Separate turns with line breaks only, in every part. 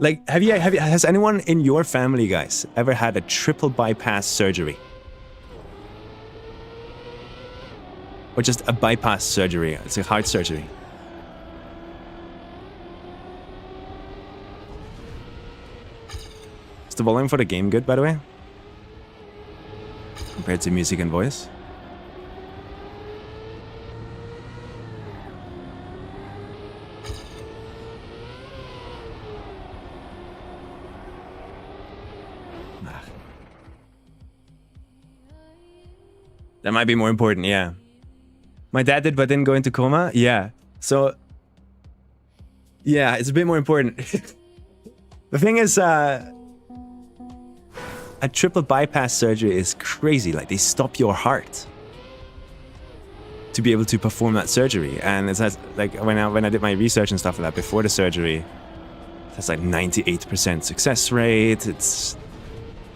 Like, has anyone in your family, guys, ever had a triple bypass surgery? Or just a bypass surgery? It's a heart surgery. Is the volume for the game good, by the way? Compared to music and voice? That might be more important, yeah. My dad did, but didn't go into coma? Yeah. So, yeah, it's a bit more important. The thing is, a triple bypass surgery is crazy. Like, they stop your heart to be able to perform that surgery. And it's like, when I did my research and stuff like that before the surgery, that's like 98% success rate. It's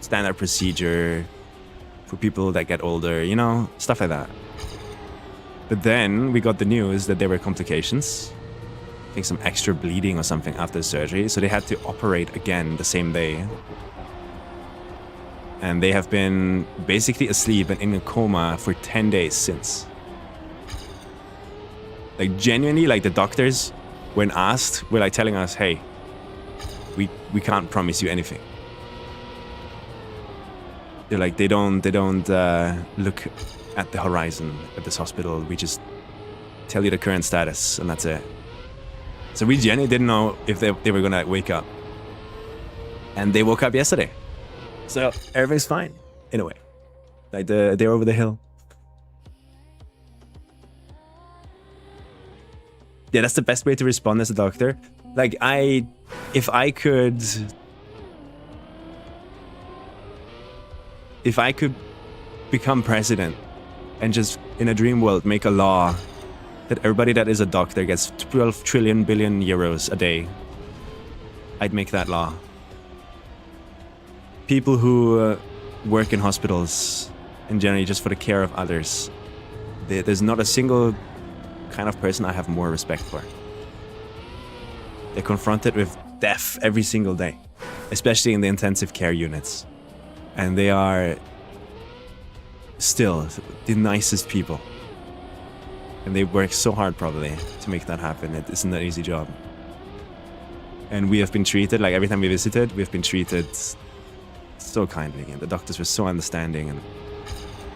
standard procedure for people that get older, you know, stuff like that. But then we got the news that there were complications. I think some extra bleeding or something after the surgery. So they had to operate again the same day. And they have been basically asleep and in a coma for 10 days since. Like, genuinely, like, the doctors, when asked, were like telling us, hey, we can't promise you anything. They're like, they don't look at the horizon at this hospital. We just tell you the current status, and that's it. So we genuinely didn't know if they were gonna wake up. And they woke up yesterday. So everything's fine, in a way. Like, they're over the hill. Yeah, that's the best way to respond as a doctor. Like, if I could become president and just in a dream world make a law that everybody that is a doctor gets 12 trillion billion euros a day, I'd make that law. People who work in hospitals, in general, just for the care of others, there's not a single kind of person I have more respect for. They're confronted with death every single day, especially in the intensive care units. And they are still the nicest people. And they work so hard, probably, to make that happen. It isn't an easy job. And we have been treated, like, every time we visited, we've been treated so kindly. And the doctors were so understanding. And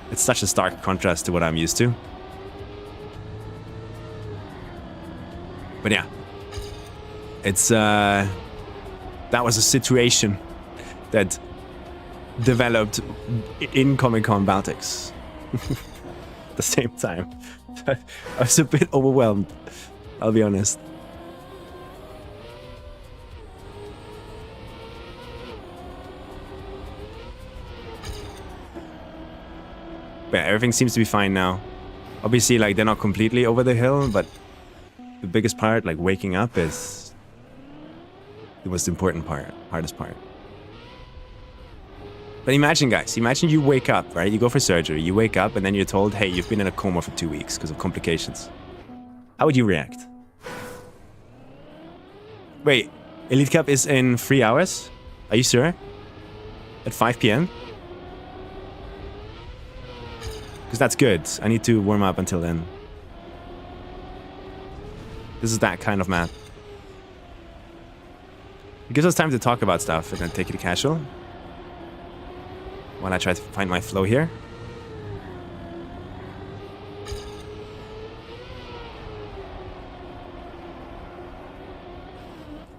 it's such a stark contrast to what I'm used to. But yeah. It's, that was a situation that developed in Comic-Con Baltics. At the same time. I was a bit overwhelmed, I'll be honest. But yeah, everything seems to be fine now. Obviously, like, they're not completely over the hill, but the biggest part, like, waking up, is the most important part, hardest part. But imagine, guys, imagine you wake up, right? You go for surgery, you wake up, and then you're told, hey, you've been in a coma for 2 weeks because of complications. How would you react? Wait, Elite Cup is in 3 hours? Are you sure? At 5 p.m.? Because that's good. I need to warm up until then. This is that kind of map. It gives us time to talk about stuff and then take it casual. While I try to find my flow here.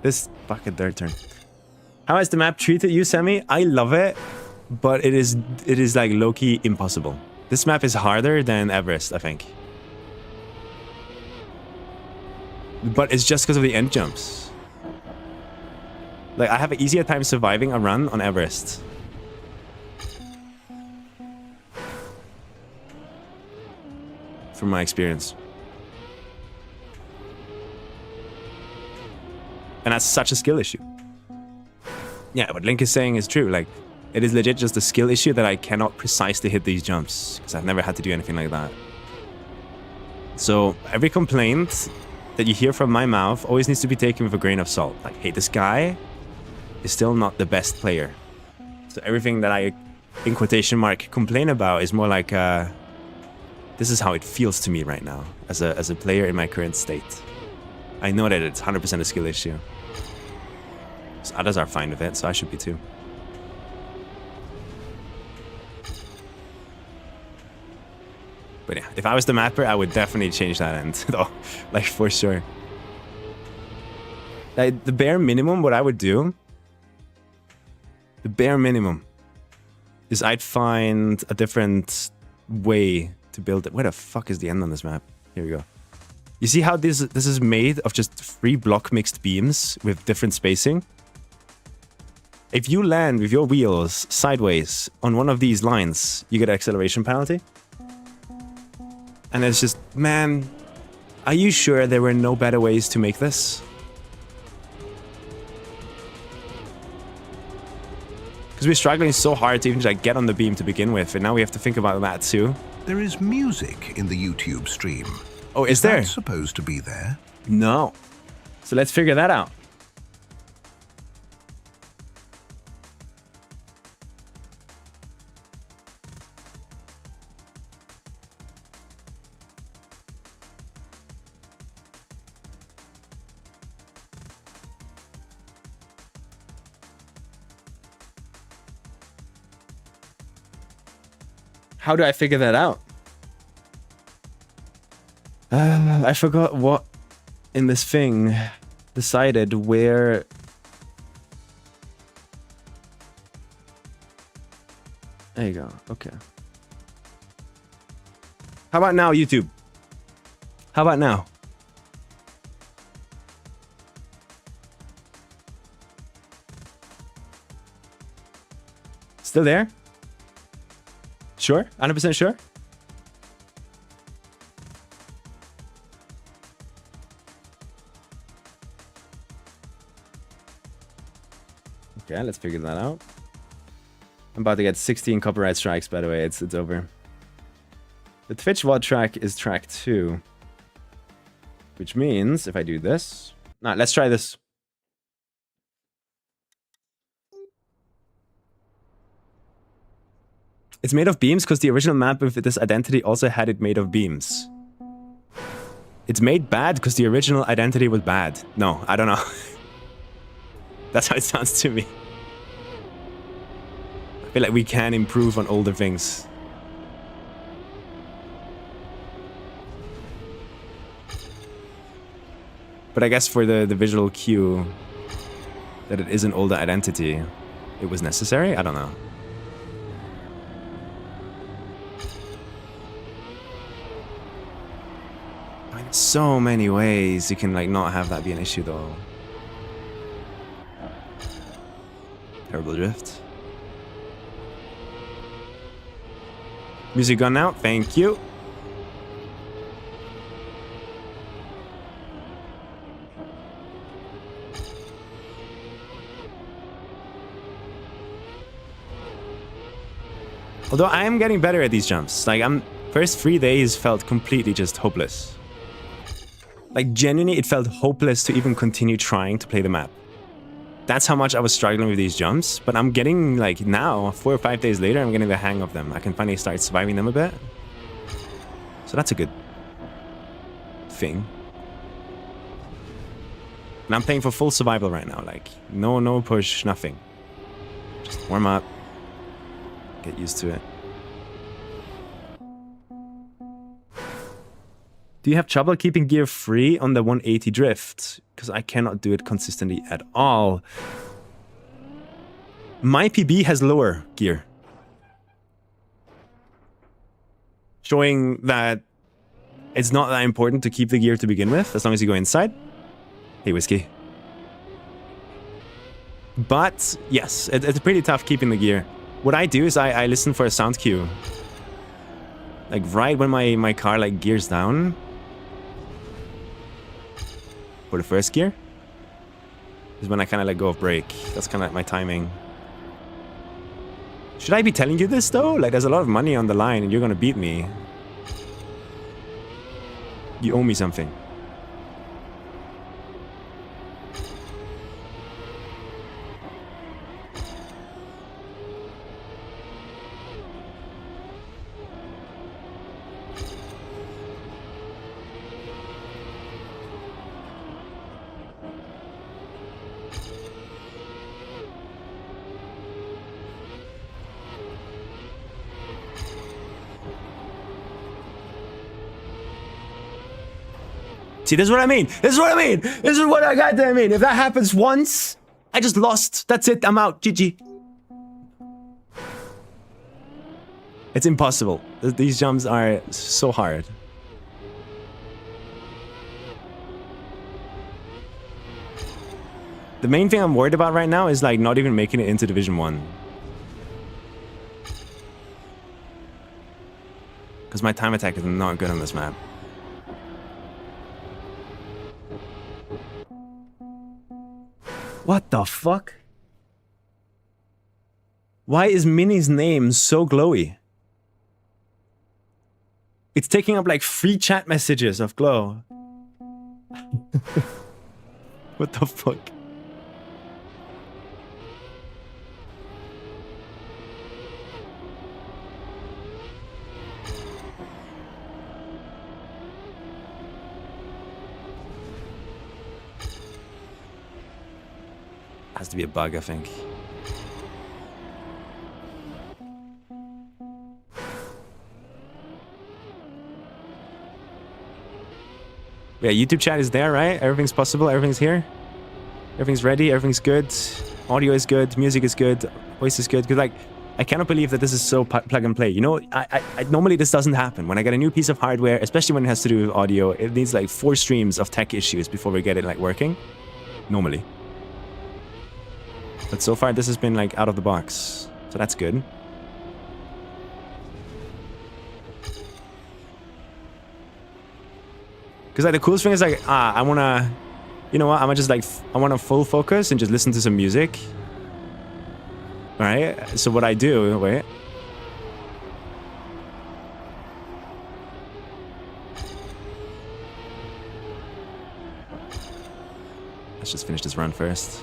This fucking third turn. How has the map treated you, Sami? I love it, but it is like low-key impossible. This map is harder than Everest, I think. But it's just because of the end jumps. Like, I have an easier time surviving a run on Everest. From my experience. And that's such a skill issue. Yeah, what Link is saying is true. Like, it is legit just a skill issue that I cannot precisely hit these jumps, because I've never had to do anything like that. So every complaint that you hear from my mouth always needs to be taken with a grain of salt. Like, hey, this guy is still not the best player. So everything that I, in quotation mark, complain about is more like, this is how it feels to me right now as a player in my current state. I know that it's 100% a skill issue. So others are fine with it, so I should be too. But yeah, if I was the mapper, I would definitely change that end, though. Like, for sure. Like, the bare minimum, what I would do, the bare minimum, is I'd find a different way to build it. Where the fuck is the end on this map? Here we go. You see how this is made of just 3 block mixed beams with different spacing? If you land with your wheels sideways on one of these lines, you get an acceleration penalty. And it's just, man, are you sure there were no better ways to make this? Because we're struggling so hard to even like get on the beam to begin with, and now we have to think about that too.
There is music in the YouTube stream.
Oh, is there?
That's supposed to be there?
No. So let's figure that out. How do I figure that out? I forgot what in this thing decided where... There you go. Okay. How about now, YouTube? How about now? Still there? Sure? 100% sure? Okay, let's figure that out. I'm about to get 16 copyright strikes, by the way. It's over. The Twitch VOD track is track 2. Which means if I do this... Nah, let's try this. It's made of beams because the original map with this identity also had it made of beams. It's made bad because the original identity was bad. No, I don't know. That's how it sounds to me. I feel like we can improve on older things. But I guess for the visual cue that it is an older identity, it was necessary? I don't know. I mean, so many ways you can like not have that be an issue though. Terrible drift. Music gone now, thank you. Although I am getting better at these jumps. Like, first 3 days felt completely just hopeless. Like, genuinely, it felt hopeless to even continue trying to play the map. That's how much I was struggling with these jumps. But I'm getting, like, now, 4 or 5 days later, I'm getting the hang of them. I can finally start surviving them a bit. So that's a good thing. And I'm playing for full survival right now. Like, no push, nothing. Just warm up. Get used to it. Do you have trouble keeping gear free on the 180 drift? Because I cannot do it consistently at all. My PB has lower gear. Showing that it's not that important to keep the gear to begin with, as long as you go inside. Hey, Whiskey. But, yes, it's pretty tough keeping the gear. What I do is I listen for a sound cue. Like right when my car like gears down. For the first gear. Is when I kind of let go of brake. That's kind of like my timing. Should I be telling you this though? Like there's a lot of money on the line and you're gonna beat me. You owe me something. See, this is what I mean. This is what I mean. This is what I goddamn mean. If that happens once, I just lost. That's it. I'm out. GG. It's impossible. These jumps are so hard. The main thing I'm worried about right now is like not even making it into Division 1. Because my time attack is not good on this map. What the fuck? Why is Minnie's name so glowy? It's taking up like 3 chat messages of glow. What the fuck? Has to be a bug, I think. Yeah, YouTube chat is there, right? Everything's possible, everything's here. Everything's ready, everything's good. Audio is good, music is good, voice is good. Because like, I cannot believe that this is so plug and play. You know, I normally this doesn't happen. When I get a new piece of hardware, especially when it has to do with audio, it needs like 4 streams of tech issues before we get it like working. Normally. But so far this has been like out of the box. So that's good. Because like the coolest thing is like, I wanna, you know what, I'm just like, I wanna full focus and just listen to some music. Alright, so what I do, wait. Let's just finish this run first.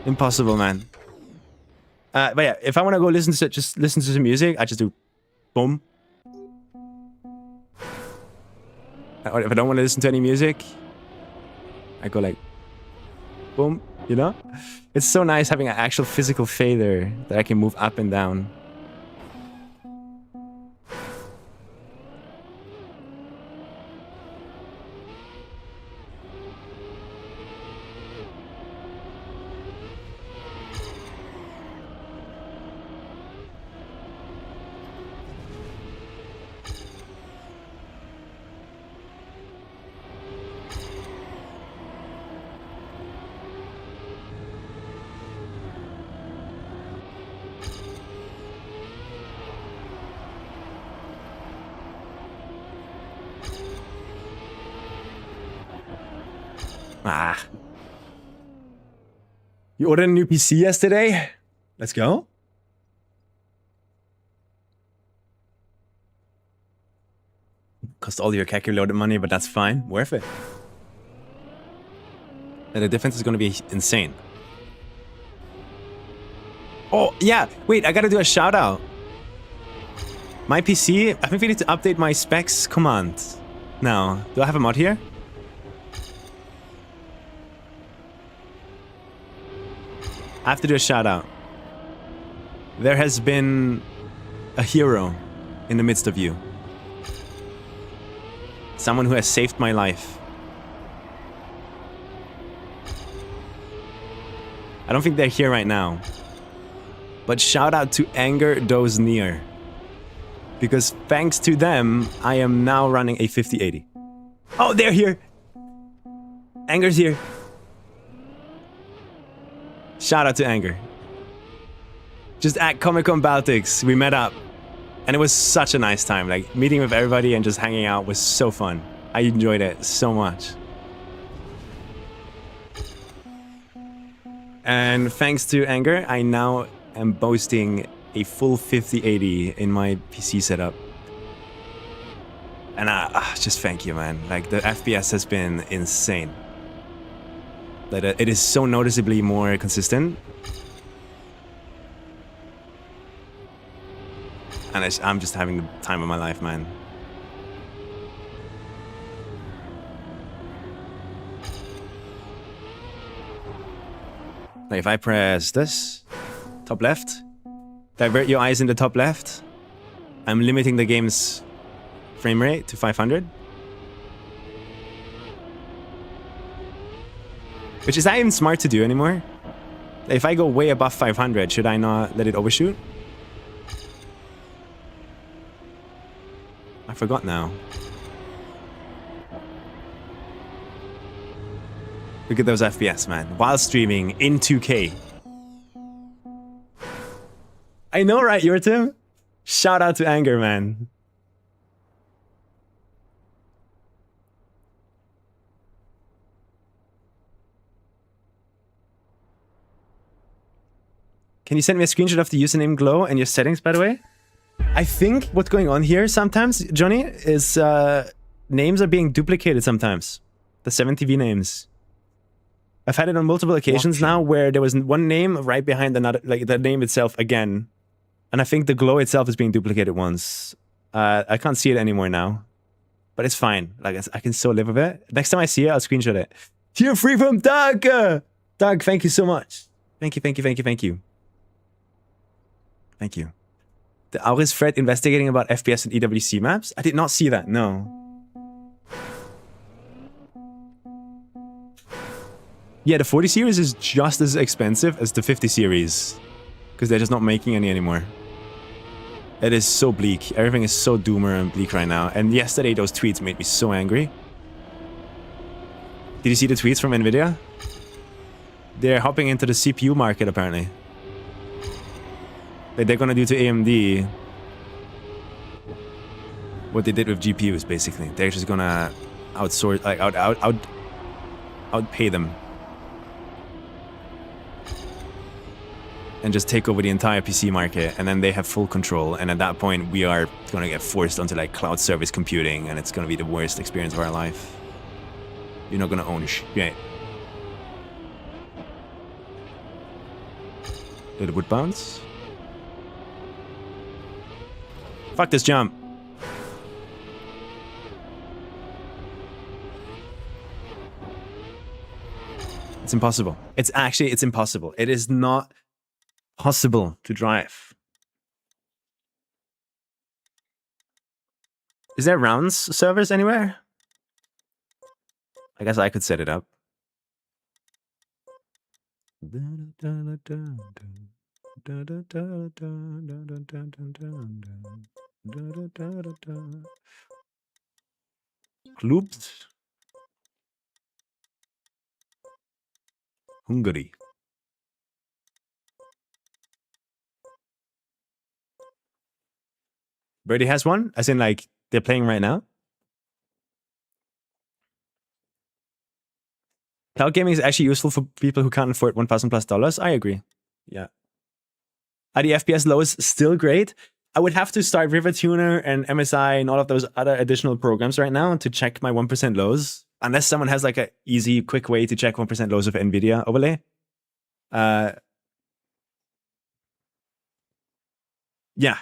Impossible, man. But yeah, if I want to go listen to some music, I just do boom. Or if I don't want to listen to any music, I go like boom, you know? It's so nice having an actual physical fader that I can move up and down. Ah. You ordered a new PC yesterday? Let's go. Cost all your calculated money, but that's fine. Worth it. And the difference is going to be insane. Oh, yeah. Wait, I got to do a shout out. My PC, I think we need to update my specs command. Now, do I have a mod here? I have to do a shout out. There has been a hero in the midst of you. Someone who has saved my life. I don't think they're here right now. But shout out to Anger Does Near. Because thanks to them, I am now running a 5080. Oh, they're here! Anger's here. Shout out to Anger. Just at Comic-Con Baltics, we met up. And it was such a nice time. Like, meeting with everybody and just hanging out was so fun. I enjoyed it so much. And thanks to Anger, I now am boasting a full 5080 in my PC setup. And just thank you, man. Like, the FPS has been insane. Like, it is so noticeably more consistent. And I'm just having the time of my life, man. Like, if I press this, top left, divert your eyes in the top left, I'm limiting the game's frame rate to 500. Which is not even smart to do anymore. If I go way above 500, should I not let it overshoot? I forgot now. Look at those FPS, man. While streaming in 2K. I know, right, Yurtim? Shout out to Anger, man. Can you send me a screenshot of the username Glow and your settings, by the way? I think what's going on here sometimes, Johnny, is names are being duplicated sometimes. The 7TV names. I've had it on multiple occasions now where there was one name right behind another, like the name itself again. And I think the Glow itself is being duplicated once. I can't see it anymore now. But it's fine. Like, I can still live with it. Next time I see it, I'll screenshot it. You're free from Doug! Doug, thank you so much. Thank you, thank you, thank you, thank you. Thank you. The Auris thread investigating about FPS and EWC maps? I did not see that, no. Yeah, the 40 series is just as expensive as the 50 series. Because they're just not making any anymore. It is so bleak. Everything is so doomer and bleak right now. And yesterday, those tweets made me so angry. Did you see the tweets from Nvidia? They're hopping into the CPU market, apparently. Like, they're gonna do to AMD what they did with GPUs, basically. They're just gonna outsource, like, outpay them. And just take over the entire PC market, and then they have full control. And at that point, we are gonna get forced onto, like, cloud service computing, and it's gonna be the worst experience of our life. You're not gonna own shit. Little wood bounce. Fuck this jump. It's impossible. It's impossible. It is not possible to drive. Is there rounds servers anywhere? I guess I could set it up. Clubs. Hungary. Birdie has one? As in, like, they're playing right now? Cloud gaming is actually useful for people who can't afford $1,000+ I agree. Yeah. Are the FPS lows still great? I would have to start River Tuner and MSI and all of those other additional programs right now to check my 1% lows. Unless someone has, like, an easy, quick way to check 1% lows with NVIDIA overlay. Yeah.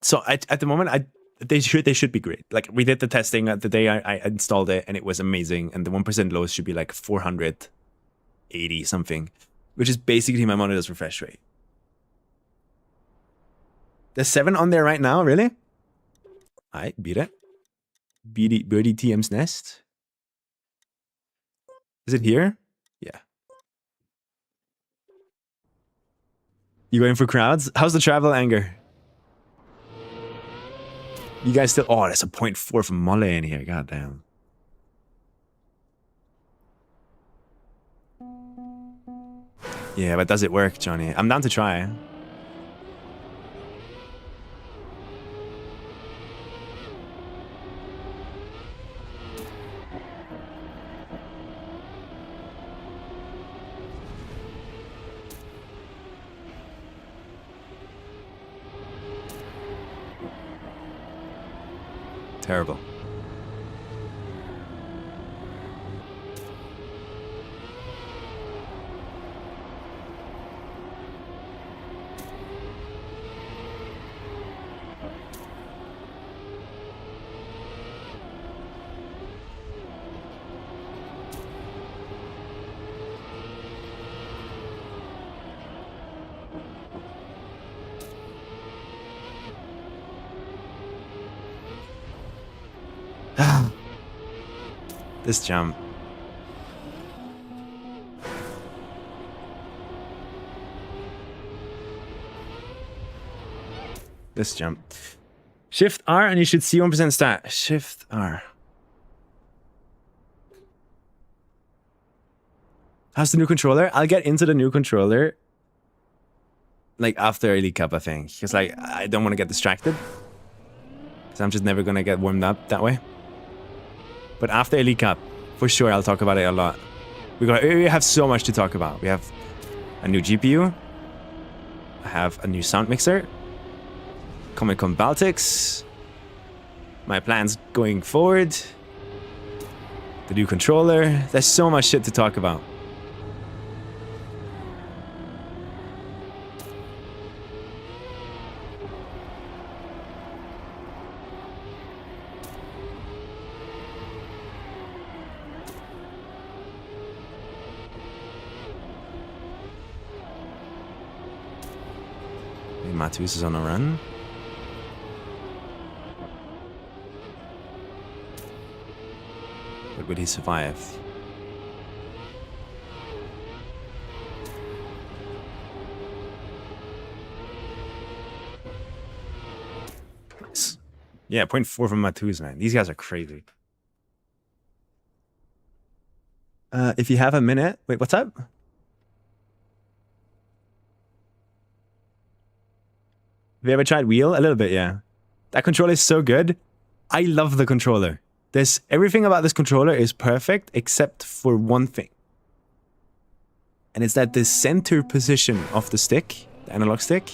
So at the moment, they should be great. Like, we did the testing the day I installed it, and it was amazing. And the 1% lows should be like 480 something, which is basically my monitor's refresh rate. There's 7 on there right now, really? I beat it. Birdie TM's nest. Is it here? Yeah. You going for crowds? How's the travel, Anger? You guys still... Oh, there's a 0.4 from Mole in here. God damn. Yeah, but does it work, Johnny? I'm down to try. Terrible. This jump. This jump. Shift R and you should see 1% stat. Shift R. How's the new controller? I'll get into the new controller like after Elite Cup, I think. Because like I don't want to get distracted. Because I'm just never going to get warmed up that way. But after Elite Cup, for sure I'll talk about it a lot. We have so much to talk about. We have a new GPU. I have a new sound mixer. Comic-Con Baltics. My plans going forward. The new controller. There's so much shit to talk about. Matus is on a run. But will he survive? Nice. Yeah, 0.4 from Matus, man. These guys are crazy. If you have a minute... Wait, what's up? Have you ever tried wheel? A little bit, yeah. That controller is so good. I love the controller. Everything about this controller is perfect except for one thing. And it's that the center position of the stick, the analog stick,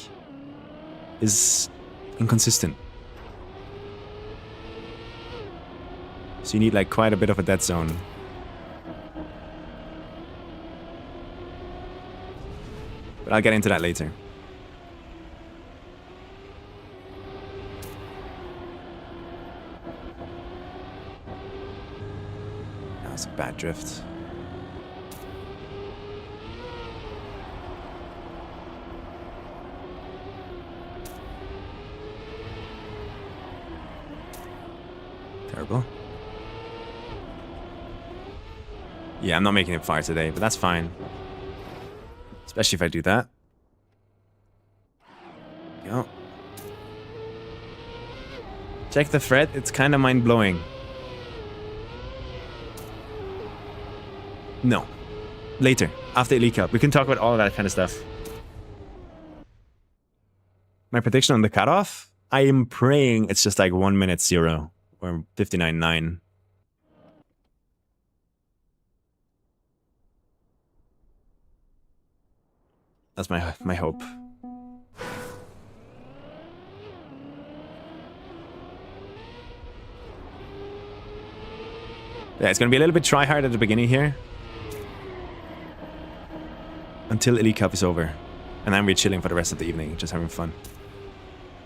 is inconsistent. So you need like quite a bit of a dead zone. But I'll get into that later. That's a bad drift. Terrible. Yeah, I'm not making it far today, but that's fine. Especially if I do that. Go. Check the thread, it's kind of mind-blowing. No. Later, after Elite Cup. We can talk about all of that kind of stuff. My prediction on the cutoff? I am praying it's just like 1 minute 0 or 59.9. That's my hope. Yeah, it's gonna be a little bit try hard at the beginning here. Until Elite Cup is over. And then we're chilling for the rest of the evening, just having fun.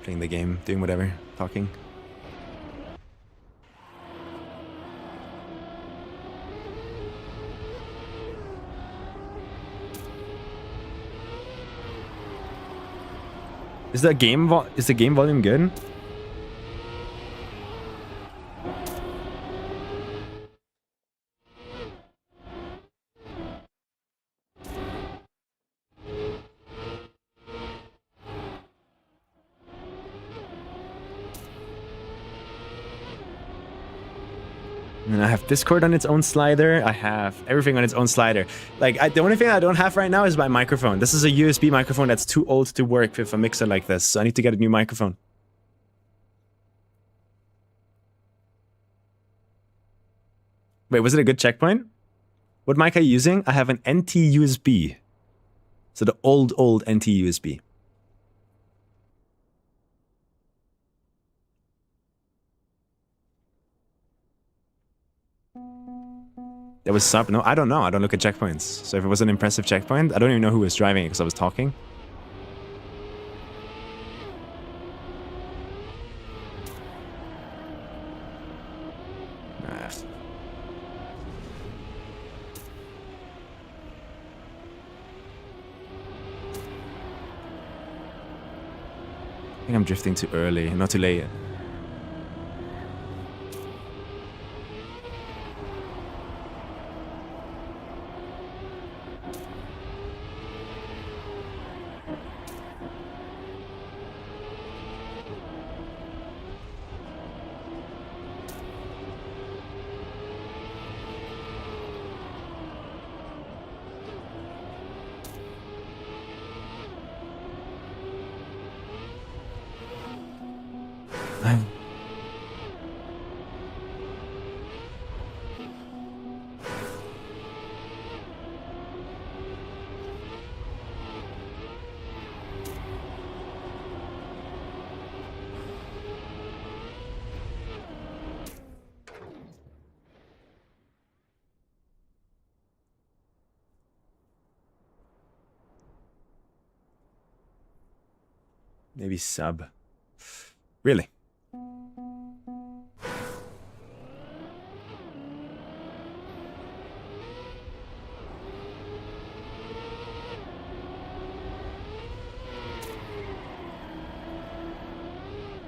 Playing the game, doing whatever, talking. Is the game volume good? And I have Discord on its own slider. I have everything on its own slider. Like, the only thing I don't have right now is my microphone. This is a USB microphone that's too old to work with a mixer like this. So I need to get a new microphone. Wait, was it a good checkpoint? What mic are you using? I have an NT USB. So the old NT USB. There was sub. No, I don't know. I don't look at checkpoints. So if it was an impressive checkpoint, I don't even know who was driving it because I was talking. I think I'm drifting too early, not too late. Maybe sub. Really?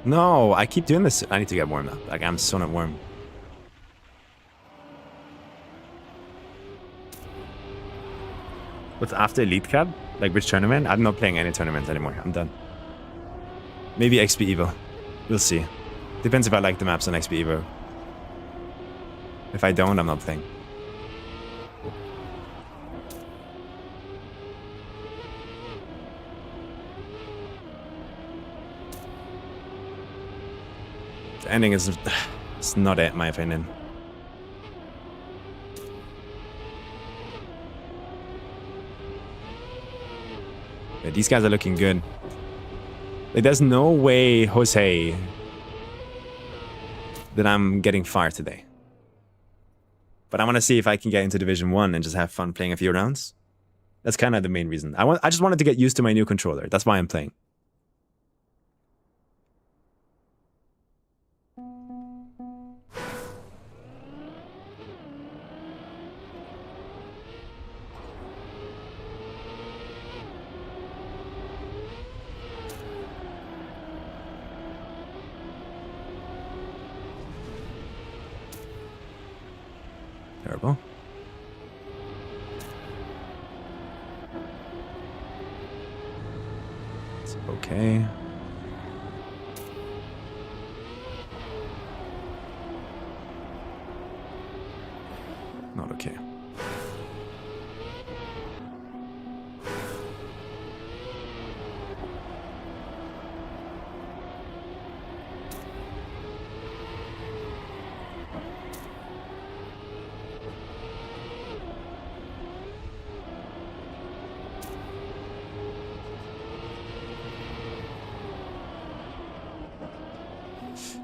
No, I keep doing this. I need to get warm now. Like, I'm so not warm. What's after Elite Cup? Like, which tournament? I'm not playing any tournaments anymore. I'm done. Maybe XP Evo. We'll see. Depends if I like the maps on XP Evo. If I don't, I'm not playing. The ending is... it's not it, in my opinion. Yeah, these guys are looking good. Like, there's no way, Jose, that I'm getting far today. But I want to see if I can get into Division 1 and just have fun playing a few rounds. That's kind of the main reason. I just wanted to get used to my new controller. That's why I'm playing. Terrible. It's okay. Not okay.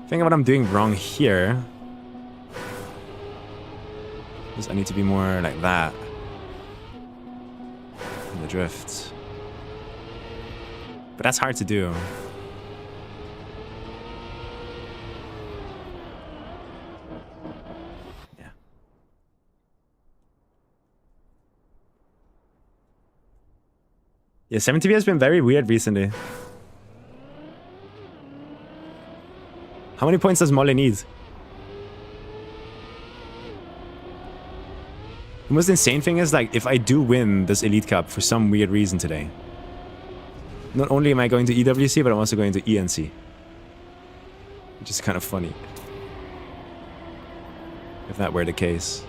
I think what I'm doing wrong here is I need to be more like that in the drift. But that's hard to do. Yeah. Yeah, 7TV has been very weird recently. How many points does Molly need? The most insane thing is, like, if I do win this Elite Cup for some weird reason today, not only am I going to EWC, but I'm also going to ENC. Which is kind of funny. If that were the case.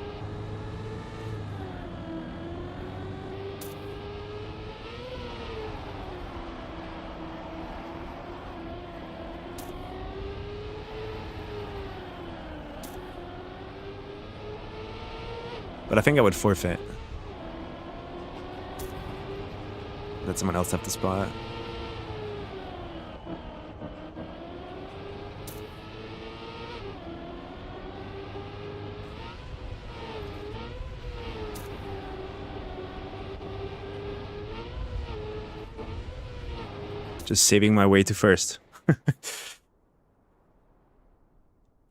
But I think I would forfeit. Let someone else have the spot. Just saving my way to first.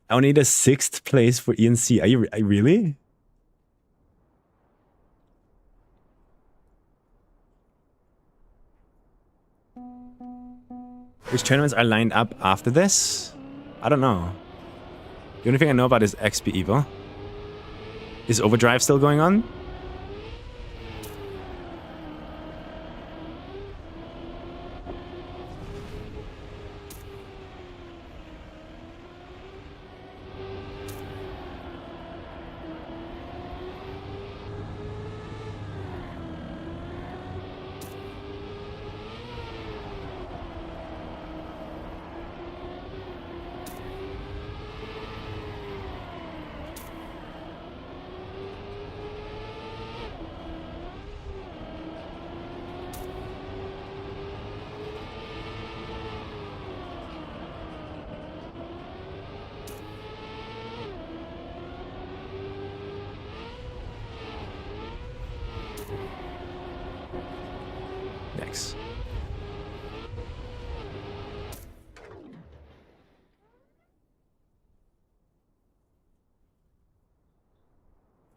I need a 6th place for ENC. Are you really? Which tournaments are lined up after this? I don't know. The only thing I know about is XP Evo. Is Overdrive still going on?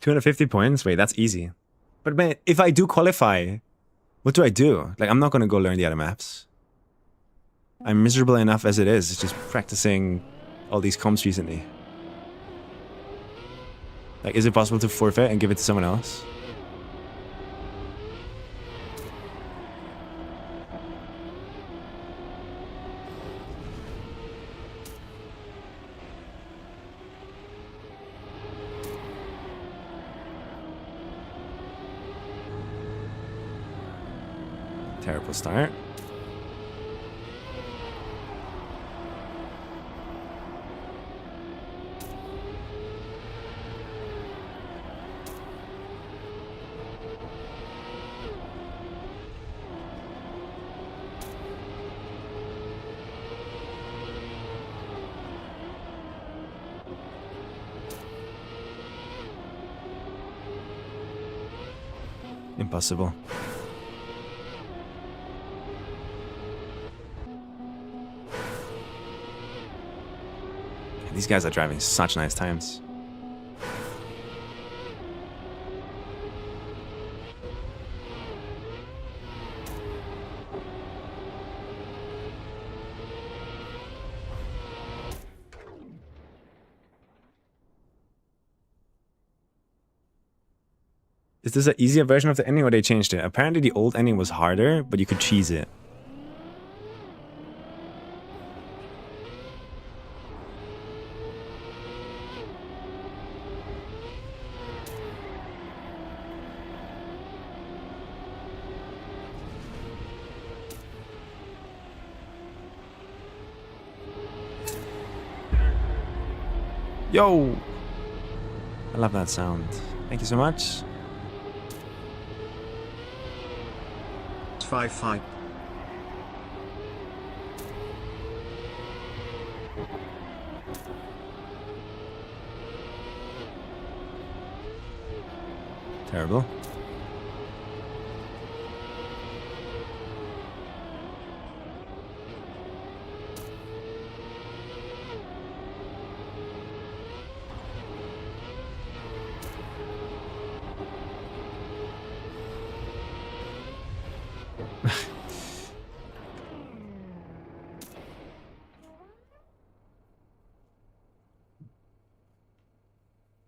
250 points? Wait, that's easy. But man, if I do qualify, what do I do? Like, I'm not gonna go learn the other maps. I'm miserable enough as it is, just practicing all these comps recently. Like, is it possible to forfeit and give it to someone else? Terrible start. Impossible. These guys are driving such nice times. Is this an easier version of the ending or they changed it? Apparently the old ending was harder, but you could cheese it. Yo! I love that sound. Thank you so much.
5-5.
Terrible.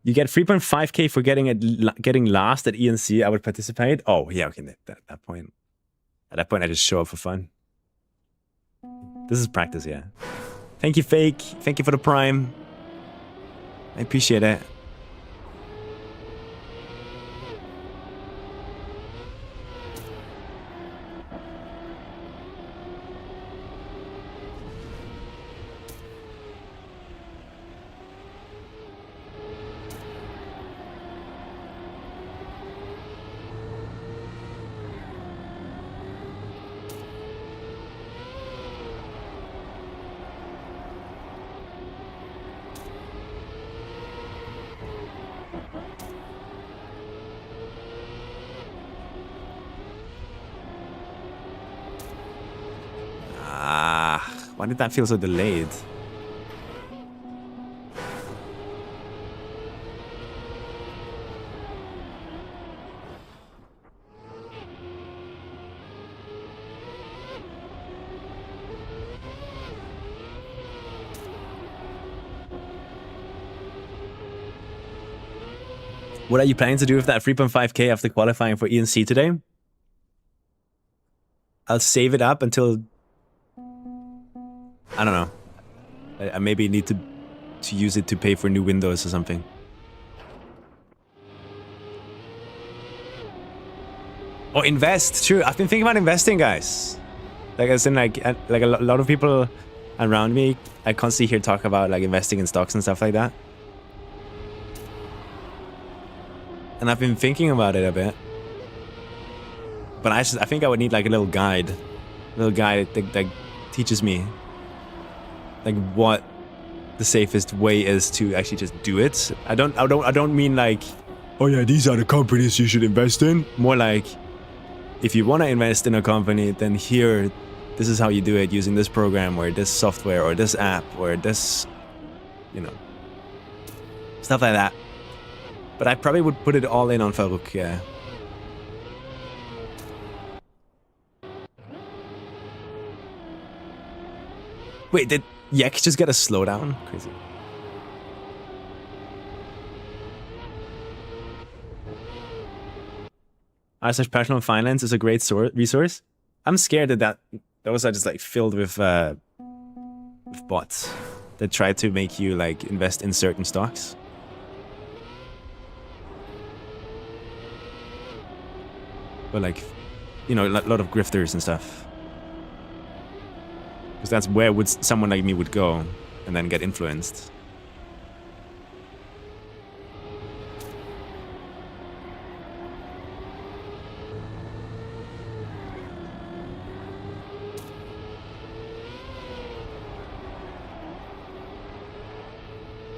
You get 3.5k for getting last at ENC. I would participate. Oh yeah, okay. At that point, I just show up for fun. This is practice, yeah. Thank you, Fake. Thank you for the prime. I appreciate it. Why did that feel so delayed? What are you planning to do with that 3.5k after qualifying for ENC today? I'll save it up until... I don't know. I maybe need to use it to pay for new windows or something. Or invest. True. I've been thinking about investing, guys. Like as in like a lot of people around me, I constantly hear talk about like investing in stocks and stuff like that. And I've been thinking about it a bit. But I think I would need like a little guide. That teaches me like what the safest way is to actually just do it. I don't mean like, oh yeah, these are the companies you should invest in. More like, if you want to invest in a company, then here, this is how you do it using this program or this software or this app or this, you know, stuff like that. But I probably would put it all in on Farouk, yeah. Wait, did Yek just get a slowdown? Crazy. R// personal finance is a great resource. I'm scared that those are just like filled with bots that try to make you like invest in certain stocks. But like, you know, a lot of grifters and stuff. Because that's where would someone like me would go and then get influenced.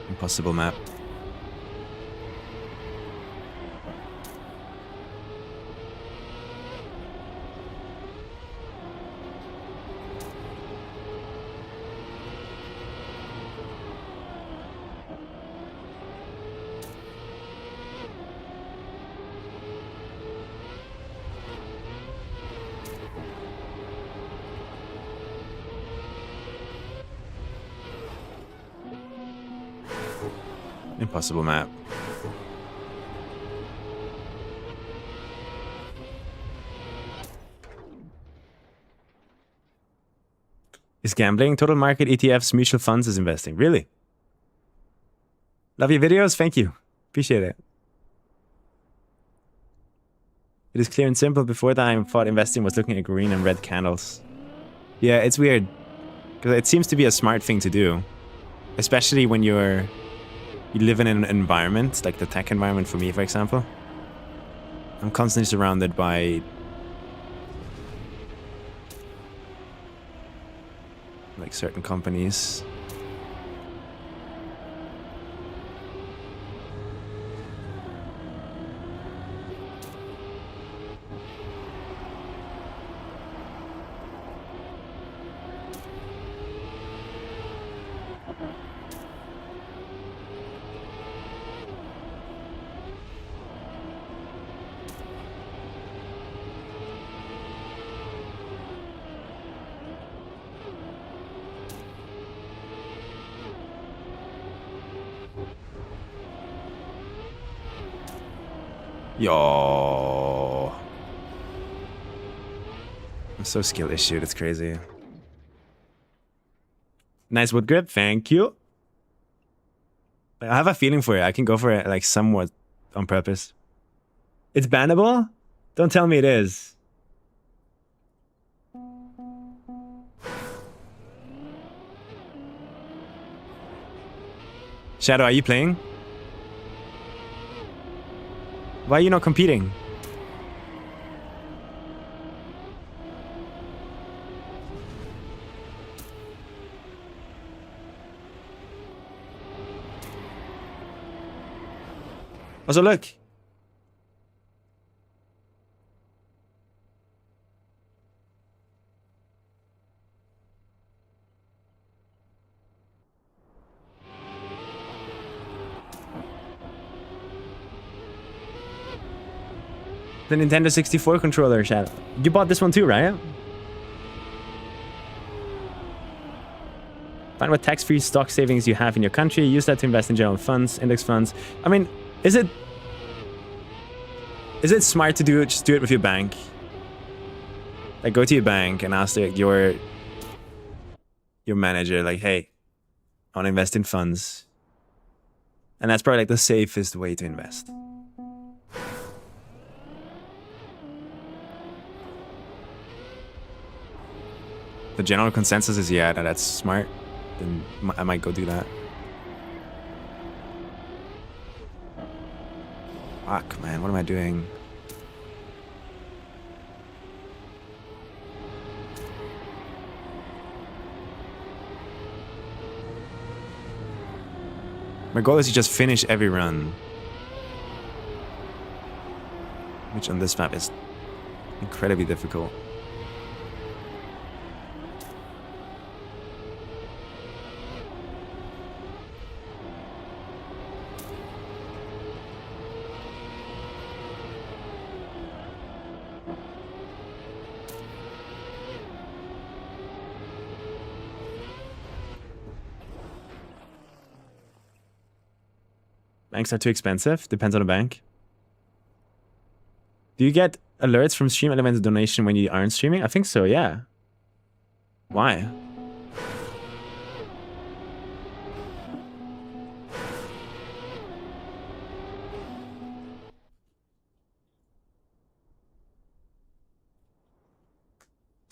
Impossible map. Impossible map. Is gambling, total market, ETFs, mutual funds is investing. Really? Love your videos. Thank you. Appreciate it. It is clear and simple. Before that, I thought investing was looking at green and red candles. Yeah, it's weird. Because it seems to be a smart thing to do. Especially when you live in an environment, like the tech environment for me, for example. I'm constantly surrounded by like certain companies. Yo. I'm so skill issued, it's crazy. Nice wood grip, thank you. I have a feeling for it. I can go for it like somewhat on purpose. It's bannable? Don't tell me it is. Shadow, are you playing? Why are you not competing? Also, look. The Nintendo 64 controller, Shadow. You bought this one too, right? Find what tax-free stock savings you have in your country. Use that to invest in general funds, index funds. I mean, is it smart to do it? Just do it with your bank. Like, go to your bank and ask your manager, like, hey, I want to invest in funds. And that's probably like the safest way to invest. The general consensus is, yeah, that's smart. Then I might go do that. Fuck, man, what am I doing? My goal is to just finish every run. Which on this map is incredibly difficult. Banks are too expensive. Depends on the bank. Do you get alerts from Stream Elements donation when you aren't streaming? I think so, yeah. Why?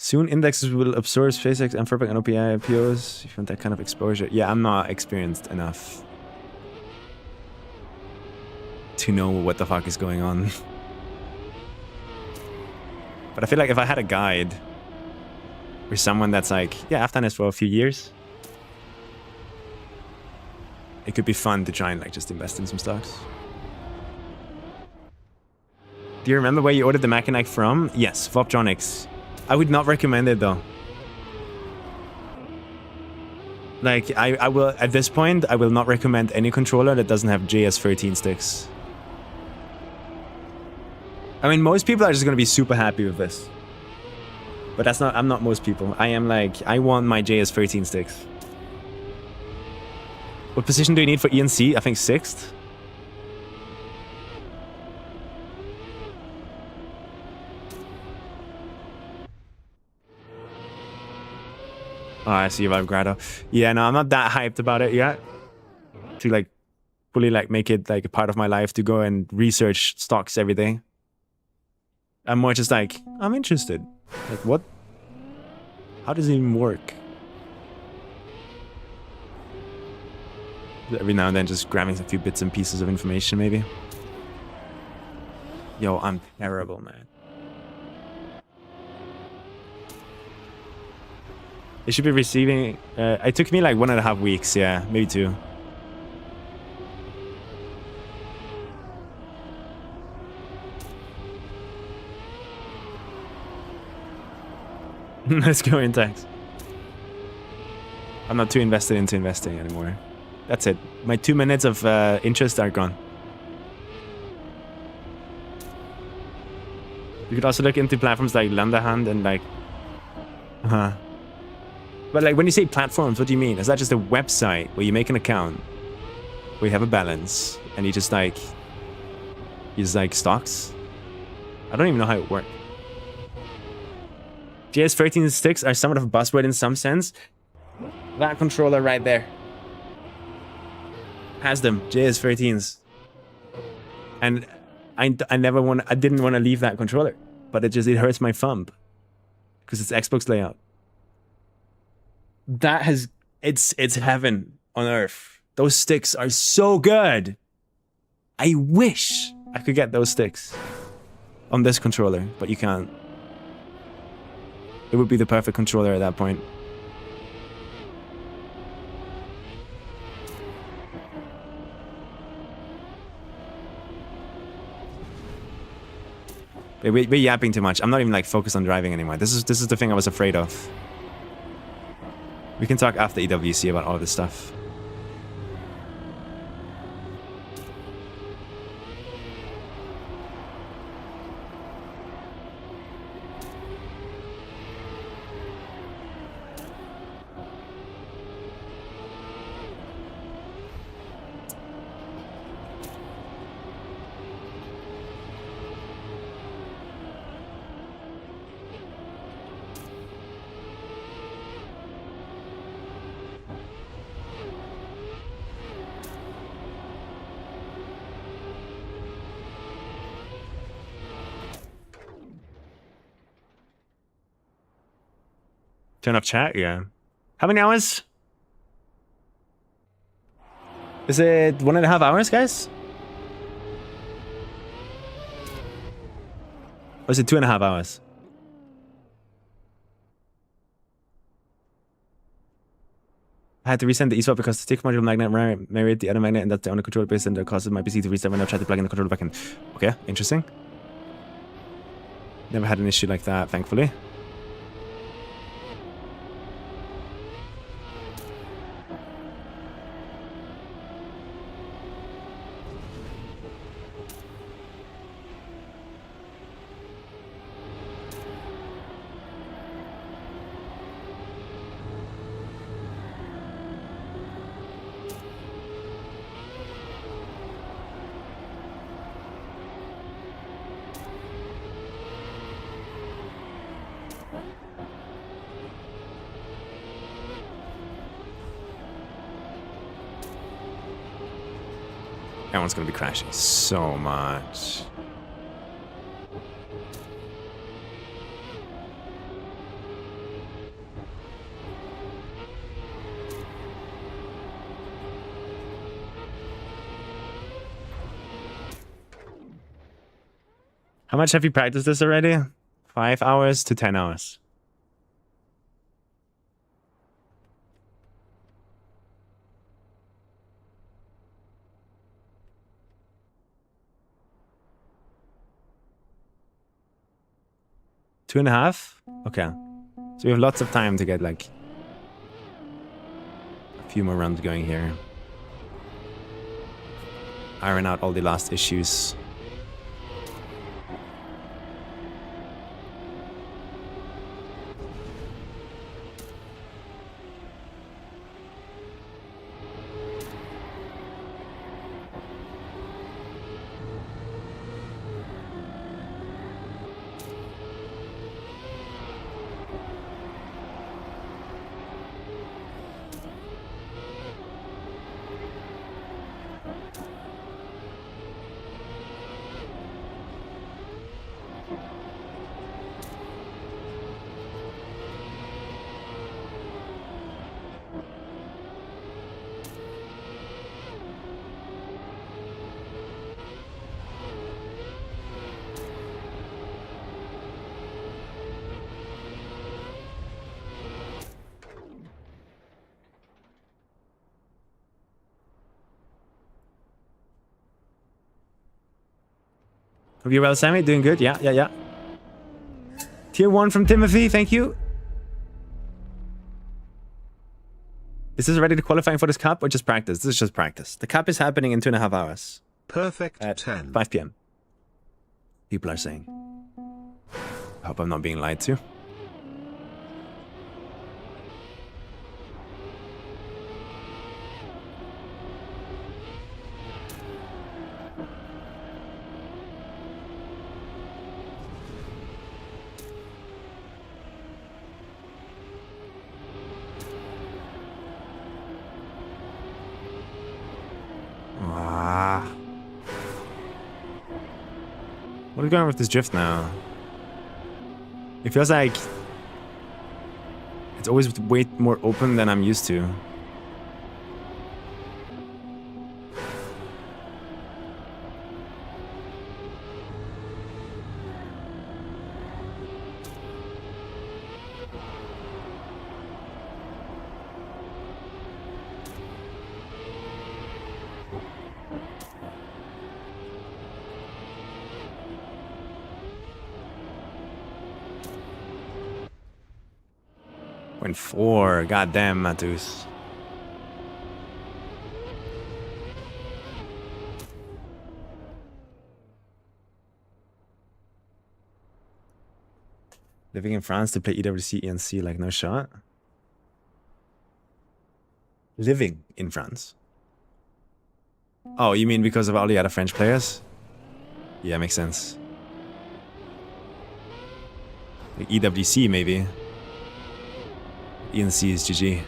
Soon indexes will absorb SpaceX, Anthropic, and OpenAI IPOs. If you want that kind of exposure. Yeah, I'm not experienced enough to know what the fuck is going on. But I feel like if I had a guide or someone that's like, yeah, I've done this for a few years, it could be fun to try and like just invest in some stocks. Do you remember where you ordered the Mackinac from? Yes, Voptronics. I would not recommend it though. Like, I will, at this point, I will not recommend any controller that doesn't have JS13 sticks. I mean, most people are just gonna be super happy with this. But that's not, I'm not most people. I am like, I want my JS13 sticks. What position do you need for ENC? I think 6th. Oh, I see you, Vibe Grado. Yeah, no, I'm not that hyped about it yet. To like fully like make it like a part of my life to go and research stocks every day. I'm more just like, I'm interested. Like, what? How does it even work? Every now and then just grabbing a few bits and pieces of information, maybe. Yo, I'm terrible, man. It should be receiving... it took me like 1.5 weeks, yeah, maybe 2. Let's go in tax. I'm not too invested into investing anymore. That's it. My 2 minutes of interest are gone. You could also look into platforms like Landahand and like... But like when you say platforms, what do you mean? Is that just a website where you make an account, where you have a balance, and you just like stocks? I don't even know how it works. JS13 sticks are somewhat of a buzzword in some sense. That controller right there has them, JS13s. And I didn't want to leave that controller, but it hurts my thumb because it's Xbox layout. That has, it's heaven on earth. Those sticks are so good. I wish I could get those sticks on this controller, but you can't. It would be the perfect controller at that point. We're yapping too much. I'm not even like focused on driving anymore. This is the thing I was afraid of. We can talk after EWC about all this stuff. Turn off chat, yeah. How many hours? Is it 1.5 hours, guys? Or is it 2.5 hours? I had to resend the eSwap because the stick module magnet married the other magnet, and that's the only controller base, and the cost of my PC to reset when I tried to plug in the controller back in. Okay, interesting. Never had an issue like that, thankfully. That one's gonna be crashing so much. How much have you practiced this already? 5 hours to 10 hours. Two and a half? Okay. So we have lots of time to get like a few more runs going here. Iron out all the last issues. Hope you're well, Sammy. Doing good? Yeah. Tier 1 from Timothy. Thank you. Is this already the qualifying for this cup or just practice? This is just practice. The cup is happening in 2.5 hours.
Perfect
at
10.
5 p.m. People are saying. I hope I'm not being lied to. What is going on with this drift now? It feels like it's always way more open than I'm used to. Went 4. Goddamn, Matus. Living in France to play EWC ENC, like no shot. Living in France. Oh, you mean because of all the other French players? Yeah, makes sense. Like EWC maybe. ENC is GG.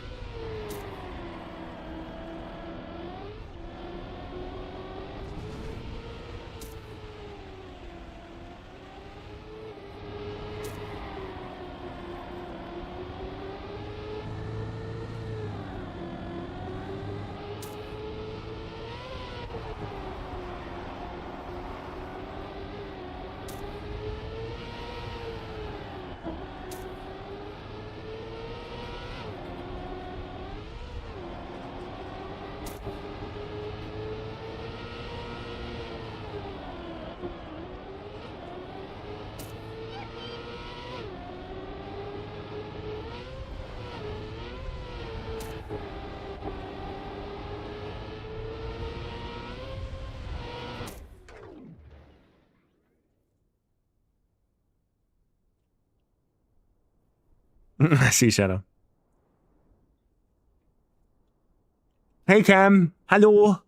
I see Shadow. Hey Cam, hello.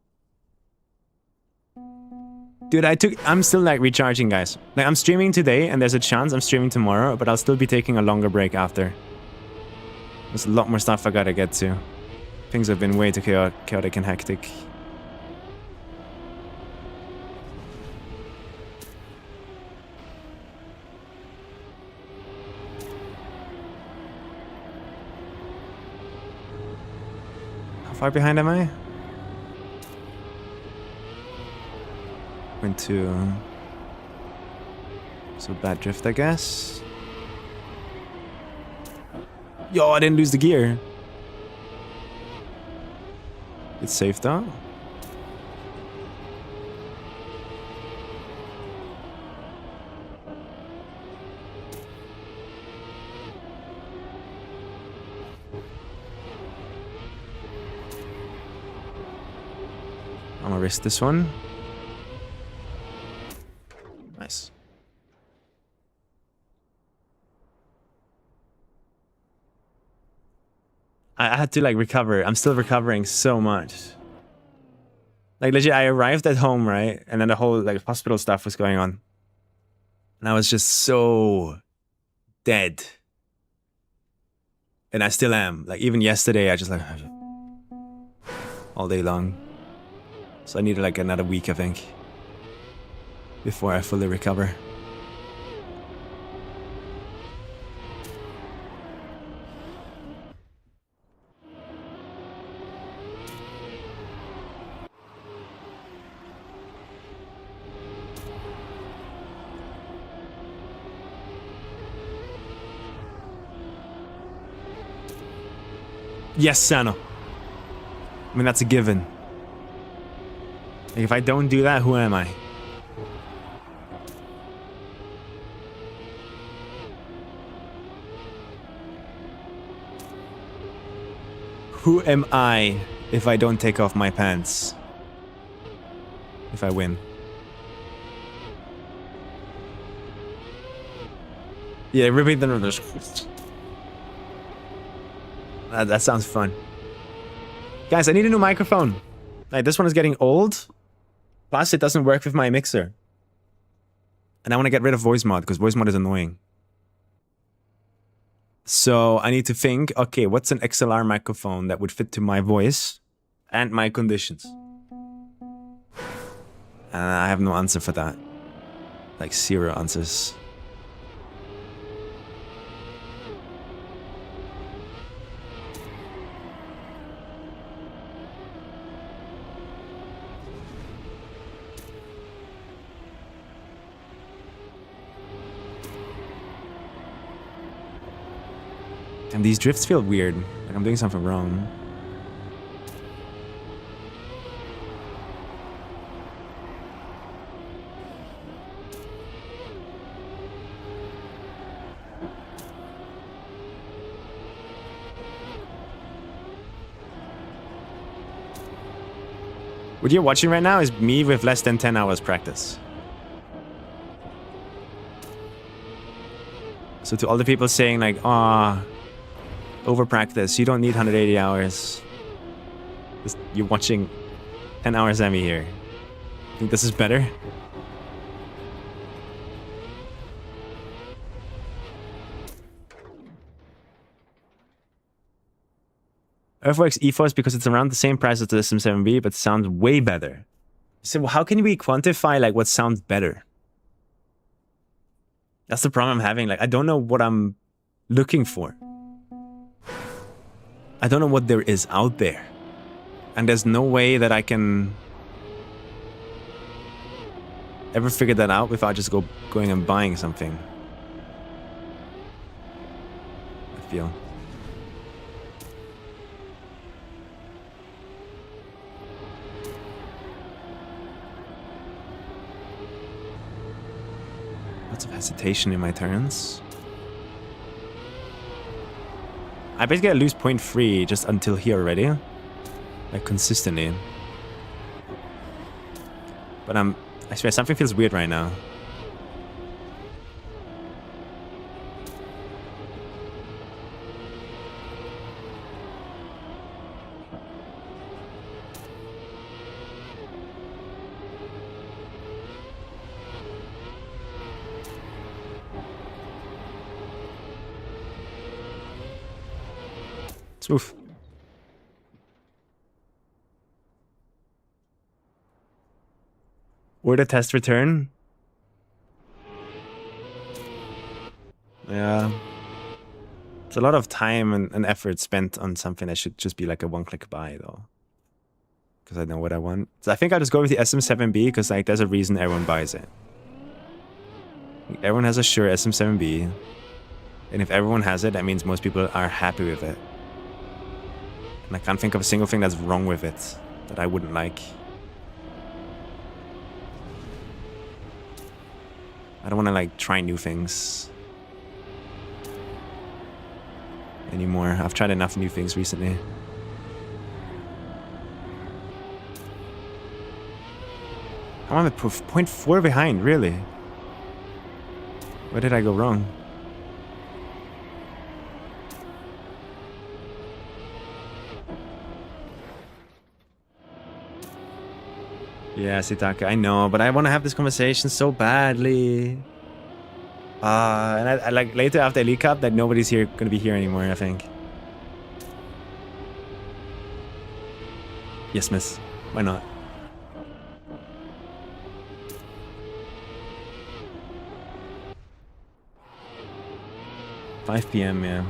Dude, I'm still like recharging, guys. Like I'm streaming today and there's a chance I'm streaming tomorrow, but I'll still be taking a longer break after. There's a lot more stuff I gotta get to. Things have been way too chaotic and hectic. far behind am I? Went to... So bad drift, I guess. Yo, I didn't lose the gear. It's safe though. I'm gonna risk this one. Nice. I had to like recover. I'm still recovering so much. Like legit, I arrived at home, right? And then the whole like hospital stuff was going on. And I was just so dead. And I still am. Like even yesterday, I just like all day long. So I needed like another week, I think, before I fully recover. Yes, Sano. I mean, that's a given. Like, if I don't do that, who am I? Who am I if I don't take off my pants? If I win. Yeah, ripping the numbers. That sounds fun. Guys, I need a new microphone. Like, this one is getting old. Plus, it doesn't work with my mixer. And I want to get rid of voice mod, because voice mod is annoying. So, I need to think, okay, what's an XLR microphone that would fit to my voice and my conditions? And I have no answer for that. Like, 0 answers. And these drifts feel weird. Like I'm doing something wrong. What you're watching right now is me with less than 10 hours practice. So to all the people saying like, ah, over practice, you don't need 180 hours. You're watching 10 hours Sami here. Think this is better? Earthworks eForce because it's around the same price as the SM7B, but sounds way better. So well, how can we quantify like what sounds better? That's the problem I'm having. Like I don't know what I'm looking for. I don't know what there is out there. And there's no way that I can ever figure that out without just going and buying something. I feel. Lots of hesitation in my turns. I basically lose 0.3 just until here already. Like consistently. But I swear something feels weird right now. Smooth. Order test return. Yeah. It's a lot of time and effort spent on something that should just be like a one-click buy, though. Because I know what I want. So I think I'll just go with the SM7B, because like there's a reason everyone buys it. Everyone has a Shure SM7B. And if everyone has it, that means most people are happy with it. And I can't think of a single thing that's wrong with it that I wouldn't like. I don't want to like try new things anymore. I've tried enough new things recently. I'm at 0.4 behind, really? Where did I go wrong? Yeah, Sitaka, I know, but I want to have this conversation so badly. And I like later after Elite Cup that nobody's here gonna be here anymore, I think. Yes, miss. Why not? $5 p.m., yeah.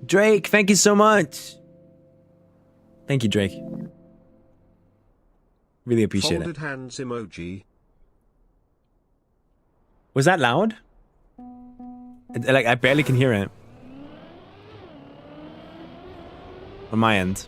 Drake, thank you so much. Thank you, Drake. Really appreciate
Folded
it.
hands emoji.
Was that loud? Like, I barely can hear it. On my end.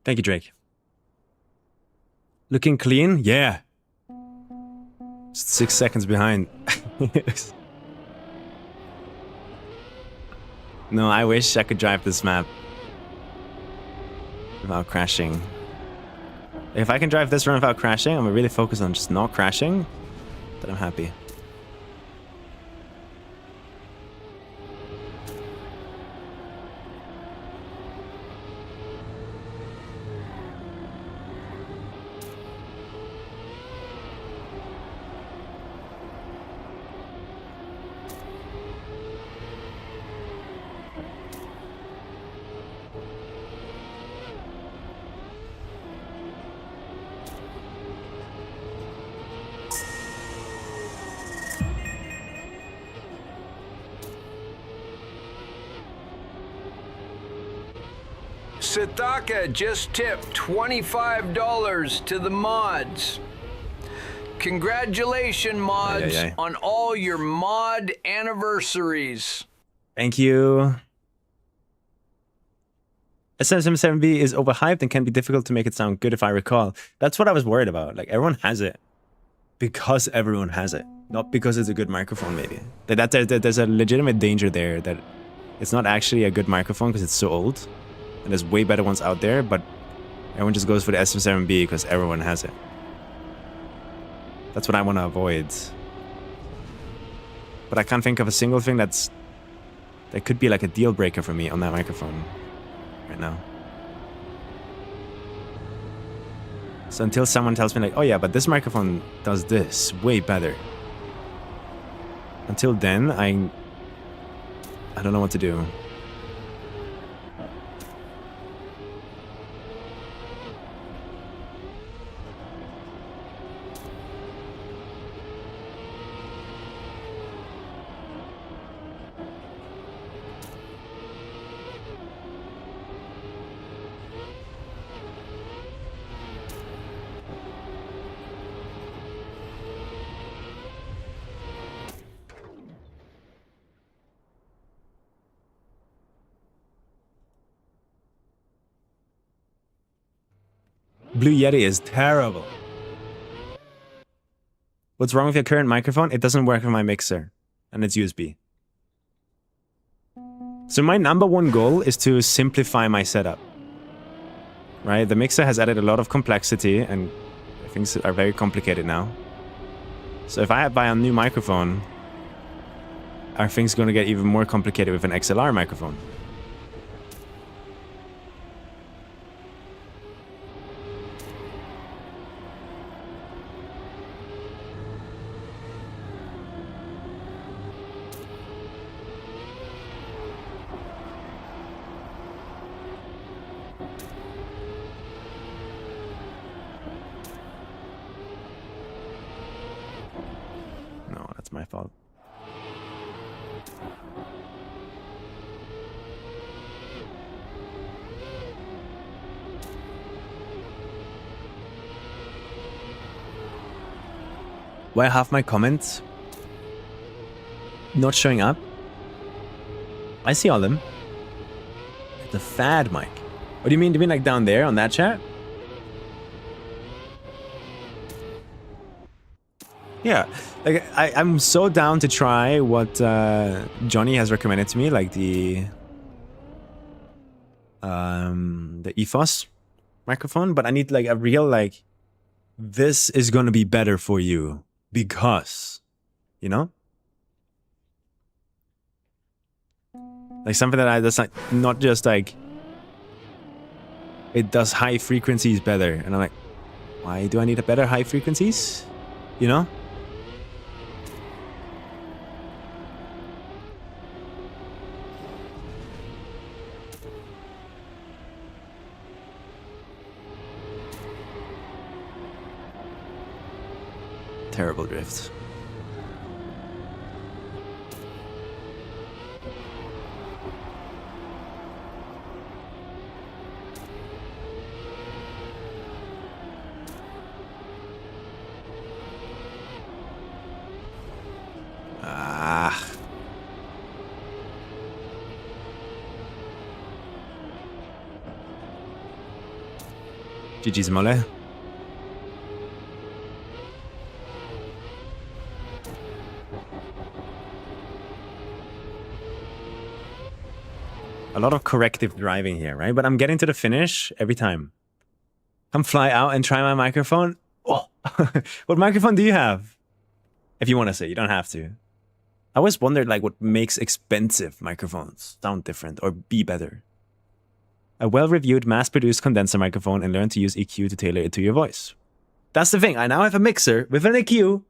Thank you, Drake. Looking clean? Yeah. Just 6 seconds behind. No, I wish I could drive this map without crashing. If I can drive this run without crashing, I'm really focused on just not crashing, then I'm happy.
Sataka just tipped $25 to the mods. Congratulations, mods, on all your mod anniversaries.
Thank you. SM7B is overhyped and can be difficult to make it sound good, if I recall. That's what I was worried about. Like, everyone has it because everyone has it, not because it's a good microphone, maybe. There's a legitimate danger there that it's not actually a good microphone because it's so old. And there's way better ones out there, but everyone just goes for the SM7B because everyone has it. That's what I want to avoid. But I can't think of a single thing that could be like a deal breaker for me on that microphone right now. So until someone tells me like, oh yeah, but this microphone does this way better. Until then, I don't know what to do. Blue Yeti is terrible. What's wrong with your current microphone? It doesn't work with my mixer, and it's USB. So my number one goal is to simplify my setup. Right? The mixer has added a lot of complexity, and things are very complicated now. So if I buy a new microphone, are things going to get even more complicated with an XLR microphone? That's my fault. Why half my comments not showing up? I see all of them. The fad mic. What do you mean? Do you mean like down there on that chat? Yeah, like I'm so down to try what Johnny has recommended to me, like the Ethos microphone, but I need like a real like, this is gonna be better for you because, you know, like something that that's like not just like it does high frequencies better, and I'm like, why do I need a better high frequencies? You know. Terrible drift. GG's Mole. A lot of corrective driving here, right? But I'm getting to the finish every time. Come fly out and try my microphone. Oh, what microphone do you have? If you want to say, you don't have to. I always wondered like what makes expensive microphones sound different or be better. A well-reviewed, mass-produced condenser microphone and learn to use EQ to tailor it to your voice. That's the thing. I now have a mixer with an EQ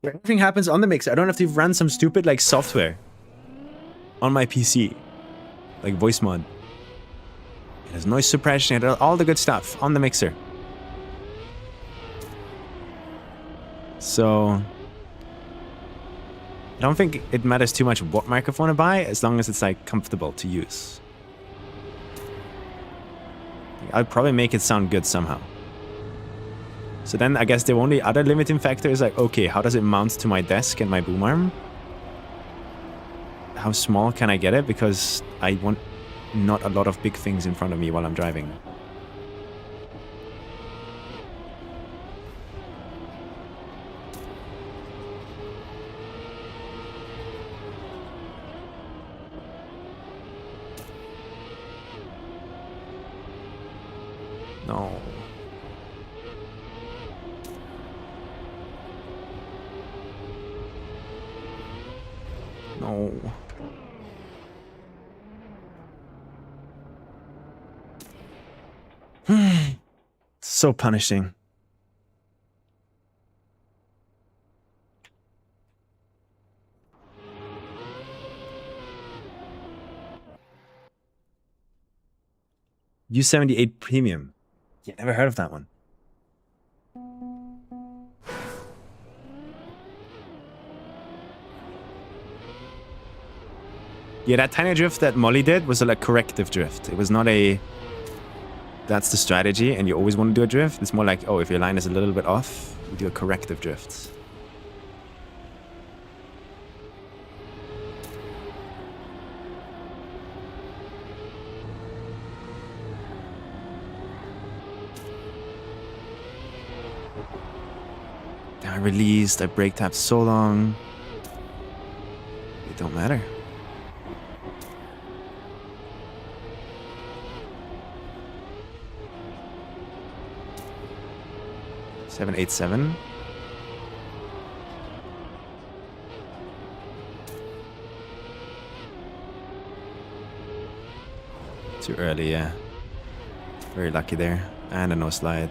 where everything happens on the mixer. I don't have to run some stupid like software on my PC. Like voice mod. It has noise suppression, it has all the good stuff on the mixer. So I don't think it matters too much what microphone I buy, as long as it's like comfortable to use. I'll probably make it sound good somehow. So then I guess the only other limiting factor is like, okay, how does it mount to my desk and my boom arm? How small can I get it? Because I want not a lot of big things in front of me while I'm driving. No. No. So punishing. U78 Premium. Yeah, never heard of that one. Yeah, that tiny drift that Molly did was a like corrective drift. It was not a... That's the strategy, and you always want to do a drift. It's more like, oh, if your line is a little bit off, you do a corrective drift. I released, I break tapped so long. It don't matter. Seven, 8, 7. Too early, yeah. Very lucky there. And a no slide.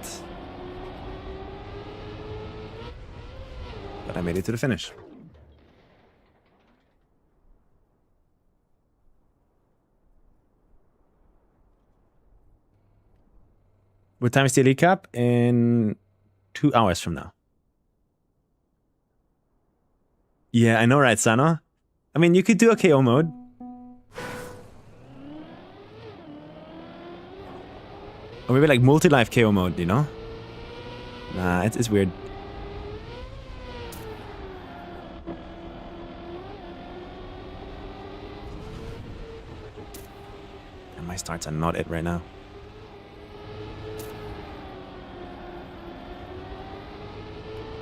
But I made it to the finish. What time is the Elite Cup? In 2 hours from now. Yeah, I know, right, Sano? I mean, you could do a KO mode. Or maybe like multi-life KO mode, you know? Nah, it's weird. And my starts are not it right now.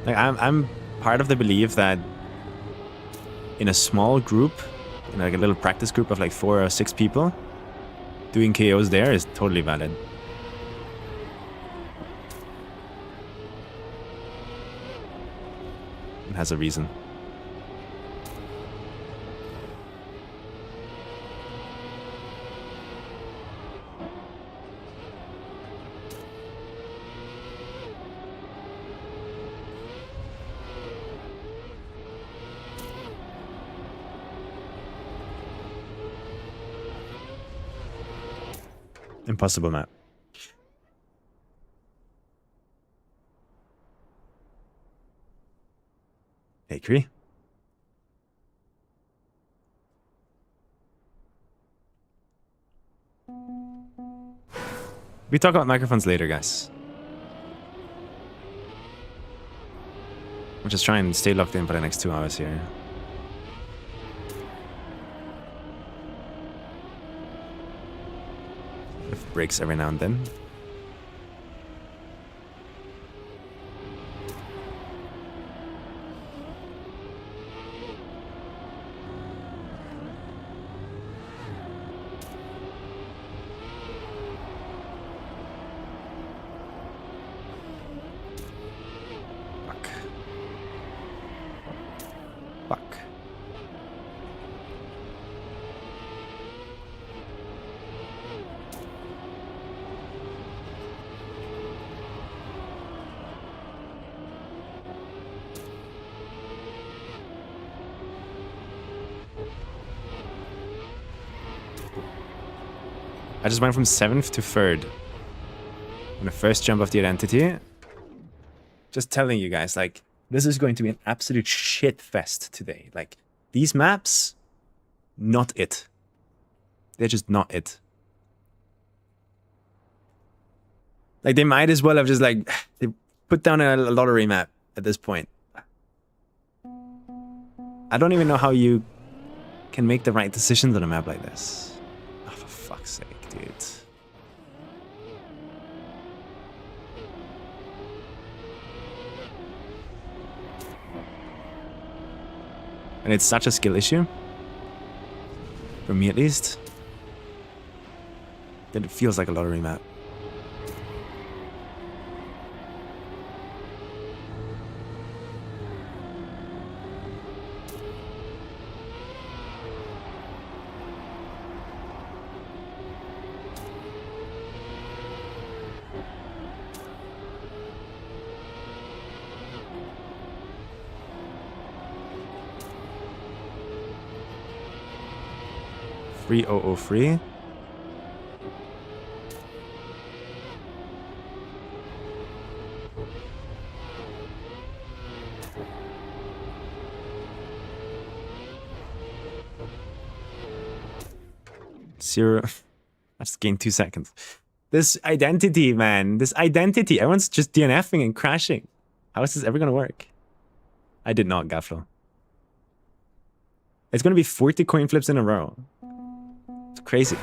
Like I'm part of the belief that in a small group, in like a little practice group of like 4 or 6 people, doing KOs there is totally valid. It has a reason. Impossible map. Bakery. We talk about microphones later, guys. We'll just try and stay locked in for the next 2 hours here. With breaks every now and then. I just went from 7th to 3rd on the first jump of the identity. Just telling you guys, like, this is going to be an absolute shit fest today. Like, these maps, not it. They're just not it. Like, they might as well have just, like, they put down a lottery map at this point. I don't even know how you can make the right decisions on a map like this. Oh, for fuck's sake. Dude. And it's such a skill issue, for me at least, that it feels like a lottery map. Free 003. Zero. I just gained 2 seconds. This identity, man. This identity. Everyone's just DNFing and crashing. How is this ever gonna work? I did not, Gaflo. It's gonna be 40 coin flips in a row. It's crazy.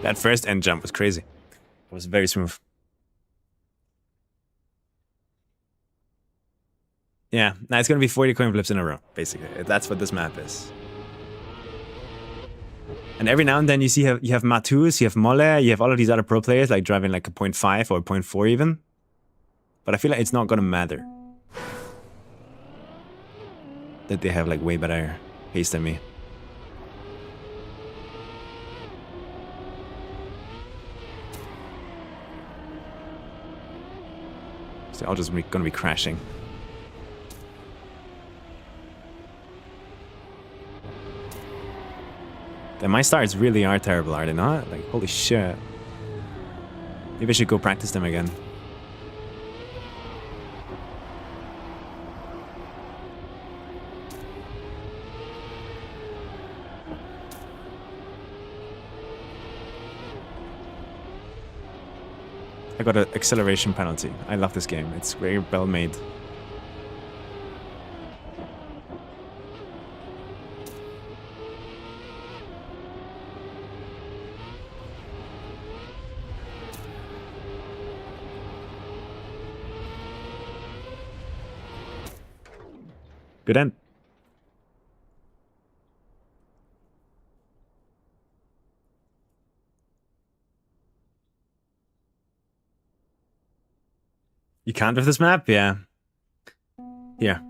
That first end jump was crazy. It was very smooth. Yeah, now it's gonna be 40 coin flips in a row, basically. That's what this map is. And every now and then you see you have Matus, you have Molle, you have all of these other pro players like driving like a 0.5 or 0.4 even. But I feel like it's not gonna matter that they have like way better pace than me. So I'll just gonna be crashing. Then my starts really are terrible, are they not? Like, holy shit. Maybe I should go practice them again. I got an acceleration penalty. I love this game. It's very well made. Good end. You can't with this map? Yeah. Here.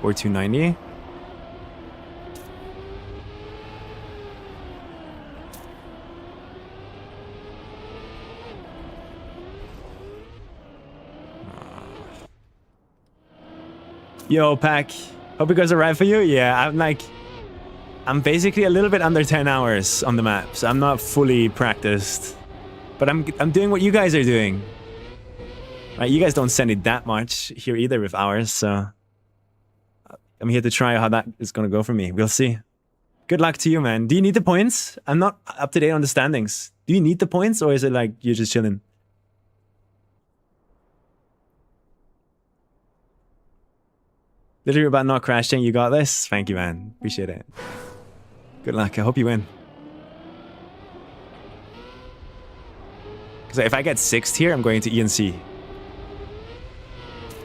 Or 290. Yo, Pack. Hope you guys arrived for you. Yeah, I'm basically a little bit under 10 hours on the map, so I'm not fully practiced. But I'm doing what you guys are doing. Right, you guys don't send it that much here either with hours, so I'm here to try how that is going to go for me. We'll see. Good luck to you, man. Do you need the points? I'm not up to date on the standings. Do you need the points, or is it like you're just chilling? Literally about not crashing. You got this. Thank you, man. Appreciate it. Good luck. I hope you win. Because if I get 6th here, I'm going to ENC.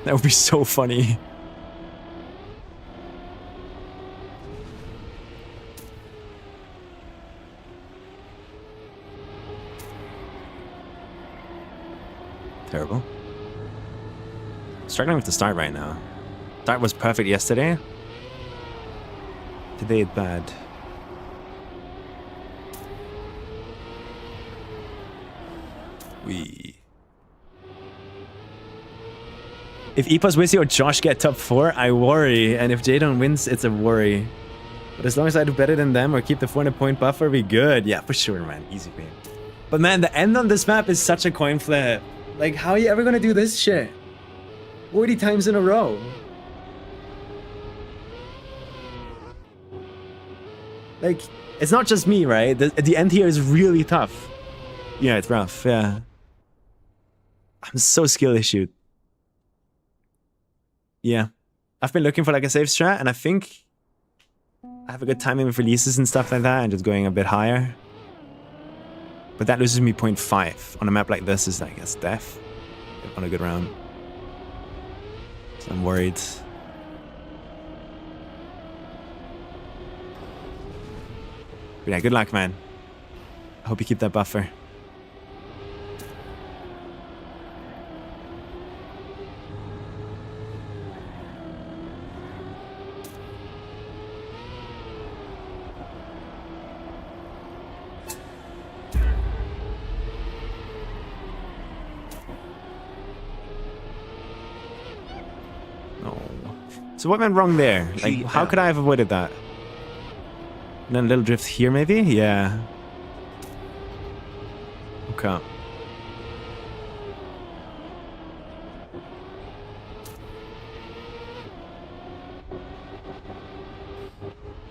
That would be so funny. Terrible. Struggling with the start right now. Start was perfect yesterday. Today it's bad. If Epas, Wizzy, or Josh get top 4, I worry. And if Jadon wins, it's a worry. But as long as I do better than them or keep the 400 point buffer, we good. Yeah, for sure, man. Easy win. But man, the end on this map is such a coin flip. Like, how are you ever gonna do this shit 40 times in a row? Like, it's not just me, right? The end here is really tough. Yeah, it's rough, yeah. I'm so skill issued. Yeah. I've been looking for like a safe strat, and I think I have a good timing with releases and stuff like that, and just going a bit higher. But that loses me 0.5 on a map like this is, I guess, death on a good round. So I'm worried. But yeah, good luck, man. I hope you keep that buffer. So what went wrong there? Like, how could I have avoided that? And then a little drift here, maybe? Yeah. Okay.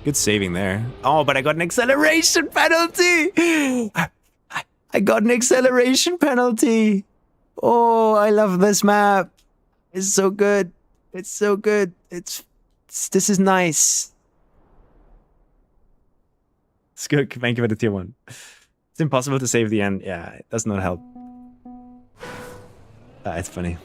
Good saving there. Oh, but I got an acceleration penalty! I got an acceleration penalty! Oh, I love this map. It's so good. It's so good. This is nice. It's good. Thank you for the tier 1. It's impossible to save the end. Yeah, it does not help. It's funny.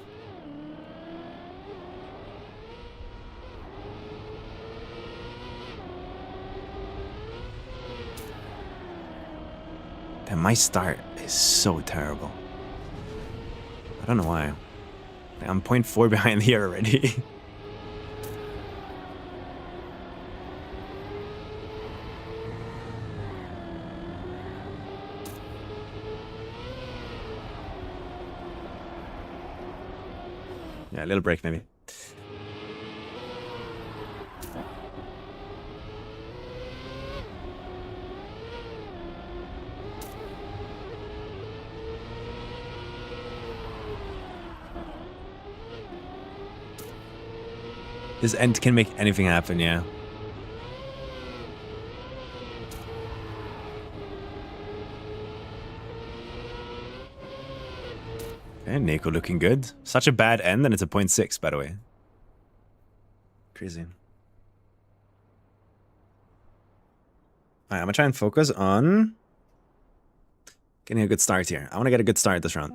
Damn, my start is so terrible. I don't know why. I'm 0.4 behind here already. Yeah, a little break maybe. This end can make anything happen, yeah. Okay, Neko looking good. Such a bad end, and it's a 0.6, by the way. Crazy. Alright, I'm gonna try and focus on getting a good start here. I want to get a good start this round.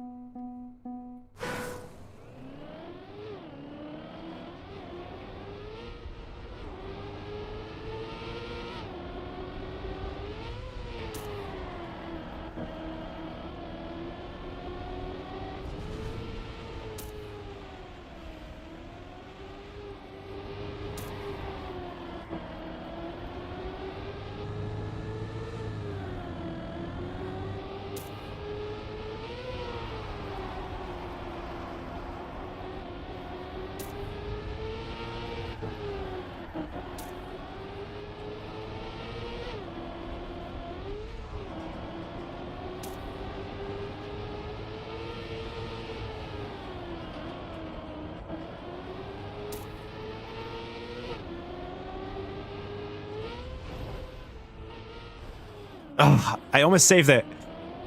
Oh, I almost saved it.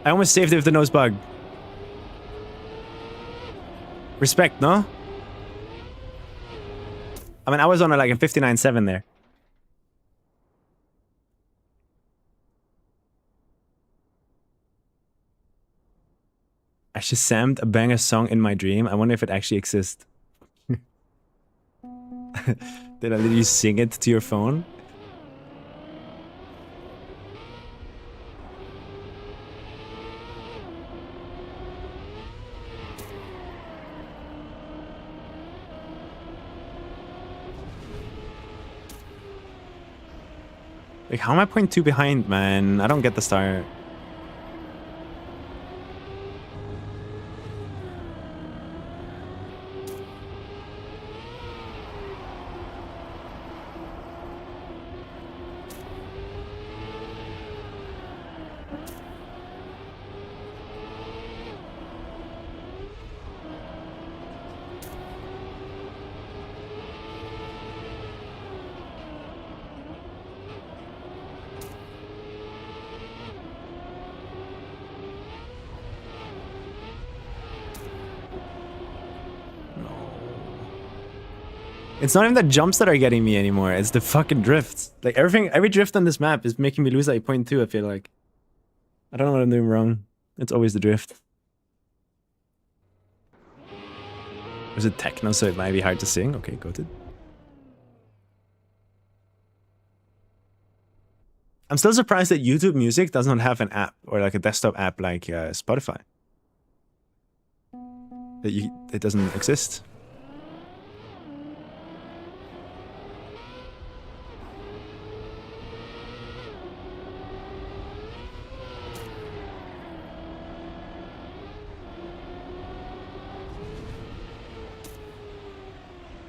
I almost saved it with the nose bug. Respect, no? I mean, I was on like a 59.7 there. I shazamed a banger song in my dream. I wonder if it actually exists. Did I literally sing it to your phone? Like, how am I 0.2 behind, man? I don't get the start. It's not even the jumps that are getting me anymore. It's the fucking drifts. Like every drift on this map is making me lose like 0.2, I feel like. I don't know what I'm doing wrong. It's always the drift. Is it techno, so it might be hard to sing? Okay, got it. I'm still surprised that YouTube Music does not have an app or like a desktop app like Spotify. It doesn't exist.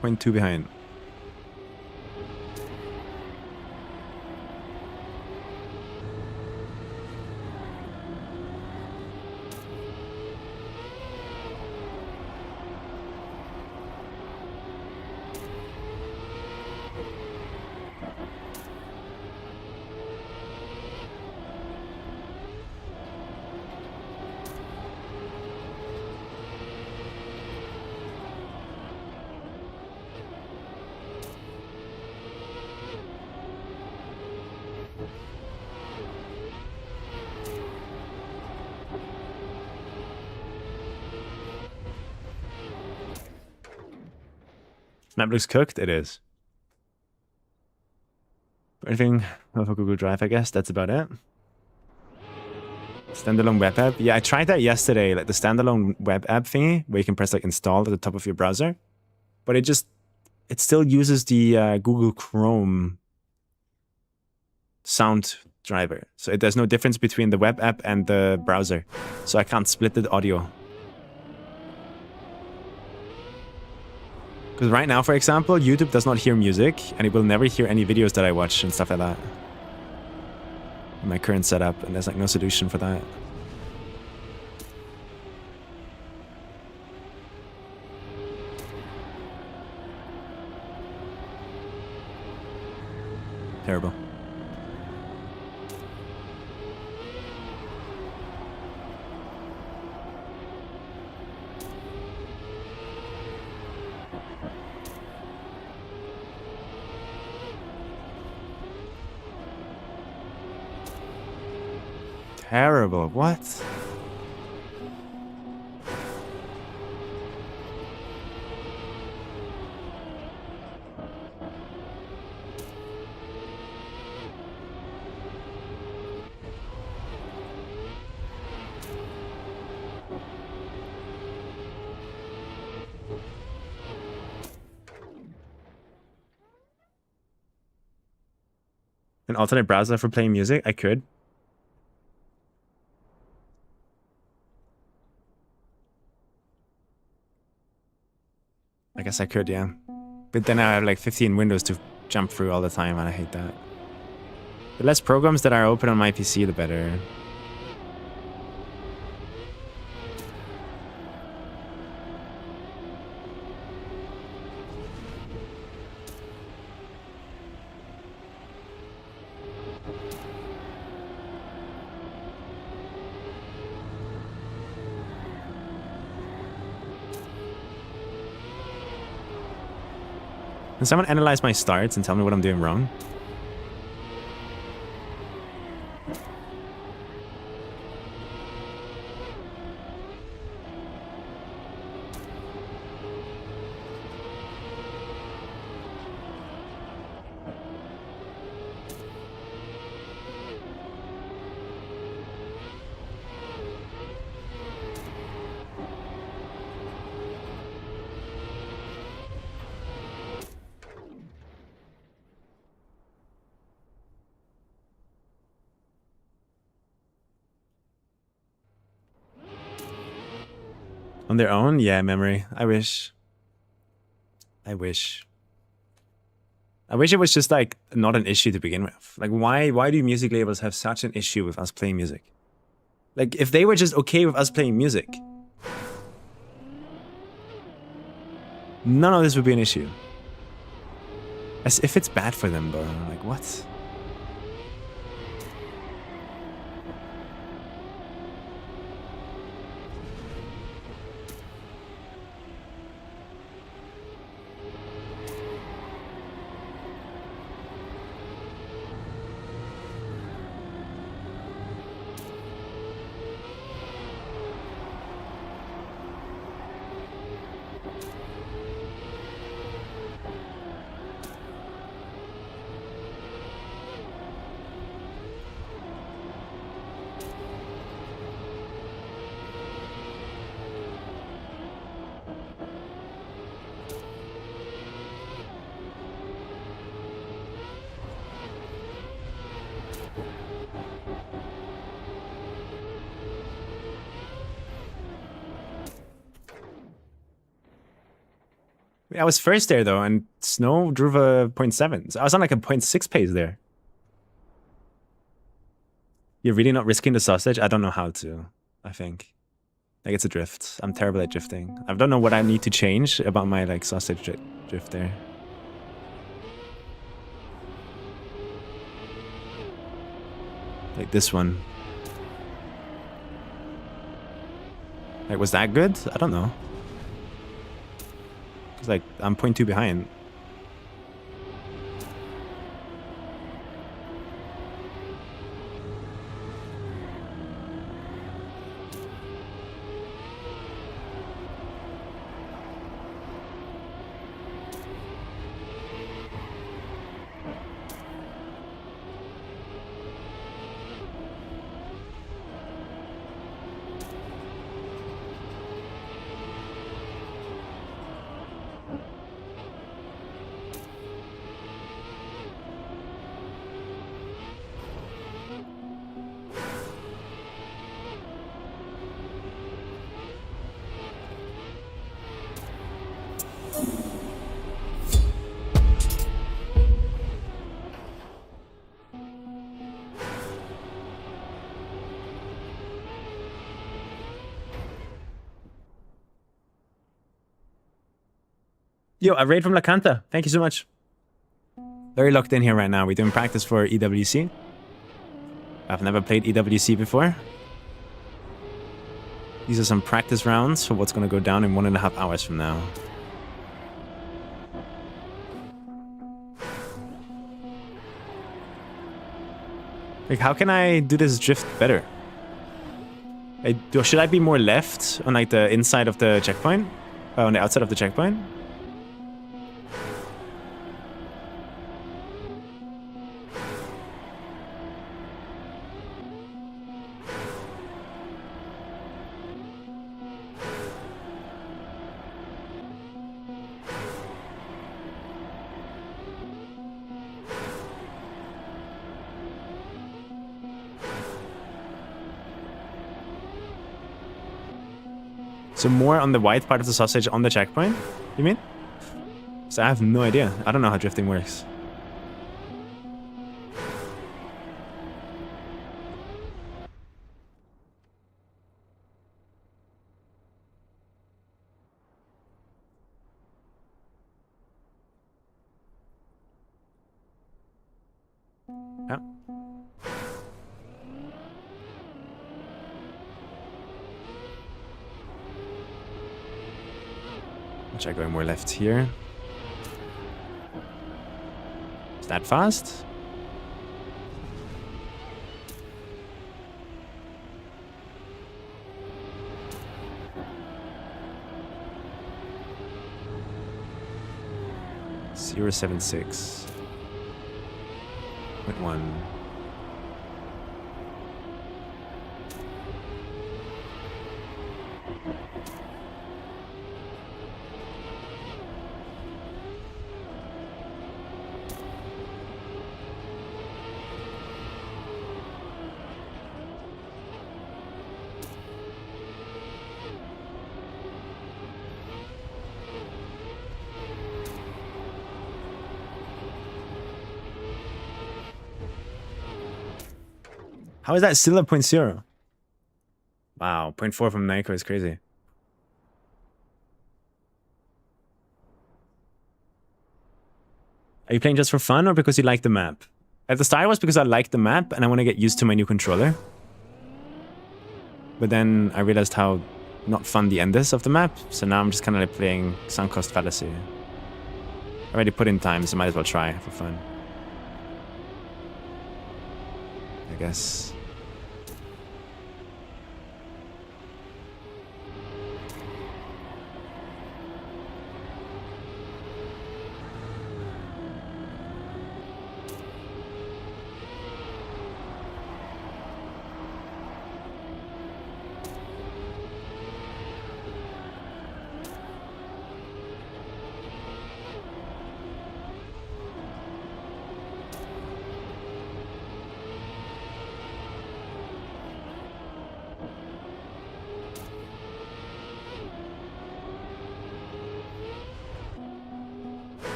Point 2 behind. map looks cooked. It is. Anything over Google Drive, I guess. That's about it. Standalone web app. Yeah, I tried that yesterday, like the standalone web app thingy, where you can press like install at the top of your browser. But it still uses the Google Chrome sound driver. So there's no difference between the web app and the browser. So I can't split the audio. Because right now, for example, YouTube does not hear music, and it will never hear any videos that I watch and stuff like that. In my current setup, and there's like no solution for that. Terrible. Terrible. What? An alternate browser for playing music? I could. I guess I could, yeah. But then I have like 15 windows to jump through all the time, and I hate that. The less programs that are open on my PC, the better. Can someone analyze my starts and tell me what I'm doing wrong? On their own? Yeah, memory. I wish. I wish it was just like not an issue to begin with. Like why do music labels have such an issue with us playing music? Like if they were just okay with us playing music, none of this would be an issue. As if it's bad for them, bro. Like what? I was first there though, and Snow drove a 0.7. So I was on like a 0.6 pace there. You're really not risking the sausage? I don't know how to, I think. Like it's a drift. I'm terrible at drifting. I don't know what I need to change about my like sausage drift there. Like this one. Like was that good? I don't know. Cause like I'm 0.2 behind. Yo, a raid from La Canta. Thank you so much. Very locked in here right now. We're doing practice for EWC. I've never played EWC before. These are some practice rounds for what's going to go down in 1.5 hours from now. Like, how can I do this drift better? Should I be more left on like the inside of the checkpoint? On the outside of the checkpoint? So more on the white part of the sausage on the checkpoint, you mean? So I have no idea. I don't know how drifting works. Yeah. I'll try going more left here. Is that fast? Zero 076. 0.1. How is that still a 0.0? Wow, 0.4 from Naiko is crazy. Are you playing just for fun or because you like the map? At the start it was because I liked the map and I want to get used to my new controller. But then I realized how not fun the end is of the map, so now I'm just kind of like playing sunk cost fallacy. I already put in time, so might as well try for fun. I guess.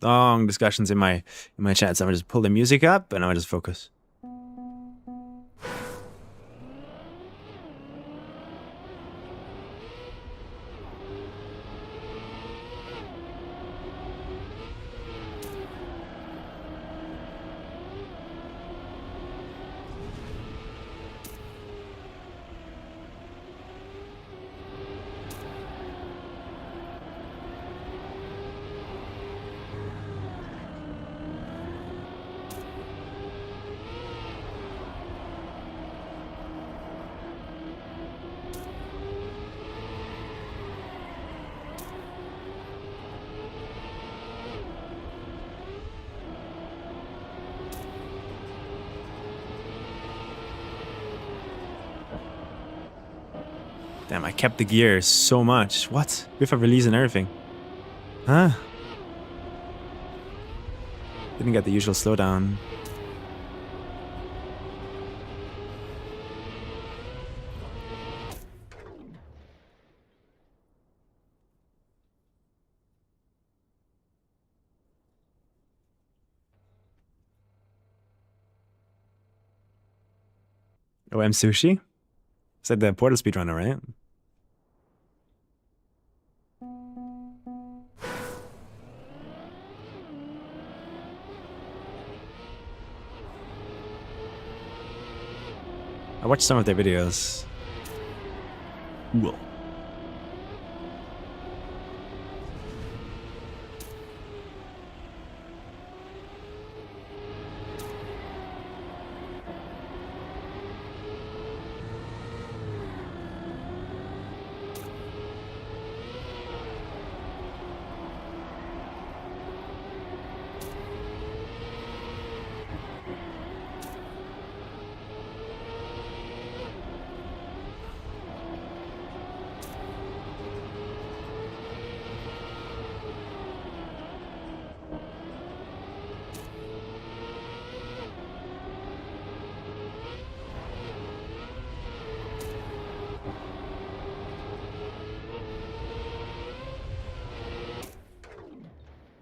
Long discussions in my chat, so I'm gonna just pull the music up and I'll just focus. Damn, I kept the gear so much. What? With a release and everything. Huh? Didn't get the usual slowdown. OM Sushi? It's like the Portal speedrunner, right? I watched some of their videos. Whoa.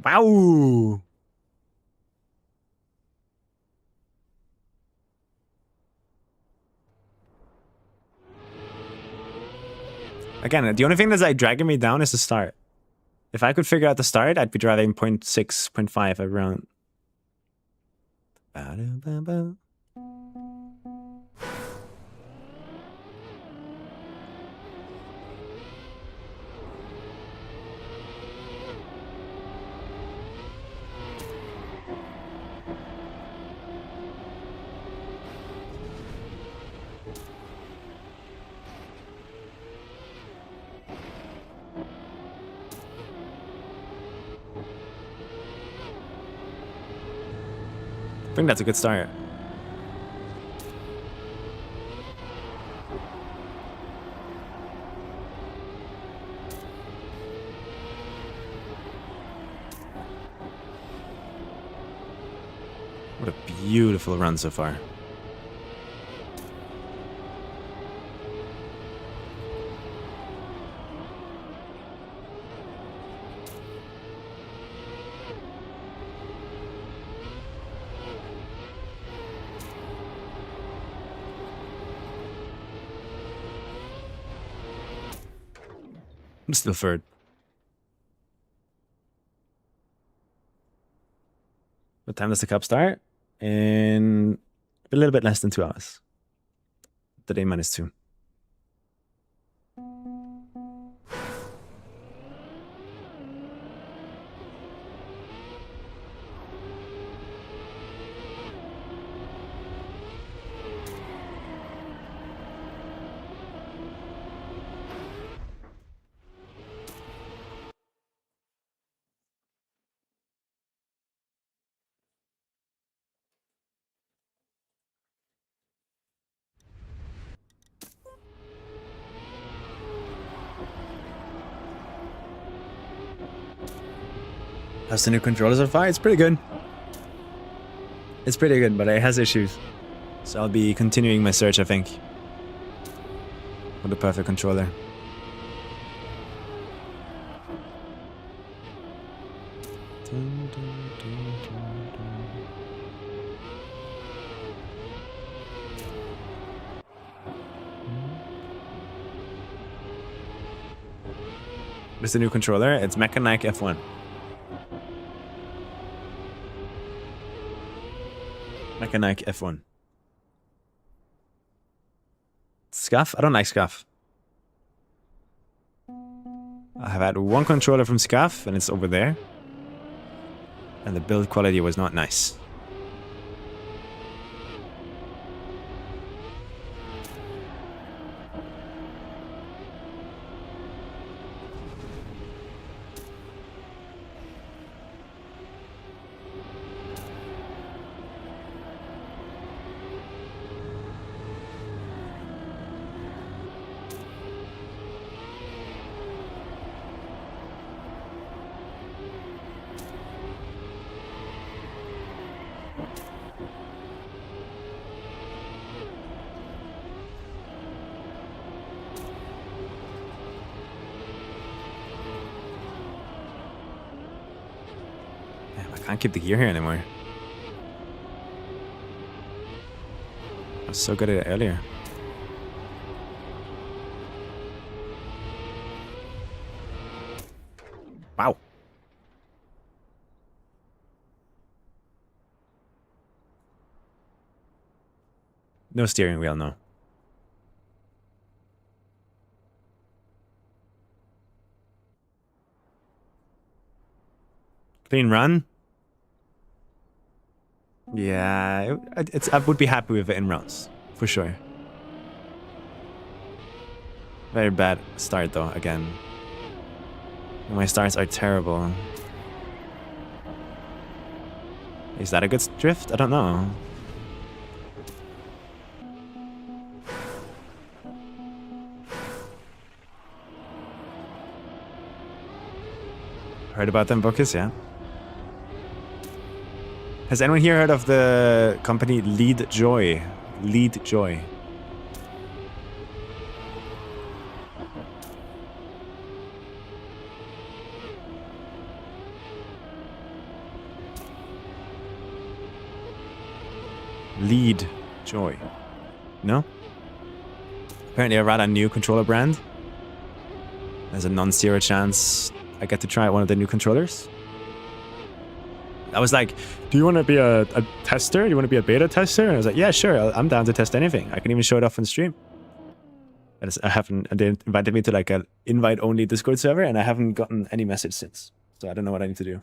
Wow. Again, the only thing that's like dragging me down is the start. If I could figure out the start, I'd be driving 0.6, 0.5 around. Ba-da-ba-ba. I think that's a good start. What a beautiful run so far. I'm still third. What time does the cup start? In a little bit less than 2 hours. Today -2. How's the new controller so far? It's pretty good. It's pretty good, but it has issues. So I'll be continuing my search, I think, for the perfect controller. What's the new controller? It's Mechanic F1. Mechanic F1. Scuff? I don't like Scuff. I have had one controller from Scuff, and it's over there. And the build quality was not nice. I can't keep the gear here anymore. I was so good at it earlier. No steering wheel, no. Clean run? Yeah, I would be happy with it in rounds, for sure. Very bad start though, again. My starts are terrible. Is that a good drift? I don't know. Heard about them, Bocus? Yeah. Has anyone here heard of the company Lead Joy? Lead Joy. Lead Joy. No? Apparently a rather new controller brand. There's a non-zero chance I get to try one of the new controllers. I was like, do you want to be a tester? Do you want to be a beta tester? And I was like, yeah, sure. I'm down to test anything. I can even show it off on stream. They invited me to like an invite-only Discord server, and I haven't gotten any message since. So I don't know what I need to do.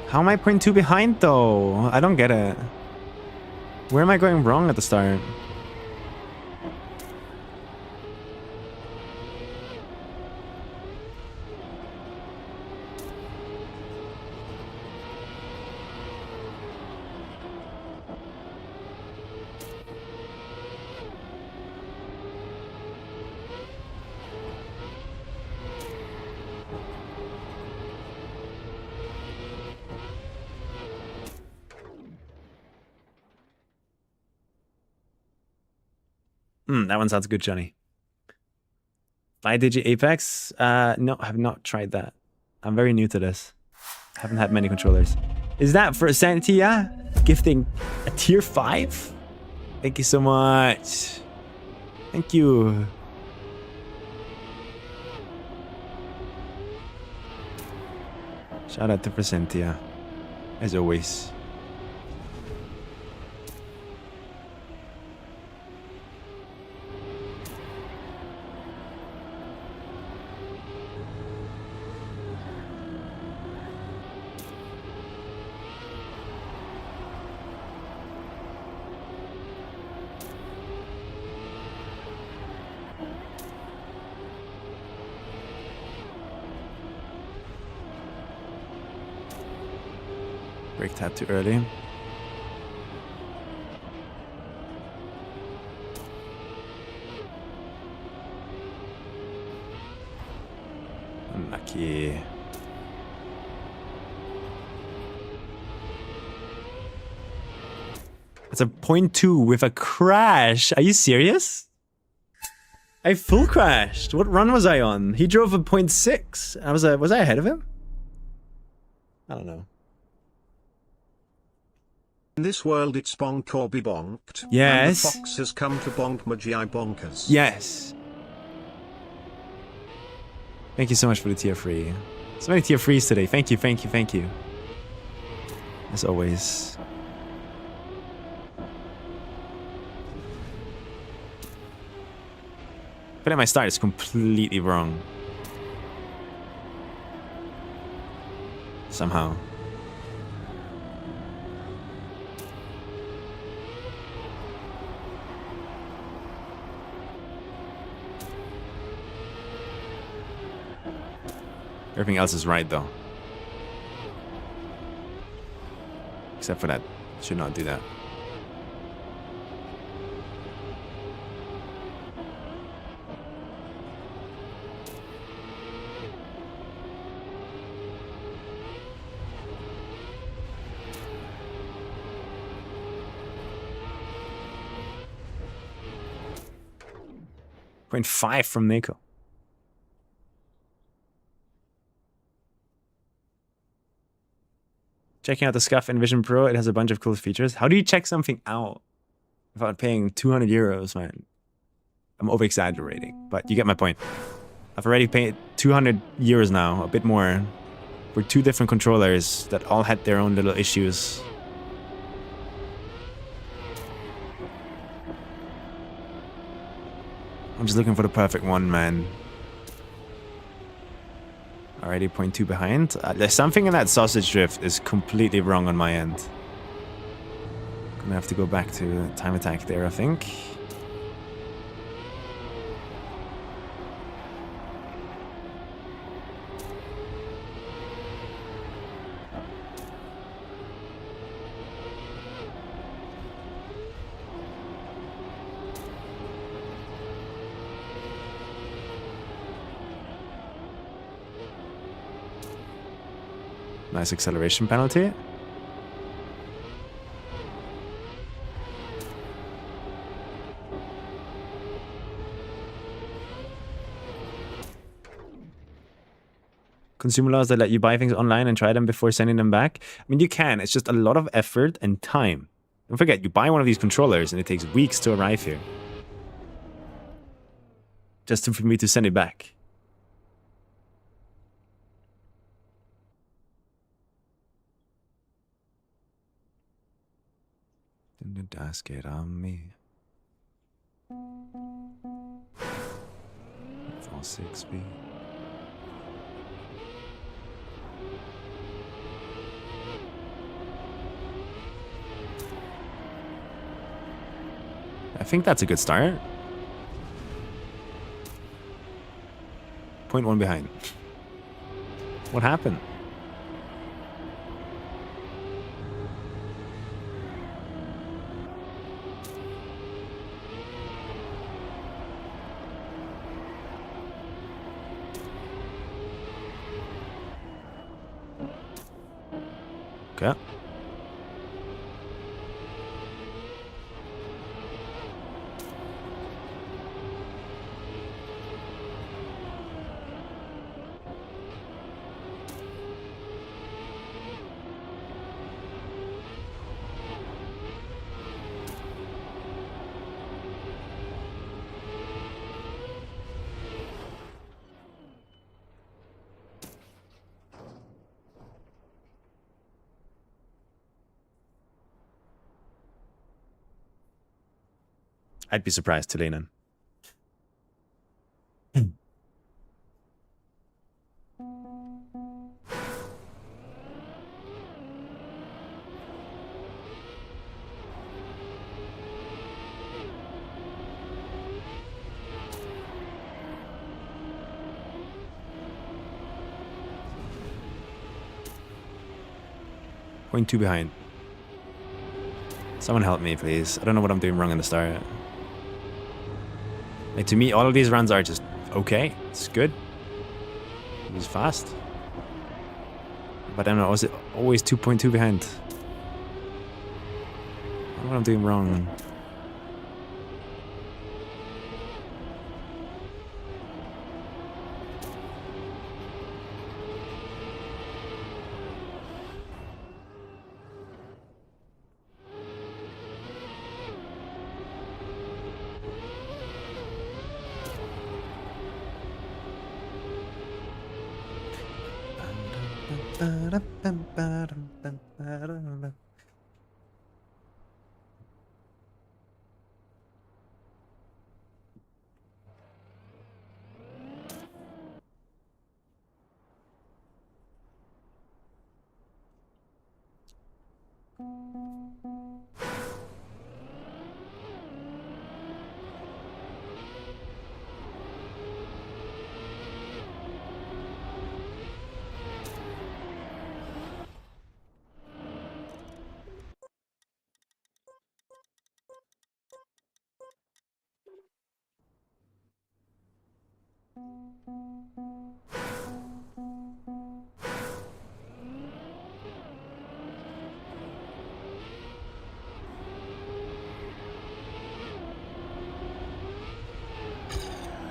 How am I 0.2 behind though? I don't get it. Where am I going wrong at the start? That one sounds good, Johnny. 5-digit Apex? No, I have not tried that. I'm very new to this. I haven't had many controllers. Is that for Santia? Gifting a tier 5? Thank you so much. Thank you. Shout out to Presentia, as always. Brake tab too early. Unlucky. It's a 0.2 with a crash. Are you serious? I full crashed. What run was I on? He drove a 0.6. Was I ahead of him? I don't know.
In this world it's bonk or be bonked.
Yes.
And the fox has come to bonk Magi bonkers.
Yes. Thank you so much for the tier 3. So many tier 3s today. Thank you, thank you, thank you. As always. I feel like my start is completely wrong. Somehow. Everything else is right though. Except for that. Should not do that. 0.5 from Nico. Checking out the Scuff Envision Pro, it has a bunch of cool features. How do you check something out without paying 200 euros, man? I'm over-exaggerating, but you get my point. I've already paid 200 euros now, a bit more, for 2 different controllers that all had their own little issues. I'm just looking for the perfect one, man. Already 0.2 behind. There's something in that sausage drift is completely wrong on my end. Gonna have to go back to time attack there, I think. Nice acceleration penalty. Consumer laws that let you buy things online and try them before sending them back. I mean, you can. It's just a lot of effort and time. Don't forget, you buy one of these controllers and it takes weeks to arrive here. Just for me to send it back. Didn't ask it on me. 4-6B. I think that's a good start. 0.1 behind. What happened? Okay. I'd be surprised, Telenan. Point 2 behind. Someone help me, please. I don't know what I'm doing wrong in the start. Like, to me, all of these runs are just okay. It's good. It was fast. But I'm always 2.2 behind. I don't know what I'm doing wrong.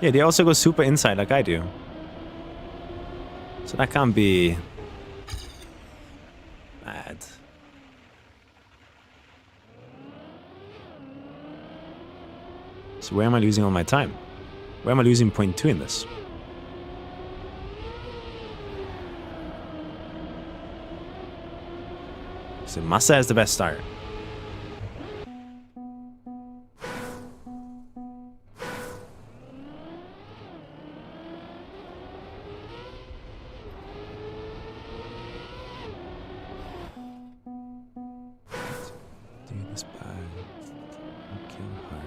Yeah, they also go super inside like I do. So that can't be bad. So where am I losing all my time? Where am I losing 0.2 in this? So Massa has the best start. Do this bad. Kill her.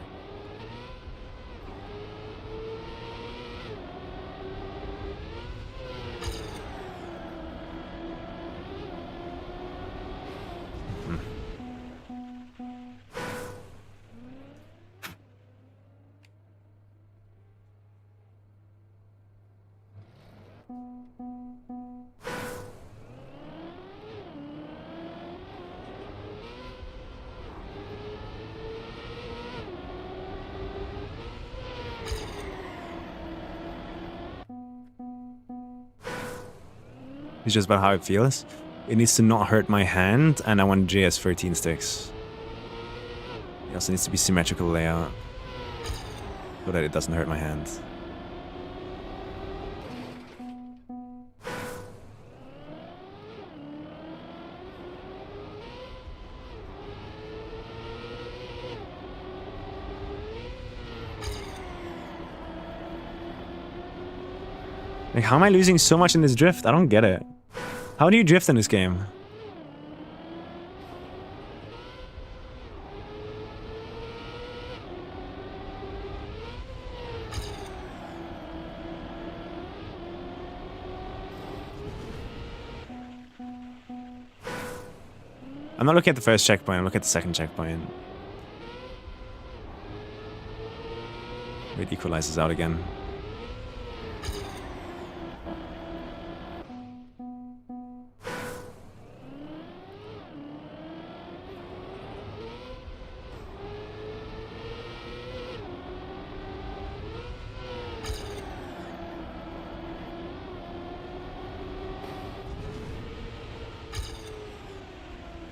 It's just about how it feels. It needs to not hurt my hand, and I want JS 13 sticks. It also needs to be symmetrical layout, so that it doesn't hurt my hand. Like, how am I losing so much in this drift? I don't get it. How do you drift in this game? I'm not looking at the first checkpoint, I'm looking at the second checkpoint. It equalizes out again.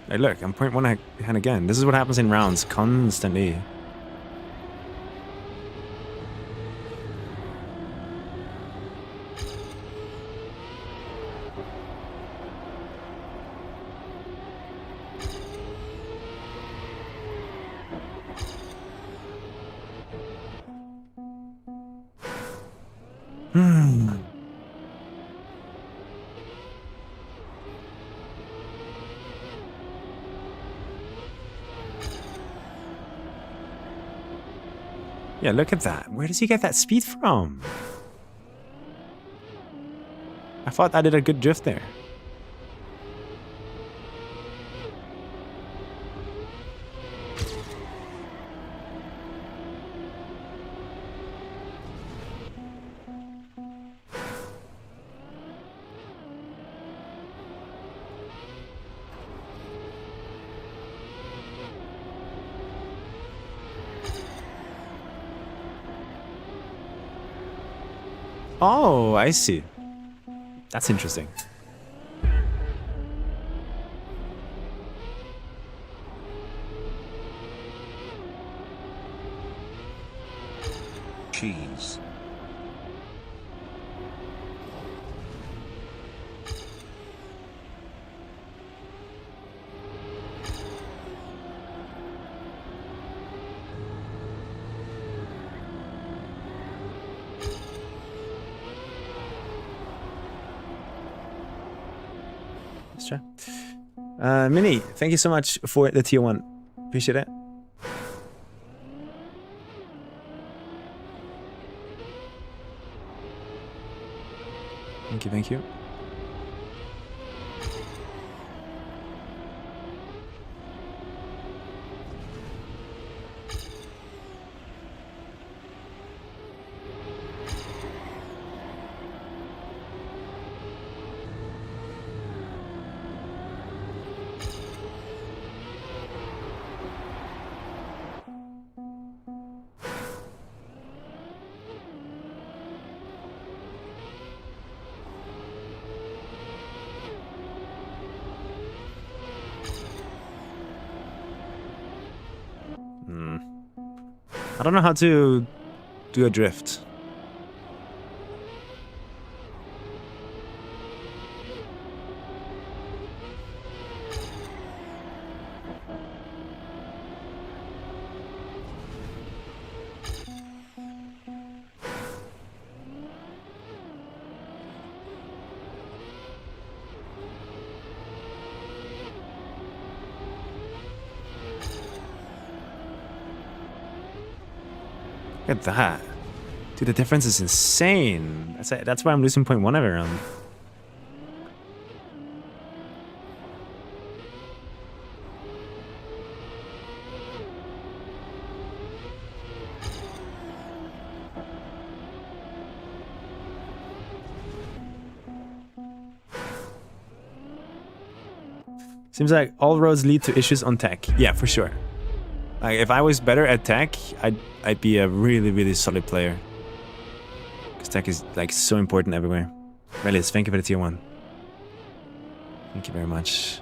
Hey, look, I'm 0.1 ahead again. This is what happens in rounds constantly. Yeah, look at that. Where does he get that speed from? I thought I did a good drift there. Oh, I see. That's interesting.
Cheese.
Let's try. Mini, thank you so much for the tier 1. Appreciate it. Thank you, thank you. I don't know how to do a drift. Look at that. Dude, the difference is insane. That's why I'm losing 0.1 every round. Seems like all roads lead to issues on tech. Yeah, for sure. Like, if I was better at tech, I'd be a really, really solid player. Because tech is, like, so important everywhere. Relius, thank you for the tier 1. Thank you very much.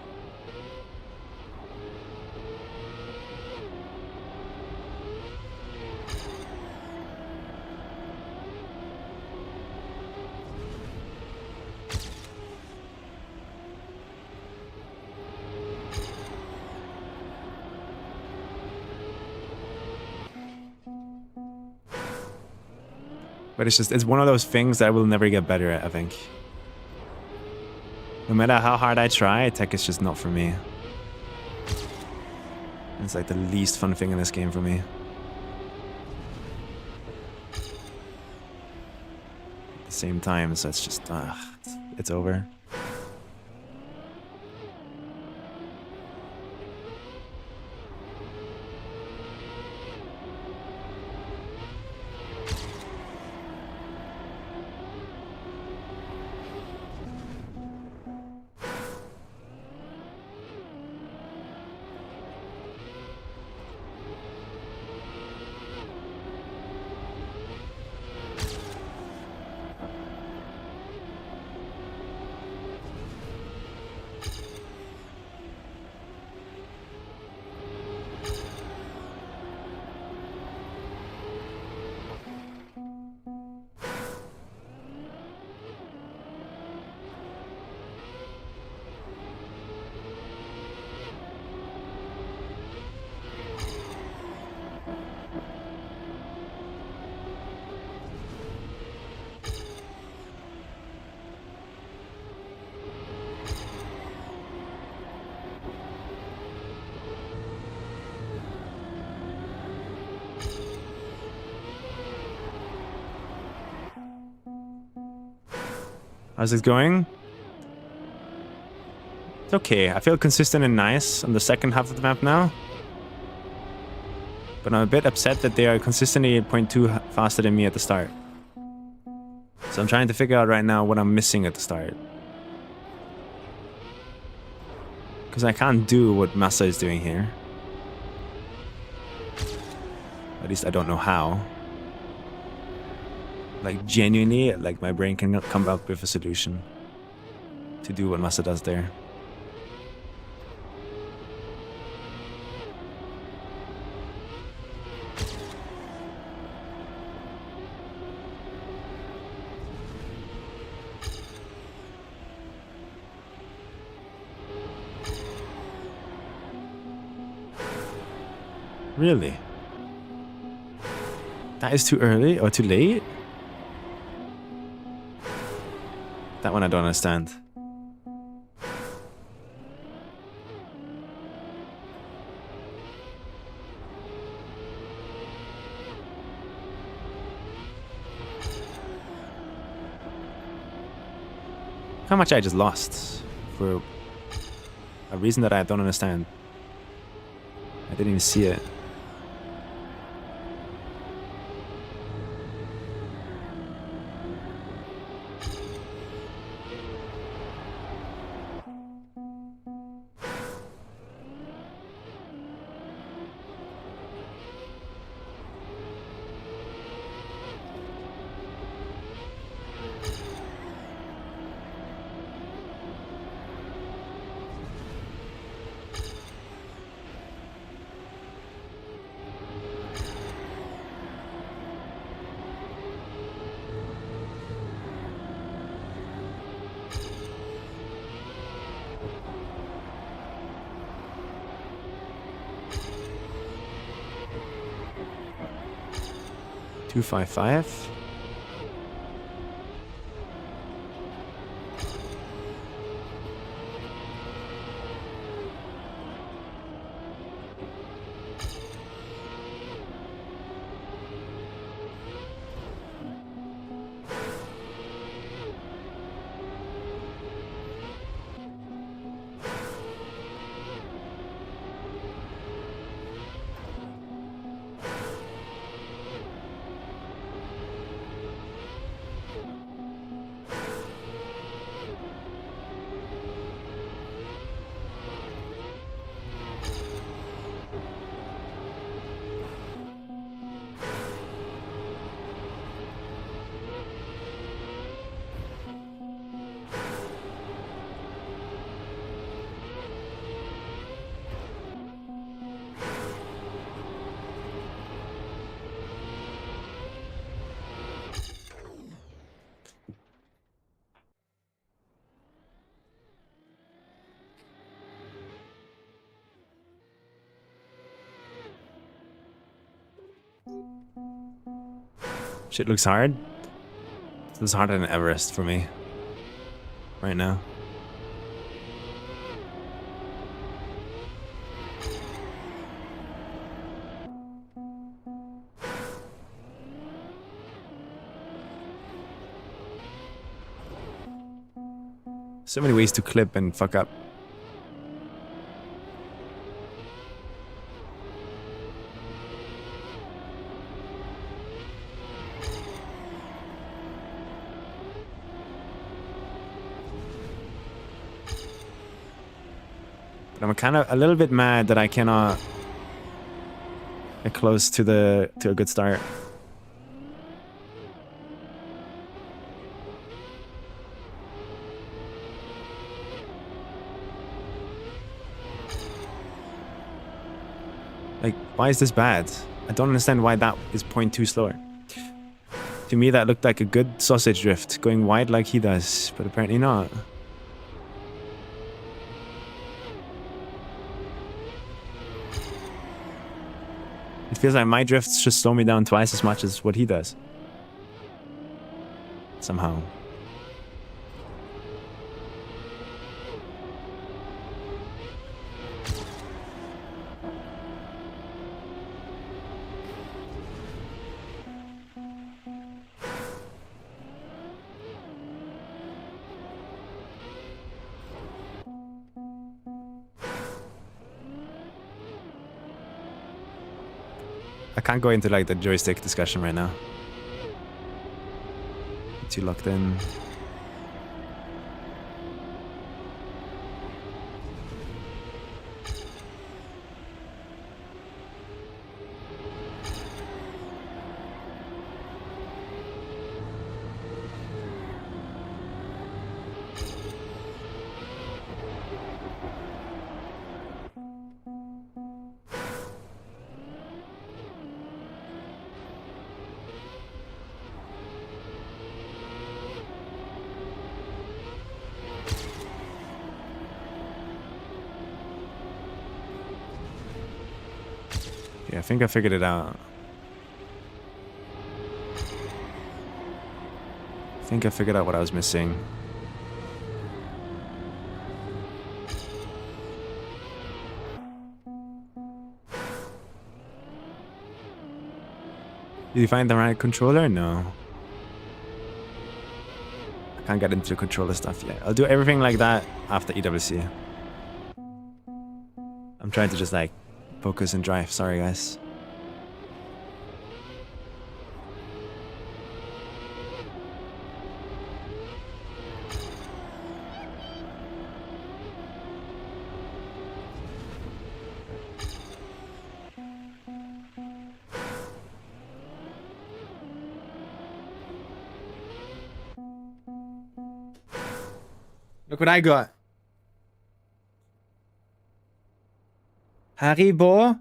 But it's one of those things that I will never get better at, I think. No matter how hard I try, tech is just not for me. It's like the least fun thing in this game for me. At the same time, so it's just, it's over. How's it going? It's okay. I feel consistent and nice on the second half of the map now. But I'm a bit upset that they are consistently 0.2 faster than me at the start. So I'm trying to figure out right now what I'm missing at the start. Because I can't do what Massa is doing here. At least I don't know how. Like, genuinely, like, my brain can come up with a solution to do what Massa does there. Really? That is too early or too late? That one I don't understand. How much I just lost for a reason that I don't understand. I didn't even see it. 255. Shit looks hard. It looks harder than Everest for me right now. So many ways to clip and fuck up. But I'm kind of a little bit mad that I cannot get close to a good start. Like, why is this bad? I don't understand why that is 0.2 slower. To me, that looked like a good sausage drift, going wide like he does, but apparently not. It feels like my drifts should slow me down twice as much as what he does. Somehow. I can't go into like the joystick discussion right now. Too locked in. Yeah, I think I figured it out. I think I figured out what I was missing. Did you find the right controller? No. I can't get into the controller stuff yet. I'll do everything like that after EWC. I'm trying to just like focus and drive. Sorry, guys. Look what I got. Haribo.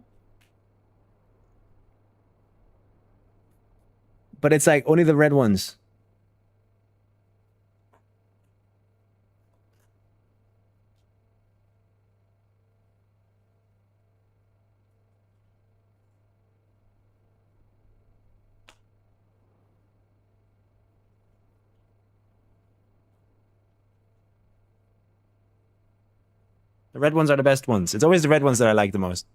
But it's like only the red ones. The red ones are the best ones. It's always the red ones that I like the most.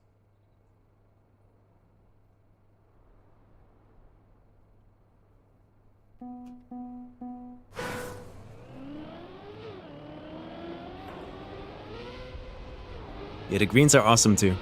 Yeah, the greens are awesome too.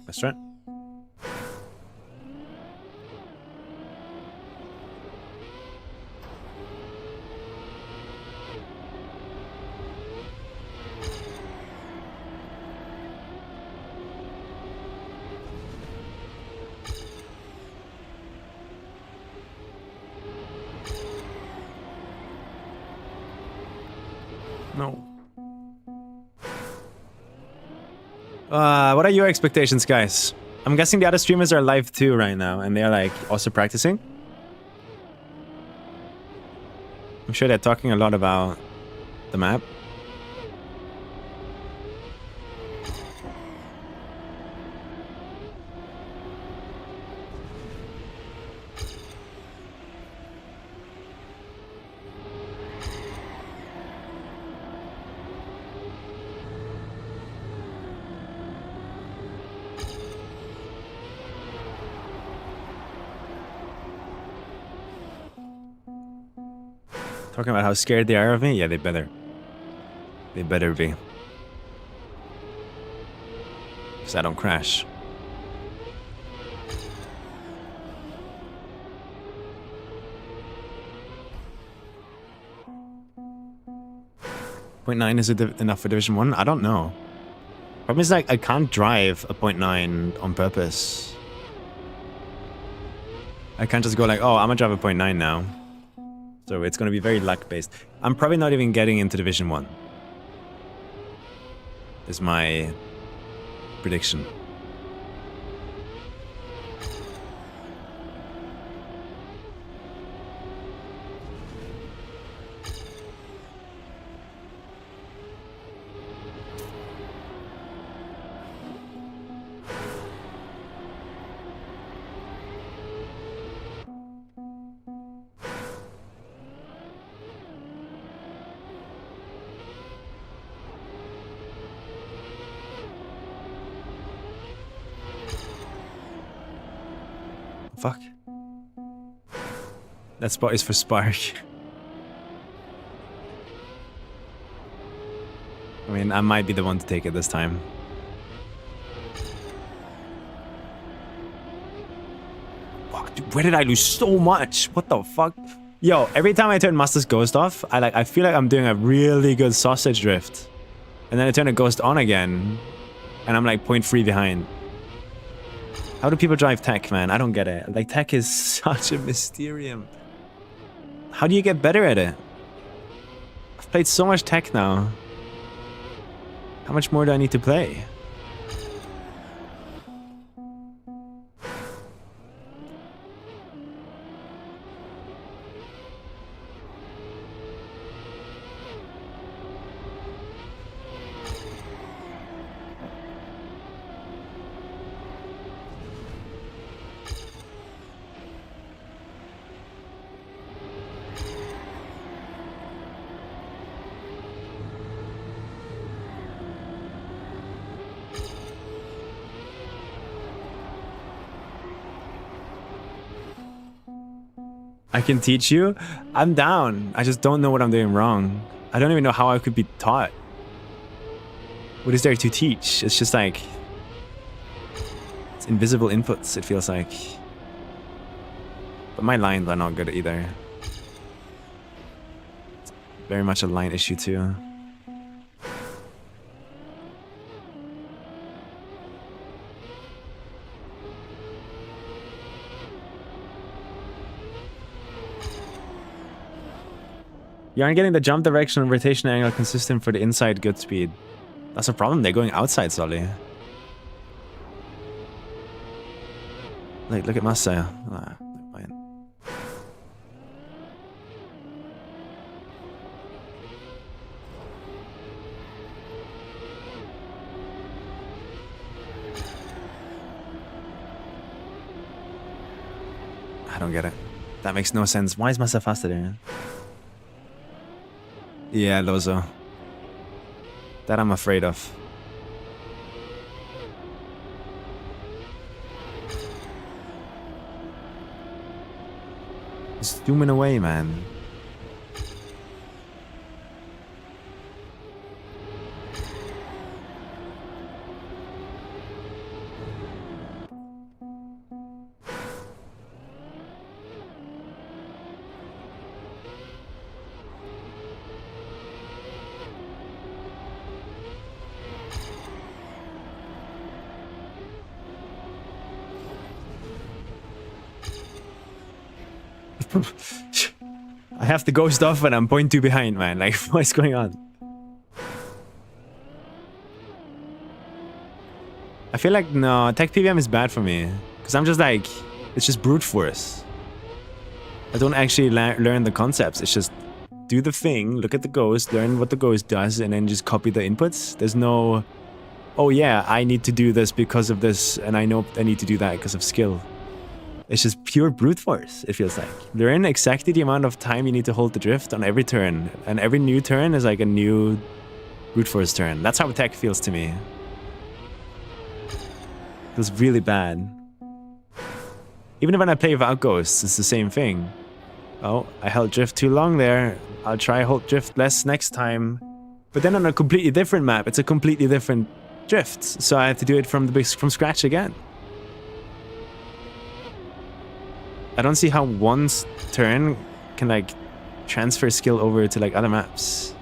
Restaurant. No. What are your expectations, guys? I'm guessing the other streamers are live too right now, and they're like also practicing. I'm sure they're talking a lot about the map. Talking about how scared they are of me? Yeah, they better. They better be. Because I don't crash. .9 is it enough for Division 1? I don't know. Problem is, like, I can't drive a .9 on purpose. I can't just go like, oh, I'm gonna drive a .9 now. So it's going to be very luck-based. I'm probably not even getting into Division 1. Is my prediction. Fuck. That spot is for Spark. I mean, I might be the one to take it this time. Fuck, dude, where did I lose so much? What the fuck? Yo, every time I turn Master's Ghost off, I feel like I'm doing a really good sausage drift. And then I turn a Ghost on again, and I'm like 0.3 behind. How do people drive tech, man? I don't get it. Like, tech is such a mysterium. How do you get better at it? I've played so much tech now. How much more do I need to play? I can teach you? I'm down. I just don't know what I'm doing wrong. I don't even know how I could be taught. What is there to teach? It's just like... it's invisible inputs, it feels like. But my lines are not good either. very much a line issue too. You aren't getting the jump direction and rotation angle consistent for the inside good speed. That's a problem. They're going outside, Sully. Like, look at Masaya. Ah, never mind. I don't get it. That makes no sense. Why is Masa faster there? Yeah, Lozo. That I'm afraid of. Zooming away, man. I have to ghost off when I'm 0.2 behind, man. Like, what's going on? I feel like, no, tech PVM is bad for me. Because I'm just like, it's just brute force. I don't actually learn the concepts. It's just do the thing, look at the ghost, learn what the ghost does, and then just copy the inputs. There's no, oh yeah, I need to do this because of this, and I know I need to do that because of skill. It's just pure brute force, it feels like. Learn exactly the amount of time you need to hold the drift on every turn. And every new turn is like a new brute force turn. That's how tech feels to me. It feels really bad. Even when I play without ghosts, it's the same thing. Oh, I held drift too long there. I'll try hold drift less next time. But then on a completely different map, it's a completely different drift. So I have to do it from scratch again. I don't see how one turn can like transfer skill over to like other maps.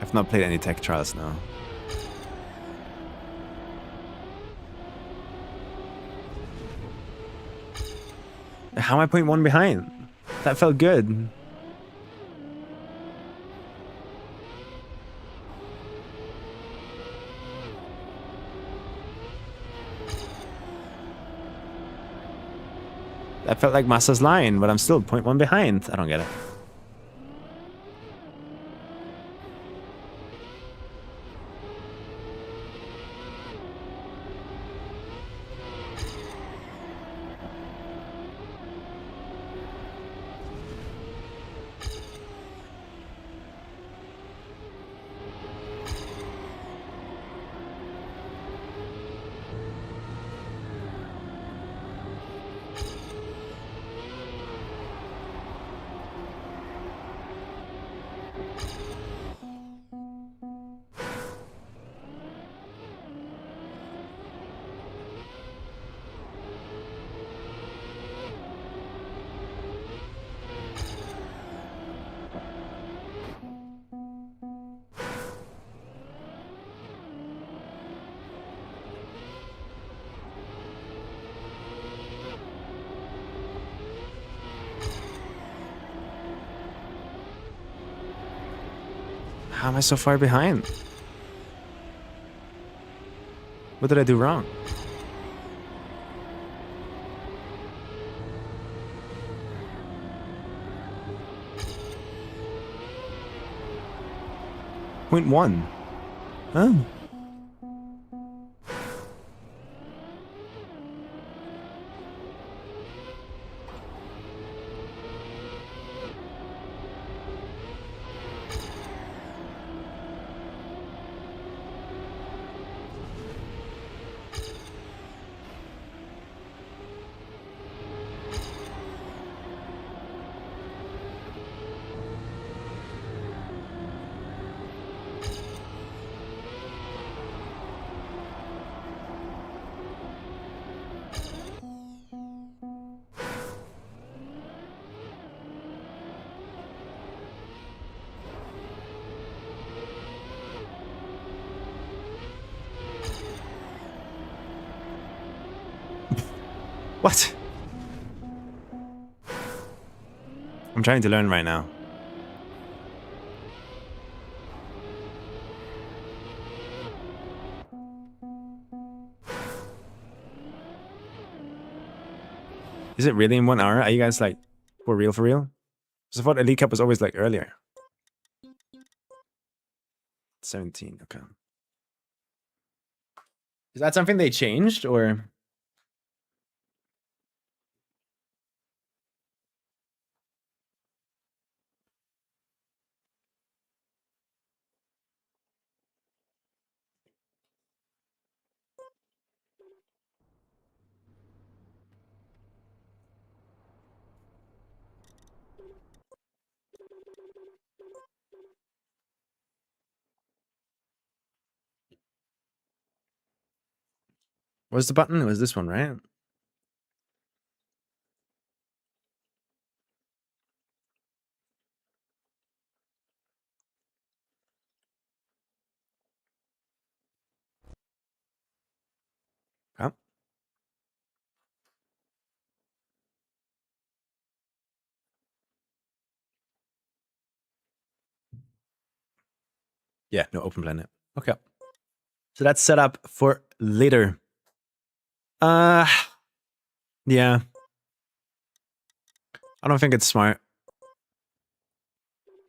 I've not played any tech trials now. How am I 0.1 behind? That felt good. That felt like Masa's line, but I'm still 0.1 behind. I don't get it. How am I so far behind? What did I do wrong? Point 1. Oh. What? I'm trying to learn right now. Is it really in 1 hour? Are you guys like for real? For real? Because I thought Elite Cup was always like earlier. 17. Okay. Is that something they changed or? What's the button? It was this one, right? Oh. Yeah, no open planet. Okay. So that's set up for later. Yeah. I don't think it's smart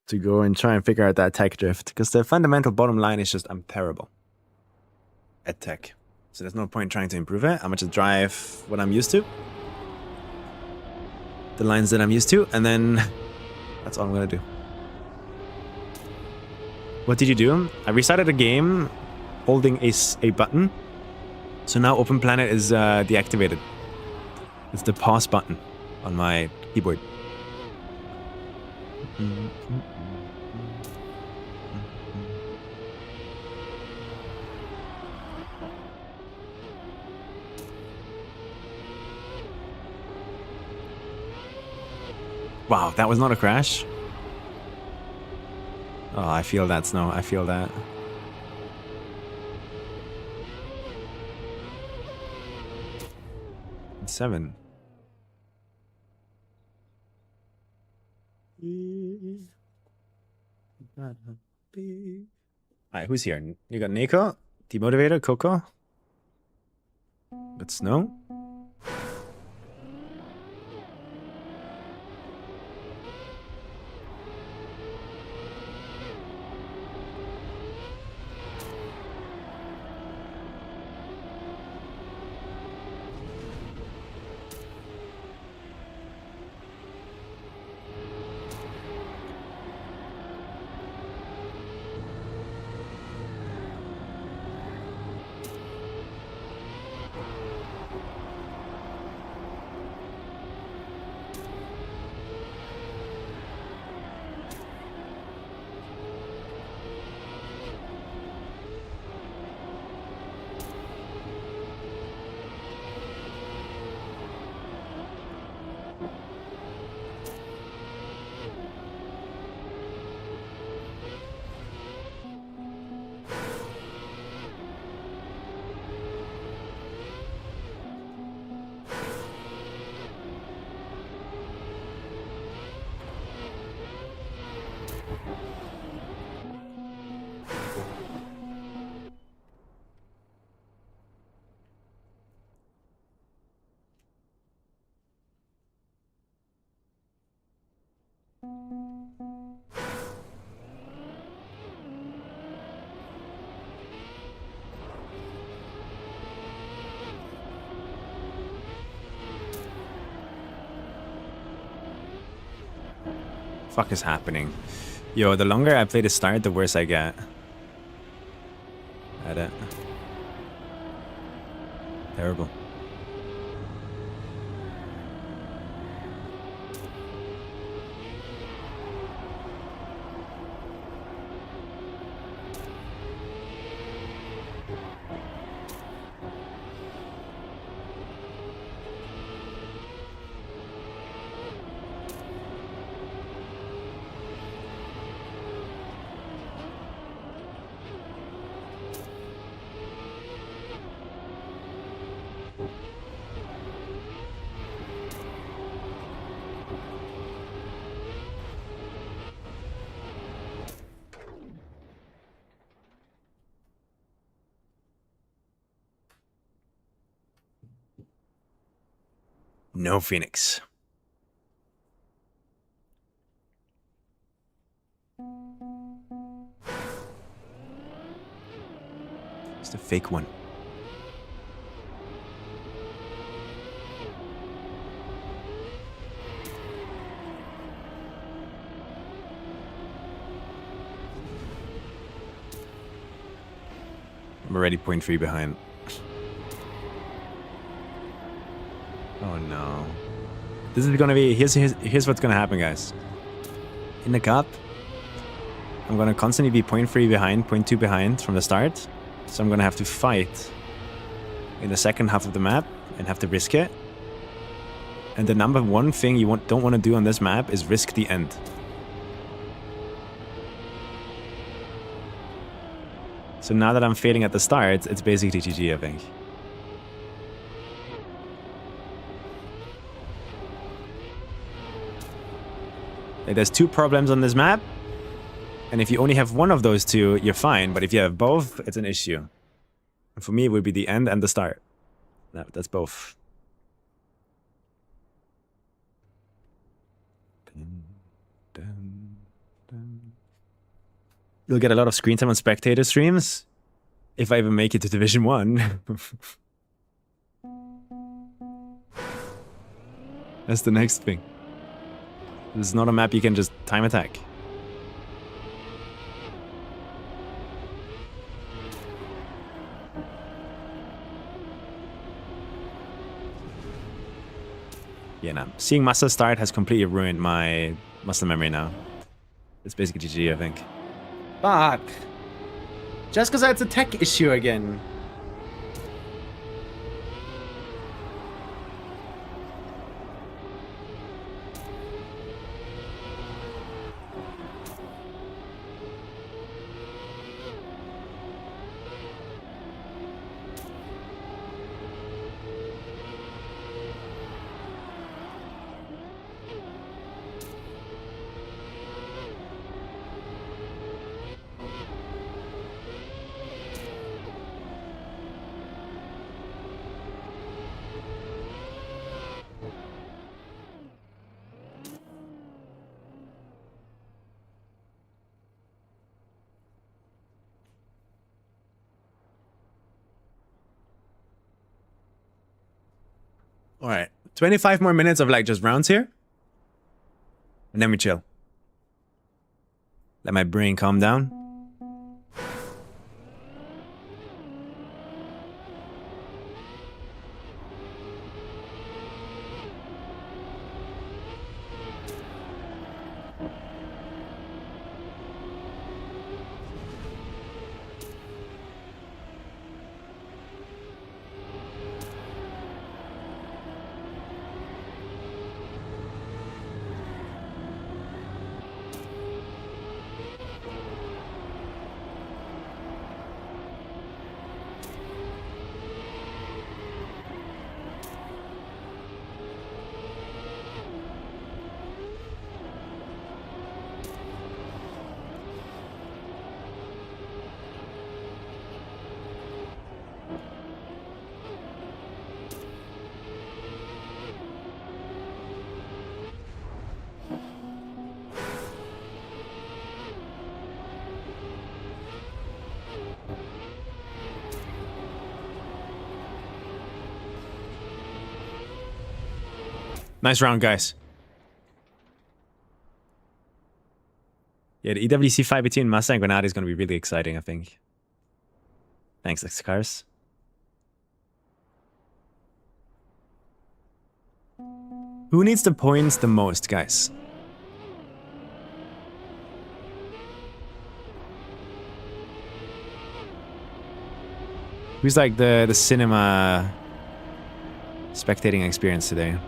to go and try and figure out that tech drift because the fundamental bottom line is just I'm terrible at tech. So there's no point trying to improve it. I'm gonna just drive what I'm used to. The lines that I'm used to, and then that's all I'm gonna do. What did you do? I restarted the game holding a button. So now Open Planet is deactivated. It's the pause button on my keyboard. Wow, that was not a crash. Oh, I feel that, Snow. I feel that. Seven. Alright, who's here? You got Nico, Demotivator, Coco. Got Snow. Fuck is happening? Yo, the longer I play the start, the worse I get at it. Terrible. No Phoenix. It's the fake one. I'm already 0.3 behind. Oh no. This is gonna be... Here's what's gonna happen, guys. In the cup, I'm gonna constantly be 0.3 behind, 0.2 behind from the start. So I'm gonna have to fight in the second half of the map and have to risk it. And the number one thing you don't want to do on this map is risk the end. So now that I'm failing at the start, it's basically GG, I think. Like, there's two problems on this map. And if you only have one of those two, you're fine. But if you have both, it's an issue. And for me, it would be the end and the start. That's both. You'll get a lot of screen time on spectator streams if I even make it to Division 1. That's the next thing. This is not a map you can just time attack. Yeah, no. Seeing Massa start has completely ruined my muscle memory now. It's basically GG, I think. Fuck. Just because it's a tech issue again. All right, 25 more minutes of like just rounds here. And then we chill. Let my brain calm down. Nice round, guys. Yeah, the EWC fight between Massa and Granada is going to be really exciting, I think. Thanks, Xcars. Who needs the points the most, guys? Who's like the cinema spectating experience today?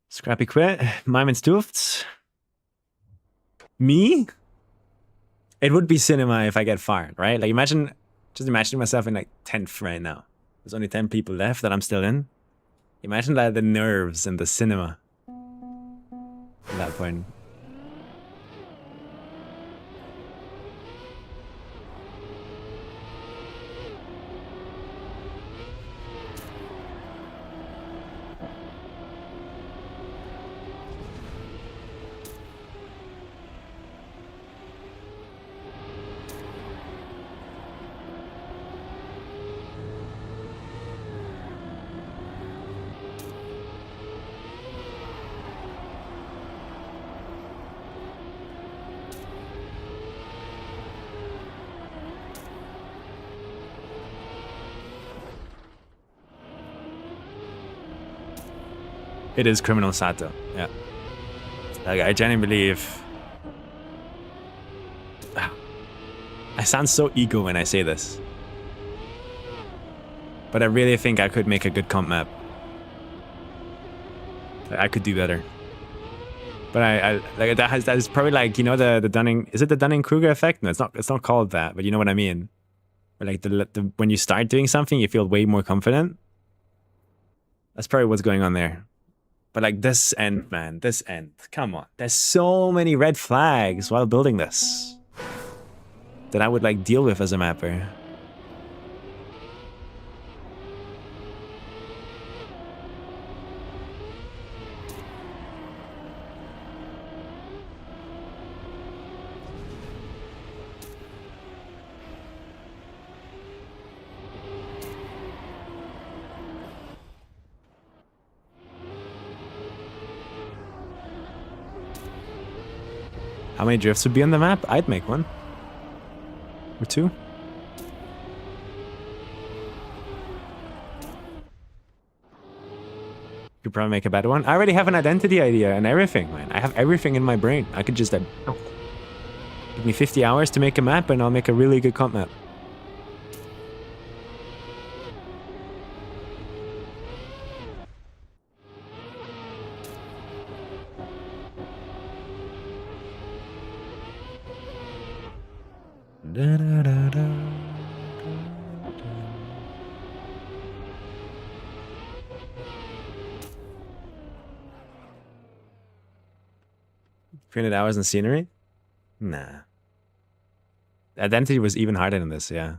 Scrappy quit. Mime and Stoofed. Me? It would be cinema if I get fired, right? Like imagine, just imagine myself in like 10th right now. There's only 10 people left that I'm still in. Imagine that the nerves in the cinema at that point. It is Criminal Sato, yeah. Like, I genuinely believe... I sound so ego when I say this. But I really think I could make a good comp map. I could do better. But I like that is probably like, you know, the Dunning... Is it the Dunning-Kruger effect? No, it's not called that, but you know what I mean. Where like the when you start doing something, you feel way more confident. That's probably what's going on there. But like this end, man, this end, come on. There's so many red flags while building this that I would like deal with as a mapper. How many drifts would be on the map? I'd make one. Or two. Could probably make a better one. I already have an identity idea and everything, man. I have everything in my brain. I could just... give me 50 hours to make a map and I'll make a really good comp map. Da, da, da, da. 300 hours in scenery? Nah. Identity was even harder than this, yeah.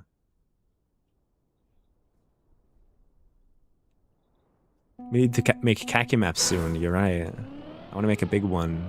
We need to make khaki maps soon, you're right. I want to make a big one.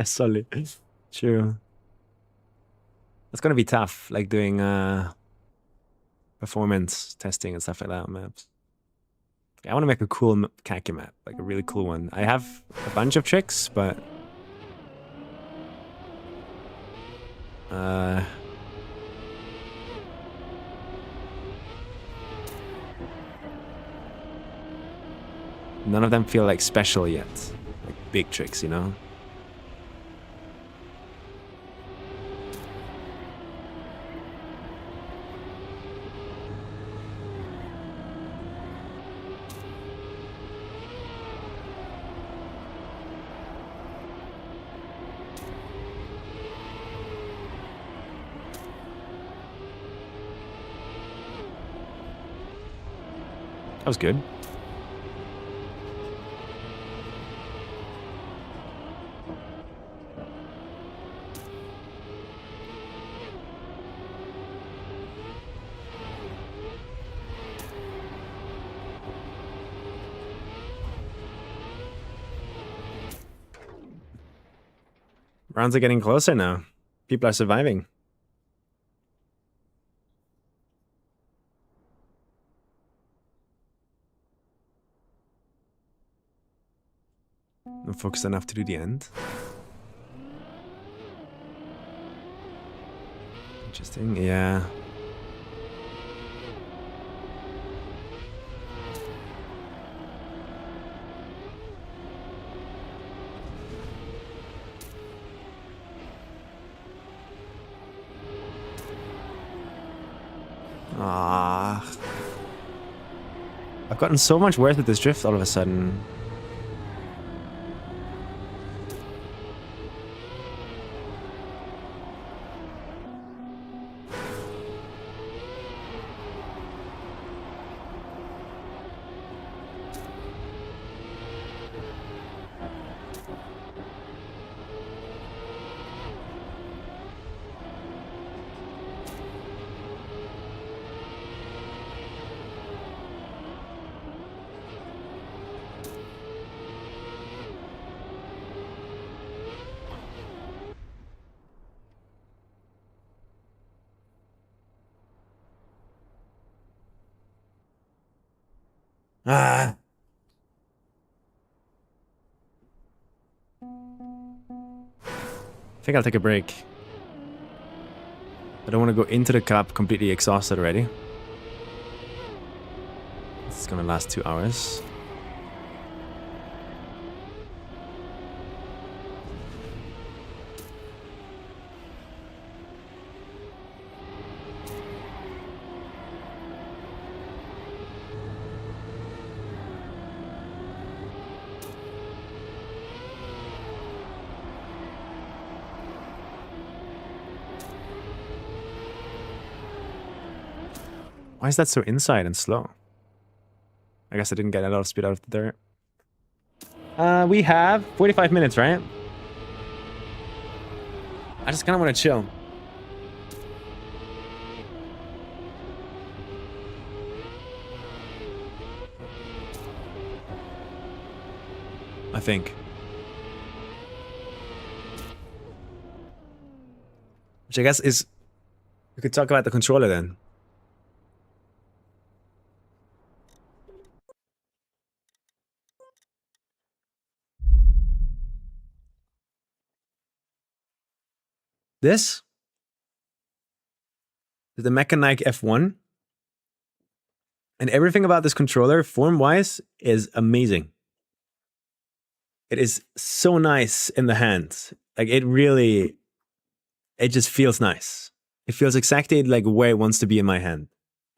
Solid. True. It's gonna be tough, like doing performance testing and stuff like that on maps. I want to make a cool khaki map, like a really cool one. I have a bunch of tricks, but none of them feel like special yet. Like big tricks, you know? That was good. Rounds are getting closer now. People are surviving. Not focused enough to do the end. Interesting, yeah. Ah, I've gotten so much worse with this drift all of a sudden. Ah. I think I'll take a break. I don't want to go into the cup completely exhausted already. This is gonna last 2 hours. Why is that so inside and slow? I guess I didn't get a lot of speed out of the dirt. We have 45 minutes, right? I just kind of want to chill. I think. Which I guess is... We could talk about the controller then. This is the Mechanic F1. And everything about this controller, form-wise, is amazing. It is so nice in the hand. Like, it really... It just feels nice. It feels exactly like where it wants to be in my hand.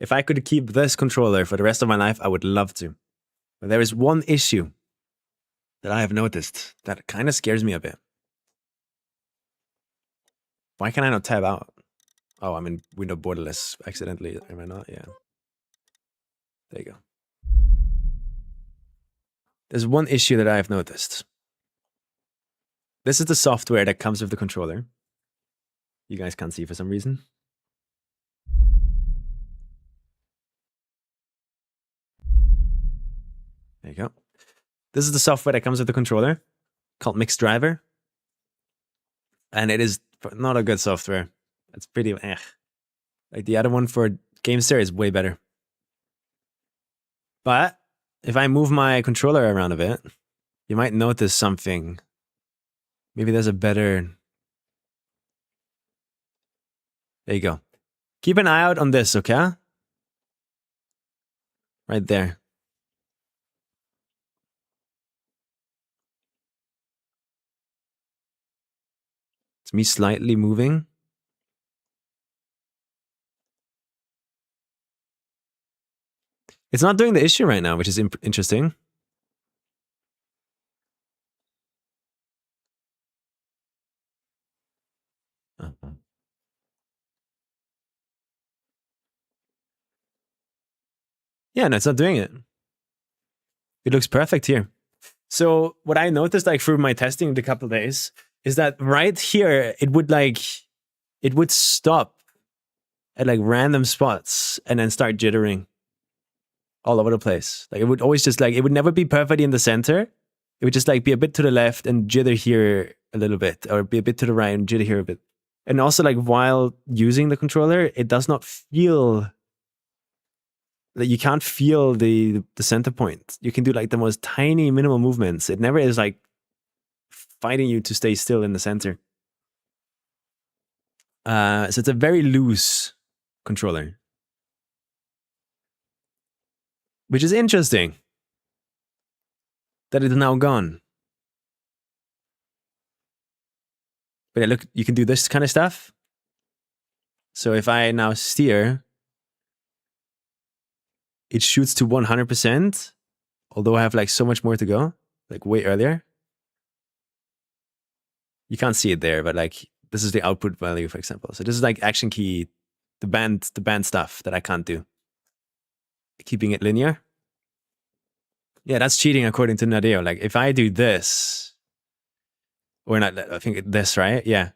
If I could keep this controller for the rest of my life, I would love to. But there is one issue that I have noticed that kind of scares me a bit. Why can I not tab out? Oh, I'm in window borderless accidentally. Am I not? Yeah. There you go. There's one issue that I have noticed. This is the software that comes with the controller. You guys can't see for some reason. There you go. This is the software that comes with the controller called Mixed Driver. And it is not a good software. It's pretty eh. Like the other one for GameStar is way better. But if I move my controller around a bit, you might notice something. Maybe there's a better... There you go. Keep an eye out on this, okay? Right there. It's me slightly moving. It's not doing the issue right now, which is interesting. Yeah, no, it's not doing it. It looks perfect here. So what I noticed like through my testing in a couple of days is that right here, it would stop at like random spots and then start jittering all over the place. Like it would always just like, it would never be perfectly in the center. It would just like be a bit to the left and jitter here a little bit, or be a bit to the right and jitter here a bit. And also like while using the controller, it does not feel, like you can't feel the center point. You can do like the most tiny minimal movements. It never is like fighting you to stay still in the center. So it's a very loose controller, which is interesting that it is now gone. But yeah, look, you can do this kind of stuff. So if I now steer, it shoots to 100%, although I have like so much more to go, like way earlier. You can't see it there, but like this is the output value, for example. So this is like action key, the band stuff that I can't do. Keeping it linear. Yeah, that's cheating according to Nadeo. Like if I do this, or not, I think this, right? Yeah.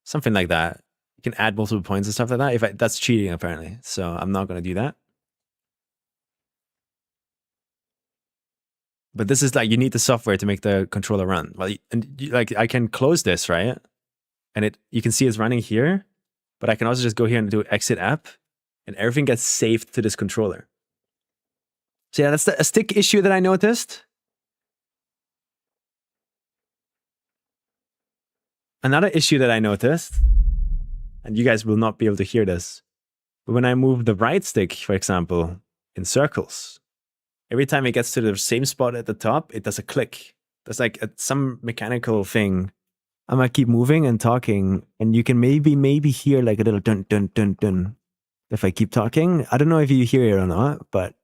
Something like that. You can add multiple points and stuff like that. That's cheating apparently. So I'm not going to do that. But this is like, you need the software to make the controller run. Well, like I can close this, right? And you can see it's running here, but I can also just go here and do exit app, and everything gets saved to this controller. So yeah, that's a stick issue that I noticed. Another issue that I noticed, and you guys will not be able to hear this, but when I move the right stick, for example, in circles, every time it gets to the same spot at the top, it does a click. There's like some mechanical thing. I might keep moving and talking, and you can maybe hear like a little dun dun dun dun if I keep talking. I don't know if you hear it or not, but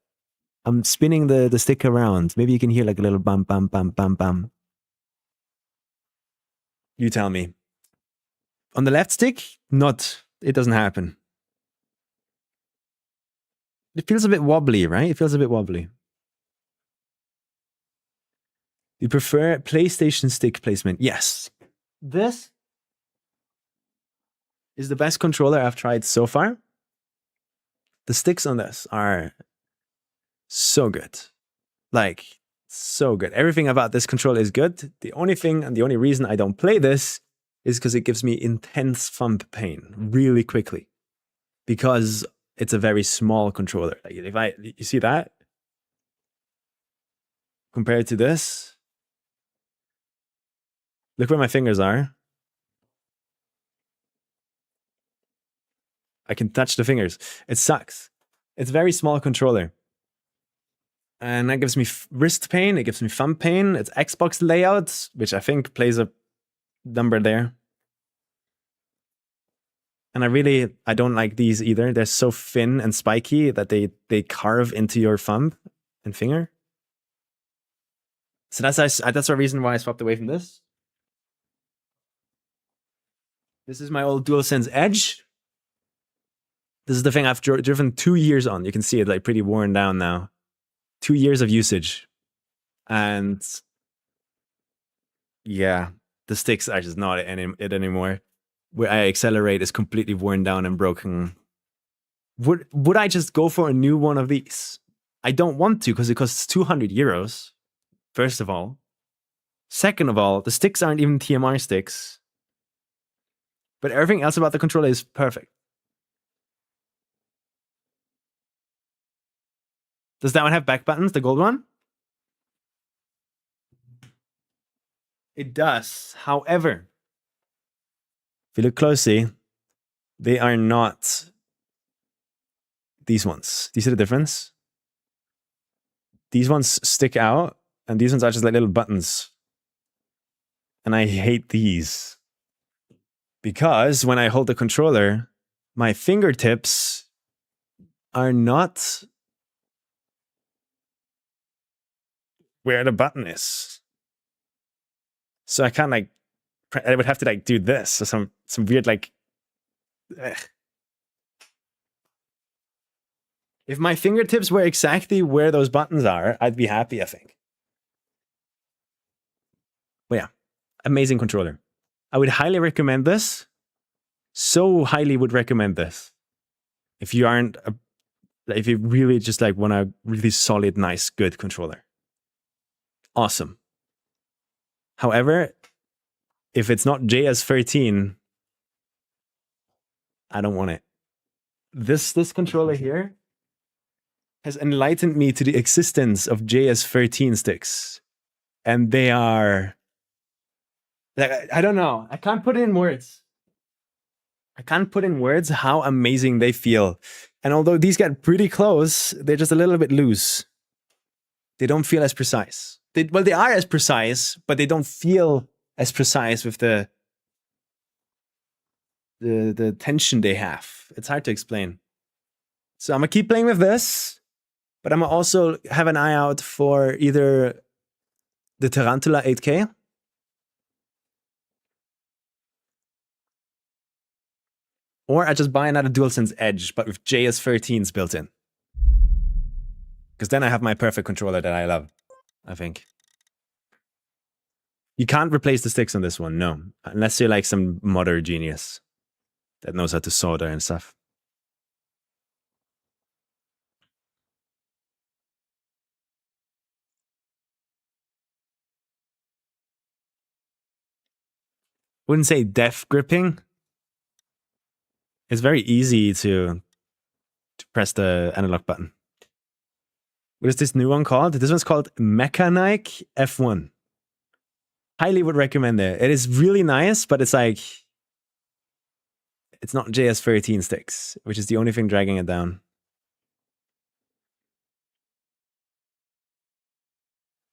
I'm spinning the stick around. Maybe you can hear like a little bum bum bum bum bum. You tell me. On the left stick, it doesn't happen. It feels a bit wobbly, right? It feels a bit wobbly. You prefer PlayStation stick placement? Yes. This is the best controller I've tried so far. The sticks on this are so good. Like, so good. Everything about this controller is good. The only thing and the only reason I don't play this is because it gives me intense thumb pain really quickly. Because it's a very small controller. Like you see that? Compared to this, look where my fingers are. I can touch the fingers. It sucks. It's a very small controller. And that gives me wrist pain. It gives me thumb pain. It's Xbox layout, which I think plays a number there. And I don't like these either. They're so thin and spiky that they carve into your thumb and finger. So that's a reason why I swapped away from this. This is my old DualSense Edge. This is the thing I've driven 2 years on. You can see it like pretty worn down now. 2 years of usage. And yeah, the sticks are just not it anymore. Where I accelerate is completely worn down and broken. Would I just go for a new one of these? I don't want to because it costs 200 euros, first of all. Second of all, the sticks aren't even TMR sticks. But everything else about the controller is perfect. Does that one have back buttons, the gold one? It does. However, if you look closely, they are not these ones. Do you see the difference? These ones stick out, and these ones are just like little buttons. And I hate these. Because when I hold the controller, my fingertips are not where the button is. So I can't like, I would have to like do this or some weird like, ugh. If my fingertips were exactly where those buttons are, I'd be happy, I think. But yeah, amazing controller. I would highly recommend this. So highly would recommend this. If you aren't, if you really just like want a really solid, nice, good controller. Awesome. However, if it's not JS13, I don't want it. This controller here has enlightened me to the existence of JS13 sticks. And they are, like, I don't know. I can't put it in words. I can't put in words how amazing they feel. And although these get pretty close, they're just a little bit loose. They don't feel as precise. Well, they are as precise, but they don't feel as precise with the tension they have. It's hard to explain. So I'm gonna keep playing with this, but I'm gonna also have an eye out for either the Tarantula 8K or I just buy another DualSense Edge, but with JS13s built in. Because then I have my perfect controller that I love, I think. You can't replace the sticks on this one, no. Unless you're like some modder genius that knows how to solder and stuff. Wouldn't say death gripping. It's very easy to press the analog button. What is this new one called? This one's called Mechanic F1. Highly would recommend it. It is really nice, but it's like, it's not JS13 sticks, which is the only thing dragging it down.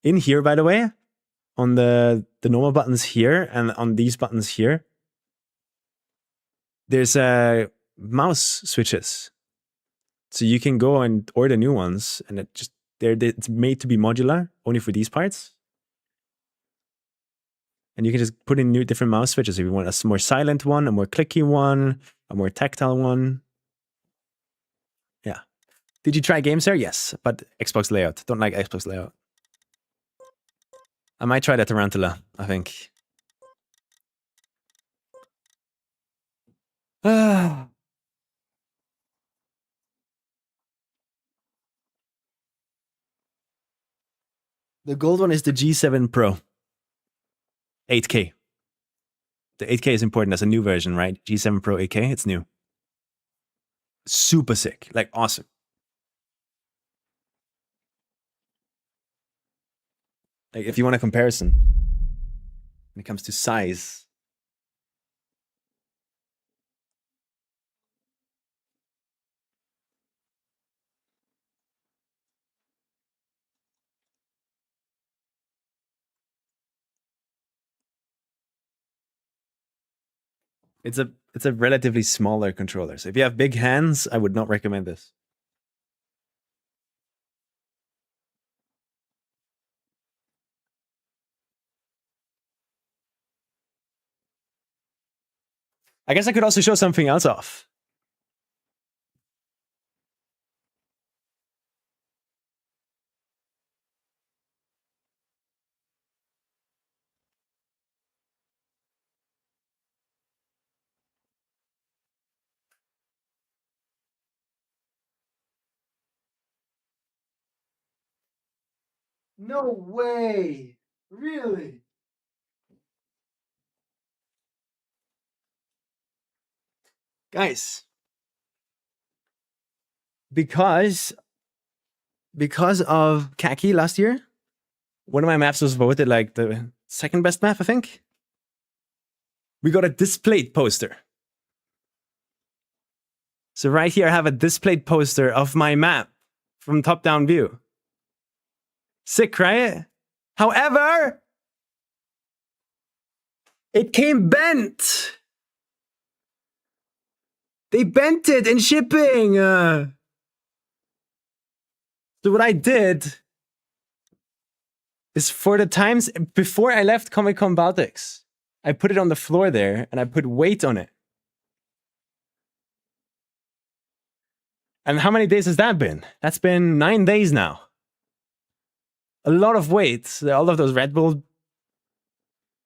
In here, by the way, on the normal buttons here and on these buttons here, there's mouse switches. So you can go and order new ones, and it's made to be modular, only for these parts. And you can just put in different mouse switches if you want a more silent one, a more clicky one, a more tactile one. Yeah. Did you try GameSir? Yes, but Xbox layout. Don't like Xbox layout. I might try the Tarantula, I think. The gold one is the G7 Pro. 8K. The 8K is important. That's a new version, right? G7 Pro 8K, it's new. Super sick. Like, awesome. Like, if you want a comparison when it comes to size. It's a relatively smaller controller. So if you have big hands, I would not recommend this. I guess I could also show something else off. No way! Really? Guys, because of Khaki last year, one of my maps was voted like the second best map, I think. We got a displayed poster. So right here, I have a displayed poster of my map from top-down view. Sick, right? However, it came bent. They bent it in shipping. So what I did is for the times before I left Comic-Con Baltics, I put it on the floor there and I put weight on it. And how many days has that been? That's been 9 days now. A lot of weight. All of those Red Bull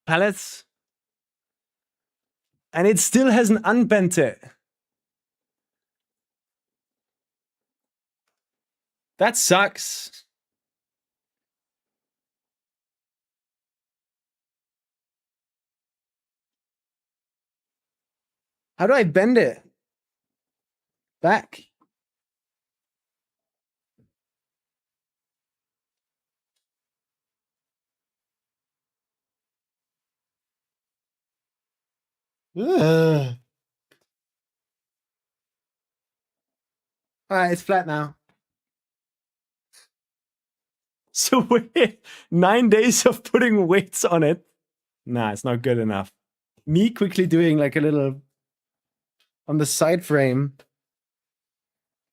pellets. And it still hasn't unbent it. That sucks. How do I bend it? Back. Ugh. All right, it's flat now. So wait, 9 days of putting weights on it. Nah, it's not good enough. Me quickly doing like a little on the side frame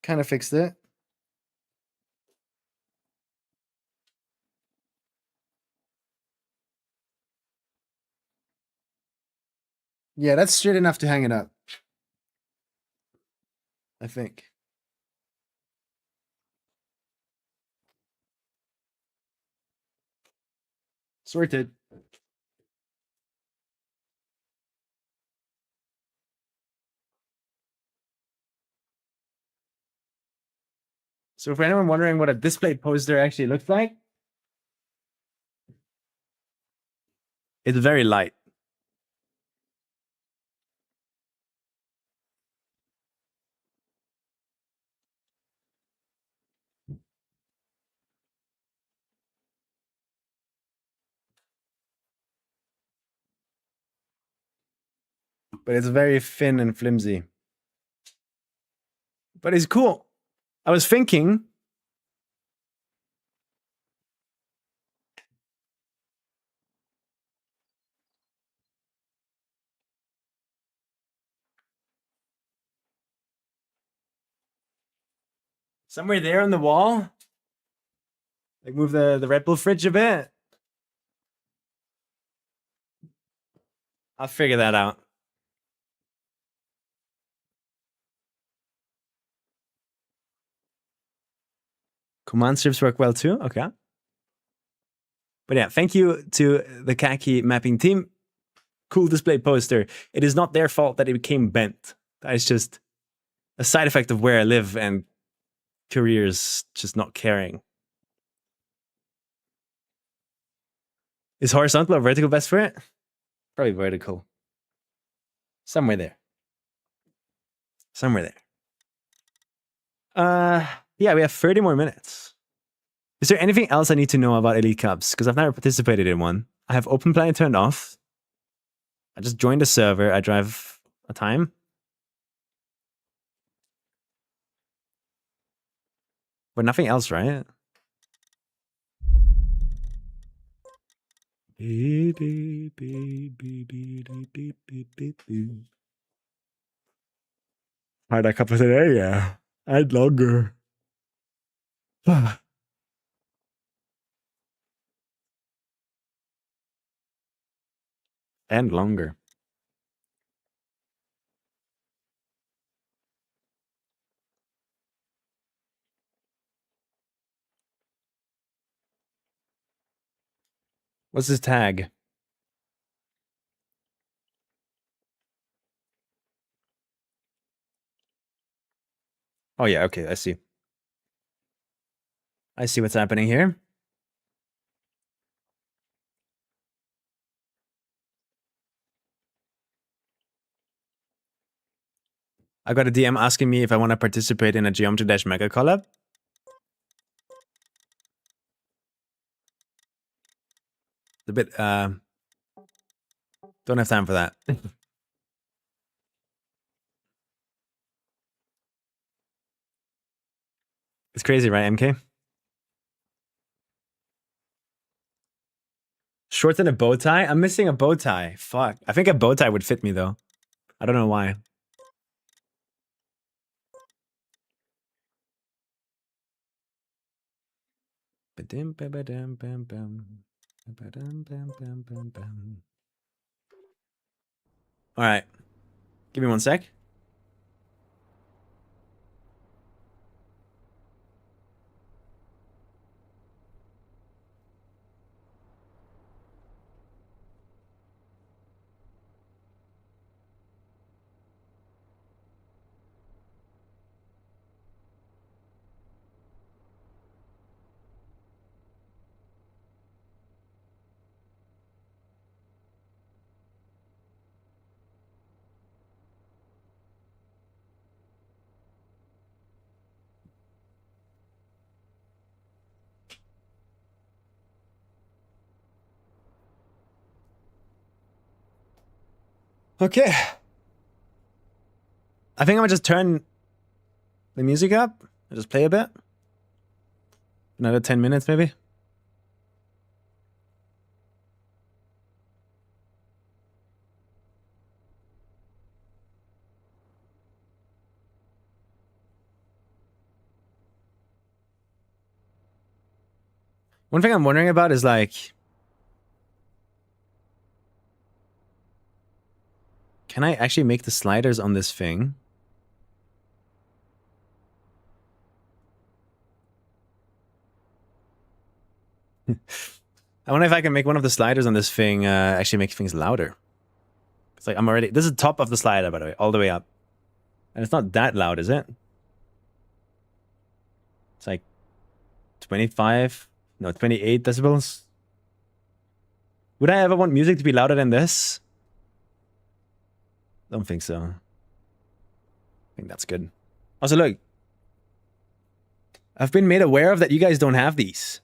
kind of fixed it. Yeah, that's straight enough to hang it up. I think. Sorted. So for anyone wondering what a display poster actually looks like, it's very light. But it's very thin and flimsy. But it's cool. I was thinking, somewhere there on the wall, like move the Red Bull fridge a bit. I'll figure that out. Command strips work well too. Okay. But yeah, thank you to the khaki mapping team. Cool display poster. It is not their fault that it became bent. That is just a side effect of where I live and careers just not caring. Is horizontal or vertical best for it? Probably vertical. Somewhere there. Somewhere there. Yeah, we have 30 more minutes. Is there anything else I need to know about Elite Cups? Because I've never participated in one. I have Open Planet turned off. I just joined a server. I drive a time. But nothing else, right? Had a cup of today, yeah. I'd longer. And longer. What's his tag? Oh yeah, okay, I see. I see what's happening here. I got a DM asking me if I want to participate in a Geometry Dash Mega collab. It's a bit, don't have time for that. It's crazy, right, MK? Shorts and a bow tie? I'm missing a bow tie. Fuck. I think a bow tie would fit me, though. I don't know why. All right. Give me one sec. Okay. I think I'm gonna just turn the music up. I'll just play a bit. Another 10 minutes maybe. One thing I'm wondering about is like, can I actually make the sliders on this thing? I wonder if I can make one of the sliders on this thing actually make things louder. It's like I'm already, this is the top of the slider, by the way, all the way up. And it's not that loud, is it? It's like 25, no, 28 decibels. Would I ever want music to be louder than this? Don't think so. I think that's good. Also, look. I've been made aware of that you guys don't have these.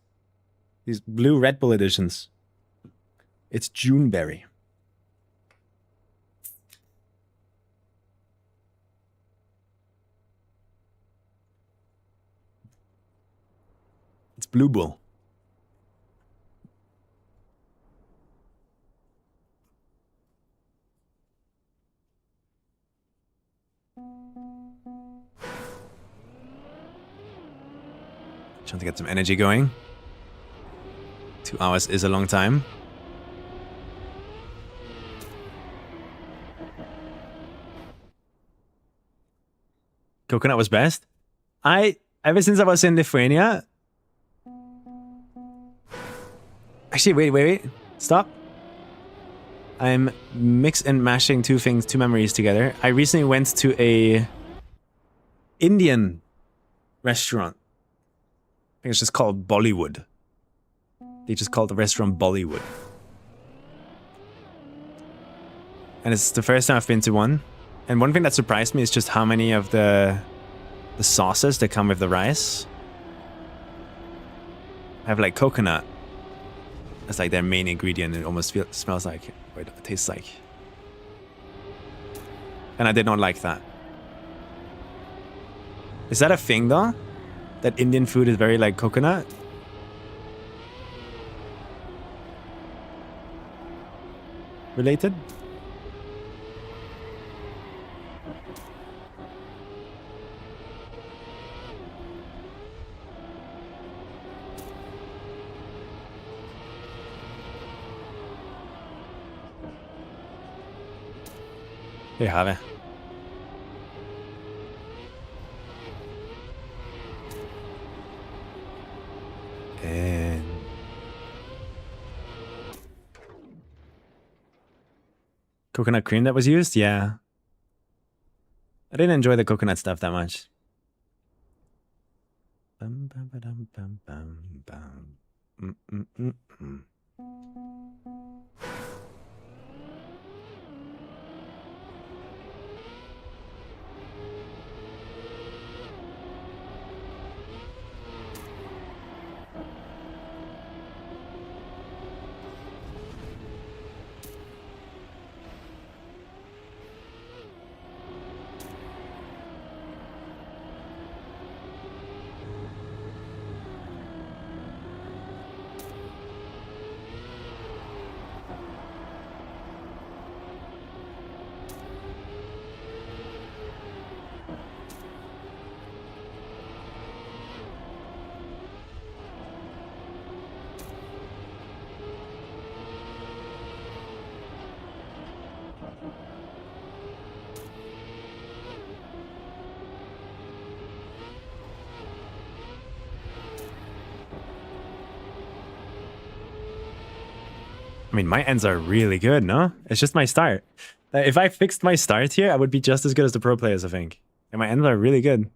These blue Red Bull editions. It's Juneberry. It's Blue Bull. Trying to get some energy going. 2 hours is a long time. Coconut was best. Ever since I was in Lithuania. Actually, wait. Stop. I'm mix and mashing two memories together. I recently went to a Indian restaurant. I think it's just called Bollywood. They just called the restaurant Bollywood. And it's the first time I've been to one. And one thing that surprised me is just how many of the sauces that come with the rice have like coconut. It's like their main ingredient. It almost smells like, wait, it tastes like. And I did not like that. Is that a thing though? That Indian food is very like coconut? Related? Here you have it. And coconut cream that was used? Yeah. I didn't enjoy the coconut stuff that much. Bum, bum, ba-dum, bum, bum, bum. Mm, mm, mm, mm. I mean, my ends are really good, no? It's just my start. If I fixed my start here, I would be just as good as the pro players, I think. And my ends are really good.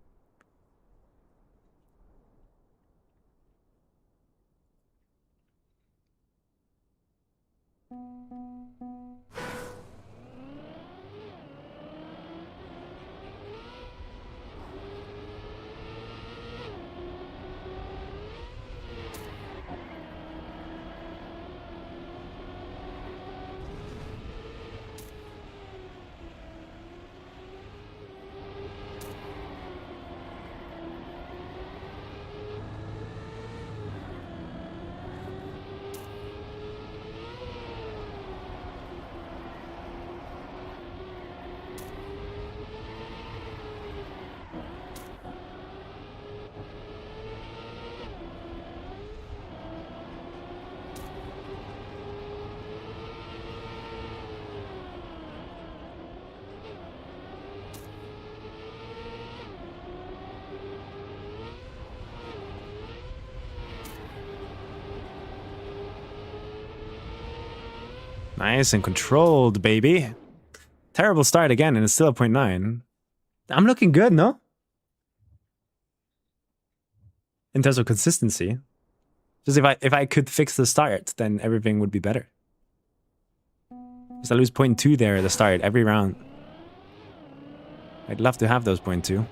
Nice and controlled, baby. Terrible start again, and it's still a 0.9. I'm looking good, no? In terms of consistency. Just if I could fix the start, then everything would be better. Because I lose 0.2 there at the start every round. I'd love to have those 0.2.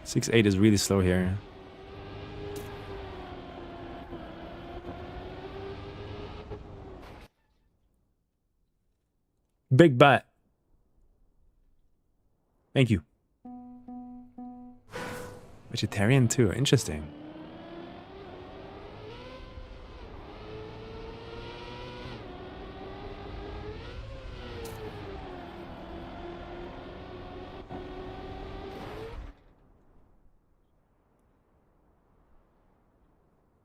Six-8 is really slow here. Big butt. Thank you. Vegetarian too. Interesting.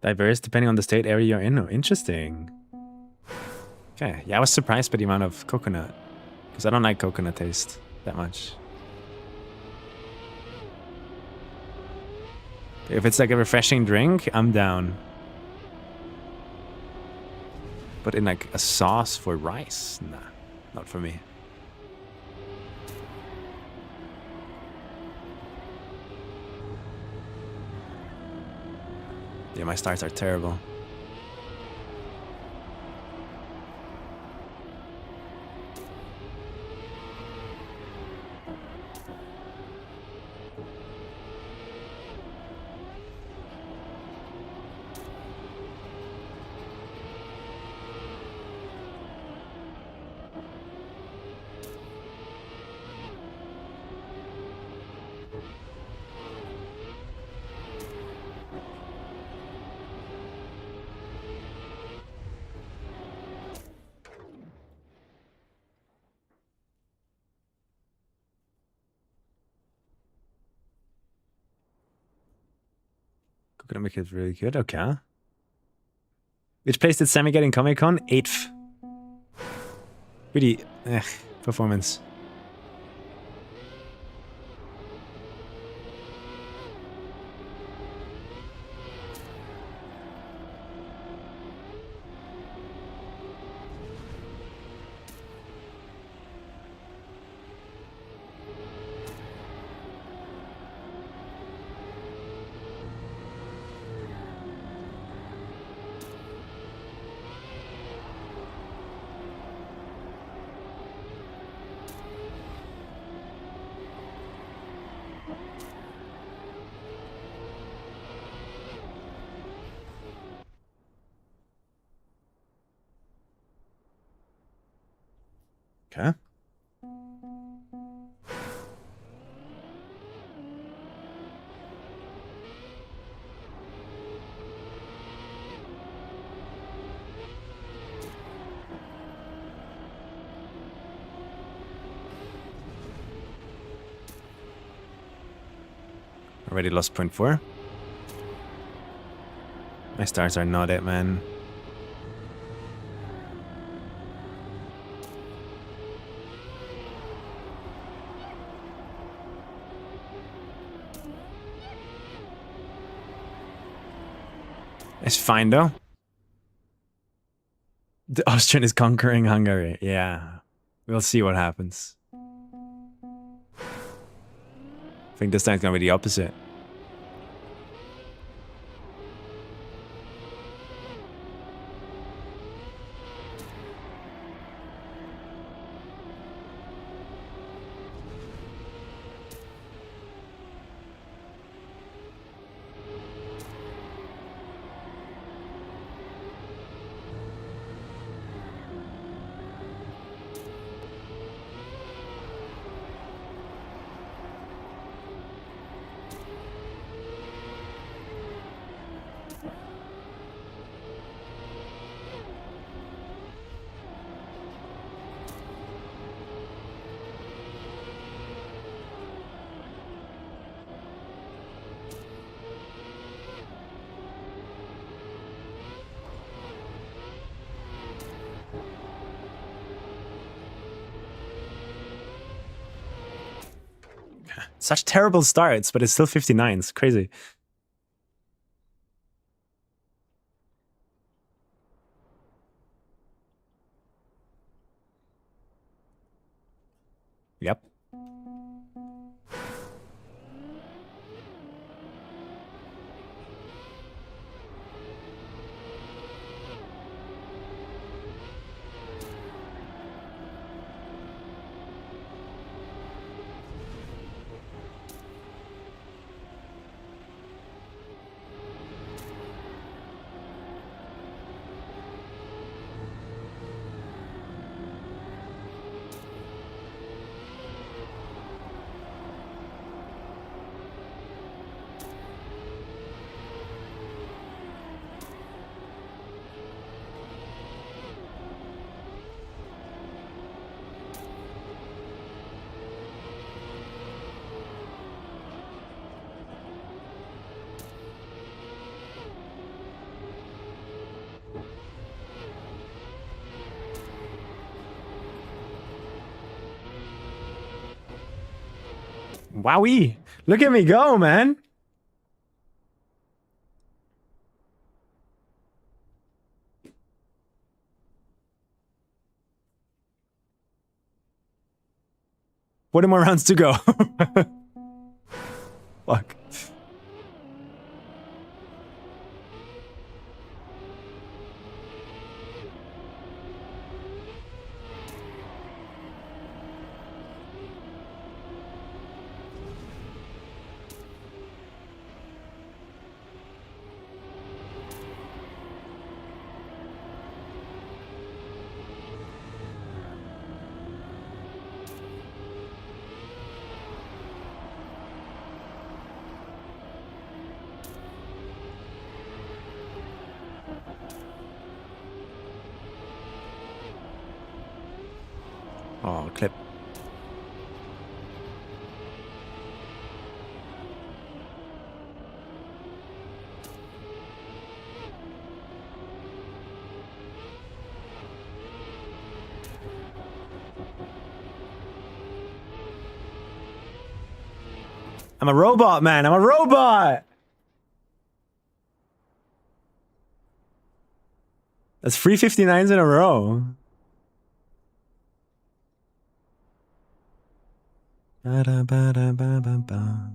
Diverse depending on the state area you're in. Oh, interesting. Okay, yeah, I was surprised by the amount of coconut. Because I don't like coconut taste that much. If it's like a refreshing drink, I'm down. But in like a sauce for rice? Nah, not for me. Yeah, my starts are terrible. Gonna make it really good. Okay. Which place did Sami get in Comic-Con? 8th. Pretty performance. Okay. Already lost 0.4. My stars are not it, man. It's fine though. The Austrian is conquering Hungary. Yeah. We'll see what happens. I think this time's gonna be the opposite. Such terrible starts, but it's still 59. It's crazy. Yep. Wowee! Look at me go, man! What more rounds to go? Fuck. Oh, clip. I'm a robot, man. I'm a robot. That's 359s in a row. Ba-da-ba-da-ba-ba-ba.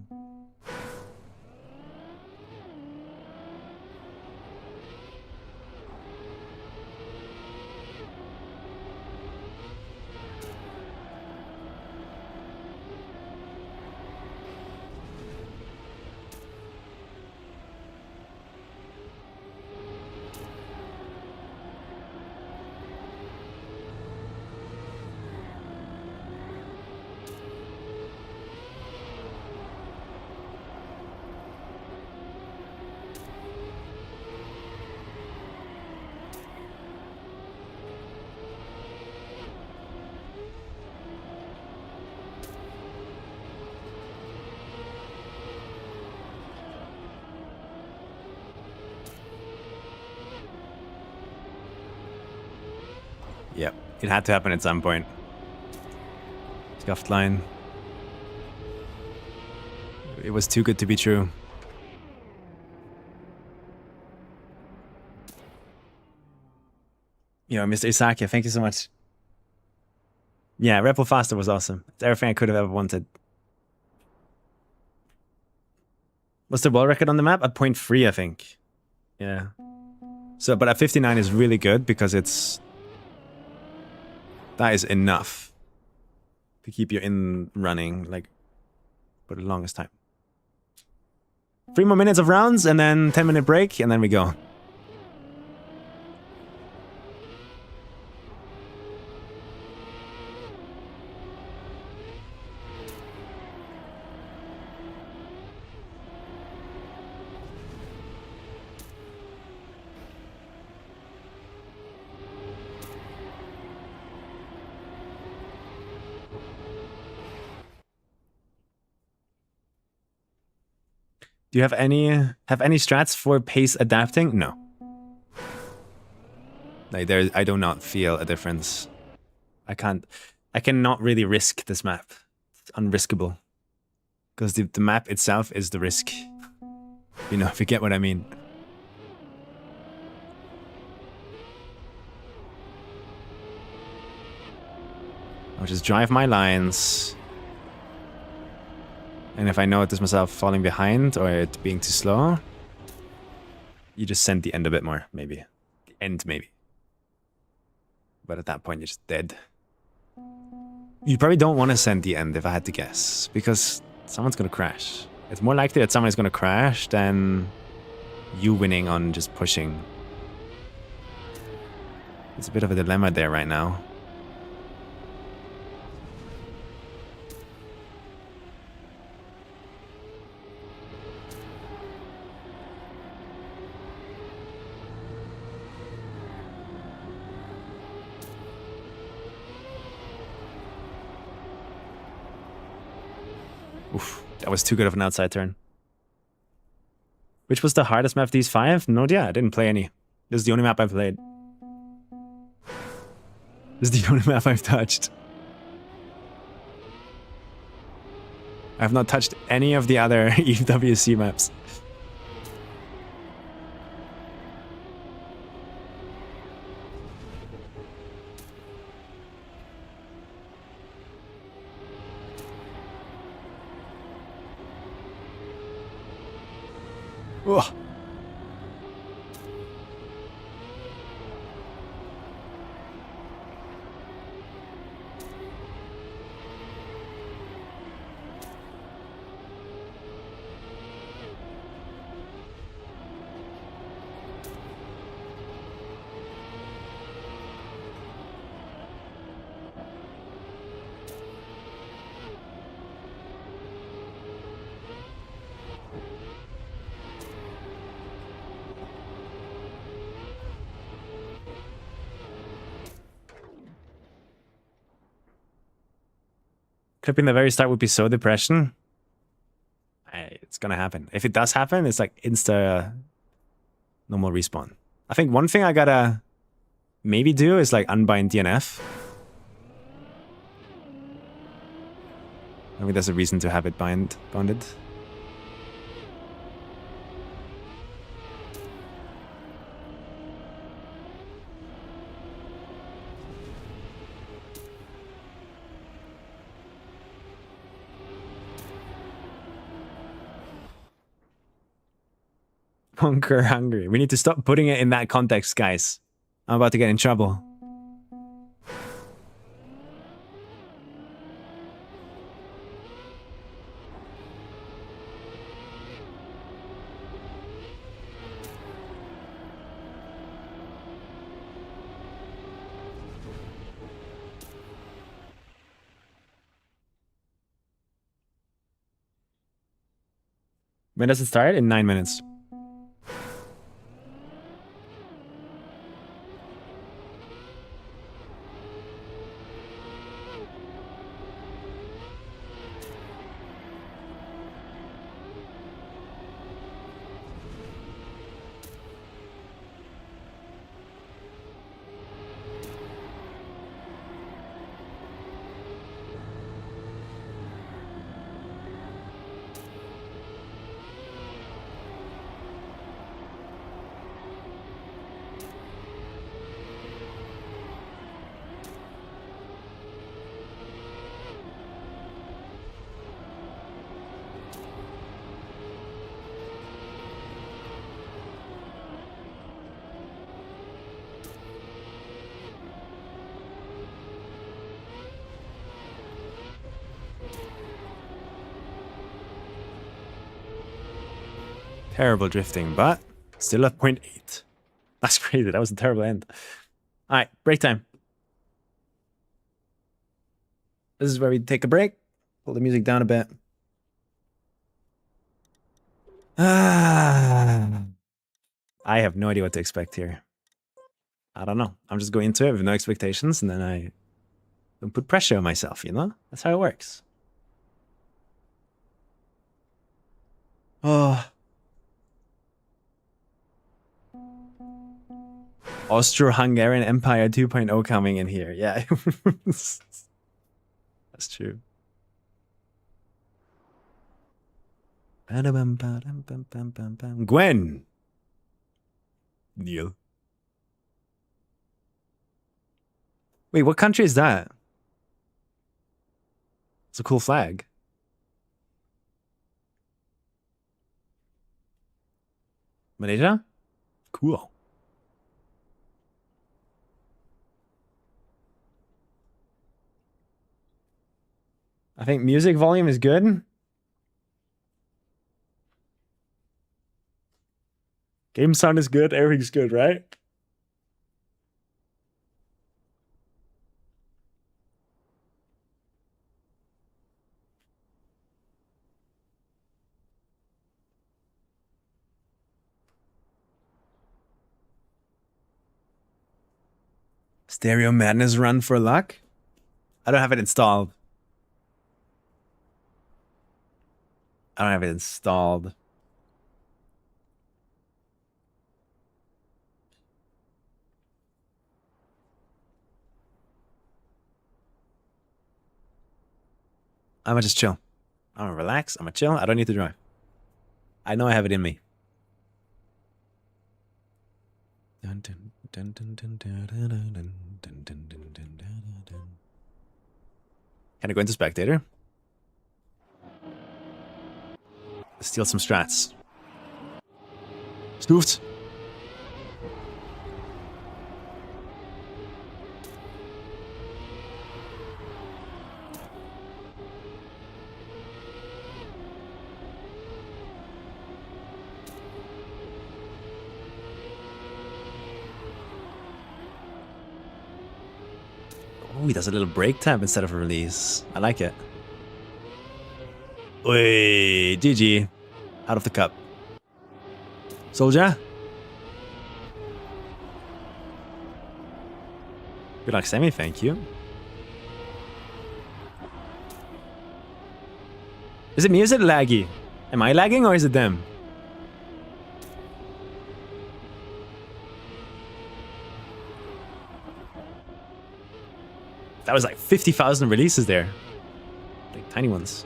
Yep, it had to happen at some point. Scuffed line. It was too good to be true. Yo, Mr. Isaki, thank you so much. Yeah, Rebel Faster was awesome. It's everything I could have ever wanted. What's the world record on the map? At 0.3, I think. Yeah. So, but at 59 is really good because it's... That is enough to keep you in running, like, for the longest time. 3 more minutes of rounds, and then 10-minute break, and then we go. Do you have any strats for pace adapting? No. Like I do not feel a difference. I cannot really risk this map. It's unriskable. Because the map itself is the risk. You know, if you get what I mean. I'll just drive my lines. And if I notice myself falling behind or it being too slow, you just send the end a bit more, maybe. The end, maybe. But at that point, you're just dead. You probably don't want to send the end, if I had to guess, because someone's going to crash. It's more likely that someone is going to crash than you winning on just pushing. It's a bit of a dilemma there right now. Oof, that was too good of an outside turn. Which was the hardest map of these 5? No idea, I didn't play any. This is the only map I've played. This is the only map I've touched. I have not touched any of the other EWC maps. Ugh. Clipping the very start would be so depression. It's gonna happen. If it does happen, it's like insta normal respawn. I think one thing I gotta maybe do is like unbind DNF. Maybe there's a reason to have it bounded. Conquer hungry. We need to stop putting it in that context, guys. I'm about to get in trouble. When does it start? In 9 minutes. Terrible drifting, but still at 0.8. That's crazy. That was a terrible end. All right, break time. This is where we take a break. Pull the music down a bit. I have no idea what to expect here. I don't know. I'm just going into it with no expectations, and then I don't put pressure on myself, you know? That's how it works. Oh. Austro-Hungarian Empire 2.0 coming in here. Yeah. That's true. Gwen. Neil. Wait, what country is that? It's a cool flag. Malaysia? Cool. I think music volume is good. Game sound is good. Everything's good, right? Stereo Madness Run for luck? I don't have it installed. I don't have it installed. I'm gonna just chill. I'm gonna relax. I'm gonna chill. I don't need to drive. I know I have it in me. Can I go into spectator? Steal some strats. Stoofed. Oh, he does a little break tab instead of a release. I like it. Oi, GG. Out of the cup. Soldier. Good luck, Sammy. Thank you. Is it me or is it laggy? Am I lagging or is it them? That was like 50,000 releases there. Like tiny ones.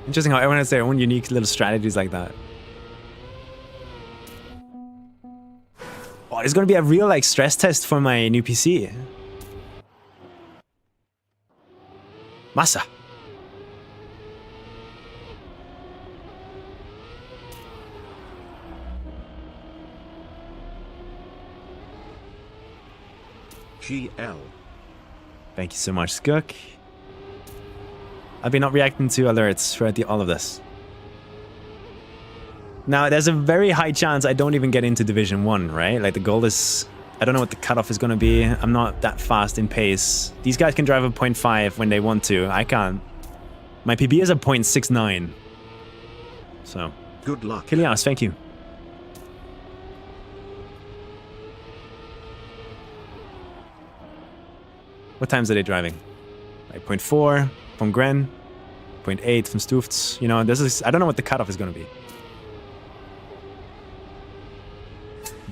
Interesting how everyone has their own unique little strategies like that. Oh, it's gonna be a real like stress test for my new PC. Masa.
GL.
Thank you so much, Skook. I've been not reacting to alerts throughout all of this. Now, there's a very high chance I don't even get into Division 1, right? Like, the goal is... I don't know what the cutoff is going to be. I'm not that fast in pace. These guys can drive a 0.5 when they want to. I can't. My PB is a 0.69. So...
Good luck.
Kilias, thank you. What times are they driving? Like 0.4 from Gren, 0.8 from Stoofts. You know, this is... I don't know what the cutoff is going to be.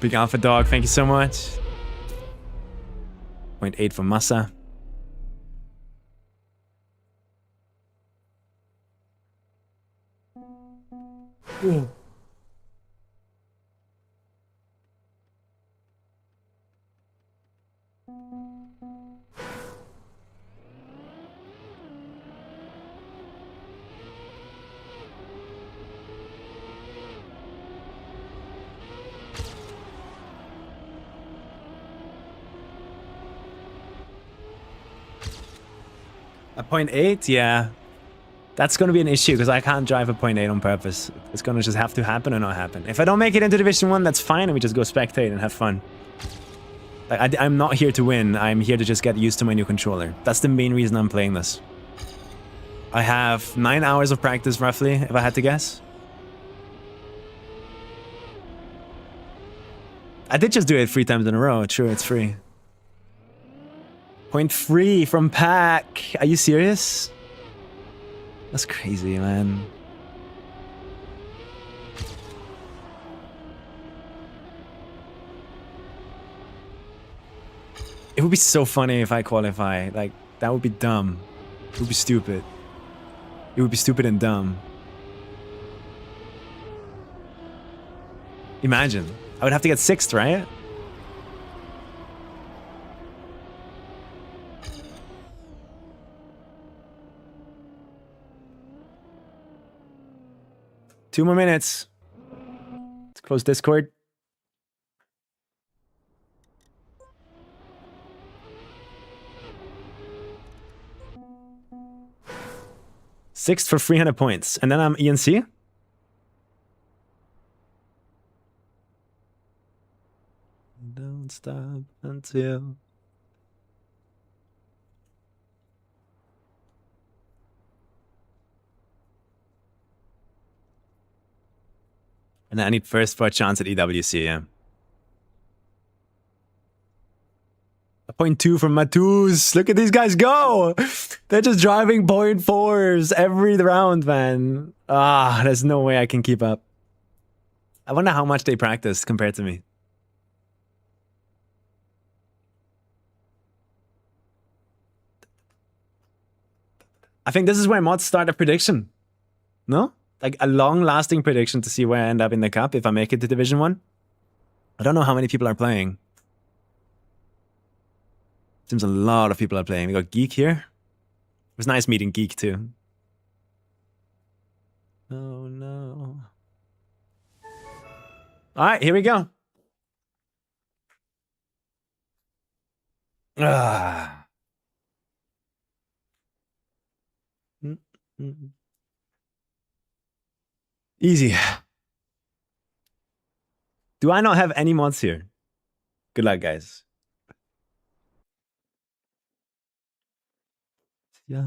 Big Alpha Dog, thank you so much. 0.8 from Massa. Ooh. A 0.8? Yeah. That's going to be an issue because I can't drive a 0.8 on purpose. It's going to just have to happen or not happen. If I don't make it into Division 1, that's fine and we just go spectate and have fun. Like, I'm not here to win. I'm here to just get used to my new controller. That's the main reason I'm playing this. I have 9 hours of practice roughly, if I had to guess. I did just do it 3 times in a row. True, it's free. 0.3 from Pack. Are you serious? That's crazy, man. It would be so funny if I qualify. Like, that would be dumb. It would be stupid. It would be stupid and dumb. Imagine. I would have to get 6th, right? Two more minutes. Let's close Discord. Sixth for 300 points. And then I'm ENC. Don't stop until... And then I need first for a chance at EWC, yeah. A 0.2 from Matus. Look at these guys go! They're just driving 0.4s every round, man. Ah, there's no way I can keep up. I wonder how much they practice compared to me. I think this is where mods start a prediction. No? Like a long-lasting prediction to see where I end up in the cup if I make it to Division 1. I don't know how many people are playing. Seems a lot of people are playing. We got Geek here. It was nice meeting Geek too. Oh no. Alright, here we go. Ah. Easy. Do I not have any mods here? Good luck, guys. Yeah.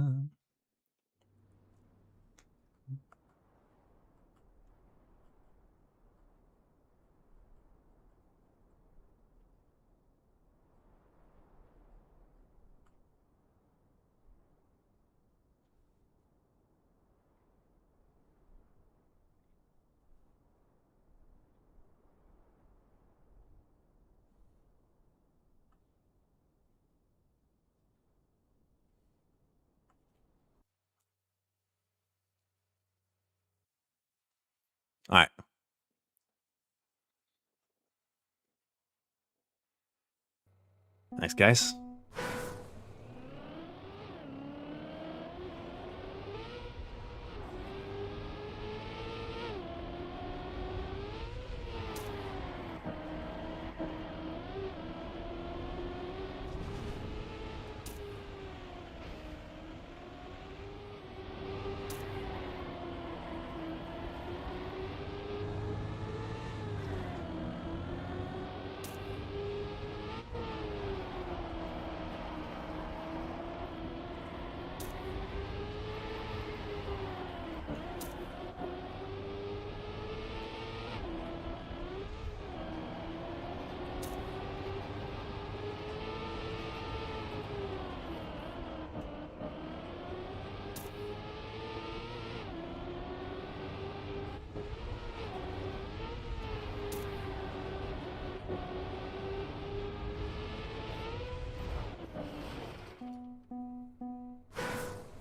All right. Thanks, guys.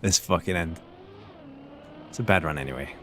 This fucking end. It's a bad run anyway.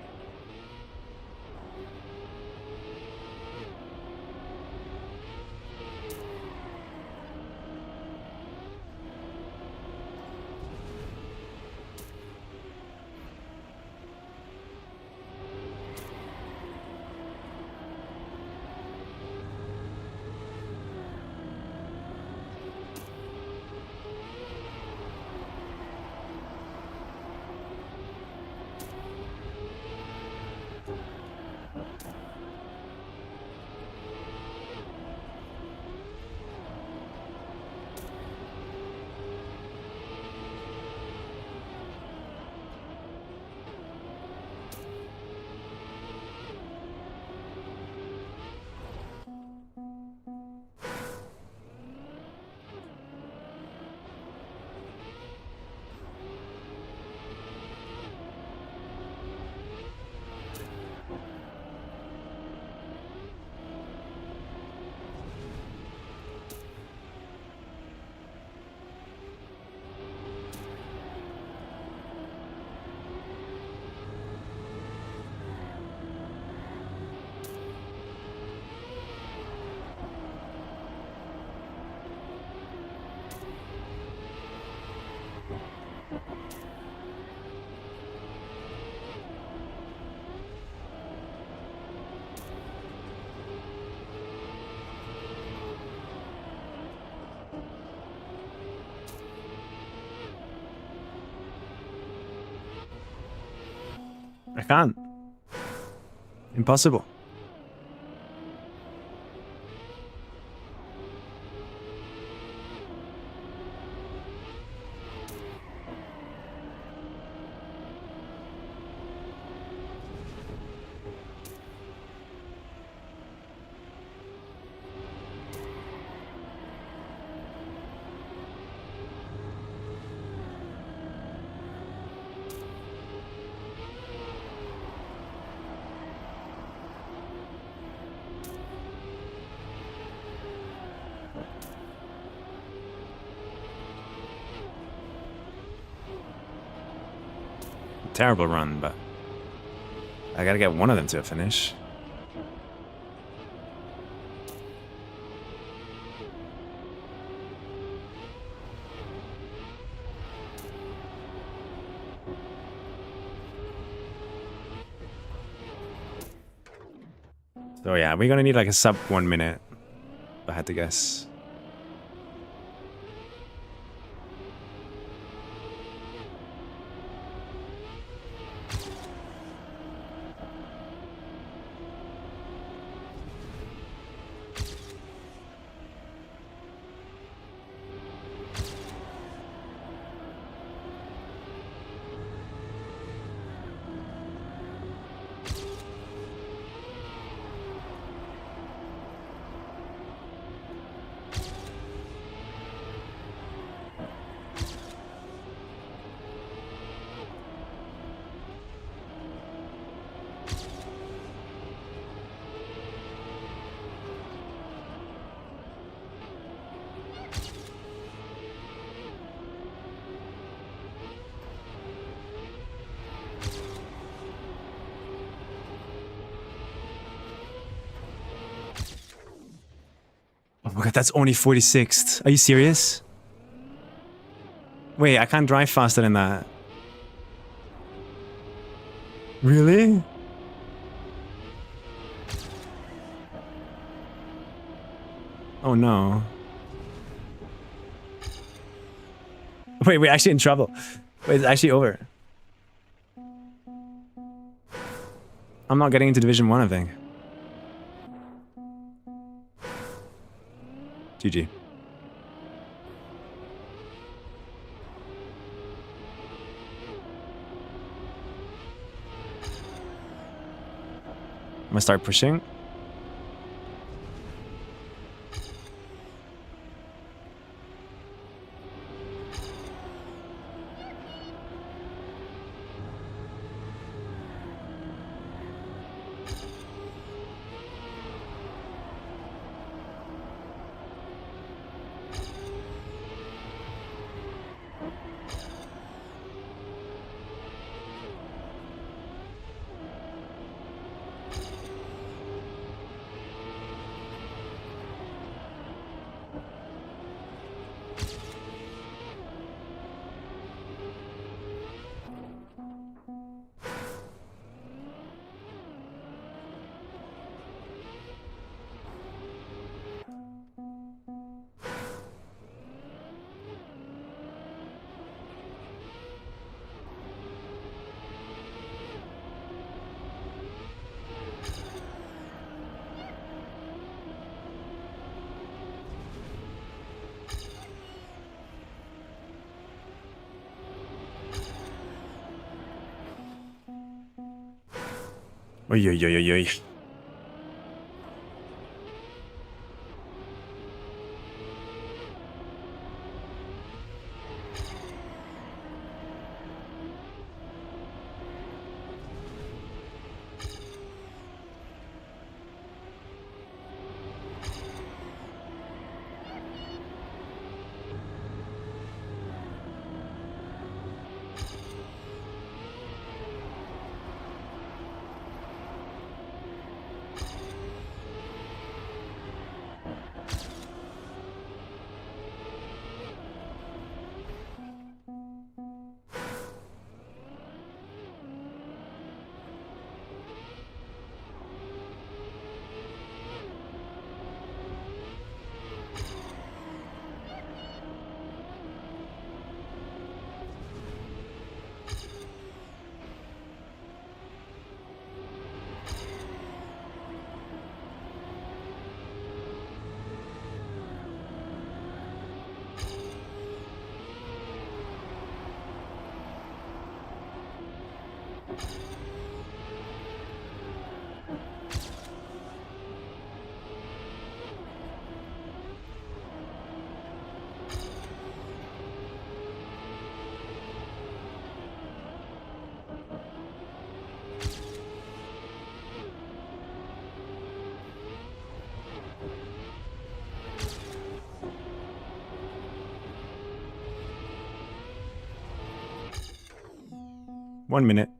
I can't. Impossible. Terrible run, but I gotta get one of them to a finish. So yeah, we're gonna need like a sub 1 minute, if I had to guess. Oh my god, that's only 46th. Are you serious? Wait, I can't drive faster than that. Really? Oh no. Wait, we're actually in trouble. Wait, it's actually over. I'm not getting into Division 1, I think. GG. I'm gonna start pushing. Oy, oy, oy, oy, oy. 1 minute.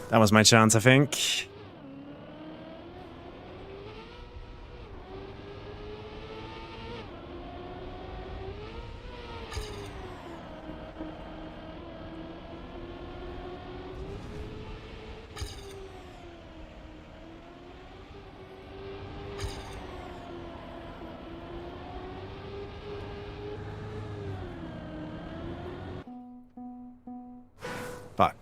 That was my chance, I think. Fuck.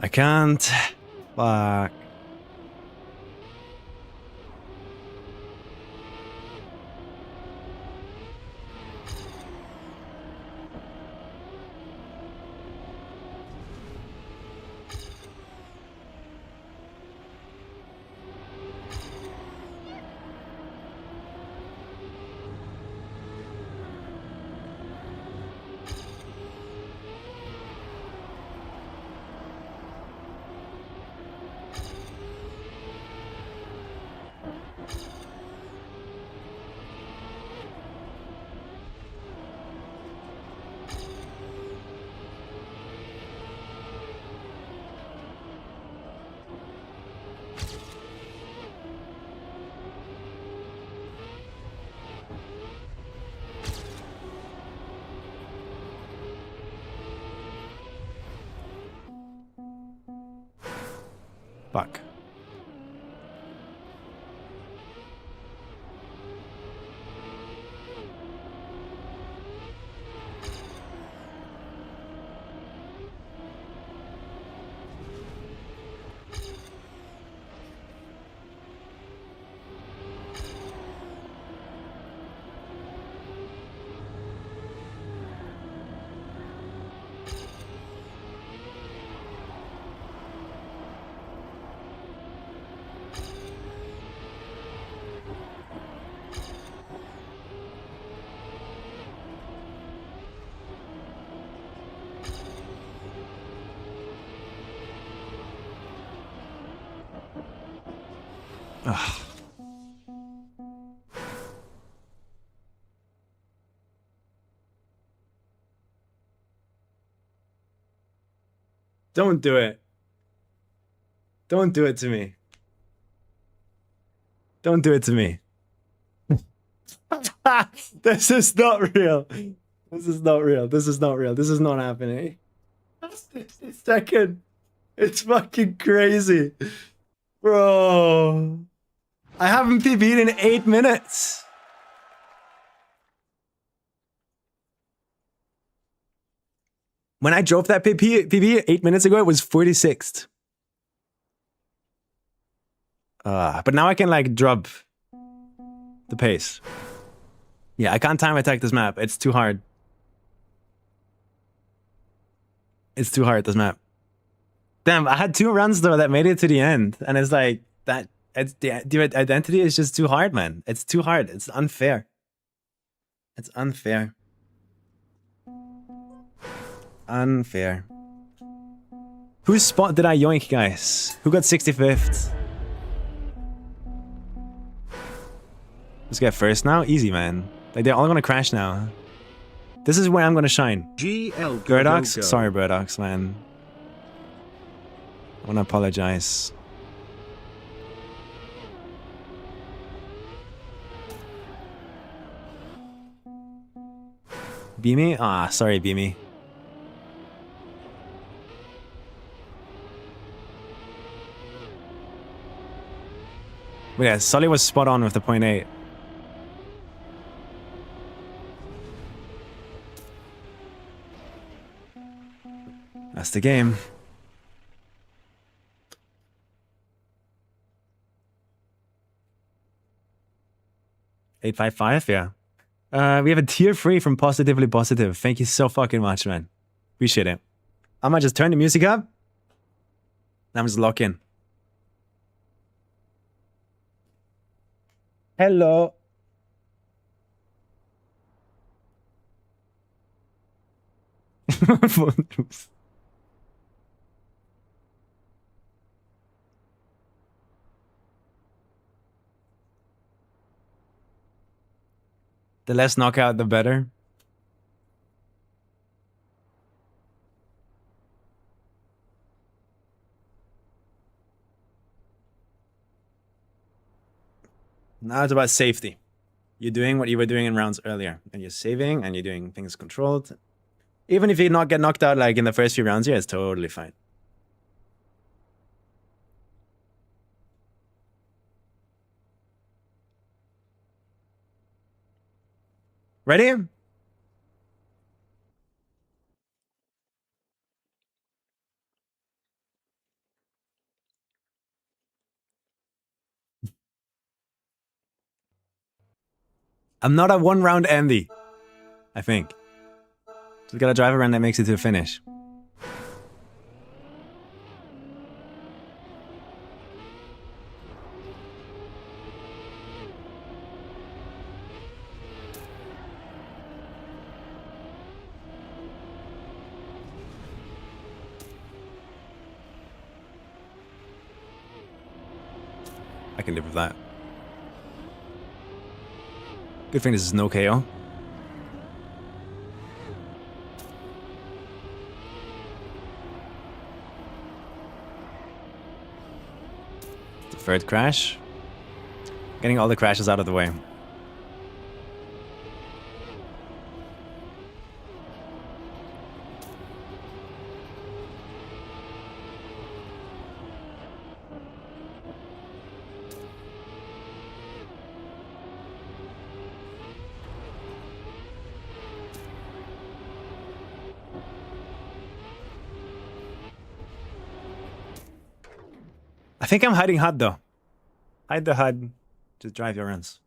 I can't. Fuck. Fuck. Ugh. Don't do it. Don't do it to me. Don't do it to me. This is not real. This is not real. This is not real. This is not happening. 60 second. It's fucking crazy. Bro. I haven't PB'd in 8 minutes. When I drove that PB 8 minutes ago, it was 46th. But now I can like drop the pace. Yeah, I can't time attack this map. It's too hard. It's too hard, this map. Damn, I had 2 runs though that made it to the end. And it's like, that, it's, the identity is just too hard, man. It's too hard. It's unfair. It's unfair. Unfair. Whose spot did I yoink, guys? Who got 65th? Let's get first now. Easy, man. Like, they're all gonna crash now. This is where I'm gonna shine.
GL
Burdox? Sorry, Burdox, man. I wanna apologize. Beamy? Ah, sorry, Beamy. But yeah, Sully was spot on with the 0.8. That's the game. $855, yeah. We have a tier 3 from Positively Positive. Thank you so fucking much, man. Appreciate it. I might just turn the music up. I'm just lock in. Hello. The less knockout, the better. Now it's about safety. You're doing what you were doing in rounds earlier, and you're saving, and you're doing things controlled. Even if you not get knocked out like in the first few rounds here, it's totally fine. Ready? I'm not a one-round Andy, I think. Just gotta drive around that makes it to the finish. I can live with that. Good thing this is no KO. The third crash. Getting all the crashes out of the way. think I'm hiding HUD though. Hide the HUD. Just drive your runs.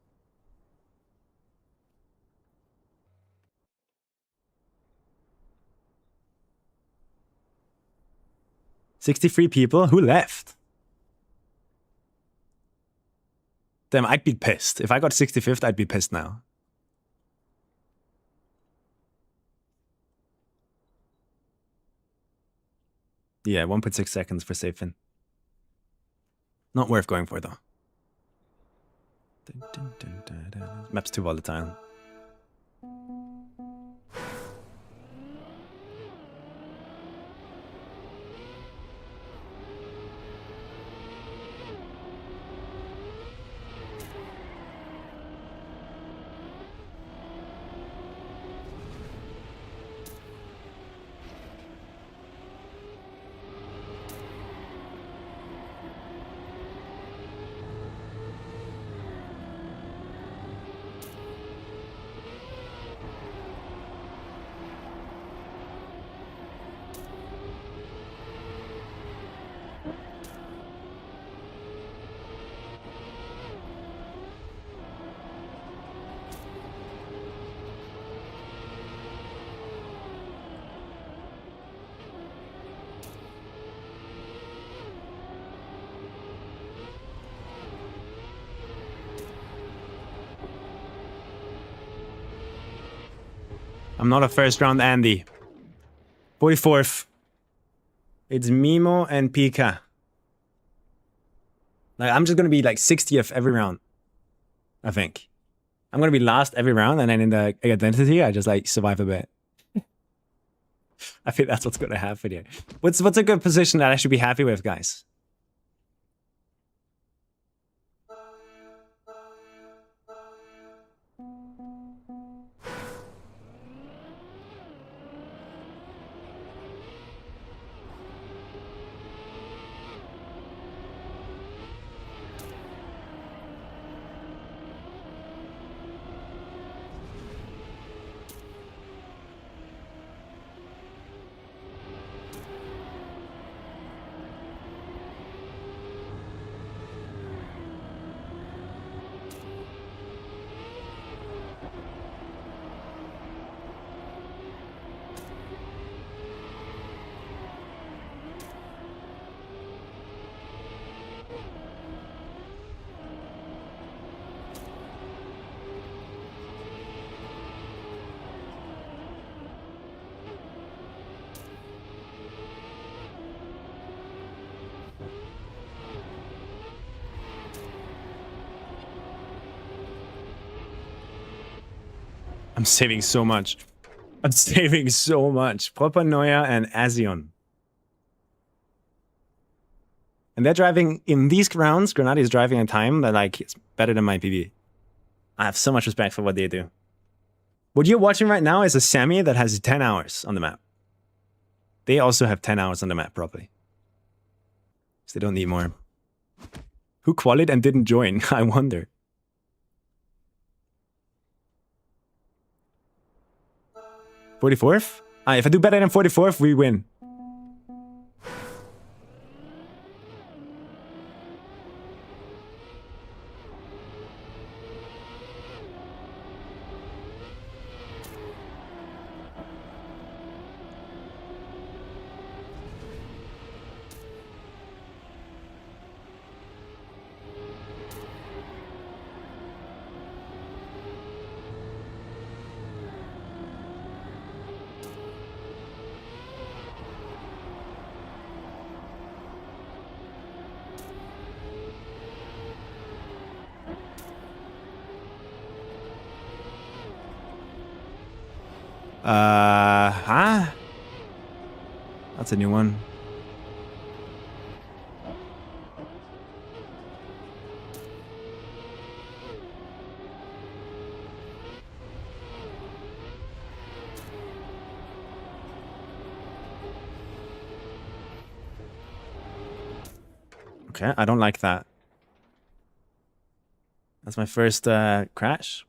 $63 people? Who left? Damn, I'd be pissed. If I got 65th, I'd be pissed now. Yeah, 1.6 seconds for Safin. Not worth going for though. Map's too volatile. I'm not a first round Andy. 44th. It's Mimo and Pika. Like, I'm just gonna be like 60th every round. I think. I'm gonna be last every round, and then in the identity, I just like survive a bit. I think that's what's gonna happen here. What's a good position that I should be happy with, guys? I'm saving so much. I'm saving so much. Propanoia and Azion. And they're driving, in these rounds, Granati is driving a time that, like, it's better than my PB. I have so much respect for what they do. What you're watching right now is a semi that has 10 hours on the map. They also have 10 hours on the map, probably. So they don't need more. Who qualied and didn't join? I wonder. $44th? If I do better than 44th, we win. Huh? That's a new one. Okay, I don't like that. That's my first crash.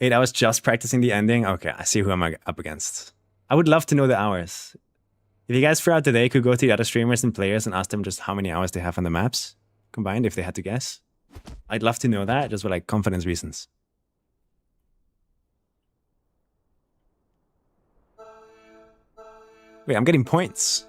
8 hours just practicing the ending? Okay, I see who I'm up against. I would love to know the hours. If you guys throughout the day could go to the other streamers and players and ask them just how many hours they have on the maps combined, if they had to guess, I'd love to know that, just for like confidence reasons. Wait, I'm getting points.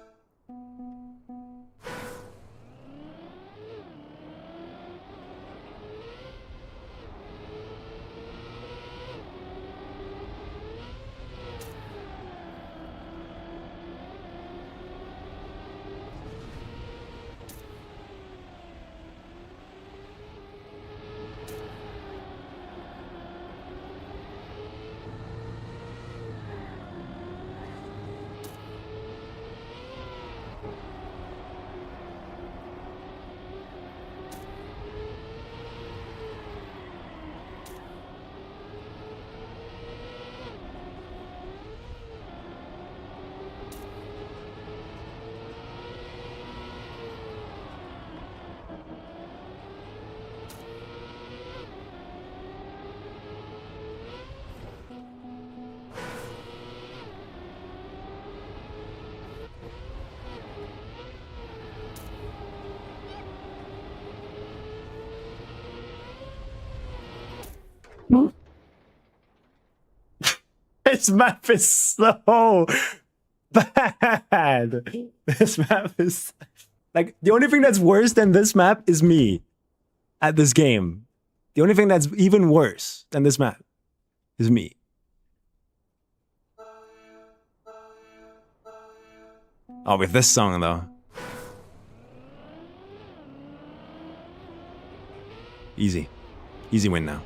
This map is so bad. This map is like the only thing that's worse than this map is me at this game. The only thing that's even worse than this map is me. Oh, with this song though. Easy. Easy win now.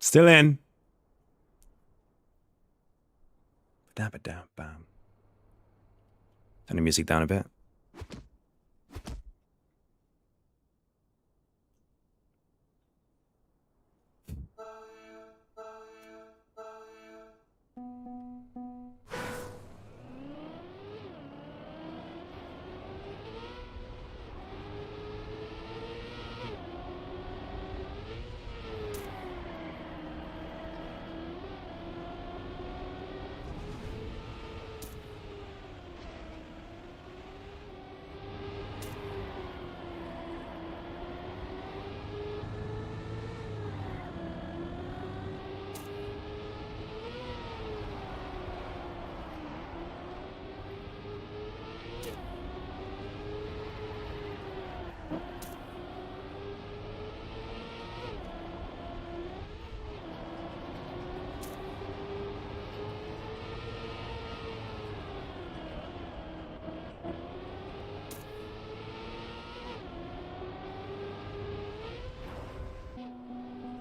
Still in. Turn the music down a bit.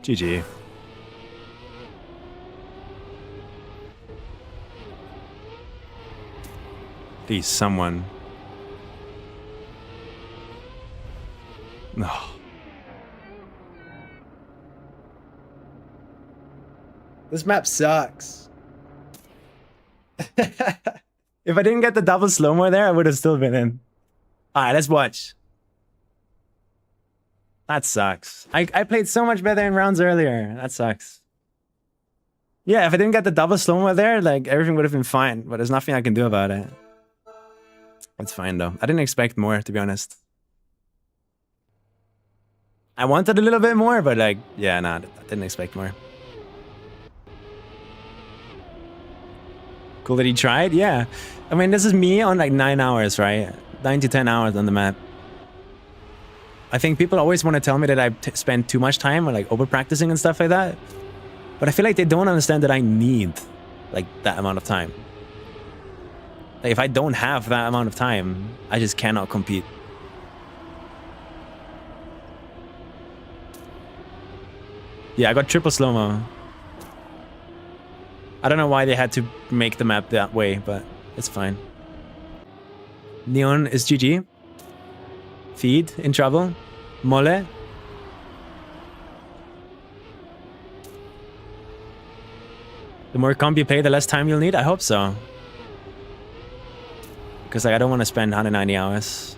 GG. Please, someone. No. This map sucks. If I didn't get the double slow-mo there, I would have still been in. Alright, let's watch. That sucks. I played so much better in rounds earlier. That sucks. Yeah, if I didn't get the double slow-mo there, like, everything would have been fine. But there's nothing I can do about it. It's fine, though. I didn't expect more, to be honest. I wanted a little bit more, but, like, yeah, nah, I didn't expect more. Cool that he tried? Yeah. I mean, this is me on, like, 9 hours, right? 9 to 10 hours on the map. I think people always want to tell me that I spend too much time or like over practicing and stuff like that. But I feel like they don't understand that I need like that amount of time. Like if I don't have that amount of time, I just cannot compete. Yeah, I got triple slow-mo. I don't know why they had to make the map that way, but it's fine. Neon is GG. Feed in trouble. Mole. The more comp you play, the less time you'll need? I hope so. Because like, I don't want to spend 190 hours.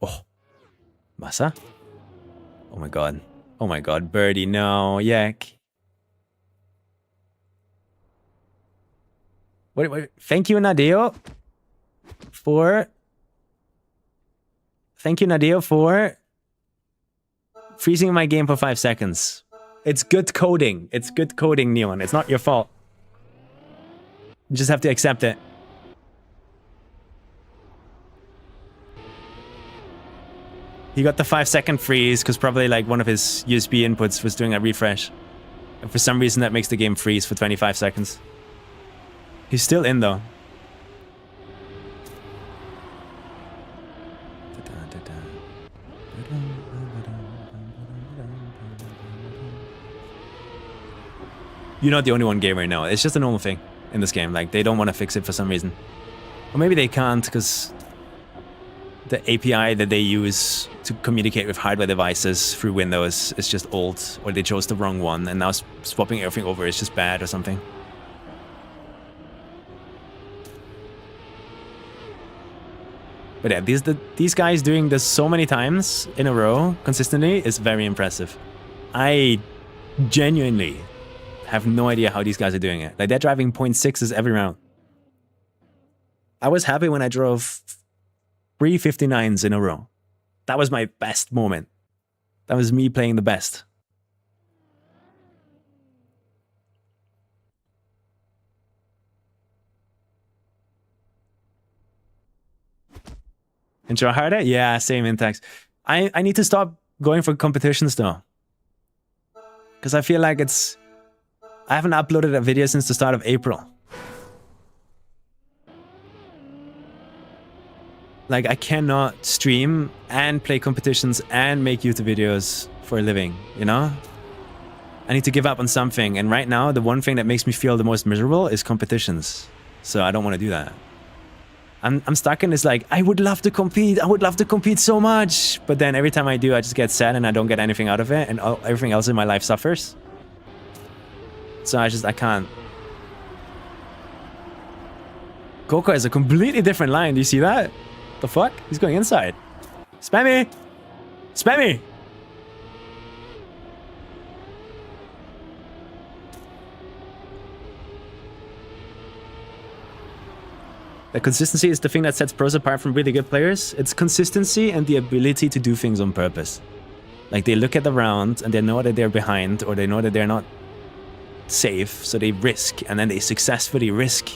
Oh. Masa? Oh my god. Oh my god, birdie, no. Yak. Wait. Thank you, Nadeo. Thank you, Nadeo, for freezing my game for 5 seconds. It's good coding. It's good coding, Neon. It's not your fault. You just have to accept it. He got the 5-second freeze because probably like one of his USB inputs was doing a refresh. And for some reason that makes the game freeze for 25 seconds. He's still in though. You're not the only one gamer now. It's just a normal thing in this game. Like, they don't want to fix it for some reason. Or maybe they can't because the API that they use to communicate with hardware devices through Windows is just old, or they chose the wrong one, and now swapping everything over is just bad or something. But yeah, these guys doing this so many times in a row consistently is very impressive. I genuinely have no idea how these guys are doing it. Like, they're driving 0.6s every round. I was happy when I drove 359s in a row. That was my best moment. That was me playing the best. Intro harder? Yeah, same Intex. I need to stop going for competitions though. Because I feel like I haven't uploaded a video since the start of April. Like, I cannot stream and play competitions and make YouTube videos for a living, you know? I need to give up on something, and right now, the one thing that makes me feel the most miserable is competitions. So I don't want to do that. I'm stuck in this, like, I would love to compete so much! But then every time I do, I just get sad and I don't get anything out of it, and everything else in my life suffers. So I can't. Coco has a completely different line, do you see that? The fuck? He's going inside. Spammy! Spammy! The consistency is the thing that sets pros apart from really good players. It's consistency and the ability to do things on purpose. Like, they look at the round and they know that they're behind, or they know that they're not safe, so they risk, and then they successfully risk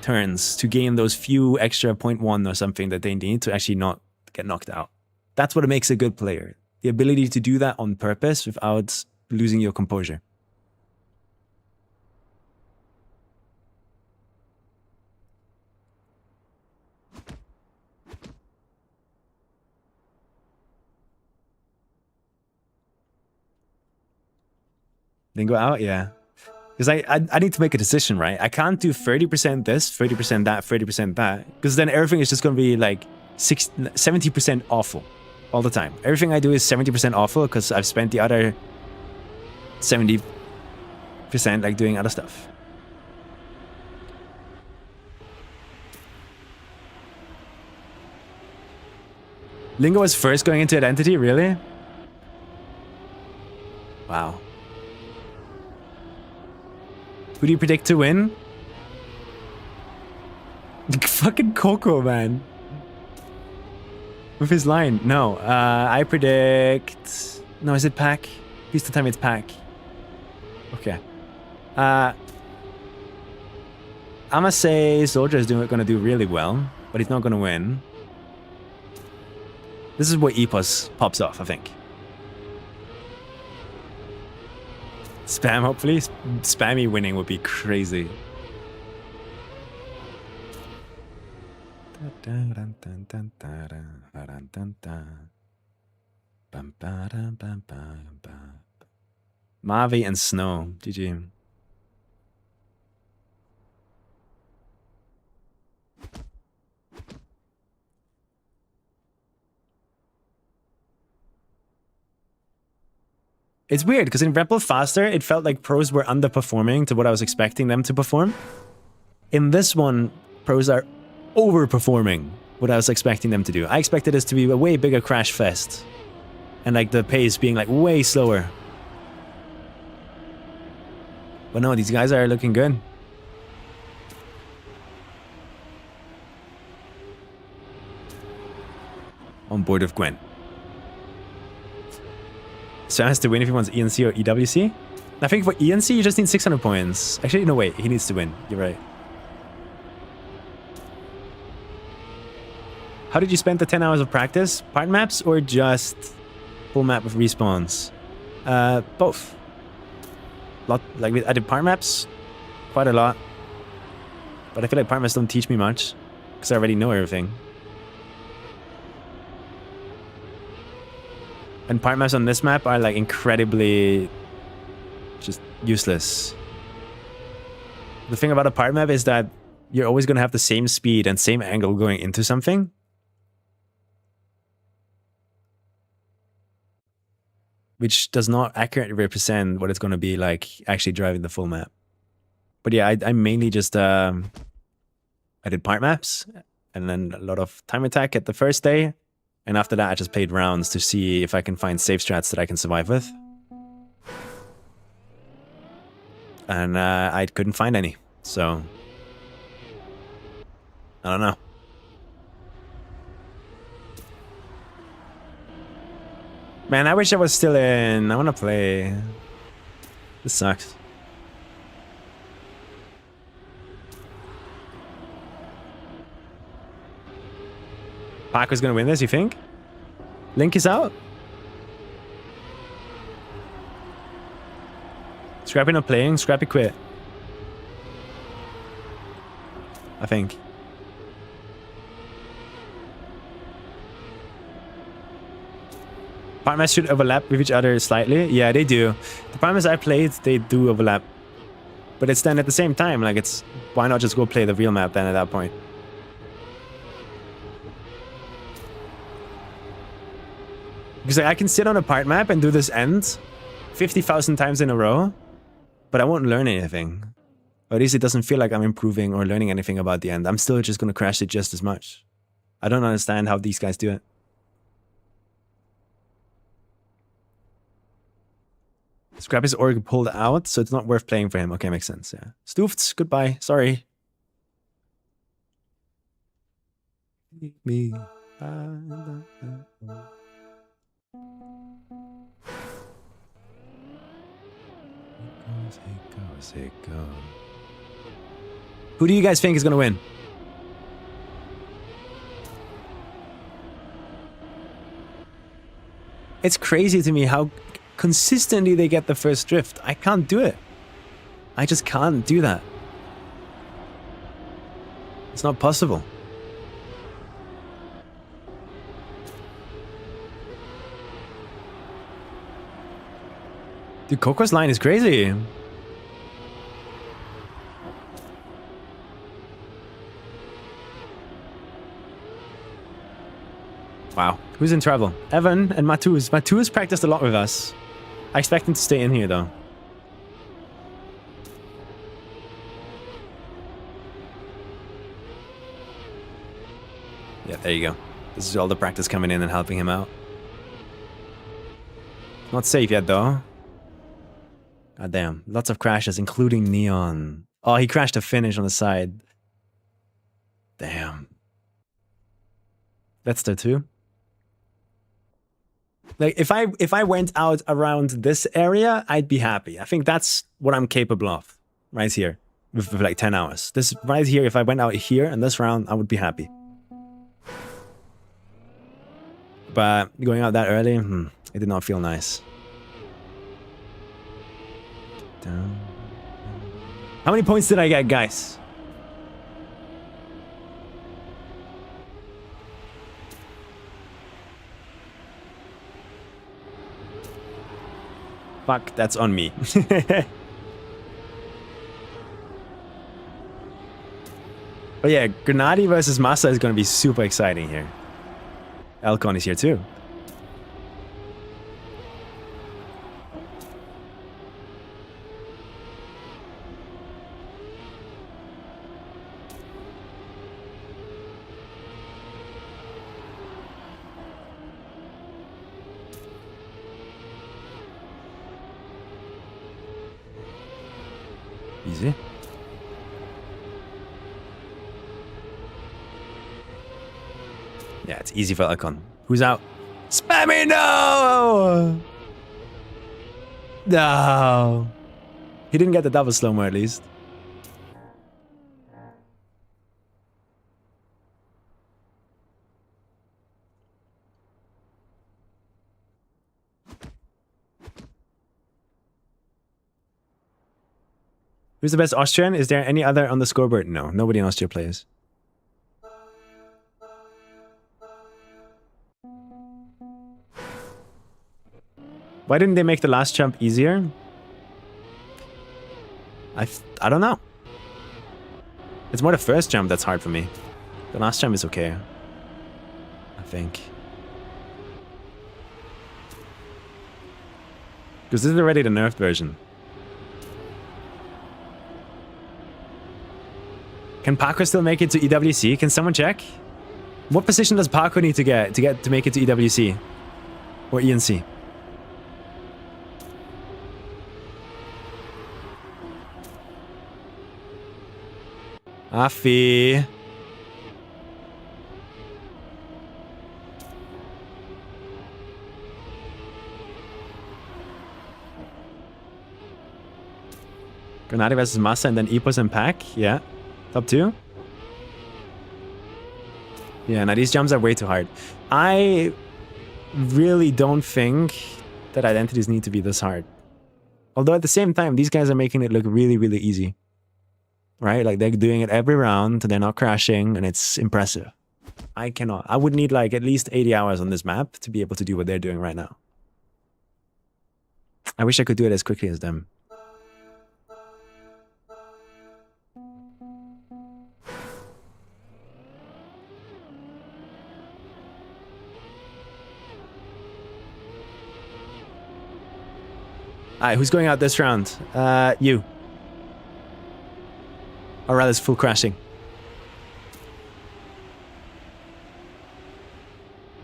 turns to gain those few extra 0.1 or something that they need to actually not get knocked out. That's what makes a good player. The ability to do that on purpose without losing your composure. Then go out? Yeah. Because I need to make a decision, right? I can't do 30% this, 30% that, 30% that. Because then everything is just going to be like 70% awful all the time. Everything I do is 70% awful because I've spent the other 70% like doing other stuff. Lingo was first going into Identity, really? Wow. Who do you predict to win? Fucking Coco, man. With his line. No, I predict... No, is it Pack? Please tell me it's Pack. Okay. I'ma say Soldier is gonna do really well, but he's not gonna win. This is where Epos pops off, I think. Spam, hopefully. Spammy winning would be crazy. Mavi and Snow. GG. It's weird because in Rebel Faster, it felt like pros were underperforming to what I was expecting them to perform. In this one, pros are overperforming what I was expecting them to do. I expected this to be a way bigger crash fest. And like the pace being like way slower. But no, these guys are looking good. On board with Gwen. So has to win if he wants ENC or EWC. I think for ENC, you just need 600 points. Actually, no, wait. He needs to win. You're right. How did you spend the 10 hours of practice? Part maps or just full map with respawns? Both. I did part maps quite a lot. But I feel like part maps don't teach me much. Because I already know everything. And part maps on this map are like incredibly just useless. The thing about a part map is that you're always going to have the same speed and same angle going into something. Which does not accurately represent what it's going to be like actually driving the full map. But yeah, I mainly just I did part maps and then a lot of time attack at the first day. And after that, I just played rounds to see if I can find safe strats that I can survive with. And I couldn't find any. So, I don't know. Man, I wish I was still in. I want to play. This sucks. Paco's gonna win this, you think? Link is out? Scrappy not playing, Scrappy quit. I think. Partners should overlap with each other slightly. Yeah, they do. The partners I played, they do overlap. But it's then at the same time, like it's... Why not just go play the real map then at that point? Because like, I can sit on a part map and do this end 50,000 times in a row, but I won't learn anything. Or at least it doesn't feel like I'm improving or learning anything about the end. I'm still just going to crash it just as much. I don't understand how these guys do it. Scrappy's org pulled out, so it's not worth playing for him. Okay, makes sense, yeah. Stoofts, goodbye. Sorry. Me. Who do you guys think is gonna win? It's crazy to me how consistently they get the first drift. I can't do it. I just can't do that. It's not possible. Dude, Coco's line is crazy. Wow. Who's in trouble? Evan and Matus. Matus practiced a lot with us. I expect him to stay in here, though. Yeah, there you go. This is all the practice coming in and helping him out. Not safe yet, though. God damn. Lots of crashes, including Neon. Oh, he crashed a finish on the side. Damn. That's there too. Like, if I went out around this area, I'd be happy. I think that's what I'm capable of. Right here. with like 10 hours. This right here, if I went out here in this round, I would be happy. But going out that early, it did not feel nice. Down. How many points did I get, guys? Fuck, that's on me. But yeah, Grenadi versus Massa is going to be super exciting here. Elcon is here too. Easy. Yeah, it's easy for Elcon. Who's out? Spammy, no! No. He didn't get the double slow-mo at least. Who's the best Austrian? Is there any other on the scoreboard? No, nobody in Austria plays. Why didn't they make the last jump easier? I don't know. It's more the first jump that's hard for me. The last jump is okay, I think. Because this is already the nerfed version. Can Paco still make it to EWC? Can someone check? What position does Paco need to get to make it to EWC? Or ENC? Afi. Grenadi versus Massa and then Epos and Pack. Yeah. Top 2. Yeah, now these jumps are way too hard. I really don't think that identities need to be this hard. Although at the same time, these guys are making it look really, really easy. Right? Like they're doing it every round, they're not crashing, and it's impressive. I cannot. I would need like at least 80 hours on this map to be able to do what they're doing right now. I wish I could do it as quickly as them. Alright, who's going out this round? You. Or rather, it's full crashing.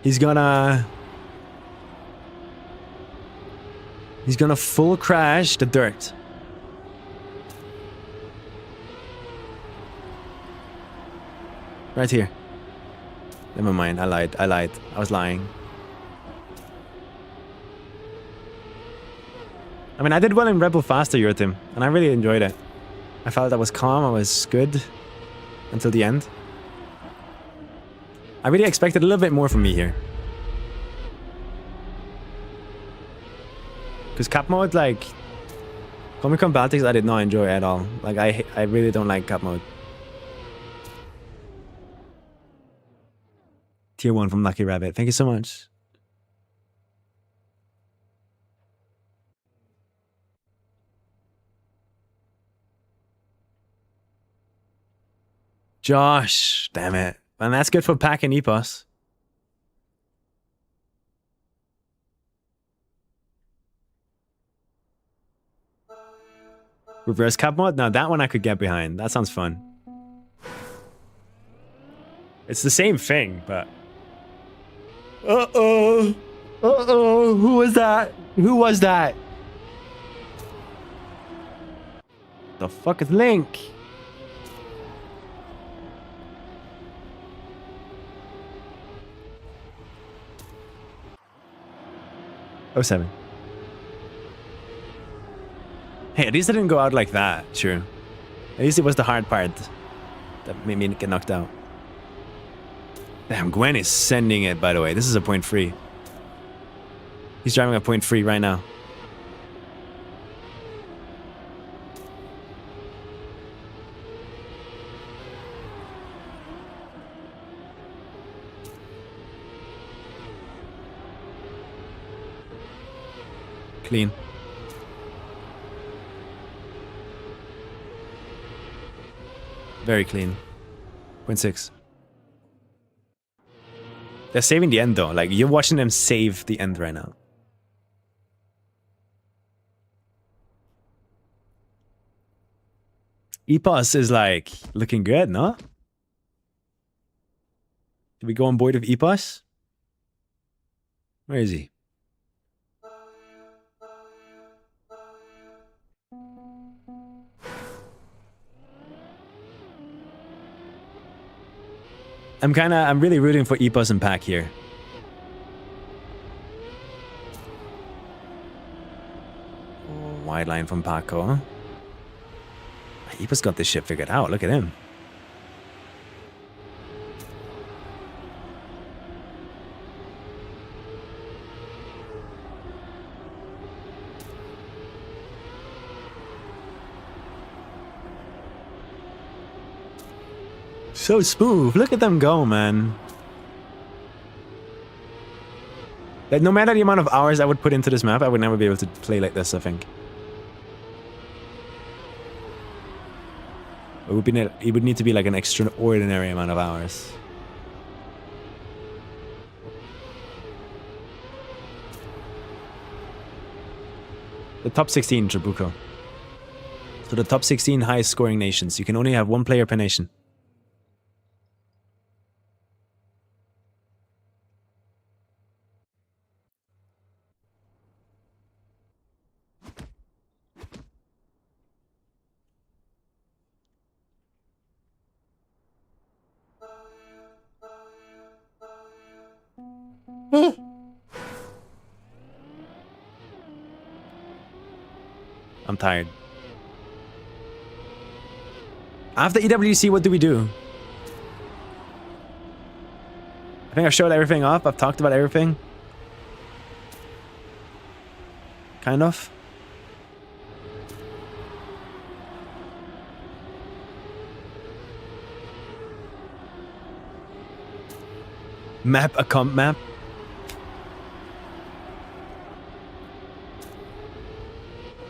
He's gonna full crash the dirt. Right here. Never mind, I lied. I was lying. I mean, I did well in Rebel Faster, Yurtim, and I really enjoyed it. I felt I was calm, I was good until the end. I really expected a little bit more from me here. Because cap mode, like, Comic Con Baltics, I did not enjoy at all. Like, I really don't like cap mode. Tier 1 from Lucky Rabbit. Thank you so much. Josh, damn it. And that's good for Pack and Epos. Reverse cap mod? Now that one I could get behind. That sounds fun. It's the same thing, but... Uh-oh. Uh-oh. Who was that? Who was that? The fuck is Link? Oh, 7. Hey, at least I didn't go out like that. True. At least it was the hard part that made me get knocked out. Damn, Gwen is sending it, by the way. This is a point free. He's driving a point free right now. Clean. Very clean. 0.6. They're saving the end though. Like, you're watching them save the end right now. Epos is like looking good, no? Did we go on board with Epos? Where is he? I'm really rooting for Epos and Pack here. Wide line from Paco. Epos got this shit figured out. Look at him. So smooth. Look at them go, man. Like, no matter the amount of hours I would put into this map, I would never be able to play like this, I think. It would need to be like an extraordinary amount of hours. The top 16, Trabuco. So the top 16 highest scoring nations. You can only have one player per nation. I'm tired. After EWC, what do we do? I think I've showed everything off. I've talked about everything. Kind of. Map a comp map.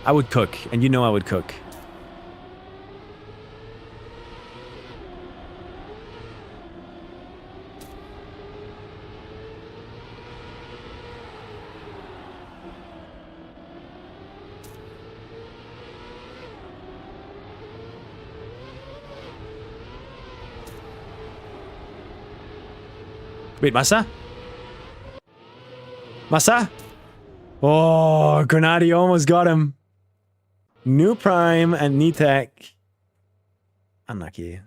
I would cook, and you know I would cook. Wait, Masa? Masa? Oh, Grenadi almost got him. New Prime and Nitek. Unlucky.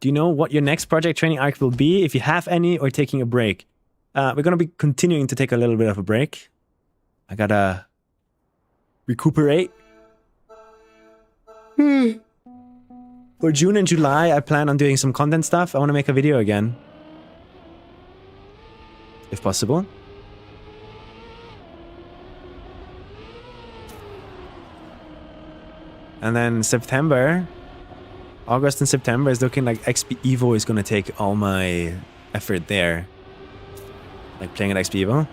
Do you know what your next project training arc will be? If you have any, or taking a break? We're going to be continuing to take a little bit of a break. I gotta recuperate. For June and July, I plan on doing some content stuff. I want to make a video again. If possible. And then September, August and September is looking like XP Evo is gonna take all my effort there. Like playing at XP Evo,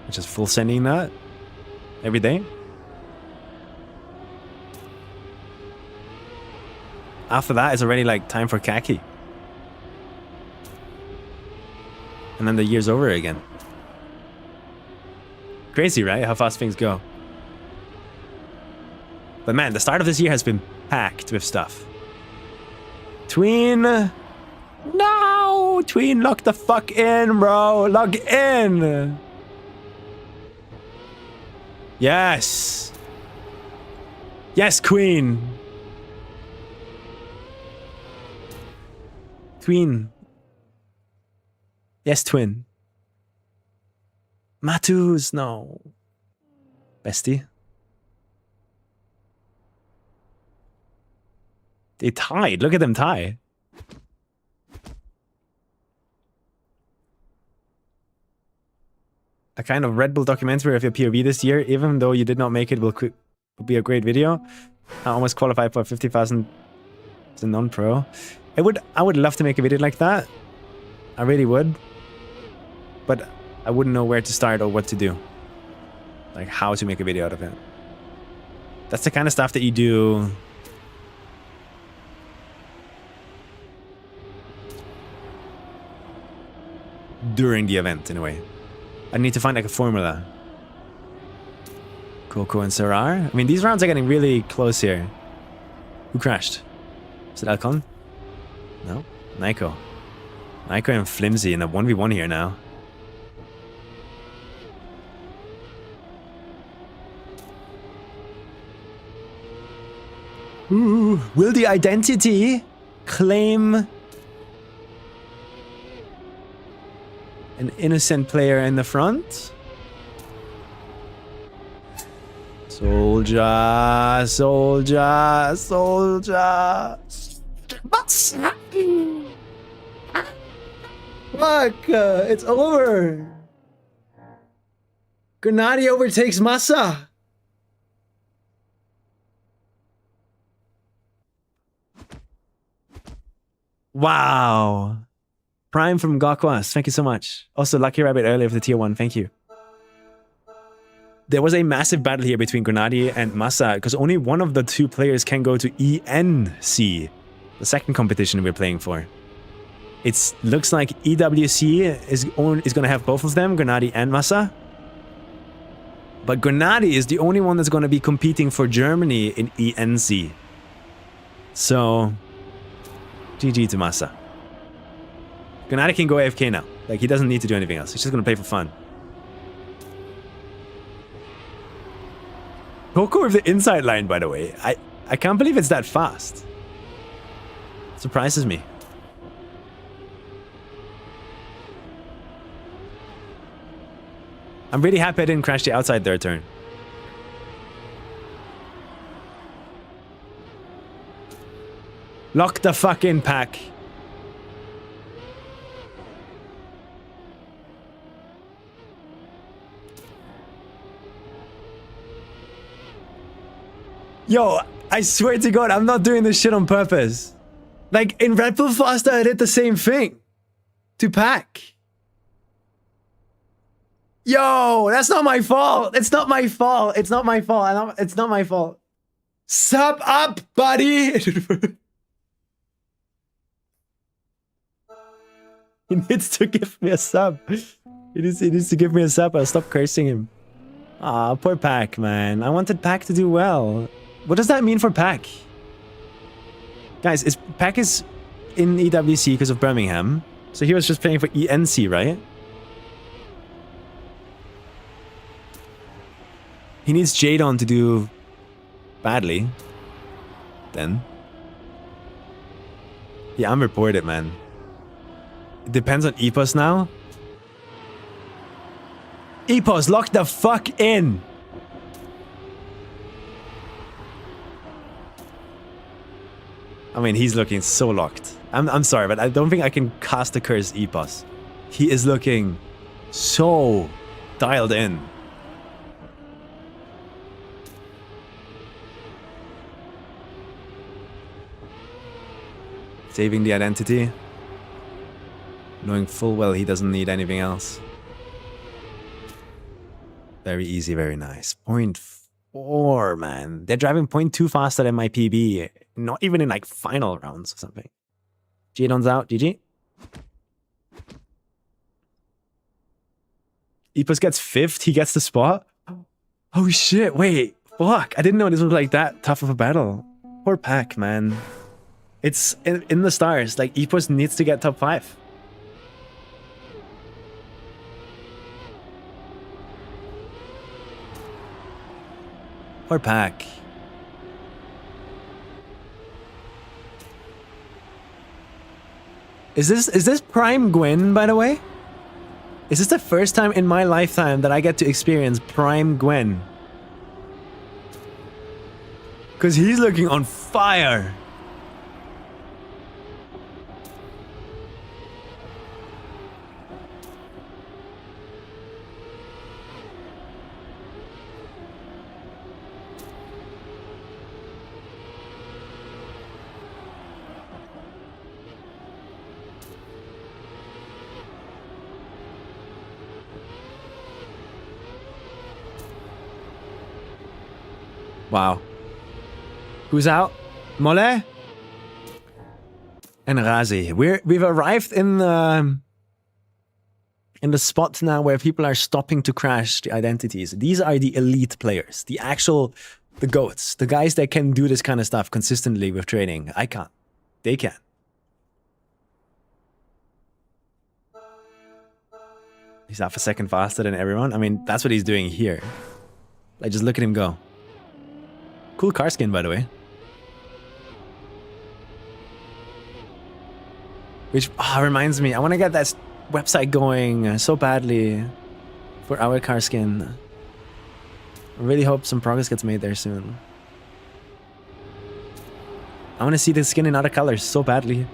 which is full sending that every day. After that, it's already like time for khaki. And then the year's over again. Crazy, right? How fast things go. But man, the start of this year has been packed with stuff. Tween. No! Tween, lock the fuck in, bro. Log in. Yes. Yes, Queen. Tween. Yes, Twin. Matus, no. Bestie. They tied. Look at them tie. A kind of Red Bull documentary of your POV this year, even though you did not make it, will be a great video. I almost qualified for 50,000 as a non-pro. I would love to make a video like that. I really would. But I wouldn't know where to start or what to do. Like how to make a video out of it. That's the kind of stuff that you do during the event, in a way. I need to find like a formula. Coco and Sarar. I mean, these rounds are getting really close here. Who crashed? Is it Alcon? No? Naiko. Naiko and Flimsy in a 1v1 here now. Ooh, will the identity claim an innocent player in the front? Soldier, soldier, soldier. Fuck, it's over. Grenadi overtakes Massa. Wow. Prime from Gokwas, thank you so much. Also, Lucky Rabbit earlier for the tier 1, thank you. There was a massive battle here between Grenadi and Massa, because only one of the two players can go to ENC, the second competition we're playing for. It looks like EWC is going to have both of them, Grenadi and Massa. But Grenadi is the only one that's going to be competing for Germany in ENC. So, GG to Massa. Grenadi can go AFK now. Like, he doesn't need to do anything else. He's just going to play for fun. Coco with the inside line, by the way. I can't believe it's that fast. Surprises me. I'm really happy I didn't crash the outside third turn. Lock the fucking pack. Yo, I swear to God, I'm not doing this shit on purpose. Like, in Red Bull Faster, I did the same thing. To pack. Yo, that's not my fault. It's not my fault. It's not my fault. It's not my fault. Sup up, buddy. He needs to give me a sub. He needs to give me a sub. I'll stop cursing him. Ah, poor Pack, man. I wanted Pack to do well. What does that mean for Pack? Guys, Pack is in EWC because of Birmingham. So he was just playing for ENC, right? He needs Jadon to do badly. Then. Yeah, I'm reported, man. It depends on Epos now. Epos, lock the fuck in! I mean, he's looking so locked. I'm sorry, but I don't think I can cast the curse Epos. He is looking so dialed in. Saving the identity. Knowing full well he doesn't need anything else. Very easy, very nice. 0.4, man. They're driving 0.2 faster than my PB. Not even in like final rounds or something. Jadon's out, GG. Epos gets 5th, he gets the spot. Oh shit, wait. Fuck, I didn't know this was like that tough of a battle. Poor Pack, man. It's in the stars. Like, Epos needs to get top 5. Poor Pack. Is this Prime Gwen, by the way? Is this the first time in my lifetime that I get to experience Prime Gwen? Because he's looking on fire. Wow. Who's out? Mole? And Razi. We've arrived in the spot now where people are stopping to crash the identities. These are the elite players. The GOATs. The guys that can do this kind of stuff consistently with training. I can't. They can. He's half a second faster than everyone. I mean, that's what he's doing here. Like, just look at him go. Cool car skin, by the way. Which reminds me, I want to get that website going so badly for our car skin. I really hope some progress gets made there soon. I want to see the skin in other colors so badly.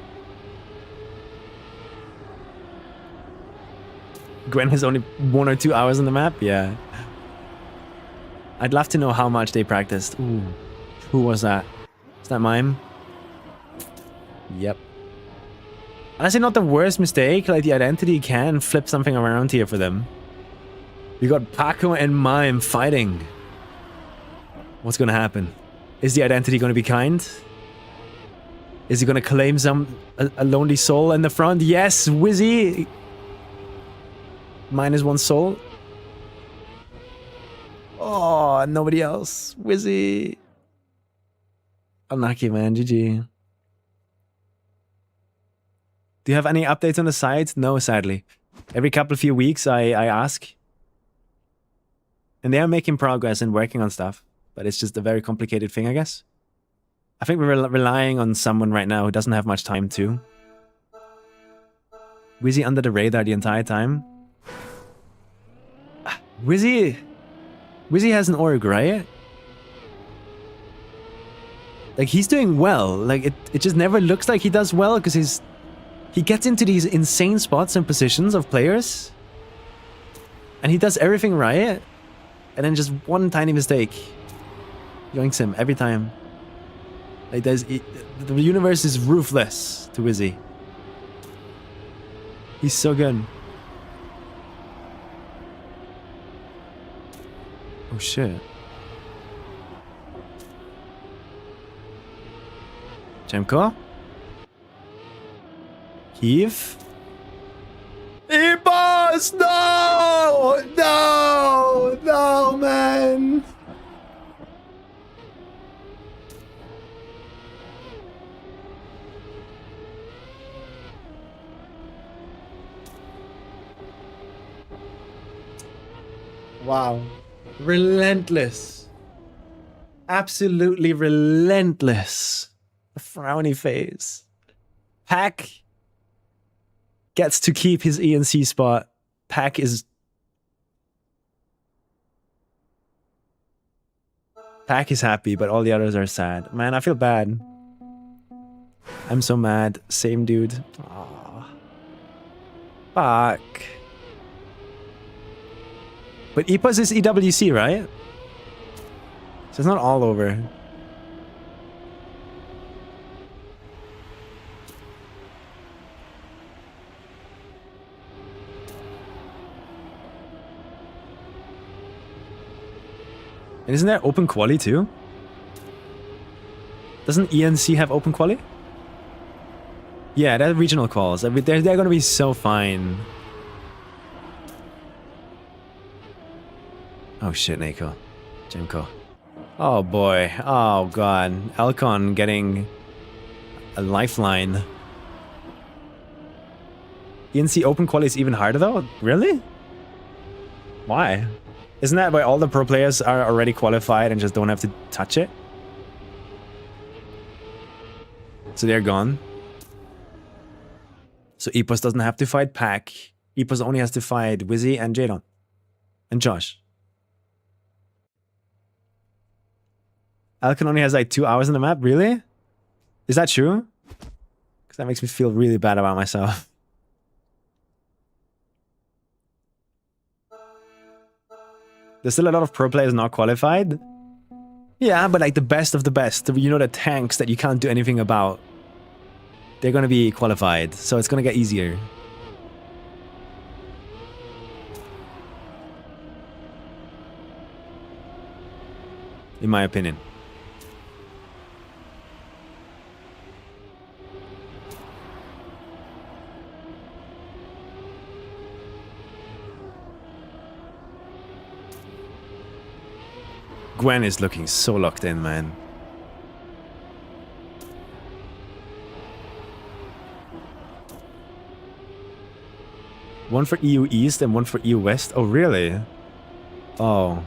Gwen has only 1 or 2 hours on the map? Yeah. I'd love to know how much they practiced. Ooh. Who was that? Is that Mime? Yep. Honestly, not the worst mistake. Like, the identity can flip something around here for them. We got Paco and Mime fighting. What's gonna happen? Is the identity gonna be kind? Is he gonna claim a lonely soul in the front? Yes, Wizzy! -1 soul. Oh, nobody else. Wizzy. Unlucky, man. GG. Do you have any updates on the site? No, sadly. Every few weeks I ask. And they are making progress and working on stuff. But it's just a very complicated thing, I guess. I think we're relying on someone right now who doesn't have much time too. Wizzy under the radar the entire time. Wizzy has an org, right? Like, he's doing well. Like, it just never looks like he does well because he gets into these insane spots and positions of players. And he does everything right. And then just one tiny mistake yoinks him every time. Like, the universe is ruthless to Wizzy. He's so good. Oh shit. Chemko? Heave? E-boss! No! No! No, man! Wow. Relentless. Absolutely relentless. A frowny face. Pack gets to keep his ENC spot. Pack is happy, but all the others are sad. Man, I feel bad. I'm so mad. Same dude. Aww. Fuck. But EPOS is EWC, right? So it's not all over. And isn't there open quali too? Doesn't ENC have open quali? Yeah, they're regional quals. I mean, they're gonna be so fine. Oh shit, Neko. Jimko. Oh boy. Oh god. Elcon getting a lifeline. ENC open quali is even harder though? Really? Why? Isn't that why all the pro players are already qualified and just don't have to touch it? So they're gone. So EPOS doesn't have to fight Pack. EPOS only has to fight Wizzy and Jadon. And Josh. Alcon only has like 2 hours on the map. Really? Is that true? Because that makes me feel really bad about myself. There's still a lot of pro players not qualified. Yeah, but like the best of the best. You know, the tanks that you can't do anything about. They're gonna be qualified, so it's gonna get easier. In my opinion. Gwen is looking so locked in, man. One for EU East and one for EU West. Oh, really? Oh.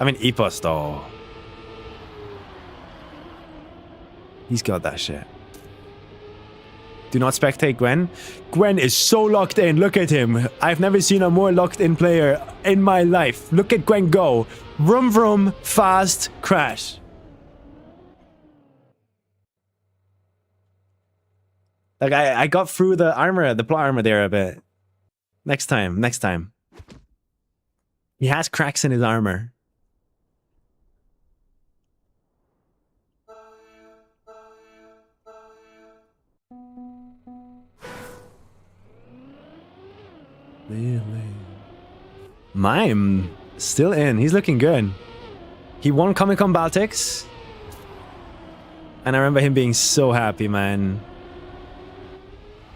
I mean, Epos, though. He's got that shit. Do not spectate Gwen. Gwen is so locked in. Look at him. I've never seen a more locked in player in my life. Look at Gwen go. Vroom vroom, fast, crash. Like I got through the armor, the plot armor there a bit. Next time, next time. He has cracks in his armor. Mime still in. He's looking good. He won Comic-Con Baltics. And I remember him being so happy, man.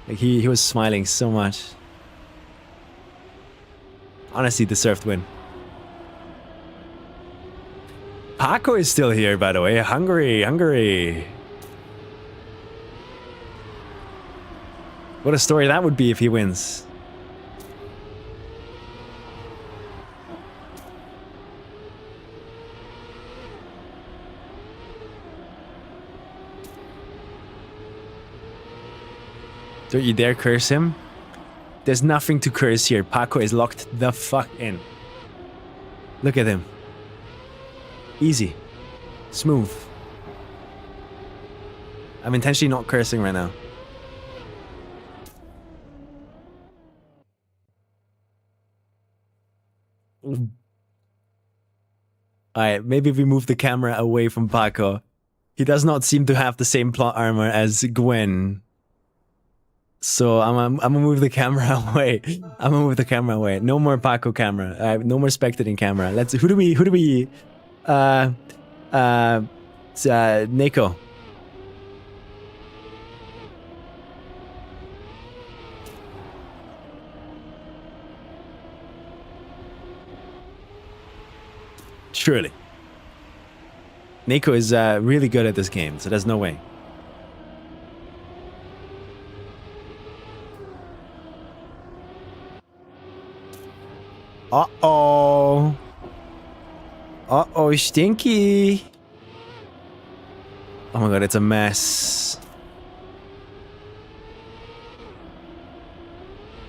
Like he was smiling so much. Honestly, deserved win. Paco is still here, by the way. Hungary, Hungary. What a story that would be if he wins. Don't you dare curse him. There's nothing to curse here. Paco is locked the fuck in. Look at him. Easy. Smooth. I'm intentionally not cursing right now. Alright, maybe we move the camera away from Paco. He does not seem to have the same plot armor as Gwen. So I'm gonna move the camera away. I'm gonna move the camera away. No more Paco camera. No more spectating camera. Let's. Who do we? Neko. Surely. Neko is really good at this game, so there's no way. Uh-oh. Uh-oh, stinky. Oh my god, it's a mess.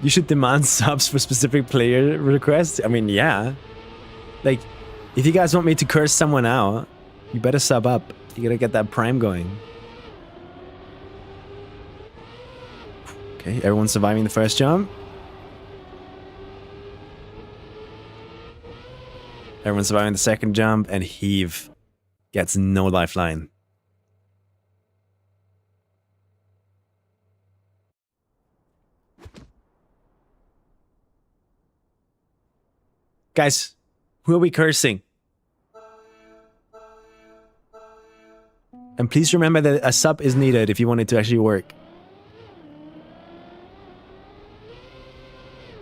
You should demand subs for specific player requests? I mean, yeah. Like, if you guys want me to curse someone out, you better sub up. You gotta get that prime going. Okay, everyone's surviving the first jump. Everyone's surviving the second jump, and Heave gets no lifeline. Guys, who are we cursing? And please remember that a sub is needed if you want it to actually work.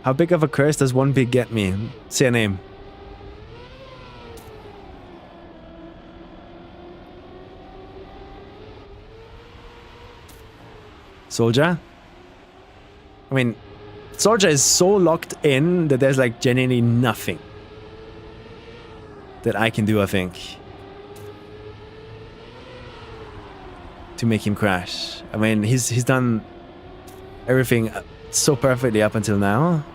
How big of a curse does one big get me? Say a name. Soldier? I mean, Soldier is so locked in that there's like genuinely nothing that I can do, I think, to make him crash. I mean, he's done everything so perfectly up until now.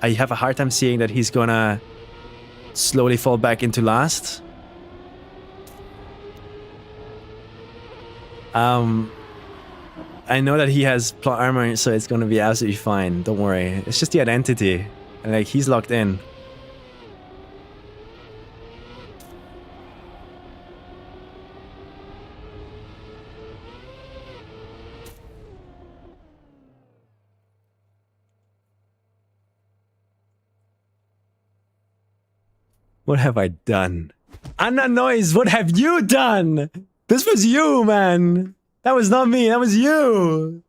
I have a hard time seeing that he's gonna slowly fall back into last. I know that he has plot armor, so it's gonna be absolutely fine. Don't worry. It's just the identity. And like, he's locked in. What have I done? Anna Noise, what have you done? This was you, man. That was not me, that was you.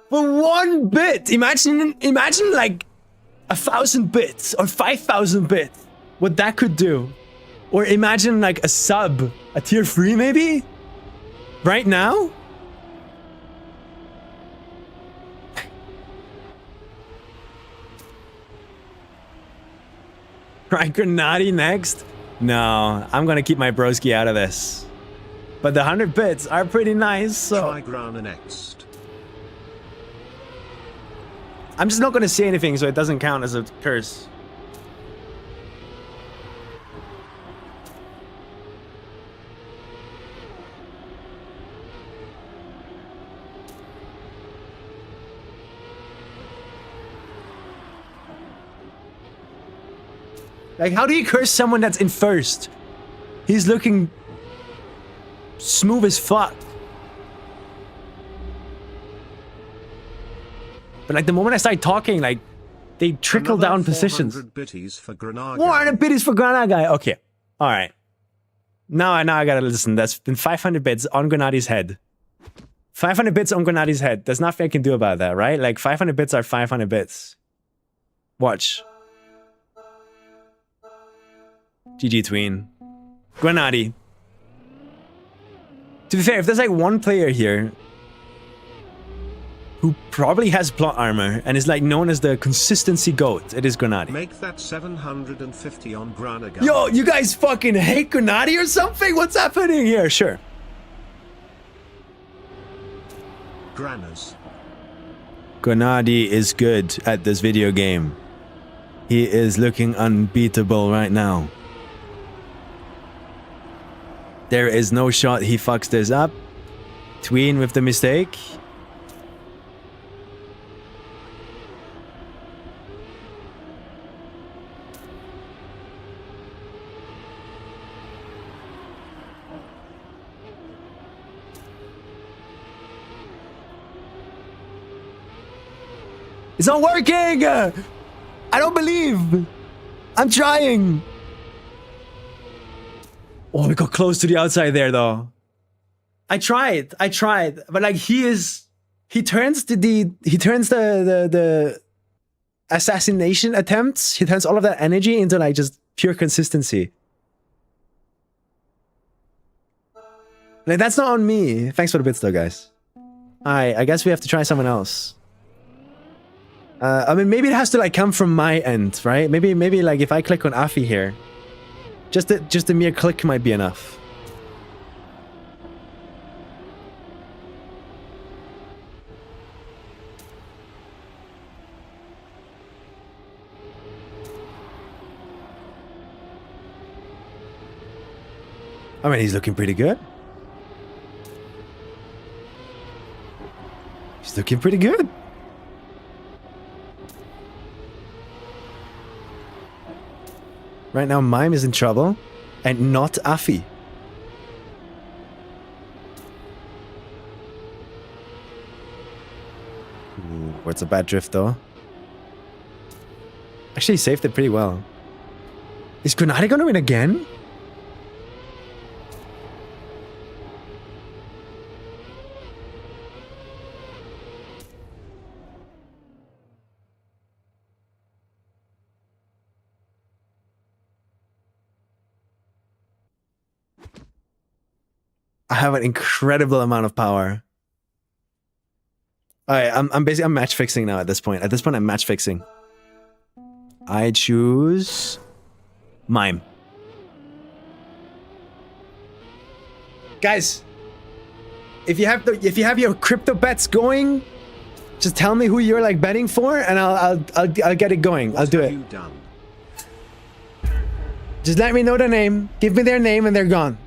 For 1 bit, imagine like 1,000 bits or 5,000 bits. What that could do. Or imagine like a sub, a tier 3 maybe? Right now? Right, Grenadi next? No, I'm gonna keep my broski out of this. But the 100 bits are pretty nice, so...
Try Grana next.
I'm just not gonna say anything so it doesn't count as a curse. Like, how do you curse someone that's in first? He's looking smooth as fuck. But like, the moment I start talking, like, they trickle down positions.
400 bitties for Granada.
400 bitties for Granada guy. Okay. All right. Now I gotta listen. That's been 500 bits on Grenadi's head. 500 bits on Grenadi's head. There's nothing I can do about that, right? Like, 500 bits are 500 bits. Watch. GG Tween. Grenadi. To be fair, if there's like one player here who probably has plot armor and is like known as the consistency goat, it is Grenadi.
Make that 750 on Granada.
Yo, you guys fucking hate Grenadi or something? What's happening here? Sure.
Granas.
Grenadi is good at this video game. He is looking unbeatable right now. There is no shot he fucks this up. Tween with the mistake. It's not working! I don't believe! I'm trying! Oh, we got close to the outside there, though. I tried, but like he turns the assassination attempts. He turns all of that energy into like just pure consistency. Like, that's not on me. Thanks for the bits, though, guys. I guess we have to try someone else. I mean, maybe it has to like come from my end, right? Maybe like if I click on Afi here. Just a mere click might be enough. I mean, he's looking pretty good. He's looking pretty good. Right now, Mime is in trouble, and not Afi. Ooh, what's a bad drift, though? Actually, he saved it pretty well. Is Grenadi gonna win again? I have an incredible amount of power. Alright, I'm match fixing now at this point. At this point, I'm match fixing. I choose Mime. Guys, if you have your crypto bets going, just tell me who you're like betting for, and I'll get it going. I'll do it. Just let me know their name. Give me their name, and they're gone.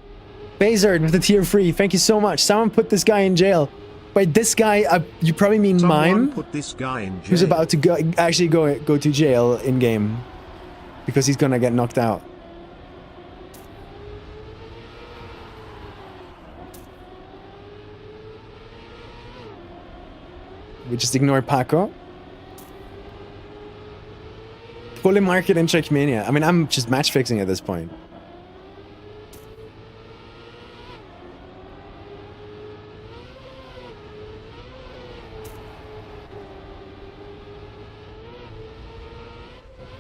Bazard with the tier 3. Thank you so much. Someone put this guy in jail. Wait, this guy, you probably mean
Someone
Mime?
put this guy in jail.
Who's about to go to jail in game. Because he's gonna get knocked out. We just ignore Paco. Fully market in Checkmania. I mean, I'm just match fixing at this point.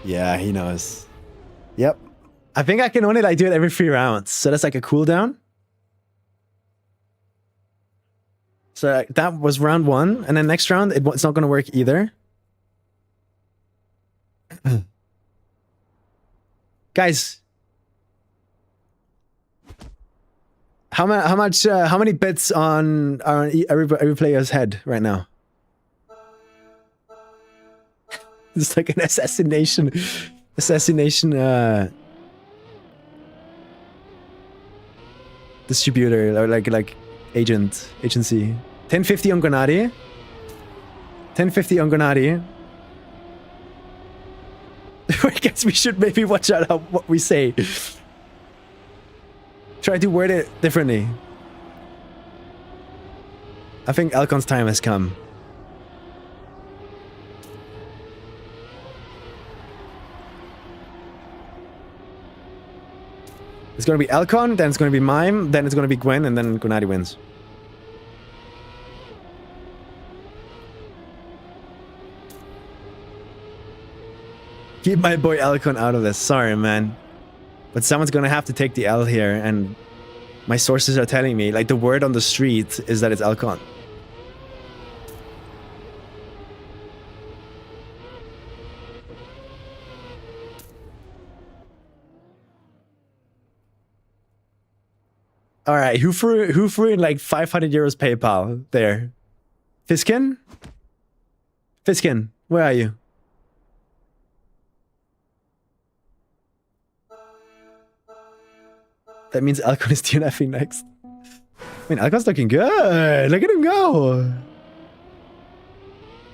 Yeah, he knows. Yep. I think I can only like do it every 3 rounds. So that's like a cooldown. So that was round 1. And then next round, it's not going to work either. Guys. How many bits on every player's head right now? It's like an assassination distributor or like agency. 1050 on Grenadi. 1050 on Grenadi. I guess we should maybe watch out what we say. Try to word it differently. I think Alcon's time has come. It's gonna be Alcon, then it's gonna be Mime, then it's gonna be Gwen, and then Grenadi wins. Keep my boy Alcon out of this. Sorry, man. But someone's gonna have to take the L here, and my sources are telling me, like, the word on the street is that it's Alcon. All right, who threw in like 500 euros PayPal there? Fiskin? Fiskin, where are you? That means Alcon is DNFing next. I mean, Alcon's looking good. Look at him go.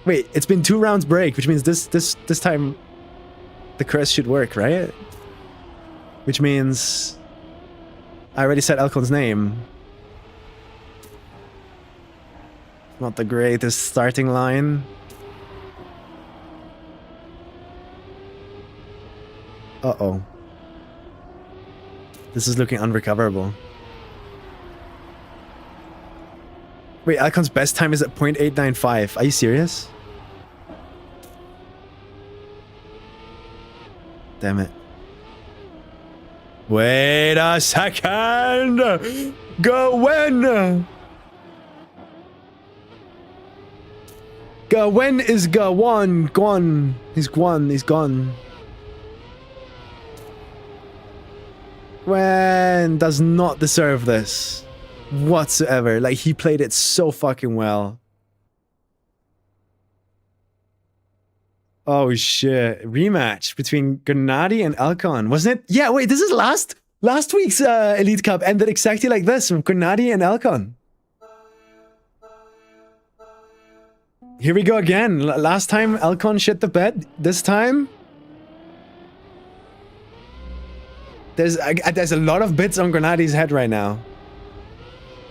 Wait, it's been 2 rounds break, which means this time the curse should work, right? Which means I already said Alcon's name. Not the greatest starting line. Uh-oh. This is looking unrecoverable. Wait, Alcon's best time is at 0.895. Are you serious? Damn it. Wait a second! Gwen! Gwen is gone. Gone. He's gone. He's gone. Gwen does not deserve this whatsoever. Like, he played it so fucking well. Oh shit. Rematch between Grenadi and Alcon, wasn't it? Yeah, wait, this is last week's Elite Cup ended exactly like this, with Grenadi and Alcon. Here we go again. Last time Alcon shit the bed. This time there's a lot of bits on Grenadi's head right now.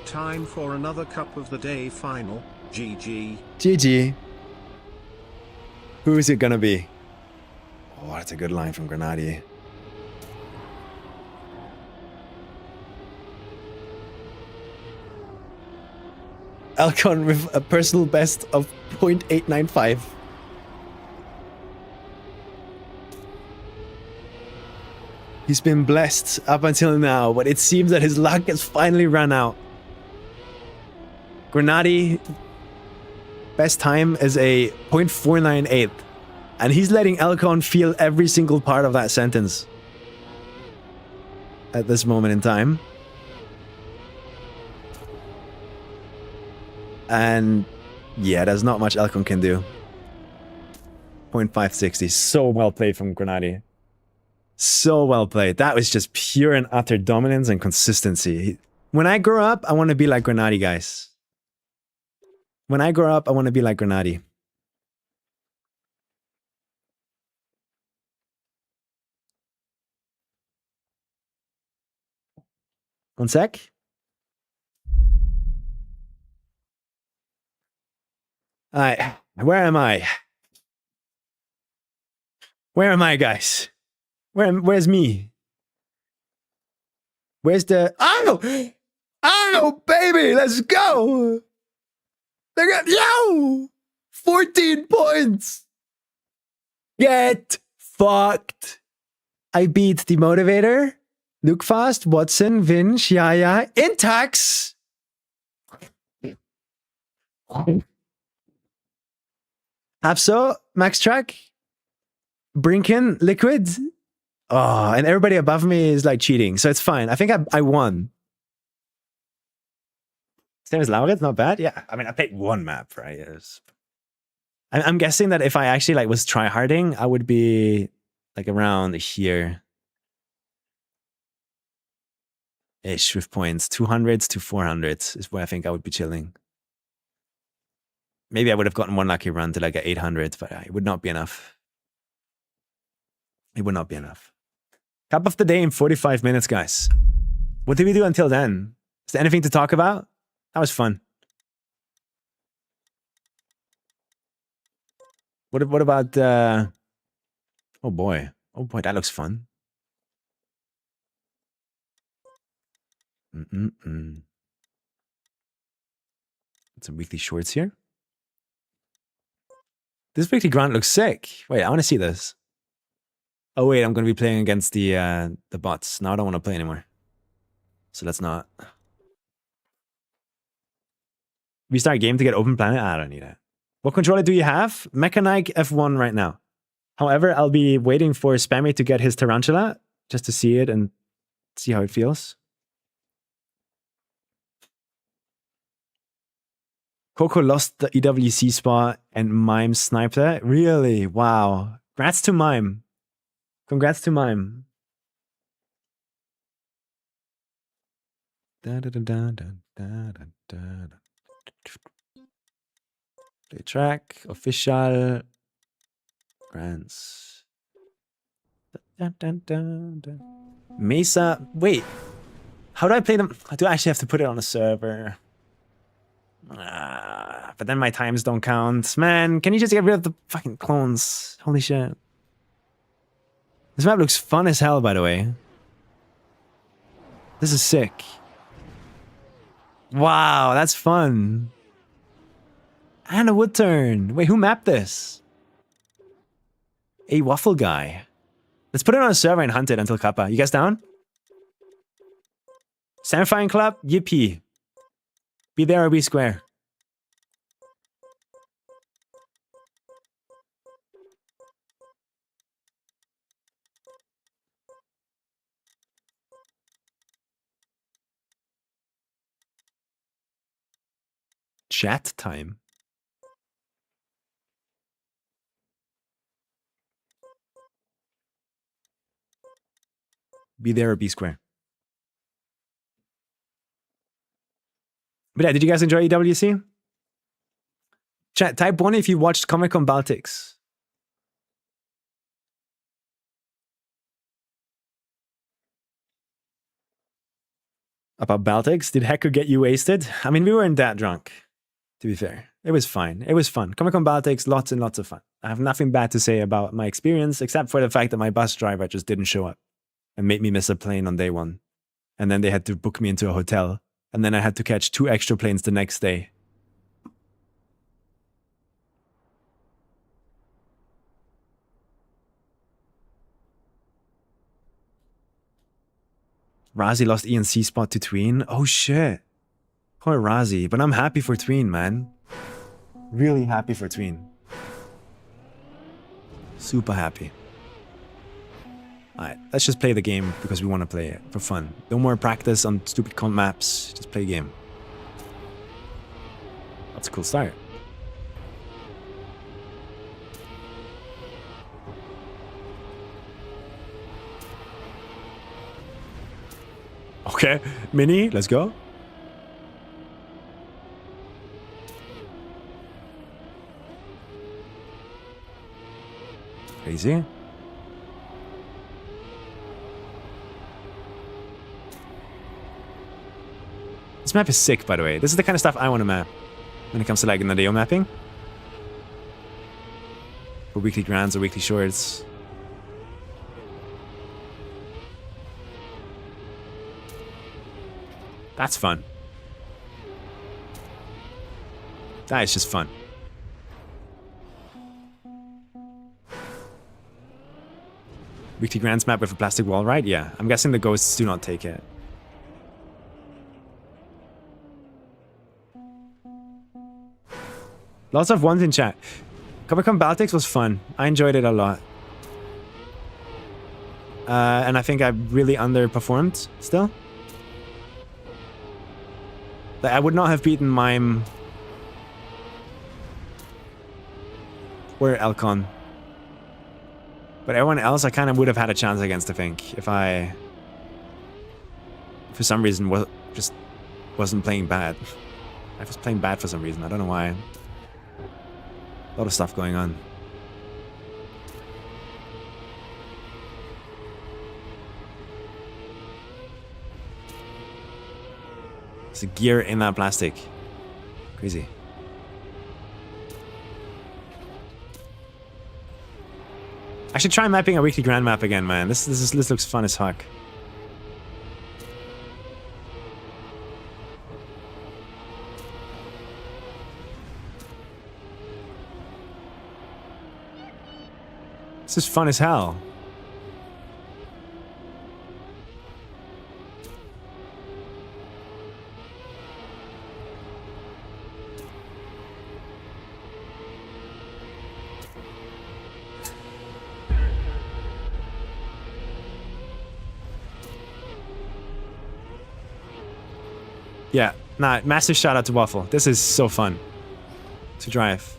Time for another Cup of the Day final. GG.
GG. Who is it gonna be? Oh, that's a good line from Grenadi. Alcon with a personal best of 0.895. He's been blessed up until now, but it seems that his luck has finally run out. Grenadi best time is a 0.498, and he's letting Alcon feel every single part of that sentence at this moment in time. And yeah, there's not much Alcon can do. 0.560, so well played from Grenadi. So well played. That was just pure and utter dominance and consistency. When I grow up, I want to be like Grenady, guys. When I grow up, I want to be like Grenady. One sec. Where am I? Where am I, guys? Where's me? Where's the... Oh! Oh, baby, let's go! They got... Yo! 14 points! Get fucked! I beat the Motivator, Luke Fast, Watson, Vinch, Yaya, Intax! Hapso, Max Track, Brinken, Liquid. Oh, and everybody above me is like cheating, so it's fine. I think I won. Same as Lauritz, not bad. Yeah, I mean, I played one map, right? Yes. I'm guessing that if I actually like was tryharding, I would be like around here. Ish with points. 200s to 400s is where I think I would be chilling. Maybe I would have gotten one lucky run to like a 800, but it would not be enough. It would not be enough. Cup of the day in 45 minutes, guys. What did we do until then? Is there anything to talk about? That was fun. What about oh boy, that looks fun. Some weekly shorts here. This weekly grant looks sick. Wait, I want to see this. Oh wait, I'm going to be playing against the bots. Now I don't want to play anymore. So let's not. Restart game to get open planet? I don't need it. What controller do you have? Mechanic F1 right now. However, I'll be waiting for Spammy to get his Tarantula just to see it and see how it feels. Coco lost the EWC spot and Mime sniped it. Really? Wow. Congrats to Mime. Congrats to Mime. Play track, official, grants. Mesa, wait. How do I play them? I do actually have to put it on a server. But then my times don't count. Man, can you just get rid of the fucking clones? Holy shit. This map looks fun as hell, by the way. This is sick. Wow, that's fun. And a wood turn. Wait, who mapped this? A waffle guy. Let's put it on a server and hunt it until Kappa. You guys down? Samifying club? Yippee. Be there or be square. Chat time. Be there or be square. But yeah, did you guys enjoy EWC? Chat, type 1 if you watched Comic-Con Baltics. About Baltics? Did Hacker get you wasted? I mean, we weren't that drunk, to be fair. It was fine. It was fun. Comic-Con Baltics, lots and lots of fun. I have nothing bad to say about my experience, except for the fact that my bus driver just didn't show up and made me miss a plane on day one. And then they had to book me into a hotel. And then I had to catch 2 extra planes the next day. Razi lost ENC spot to Tween. Oh shit. Poor Razi. But I'm happy for Tween, man. Really happy for Tween. Super happy. Alright, let's just play the game because we want to play it for fun. No more practice on stupid comp maps. Just play a game. That's a cool start. Okay, Mini, let's go. Crazy. This map is sick, by the way. This is the kind of stuff I want to map when it comes to like Nadeo mapping. For weekly grands or weekly shorts. That's fun. That is just fun. Weekly grands map with a plastic wall, right? Yeah. I'm guessing the ghosts do not take it. Lots of ones in chat. Comic-Con Baltics was fun. I enjoyed it a lot. And I think I really underperformed still. Like, I would not have beaten Mime or Elcon. But everyone else I kind of would have had a chance against, I think, if I, for some reason, just wasn't playing bad. I was playing bad for some reason. I don't know why. A lot of stuff going on. There's a gear in that plastic. Crazy. I should try mapping a weekly grand map again, man. This looks fun as fuck. This is fun as hell. Yeah, nah, massive shout out to Waffle. This is so fun to drive.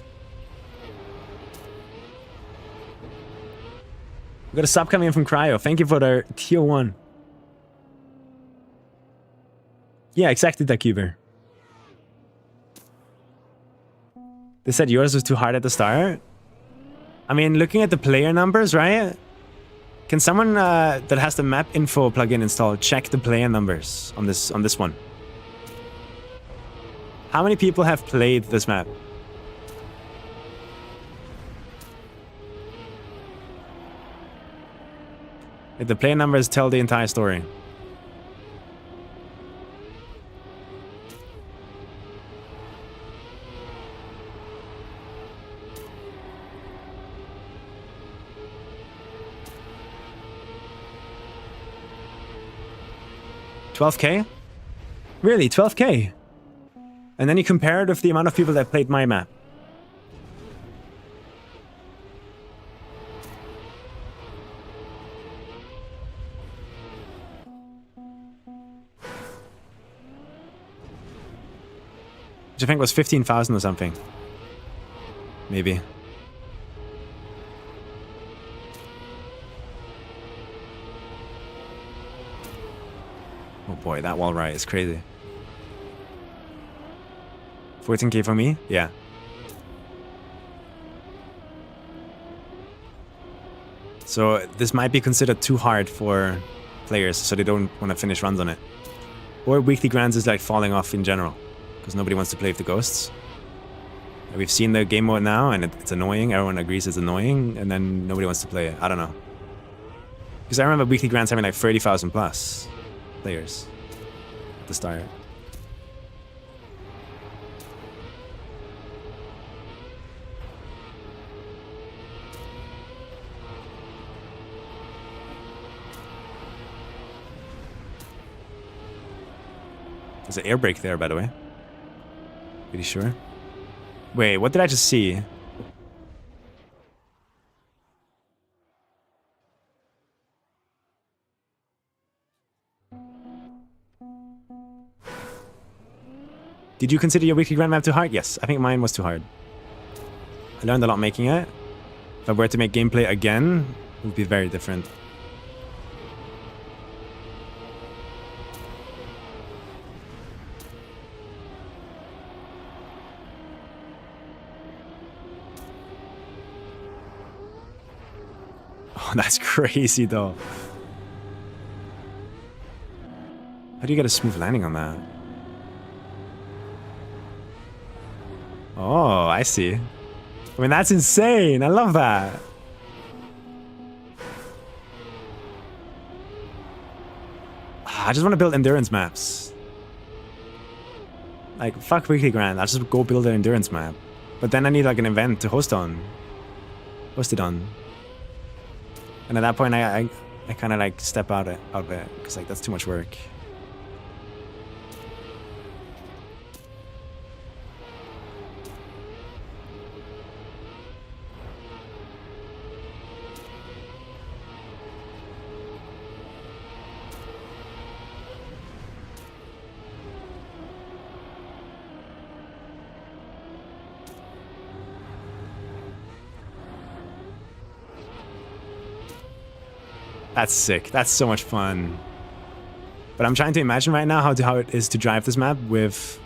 We got a sub coming in from Cryo. Thank you for the tier 1. Yeah, exactly, Dakuber. They said yours was too hard at the start. I mean, looking at the player numbers, right? Can someone that has the map info plugin installed check the player numbers on this one? How many people have played this map? If the player numbers tell the entire story. $12K? Really, $12K? And then you compare it with the amount of people that played my map. Which I think was 15,000 or something. Maybe. Oh boy, that wall ride is crazy. 14K for me? Yeah. So this might be considered too hard for players, so they don't want to finish runs on it. Or weekly grands is like falling off in general, because nobody wants to play with the ghosts. We've seen the game mode now, and it's annoying. Everyone agrees it's annoying, and then nobody wants to play it. I don't know. Because I remember weekly grands having like 30,000 plus players at the start. There's an air brake there, by the way. Pretty sure. Wait, what did I just see? Did you consider your weekly grand map too hard? Yes, I think mine was too hard. I learned a lot making it. If I were to make gameplay again, it would be very different. Oh, that's crazy though. How do you get a smooth landing on that? Oh, I see. I mean, that's insane. I love that. I just want to build endurance maps. Like, fuck Weekly Grand. I'll just go build an endurance map. But then I need like an event to host on. Host it on. And at that point, I kind of like step out of it. Because like, that's too much work. That's sick. That's so much fun. But I'm trying to imagine right now how it is to drive this map with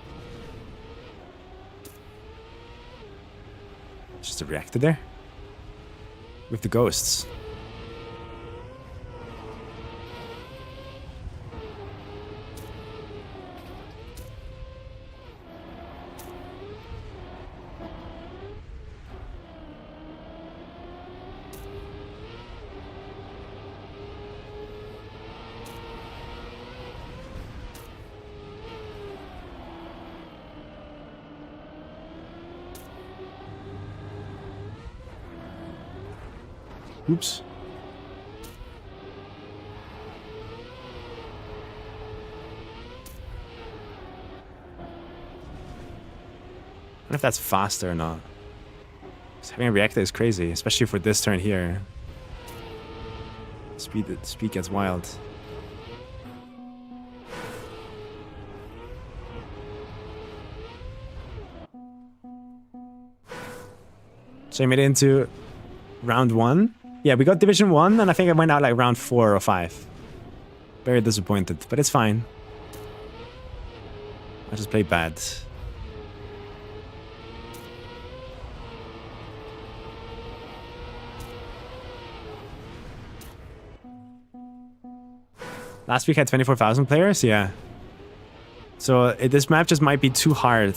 just a reactor there. With the ghosts. Oops. I wonder if that's faster or not. Because having a reactor is crazy, especially for this turn here. Speed gets wild. So I made it into round 1. Yeah, we got Division 1, and I think I went out like round 4 or 5. Very disappointed, but it's fine. I just played bad. Last week had 24,000 players, yeah. So this map just might be too hard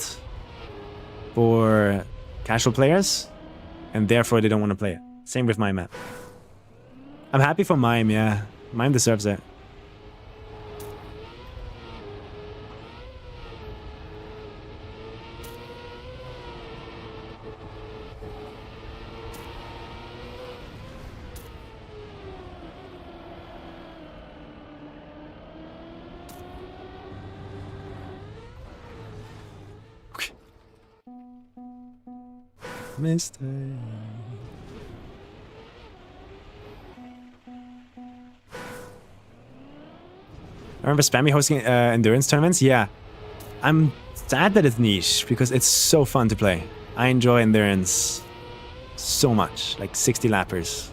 for casual players, and therefore they don't want to play it. Same with my map. I'm happy for Mime, yeah. Mime deserves it. Mistake. I remember Spammy hosting endurance tournaments. Yeah, I'm sad that it's niche because it's so fun to play. I enjoy endurance so much, like 60 lappers.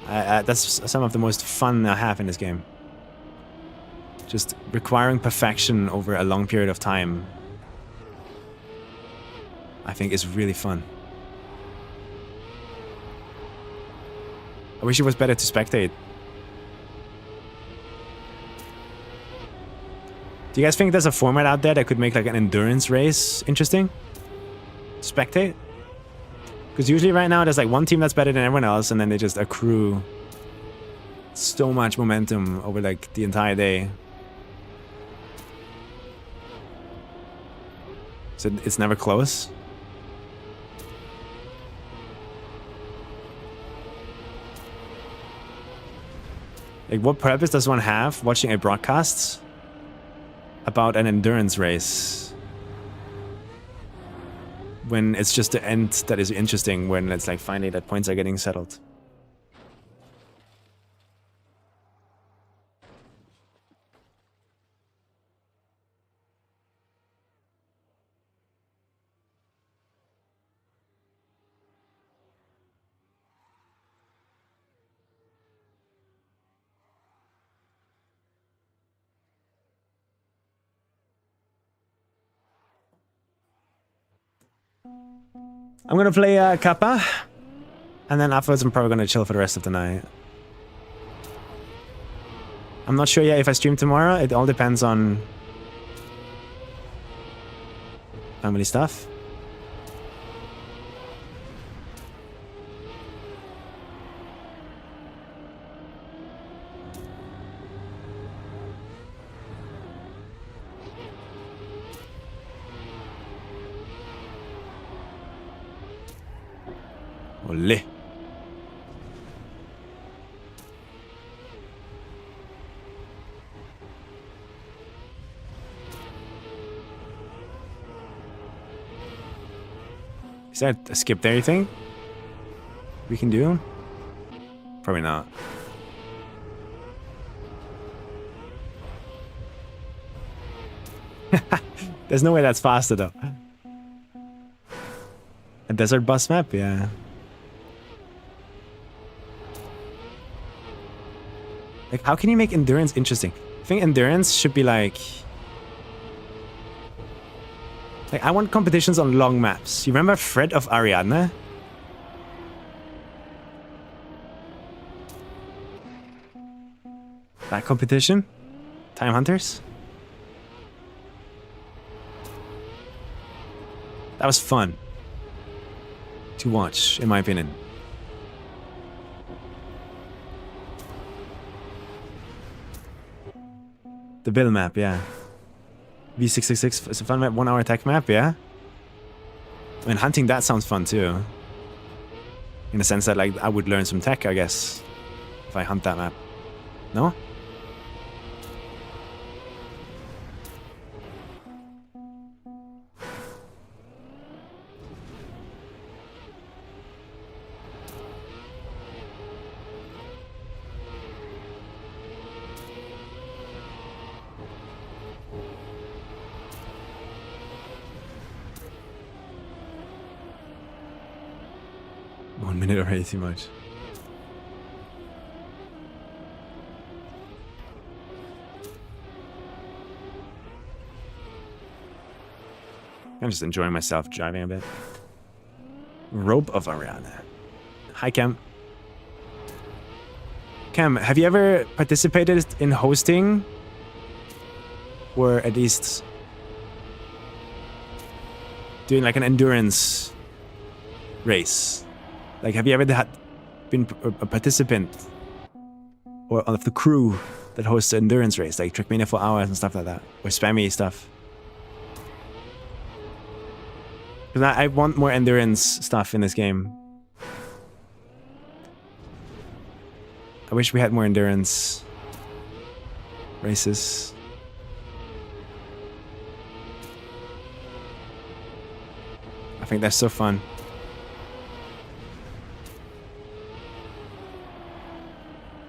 That's some of the most fun I have in this game. Just requiring perfection over a long period of time, I think is really fun. I wish it was better to spectate. Do you guys think there's a format out there that could make like an endurance race interesting? Spectate? Because usually right now there's like one team that's better than everyone else and then they just accrue so much momentum over like the entire day. So it's never close. Like, what purpose does one have watching a broadcast about an endurance race when it's just the end that is interesting, when it's like finally that points are getting settled? I'm gonna play Kappa, and then afterwards I'm probably gonna chill for the rest of the night. I'm not sure yet if I stream tomorrow. It all depends on family stuff. Ole. Is that a skip there, you think? We can do? Probably not. There's no way that's faster though. A desert bus map? Yeah. Like, how can you make endurance interesting? I think endurance should be like, I want competitions on long maps. You remember Fred of Ariadne? That competition? Time Hunters? That was fun to watch, in my opinion. The Bill map, yeah. V666 is a fun map, 1 hour tech map, yeah? I mean, hunting that sounds fun too. In the sense that, like, I would learn some tech, I guess, if I hunt that map. No? Already too much. I'm just enjoying myself driving a bit. Rope of Ariadne. Hi, Cam. Cam, have you ever participated in hosting? Or at least doing like an endurance race? Like, have you ever been a participant or of the crew that hosts an endurance race, like Trackmania 4 hours and stuff like that, or spammy stuff? Because I want more endurance stuff in this game. I wish we had more endurance races. I think that's so fun.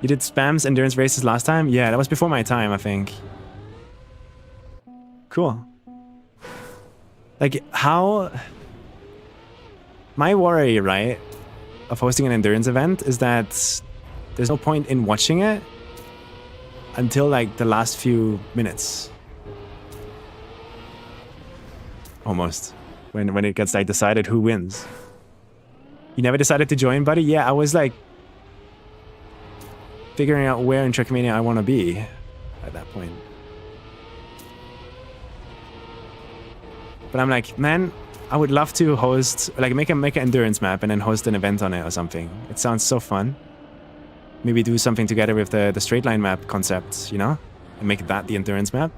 You did spams endurance races last time? Yeah, that was before my time, I think. Cool. Like, how... My worry, right, of hosting an endurance event is that there's no point in watching it until, like, the last few minutes. Almost. When it gets, like, decided who wins. You never decided to join, buddy? Yeah, I was, like, figuring out where in Trackmania I want to be at that point. But I'm like, man, I would love to host, like, make an endurance map and then host an event on it or something. It sounds so fun. Maybe do something together with the straight line map concept, you know? And make that the endurance map.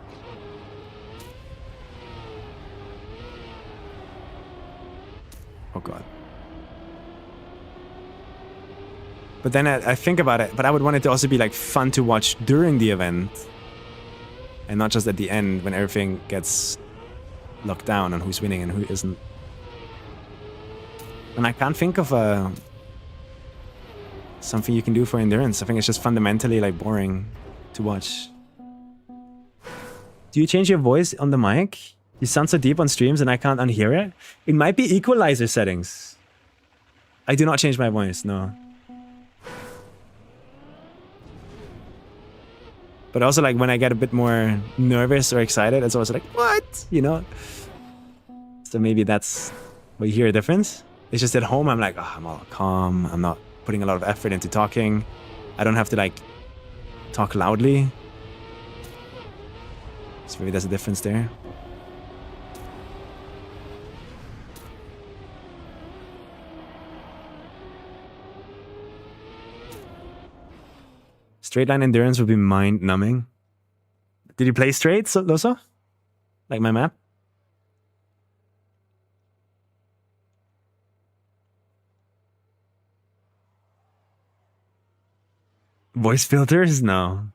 Oh god. But then I think about it, but I would want it to also be like fun to watch during the event. And not just at the end when everything gets locked down on who's winning and who isn't. And I can't think of something you can do for endurance. I think it's just fundamentally like boring to watch. Do you change your voice on the mic? You sound so deep on streams and I can't unhear it. It might be equalizer settings. I do not change my voice, no. But also, like, when I get a bit more nervous or excited, it's also like, what? You know? So maybe that's But you hear a difference? It's just at home, I'm like, oh, I'm all calm. I'm not putting a lot of effort into talking. I don't have to like talk loudly. So maybe there's a difference there. Straight line endurance would be mind numbing. Did you play straight, Loso? Like my map? Voice filters? No.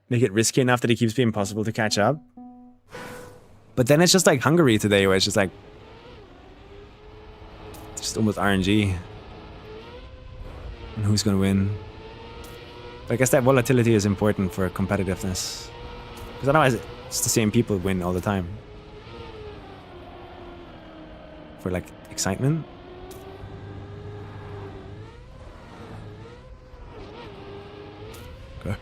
Make it risky enough that it keeps being impossible to catch up. But then it's just like Hungary today, where it's just like... It's just almost RNG. And who's gonna win? But I guess that volatility is important for competitiveness. Because otherwise, it's the same people win all the time. For like excitement.
Okay.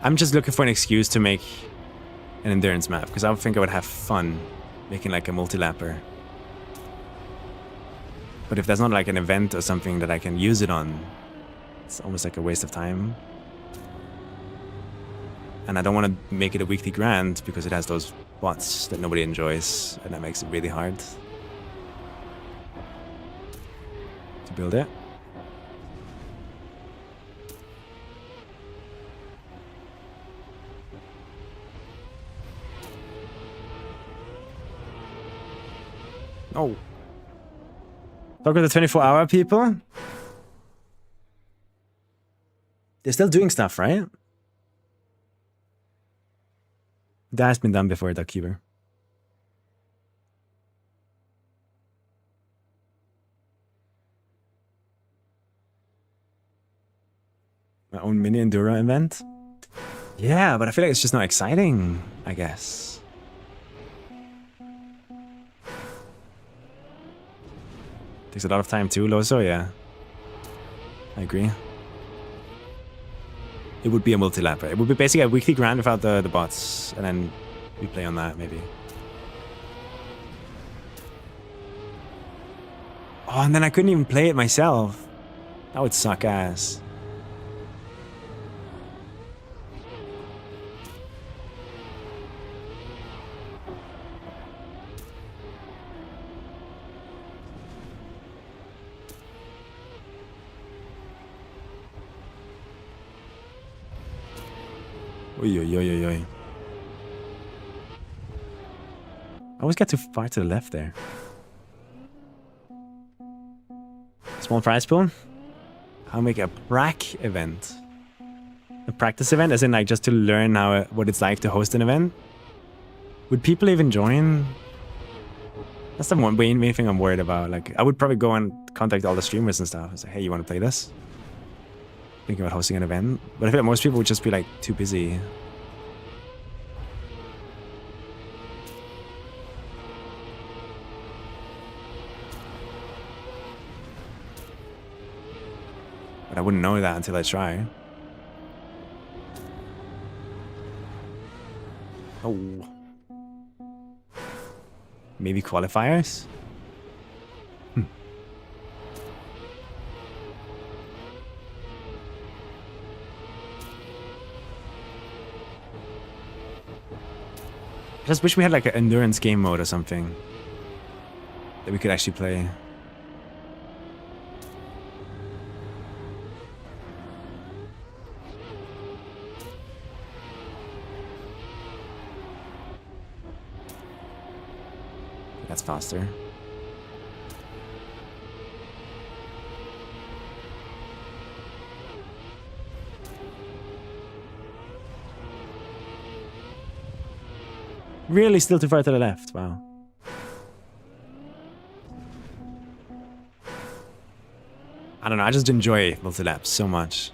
I'm just looking for an excuse to make an endurance map, because I would think I would have fun making like a multi-lapper. But if there's not like an event or something that I can use it on, it's almost like a waste of time. And I don't want to make it a weekly grant because it has those bots that nobody enjoys, and that makes it really hard to build it. Oh. Talk with the 24-hour people. They're still doing stuff, right? That has been done before, Duckkeeper. My own mini enduro event? Yeah, but I feel like it's just not exciting, I guess. Takes a lot of time too, Loso, yeah. I agree. It would be a multi-lapper. It would be basically a weekly grind without the bots, and then we play on that, maybe. Oh, and then I couldn't even play it myself. That would suck ass. Oi, oi, oi, oi, oi. I always get too far to the left there. Small prize pool. I'll make a prac event. A practice event, as in like just to learn what it's like to host an event. Would people even join? That's the main thing I'm worried about. Like, I would probably go and contact all the streamers and stuff and say, hey, you want to play this? Thinking about hosting an event. But I feel like most people would just be like too busy. But I wouldn't know that until I try. Oh. Maybe qualifiers? I just wish we had like an endurance game mode or something that we could actually play. That's faster. Really still too far to the left. Wow. I don't know, I just enjoy multi-laps so much.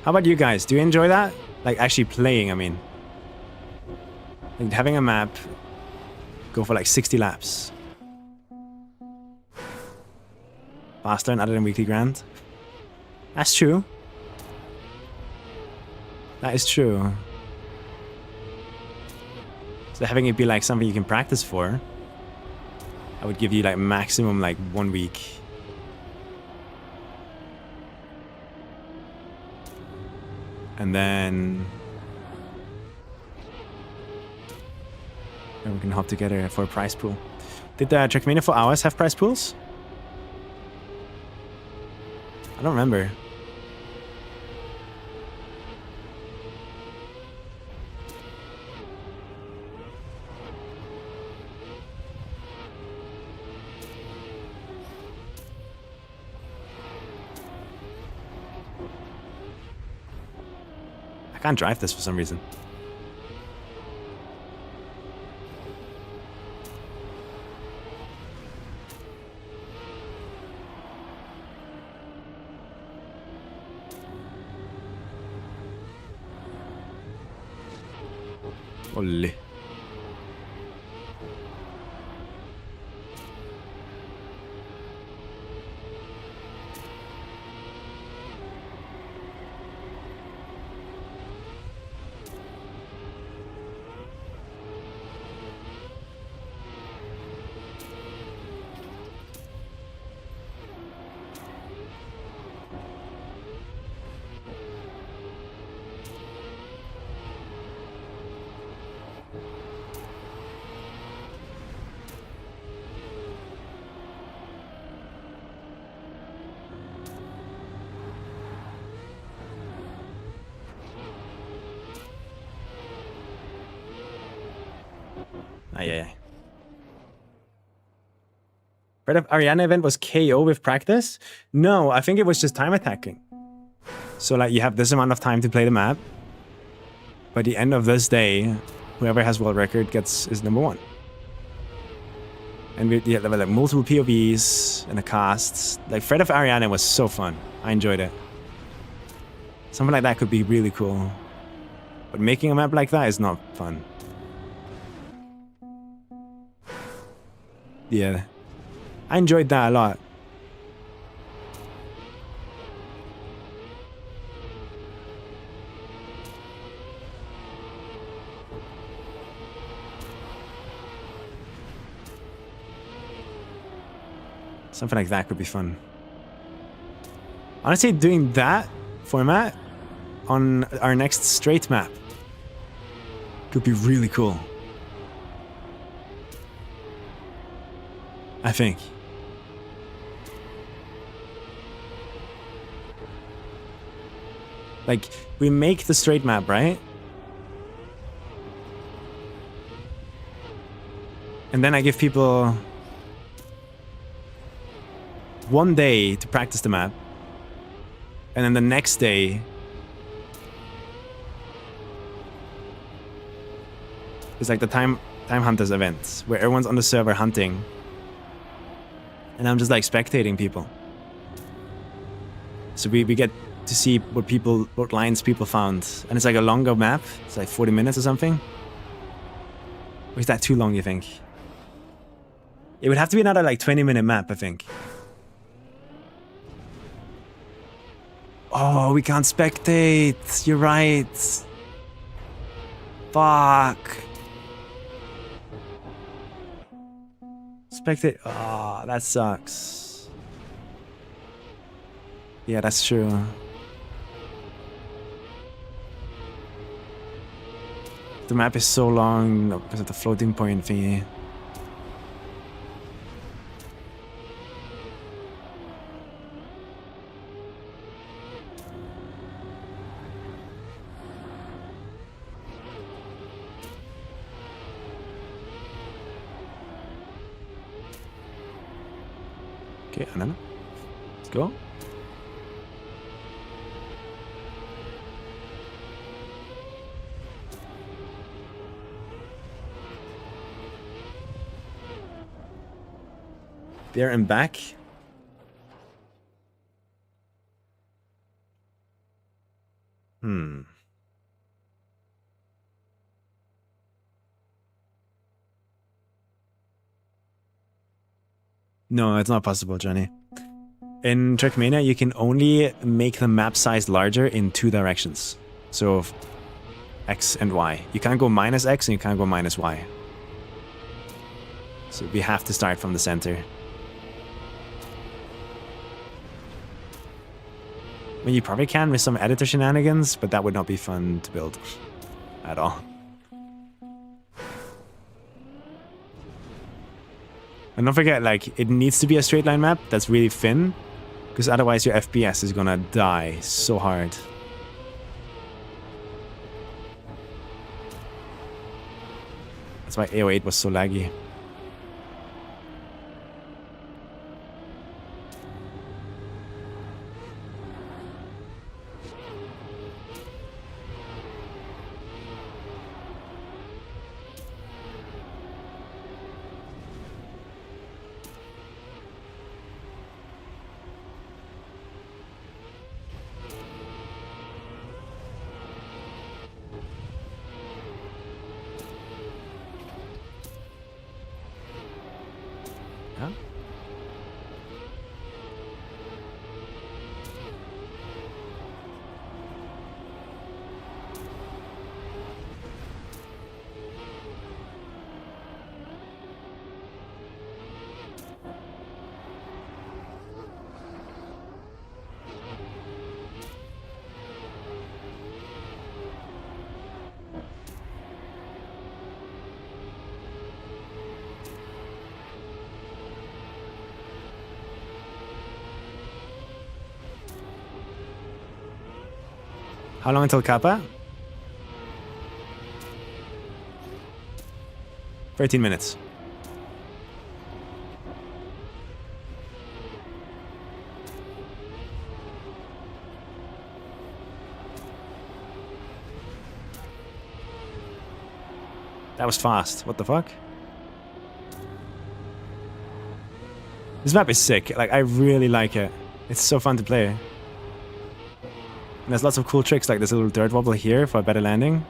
How about you guys? Do you enjoy that? Like actually playing, I mean. Like having a map, go for like 60 laps. Faster and other than weekly grind. That's true. That is true. So having it be like something you can practice for, I would give you like maximum like 1 week. And then we can hop together for a prize pool. Did the Trackmania for Hours have prize pools? I don't remember. I can't drive this for some reason. Olli. Yeah. Red of Ariana event was KO with practice? No, I think it was just time attacking. So like you have this amount of time to play the map. By the end of this day, whoever has world record is number 1. And we had like multiple POVs and the casts. Like Fred of Ariana was so fun. I enjoyed it. Something like that could be really cool. But making a map like that is not fun. Yeah. I enjoyed that a lot. Something like that could be fun. Honestly, doing that format on our next straight map could be really cool. I think. Like, we make the straight map, right? And then I give people 1 day to practice the map. And then the next day is like the time hunters event where everyone's on the server hunting. And I'm just like spectating people. So we get to see what lines people found. And it's like a longer map. It's like 40 minutes or something. Or is that too long, you think? It would have to be another like 20-minute map, I think. Oh, we can't spectate. You're right. Fuck. Spectate. Oh, that sucks. Yeah, that's true. The map is so long because of the floating point thingy. Okay, another. Let's go. There and back. No, it's not possible, Johnny. In Trackmania, you can only make the map size larger in 2 directions. So, X and Y. You can't go minus X and you can't go minus Y. So we have to start from the center. I mean, you probably can with some editor shenanigans, but that would not be fun to build at all. And don't forget, like, it needs to be a straight line map that's really thin, because otherwise your FPS is gonna die so hard. That's why AO8 was so laggy. Yeah. How long until Kappa? 13 minutes. That was fast. What the fuck? This map is sick. Like, I really like it. It's so fun to play. And there's lots of cool tricks, like this little dirt wobble here for a better landing.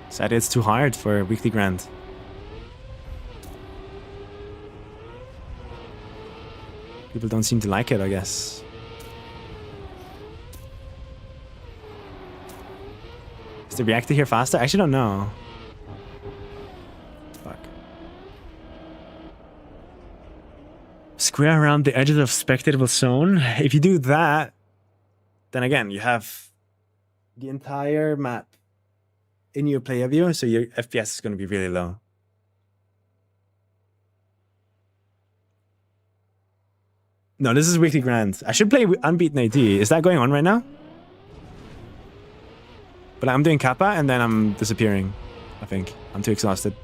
Sadly, it's too hard for Weekly Grand. People don't seem to like it, I guess. Is the reactor here faster? I actually don't know. Fuck. Square around the edges of spectatable zone. If you do that, then again, you have the entire map in your player view, so your FPS is going to be really low. No, this is Weekly Grand. I should play Unbeaten AD. Is that going on right now? But I'm doing Kappa and then I'm disappearing, I think. I'm too exhausted.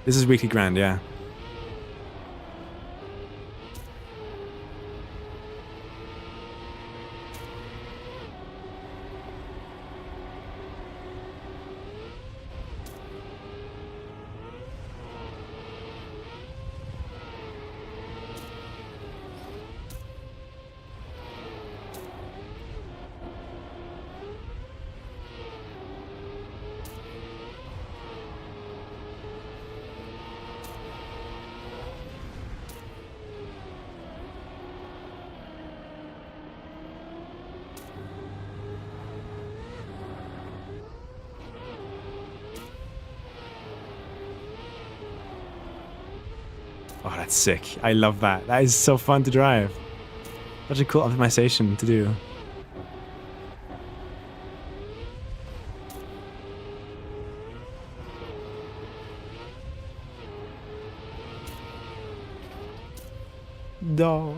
This is Weekly Grand, yeah. Oh, that's sick. I love that. That is so fun to drive. Such a cool optimization to do. No.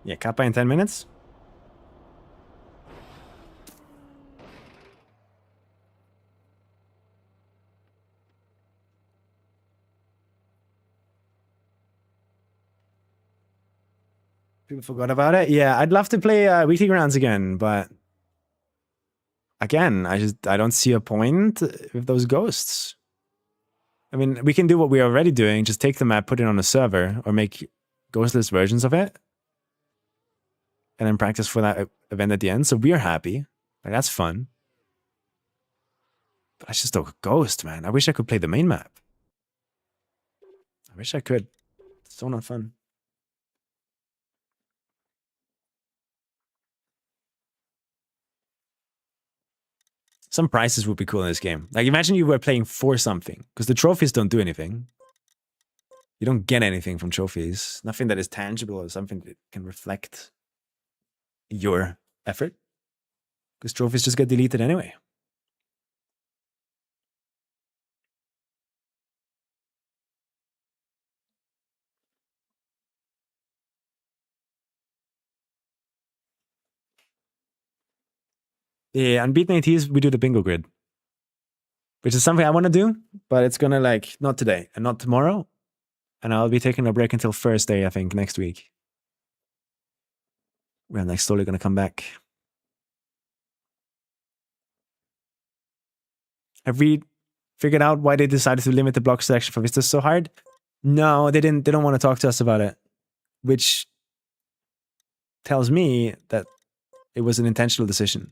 Yeah, Kappa in 10 minutes. People forgot about it. Yeah, I'd love to play weekly grounds again, but again, I don't see a point with those ghosts. I mean, we can do what we're already doing, just take the map, put it on a server, or make ghostless versions of it, and then practice for that event at the end. So we're happy. Like, that's fun. But I just don't ghost, man. I wish I could play the main map. I wish I could. It's so not fun. Some prizes would be cool in this game. Like, imagine you were playing for something, because the trophies don't do anything. You don't get anything from trophies. Nothing that is tangible or something that can reflect your effort. Because trophies just get deleted anyway. Yeah, unbeaten ATs, we do the bingo grid. Which is something I want to do, but it's gonna, like, not today and not tomorrow. And I'll be taking a break until Thursday, I think, next week. We're like slowly gonna come back. Have we figured out why they decided to limit the block selection for vistas so hard? No, they didn't. They don't want to talk to us about it, which tells me that it was an intentional decision.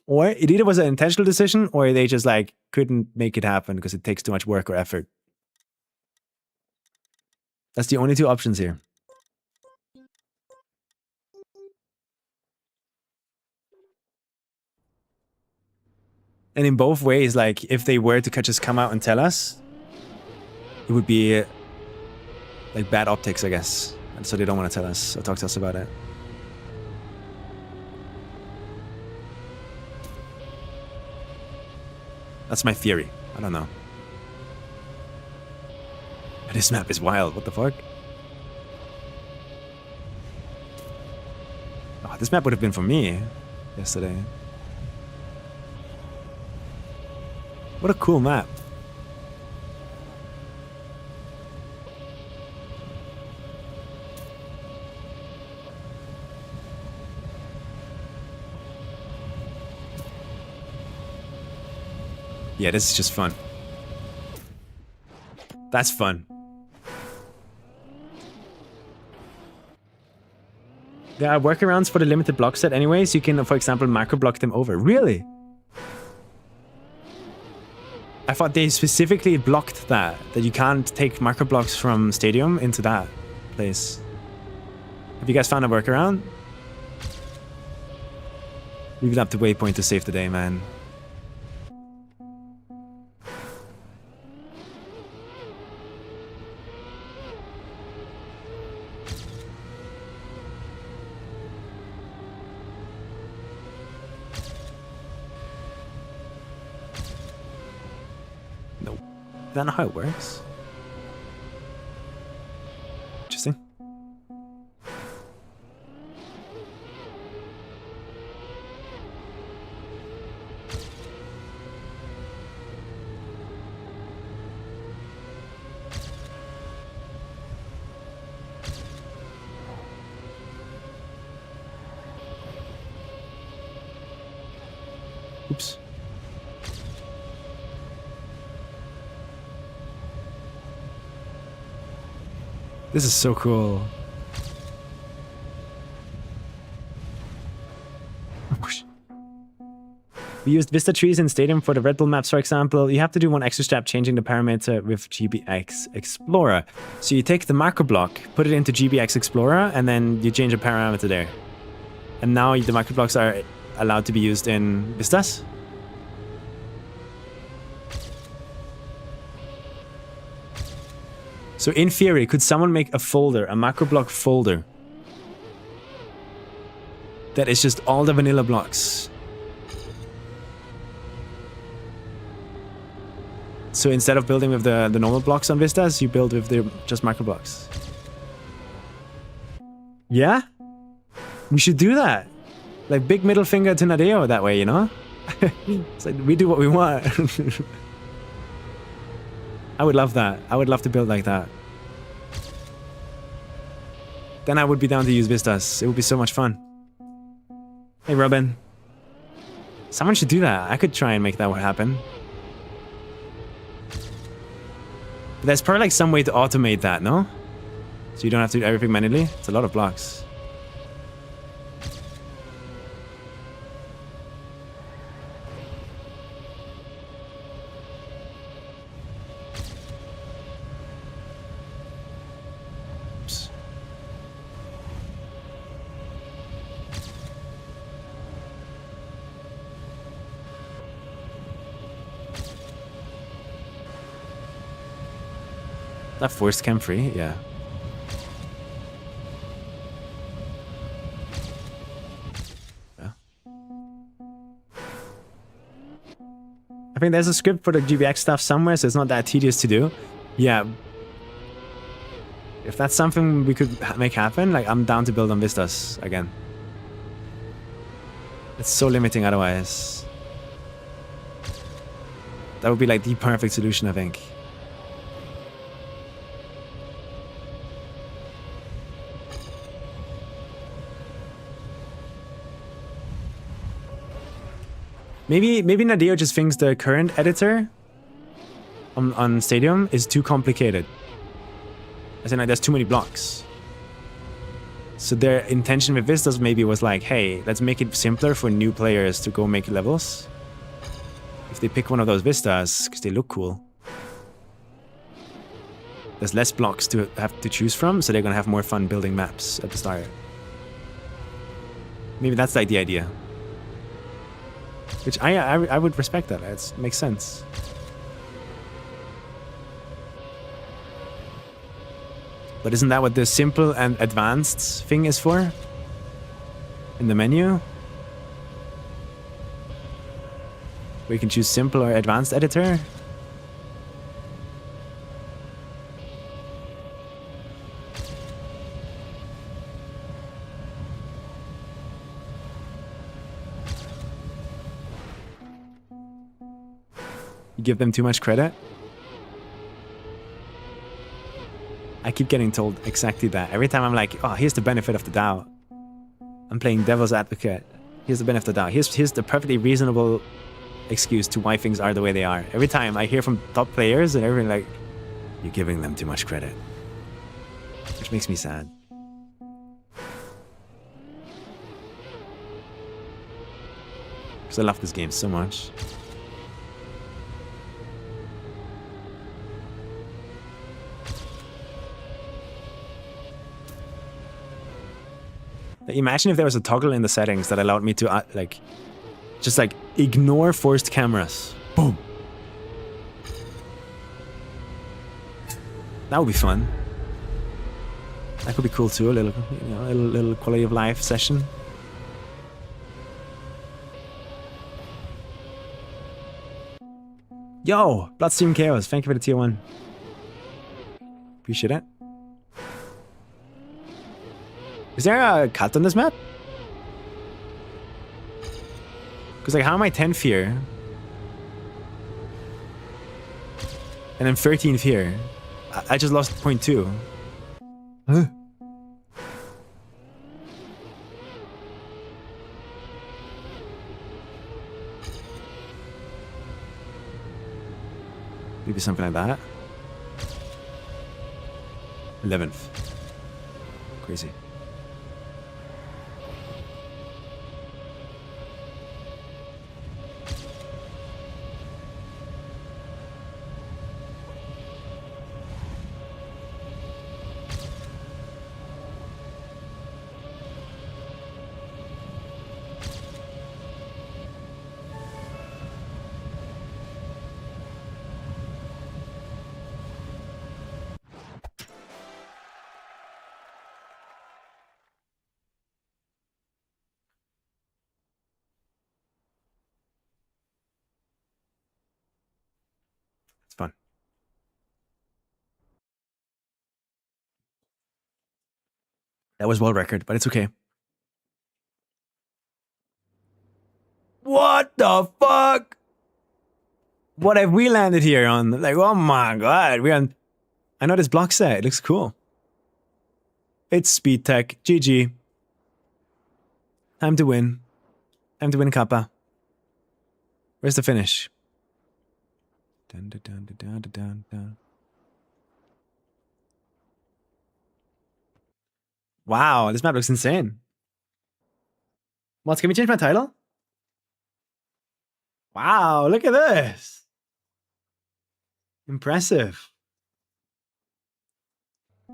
Or it either was an intentional decision, or they just like couldn't make it happen because it takes too much work or effort. That's the only two options here. And in both ways, like, if they were to just come out and tell us, it would be like bad optics, I guess. And so they don't want to tell us or talk to us about it. That's my theory. I don't know. This map is wild. What the fuck? Oh, this map would have been for me yesterday. What a cool map. Yeah, this is just fun. That's fun. There are workarounds for the limited block set anyways. You can, for example, macro block them over. Really? I thought they specifically blocked that you can't take macro blocks from Stadium into that place. Have you guys found a workaround? Leave it up to Waypoint to save the day, man. Is that not how it works? Interesting. Oops. This is so cool. We used Vista trees in Stadium for the Red Bull maps, for example. You have to do one extra step changing the parameter with GBX Explorer. So you take the macro block, put it into GBX Explorer, and then you change a parameter there. And now the macro blocks are allowed to be used in Vistas. So in theory, could someone make a folder, a macro block folder, that is just all the vanilla blocks So instead of building with the normal blocks on Vistas, you build with the just micro blocks. Yeah? We should do that. Like big middle finger to Nadeo that way, you know? It's like we do what we want. I would love that. I would love to build like that. Then I would be down to use Vistas. It would be so much fun. Hey, Robin. Someone should do that. I could try and make that happen. But there's probably like some way to automate that, no? So you don't have to do everything manually? It's a lot of blocks. Oops. That forced cam free? Yeah. I think there's a script for the GBX stuff somewhere, so it's not that tedious to do. Yeah. If that's something we could make happen, like I'm down to build on Vistas again. It's so limiting otherwise. That would be like the perfect solution, I think. Maybe Nadeo just thinks the current editor on Stadium is too complicated. As in, like, there's too many blocks. So their intention with Vistas maybe was like, hey, let's make it simpler for new players to go make levels. If they pick one of those Vistas, because they look cool, there's less blocks to have to choose from, so they're gonna have more fun building maps at the start. Maybe that's like the idea. Which I would respect that. It makes sense. But isn't that what the simple and advanced thing is for? In the menu? Where you can choose simple or advanced editor? You give them too much credit? I keep getting told exactly that. Every time I'm like, oh, here's the benefit of the doubt. I'm playing devil's advocate. Here's the benefit of the doubt. Here's the perfectly reasonable excuse to why things are the way they are. Every time I hear from top players and everything like, you're giving them too much credit. Which makes me sad. Because I love this game so much. Imagine if there was a toggle in the settings that allowed me to like, just like ignore forced cameras. Boom. That would be fun. That could be cool too. A little, you know, a little quality of life session. Yo, Bloodstream Chaos. Thank you for the tier 1. Appreciate it. Is there a cut on this map? Because like, how am I 10th here? And I'm 13th here. I just lost 0.2. Huh? Maybe something like that. 11th. Crazy. That was world record, but it's okay. What the fuck? What have we landed here on? Like, oh my god, we're on. I know this block set. It looks cool. It's speed tech. GG. Time to win. Time to win Kappa. Where's the finish? Dun, dun, dun, dun, dun, dun, dun. Wow, this map looks insane. Mods, can we change my title? Wow, look at this. Impressive.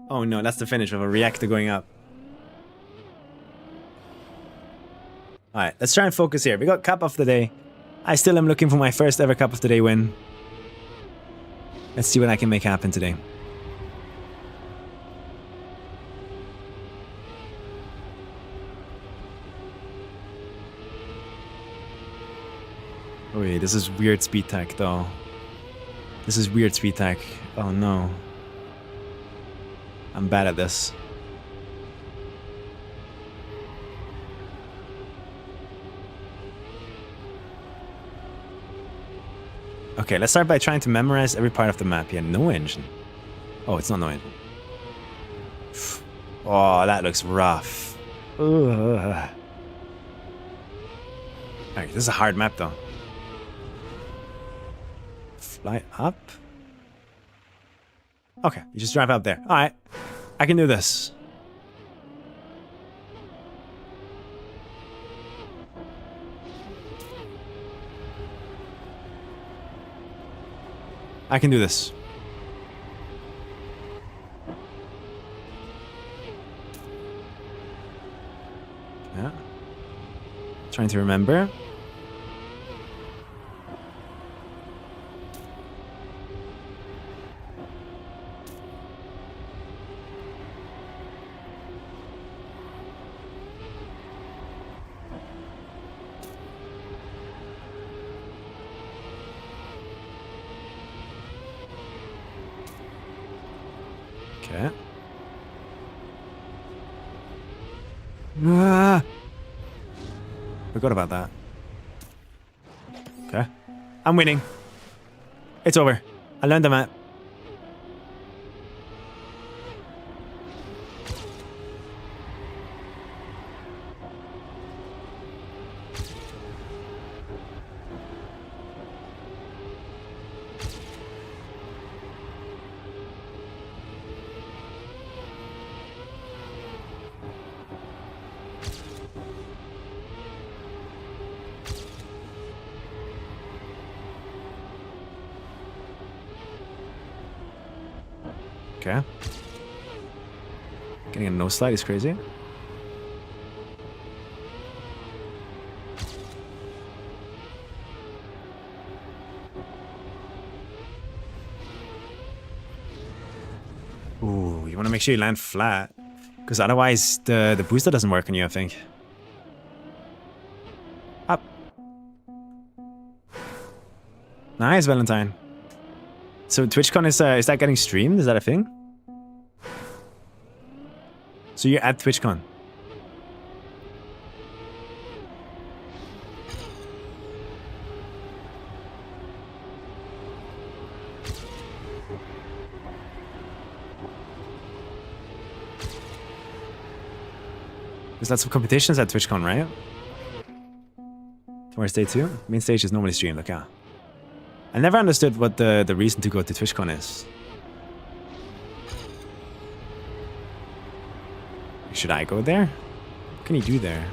Oh no, that's the finish of a reactor going up. Alright, let's try and focus here. We got Cup of the Day. I still am looking for my first ever Cup of the Day win. Let's see what I can make happen today. Oh wait, this is weird speed tech though. This is weird speed tech. Oh no. I'm bad at this. Okay, let's start by trying to memorize every part of the map. Yeah, no engine. Oh, it's not no engine. Oh, that looks rough. Ugh. Alright, this is a hard map though. Fly up. Okay, you just drive up there. Alright, I can do this. I can do this. Yeah. Trying to remember. Okay. Ah! Forgot about that. Okay. I'm winning. It's over. I learned the map. Okay. Getting a no slide is crazy. Ooh, you want to make sure you land flat, because otherwise the booster doesn't work on you, I think. Up. Nice, Valentine. So TwitchCon is that getting streamed? Is that a thing? So you're at TwitchCon. There's lots of competitions at TwitchCon, right? Tomorrow's day 2? Main stage is normally streamed, okay. I never understood what the reason to go to TwitchCon is. Should I go there? What can you do there?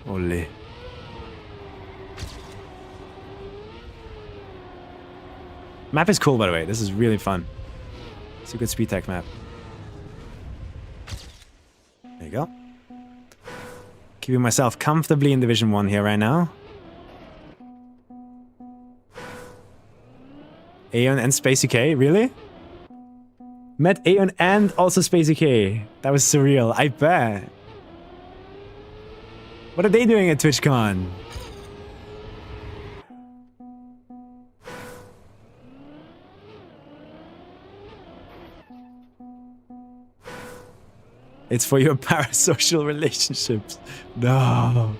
Ole. Map is cool, by the way. This is really fun. It's a good speed tech map. There you go. Keeping myself comfortably in Division 1 here right now. Aeon and Space UK, really? Met Aeon and also Space UK. That was surreal, I bet. What are they doing at TwitchCon? It's for your parasocial relationships. No.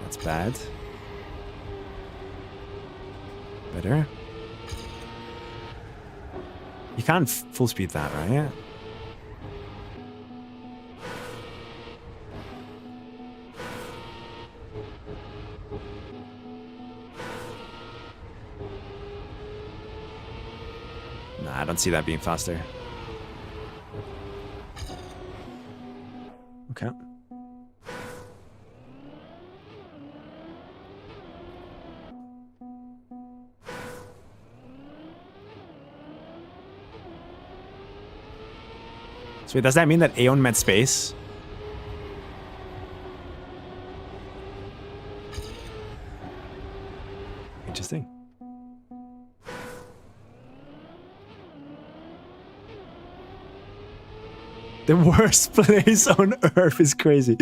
That's bad. Better. You can't full speed that, right? Nah, I don't see that being faster. Okay. So wait, does that mean that Aeon met Space? Interesting. The worst place on Earth is crazy.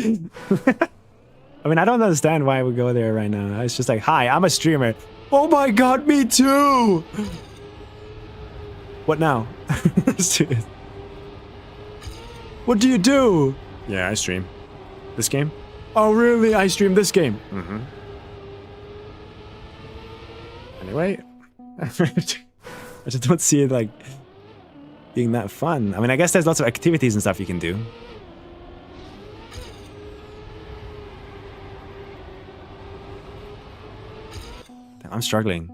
I mean, I don't understand why we go there right now. It's just like, hi, I'm a streamer. Oh my god, me too! What now? What do you do? Yeah, I stream. This game? Oh, really? I stream this game? Mm-hmm. Anyway. I just don't see it, like, being that fun. I mean, I guess there's lots of activities and stuff you can do. Damn, I'm struggling.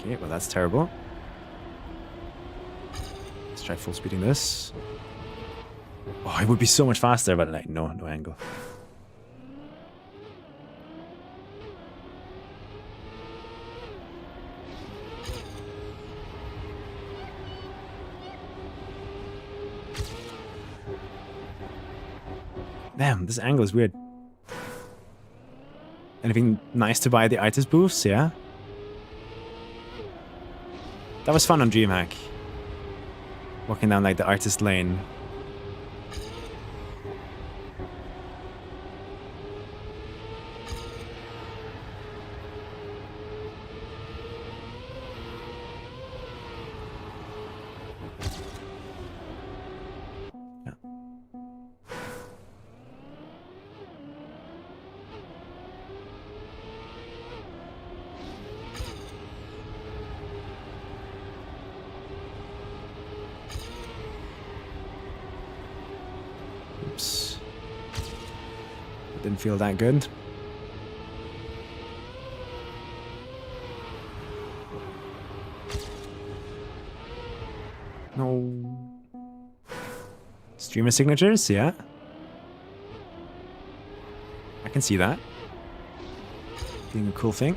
Okay, well that's terrible. Let's try full speeding this. Oh, it would be so much faster, but like no angle. Damn, this angle is weird. Anything nice to buy the artist booths? Yeah. That was fun on DreamHack. Walking down like the artist lane. Yeah. Oops. Didn't feel that good. No. Streamer signatures, yeah. I can see that being a cool thing.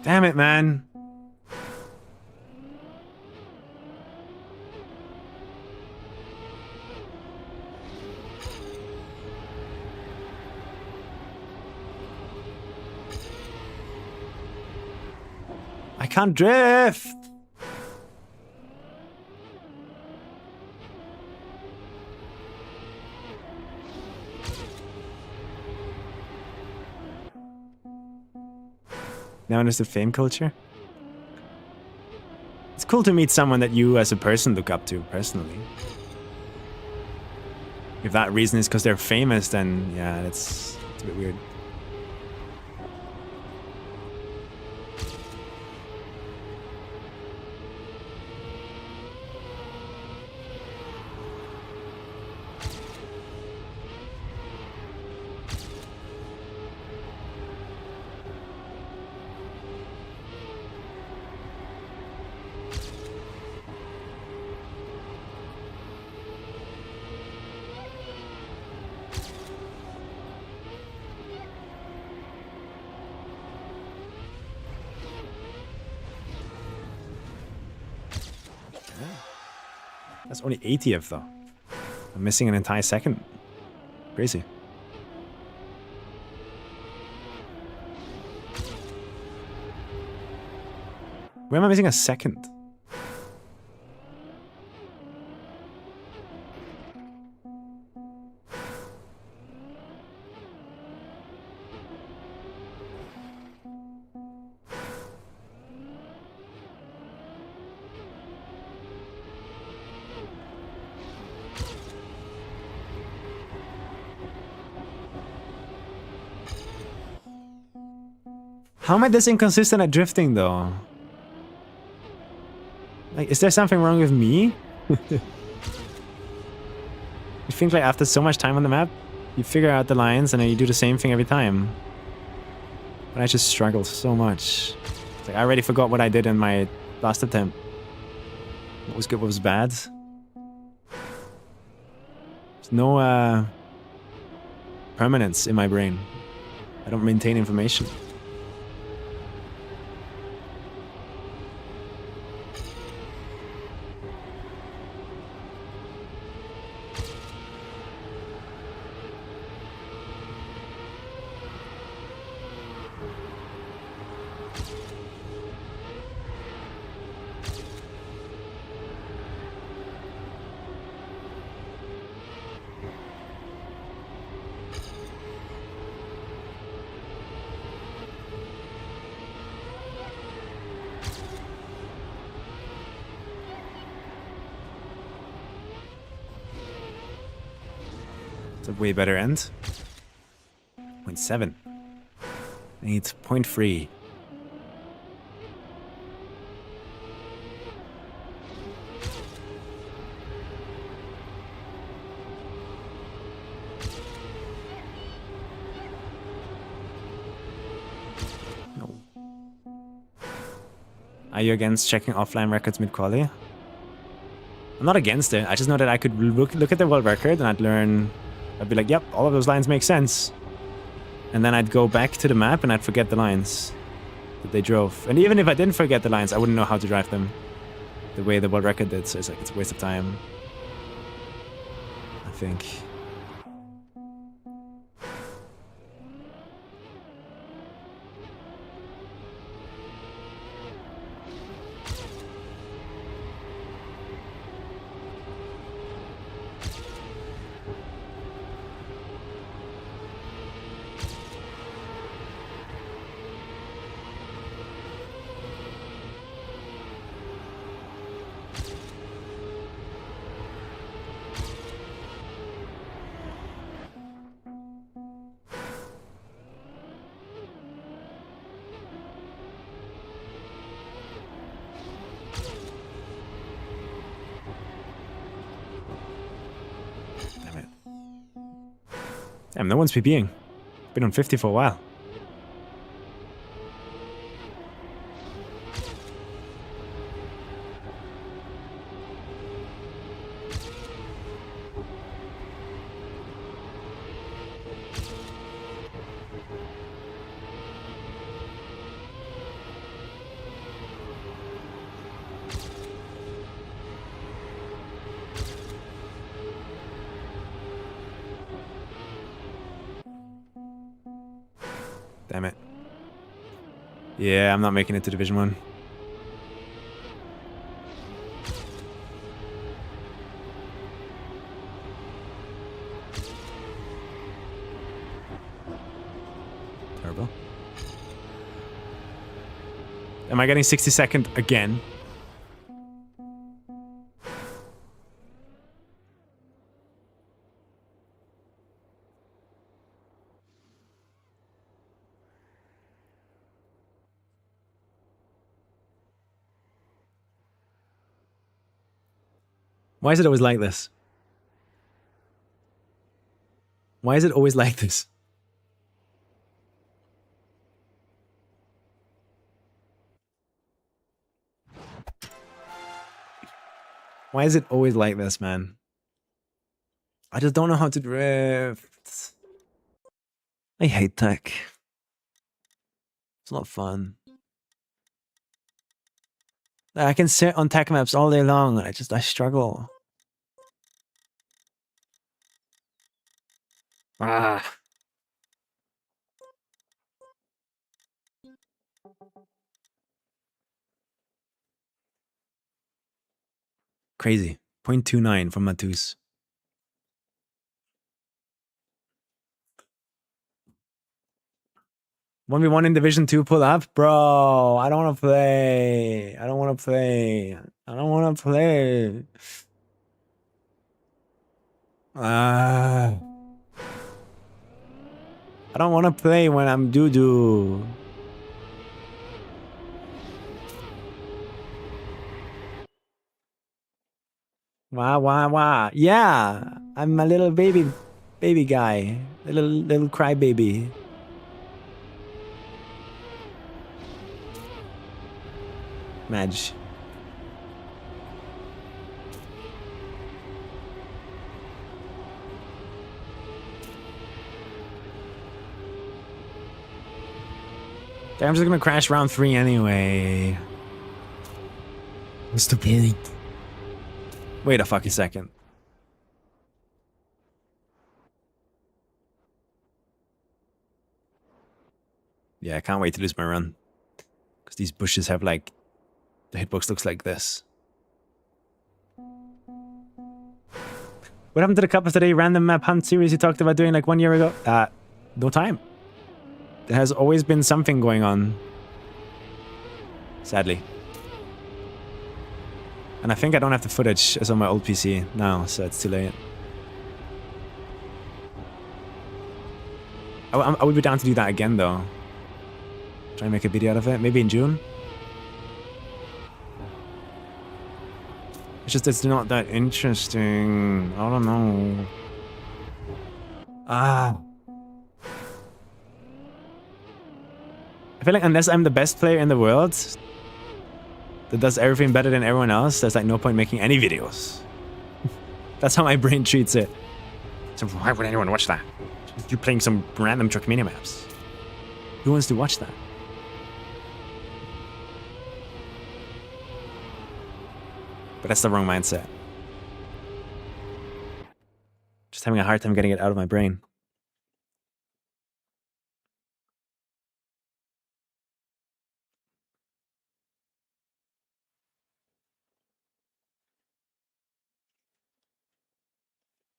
Damn it, man. I can't drift. Now understood fame culture. It's cool to meet someone that you as a person look up to personally. If that reason is because they're famous, then yeah, it's a bit weird. That's only 80th though. I'm missing an entire second. Crazy. Where am I missing a second? How am I this inconsistent at drifting though? Like, is there something wrong with me? You think like after so much time on the map, you figure out the lines and then you do the same thing every time. But I just struggle so much. It's like I already forgot what I did in my last attempt. What was good, what was bad. There's no permanence in my brain. I don't maintain information. It's a way better end. 0.7. I need 0.3. No. Are you against checking offline records mid-quali? I'm not against it. I just know that I could look at the world record and I'd learn. I'd be like, yep, all of those lines make sense. And then I'd go back to the map and I'd forget the lines that they drove. And even if I didn't forget the lines, I wouldn't know how to drive them the way the world record did. So it's like, it's a waste of time, I think. Damn, no one's PBing. Been on 50 for a while. Damn it. Yeah, I'm not making it to Division 1. Terrible. Am I getting 60-second again? Why is it always like this? Why is it always like this? Why is it always like this, man? I just don't know how to drift. I hate tech. It's not fun. I can sit on tech maps all day long and I struggle. Ah. Crazy. 0.29 from Matus. 1v1 in Division 2 pull up? Bro, I don't want to play. I don't want to play. I don't want to play. I don't want to play when I'm doo-doo. Wah. Yeah, I'm a little baby guy. Little crybaby. Madge. I'm just gonna crash round 3 anyway. What's the point? Wait a fucking second. Yeah, I can't wait to lose my run. Because these bushes have like... The hitbox looks like this. What happened to the Cup of the Day random map hunt series you talked about doing like 1 year ago? No time. There has always been something going on. Sadly. And I think I don't have the footage as on my old PC now, so it's too late. I would be down to do that again though. Try and make a video out of it, maybe in June. It's just it's not that interesting. I don't know. I feel like unless I'm the best player in the world that does everything better than everyone else, there's like no point making any videos. That's how my brain treats it. So why would anyone watch that? You're playing some random Trackmania maps. Who wants to watch that? But that's the wrong mindset. Just having a hard time getting it out of my brain.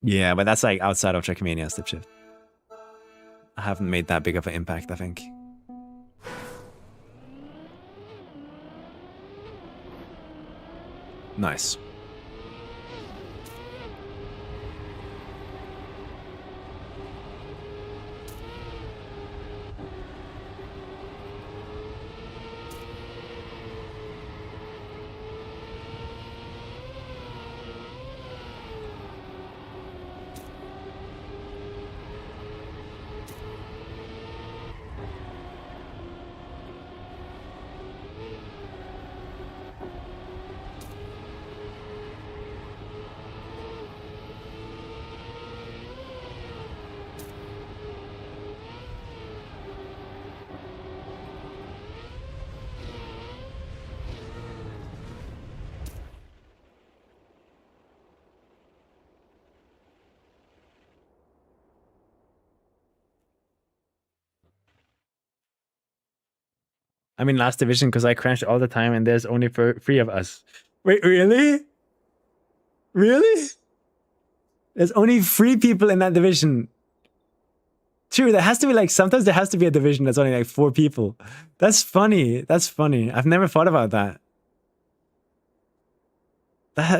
Yeah, but that's like outside of Trackmania, Slipshift. I haven't made that big of an impact, I think. Nice. I'm in last division because I crash all the time and there's only 3 of us. Wait, really? Really? There's only 3 people in that division. True, there has to be like, sometimes there has to be a division that's only like 4 people. That's funny. That's funny. I've never thought about that.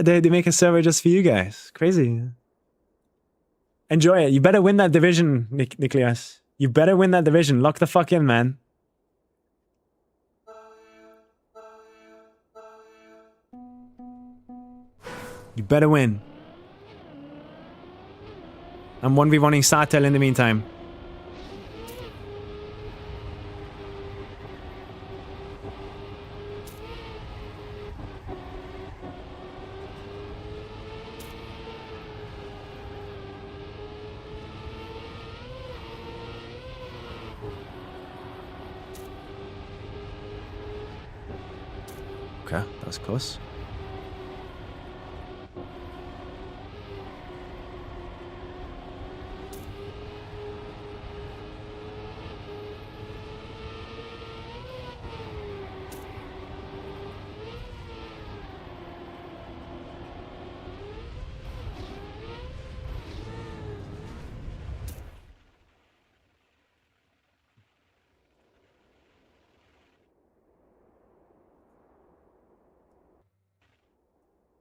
They make a server just for you guys. Crazy. Enjoy it. You better win that division, Nicholas. You better win that division. Lock the fuck in, man. You better win. I'm 1v1ing Sartel in the meantime. Okay, that was close.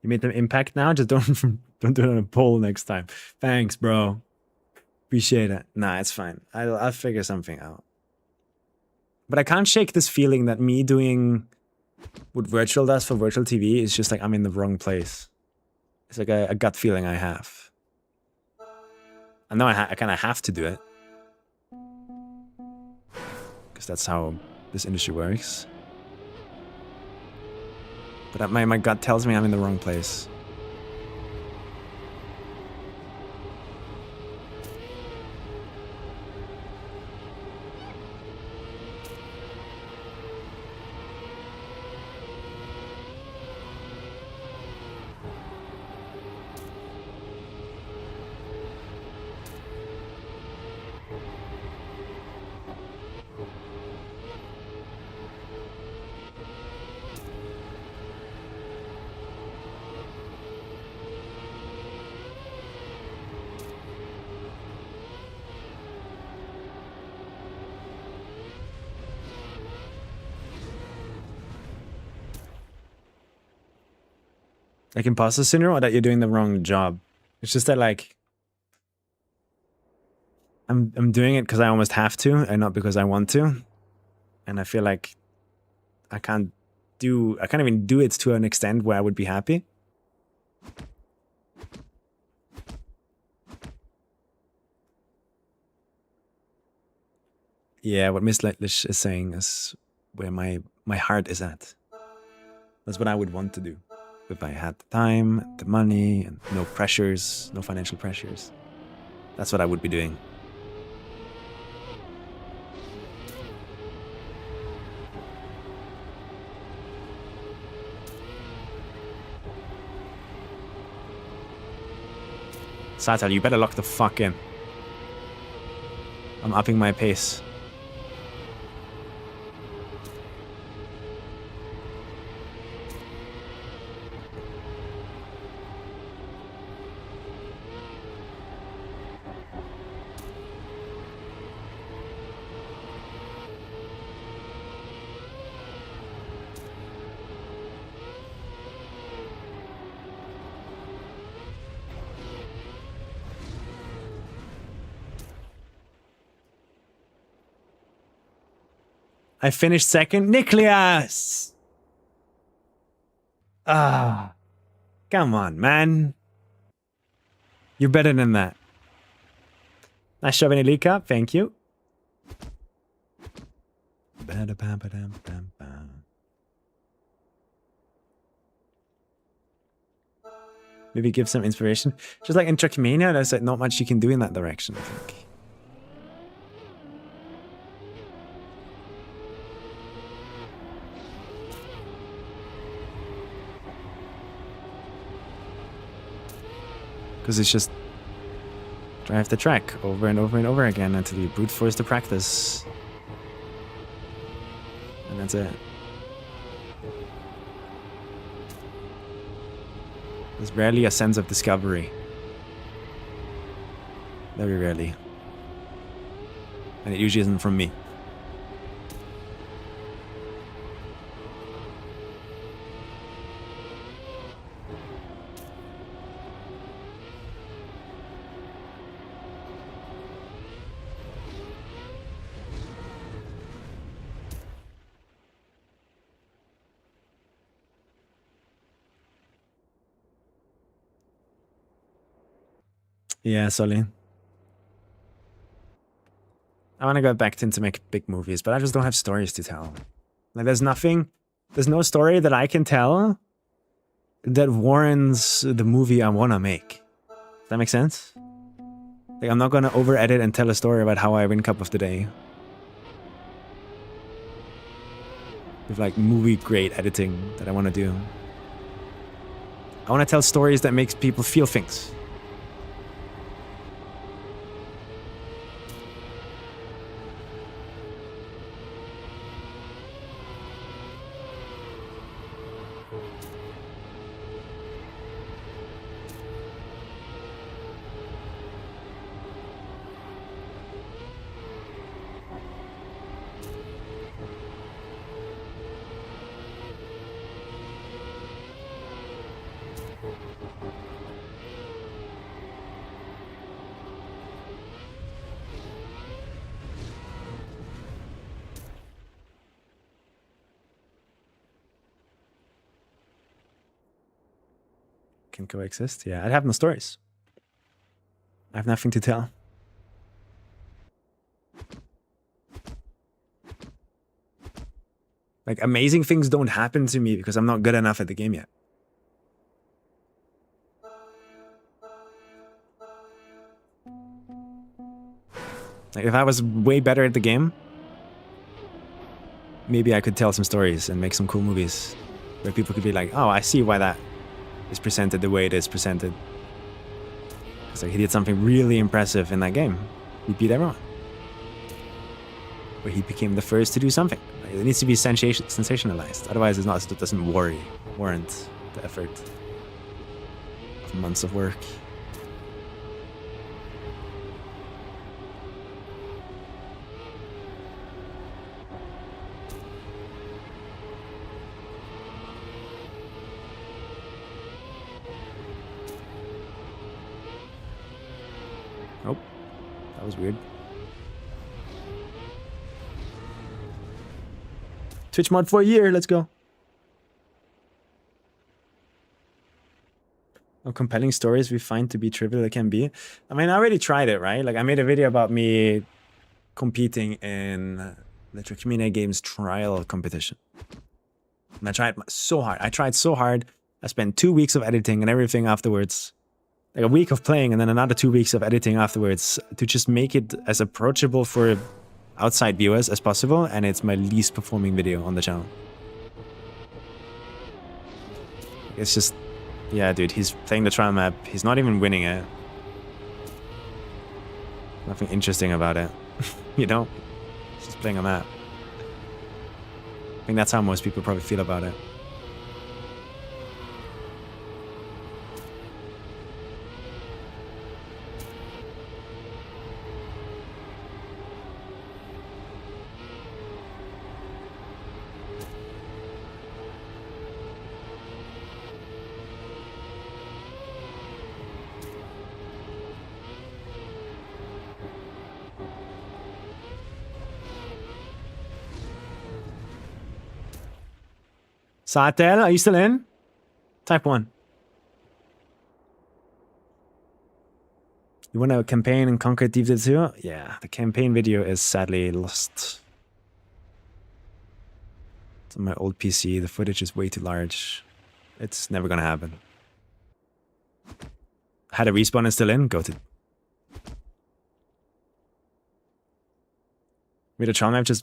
You made them impact now? Just don't do it on a poll next time. Thanks, bro. Appreciate it. Nah, it's fine. I'll figure something out. But I can't shake this feeling that me doing what Virtual does for Virtual TV is just like I'm in the wrong place. It's like a gut feeling I have. I know I kind of have to do it. Because that's how this industry works. But my gut tells me I'm in the wrong place. Like imposter syndrome, or that you're doing the wrong job? It's just that like I'm doing it because I almost have to and not because I want to. And I feel like I can't even do it to an extent where I would be happy. Yeah, what Miss Letlish is saying is where my heart is at. That's what I would want to do. If I had the time, the money, and no pressures, no financial pressures. That's what I would be doing. Satel, you better lock the fuck in. I'm upping my pace. I finished second. Nicholas! Ah. Come on, man. You're better than that. Nice job in a leak up. Thank you. Maybe give some inspiration. Just like in Trackmania, there's like not much you can do in that direction, I think. Because it's just drive the track over and over and over again until you brute force the practice. And that's it. There's rarely a sense of discovery. Very rarely. And it usually isn't from me. Yeah, Sully. I want to go back to make big movies, but I just don't have stories to tell. Like, there's no story that I can tell that warrants the movie I want to make. Does that make sense? Like, I'm not going to over-edit and tell a story about how I win Cup of the Day. With, like, movie-grade editing that I want to do. I want to tell stories that makes people feel things. Can coexist? Yeah, I have no stories. I have nothing to tell. Like, amazing things don't happen to me because I'm not good enough at the game yet. Like, if I was way better at the game, maybe I could tell some stories and make some cool movies where people could be like, oh, I see why that is presented the way it is presented. It's like he did something really impressive in that game. He beat everyone. But he became the first to do something. Like, it needs to be sensationalized. Otherwise, it doesn't warrant the effort of months of work. Oh, that was weird. Twitch mod for a year, let's go. How compelling stories we find to be trivial it can be. I mean, I already tried it, right? Like, I made a video about me competing in the Community Games trial competition. And I tried so hard. I spent 2 weeks of editing and everything afterwards. Like, a week of playing and then another 2 weeks of editing afterwards to just make it as approachable for outside viewers as possible, and it's my least performing video on the channel. It's just, yeah, dude, he's playing the trial map. He's not even winning it. Nothing interesting about it. You know? He's just playing a map. I think that's how most people probably feel about it. Satel, are you still in? Type 1. You want to campaign and conquer Deep Dead 2? Yeah, the campaign video is sadly lost. It's on my old PC. The footage is way too large. It's never gonna happen. Had a respawn and still in? Go to. Made a trial map just.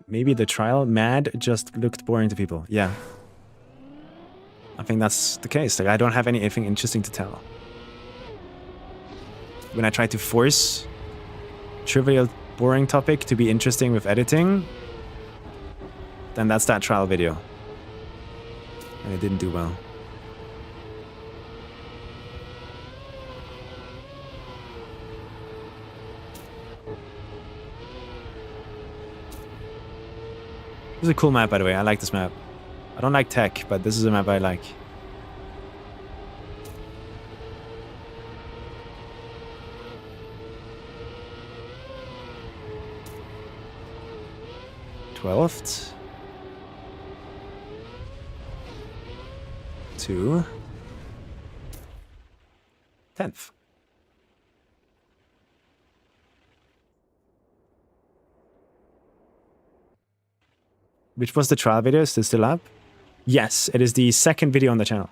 Maybe the trial mad just looked boring to people. Yeah. I think that's the case. Like, I don't have anything interesting to tell. When I try to force trivial, boring topic to be interesting with editing, then that's that trial video. And it didn't do well. This is a cool map, by the way. I like this map. I don't like tech, but this is a map I like. Twelfth. 2. 10th. Which was the trial video? Is this still up? Yes, it is the second video on the channel.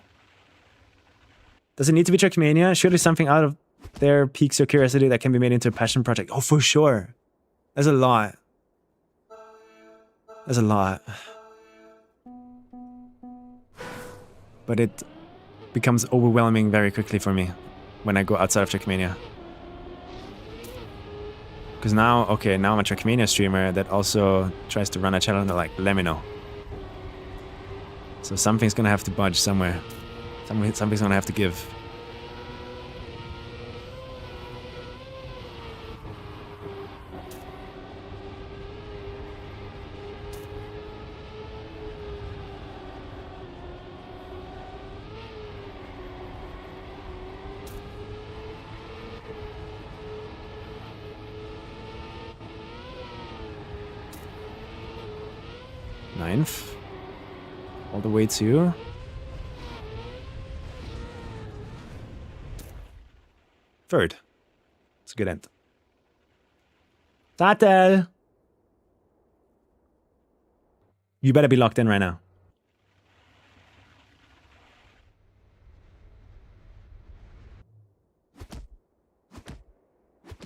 Does it need to be Trackmania? Surely something out of there piques your curiosity that can be made into a passion project. Oh, for sure. There's a lot. There's a lot. But it becomes overwhelming very quickly for me when I go outside of Trackmania. Because now, okay, now I'm a Trackmania streamer that also tries to run a channel that, like, let me know. So something's gonna have to budge somewhere. Something's gonna have to give. Ninth. All the way to... third. It's a good end. Tatel! You better be locked in right now.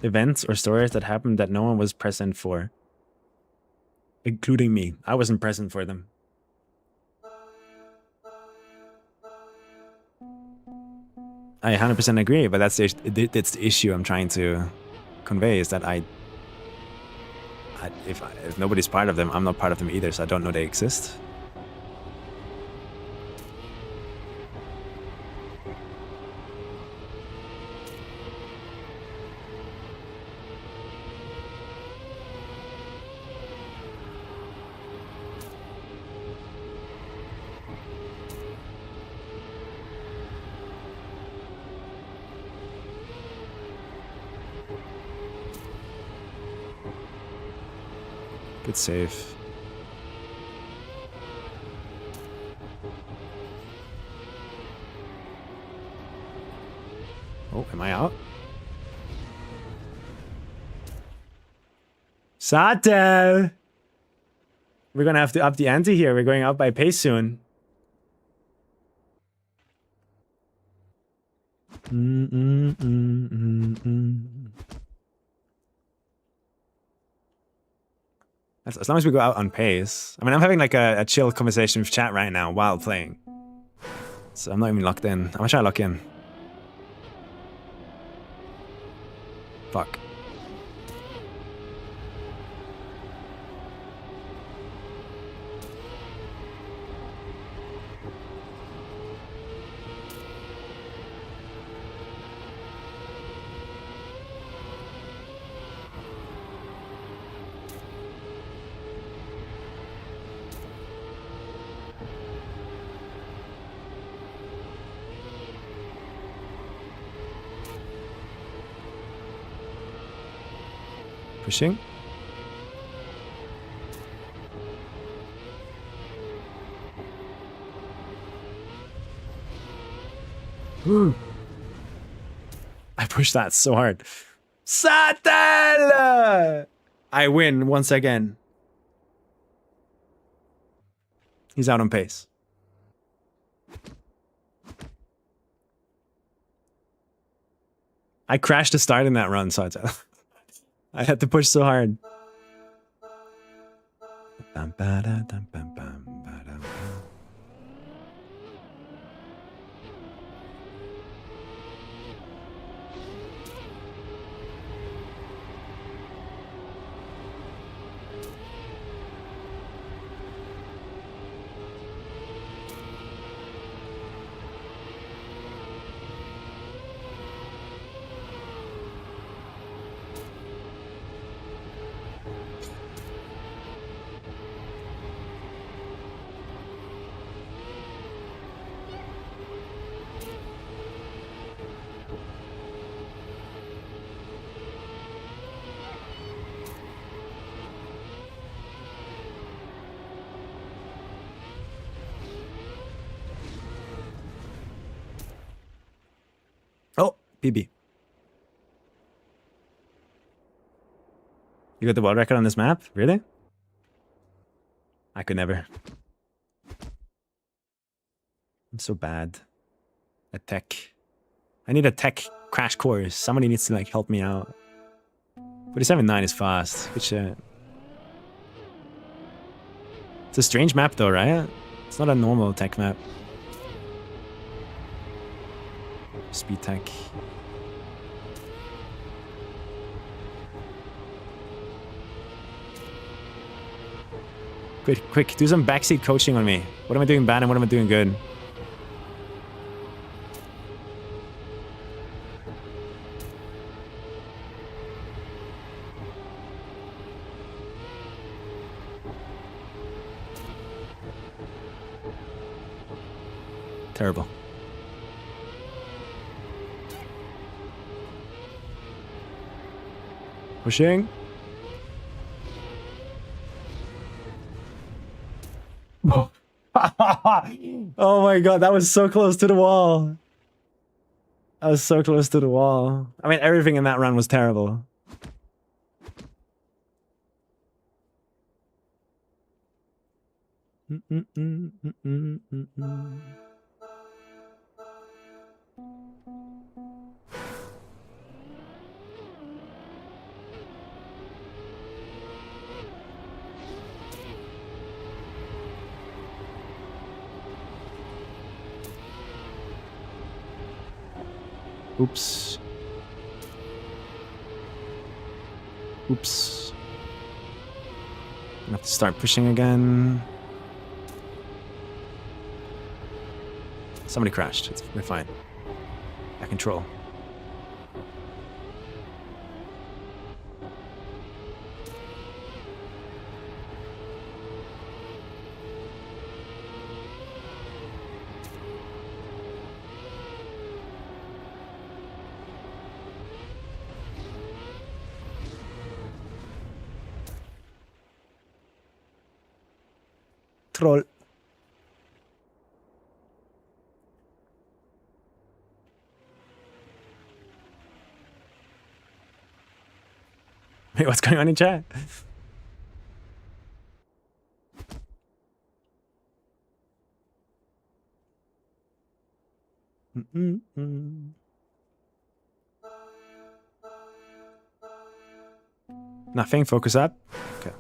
Events or stories that happened that no one was present for. Including me. I wasn't present for them. I 100% agree, but that's the issue I'm trying to convey, is that if nobody's part of them, I'm not part of them either, so I don't know they exist. Good save. Oh, am I out? Sato! We're gonna have to up the ante here. We're going out by pace soon. As long as we go out on pace. I mean, I'm having like a chill conversation with chat right now while playing. So I'm not even locked in. I'm gonna try to lock in. Fuck. Pushing. Ooh. I pushed that so hard. Satan! I win once again. He's out on pace. I crashed the start in that run, so I had to push so hard. PB. You got the world record on this map? Really? I could never. I'm so bad at tech. I need a tech crash course. Somebody needs to like help me out. 47.9 is fast. Good shit. It's a strange map though, right? It's not a normal tech map. Speed tech. Quick, do some backseat coaching on me. What am I doing bad and what am I doing good? Terrible. Pushing. Oh my god, that was so close to the wall. I was so close to the wall. I mean, everything in that run was terrible. Oops. Oops. I have to start pushing again. Somebody crashed. We're fine. I control. Troll. Wait, what's going on in chat? Nothing. Focus up. Okay.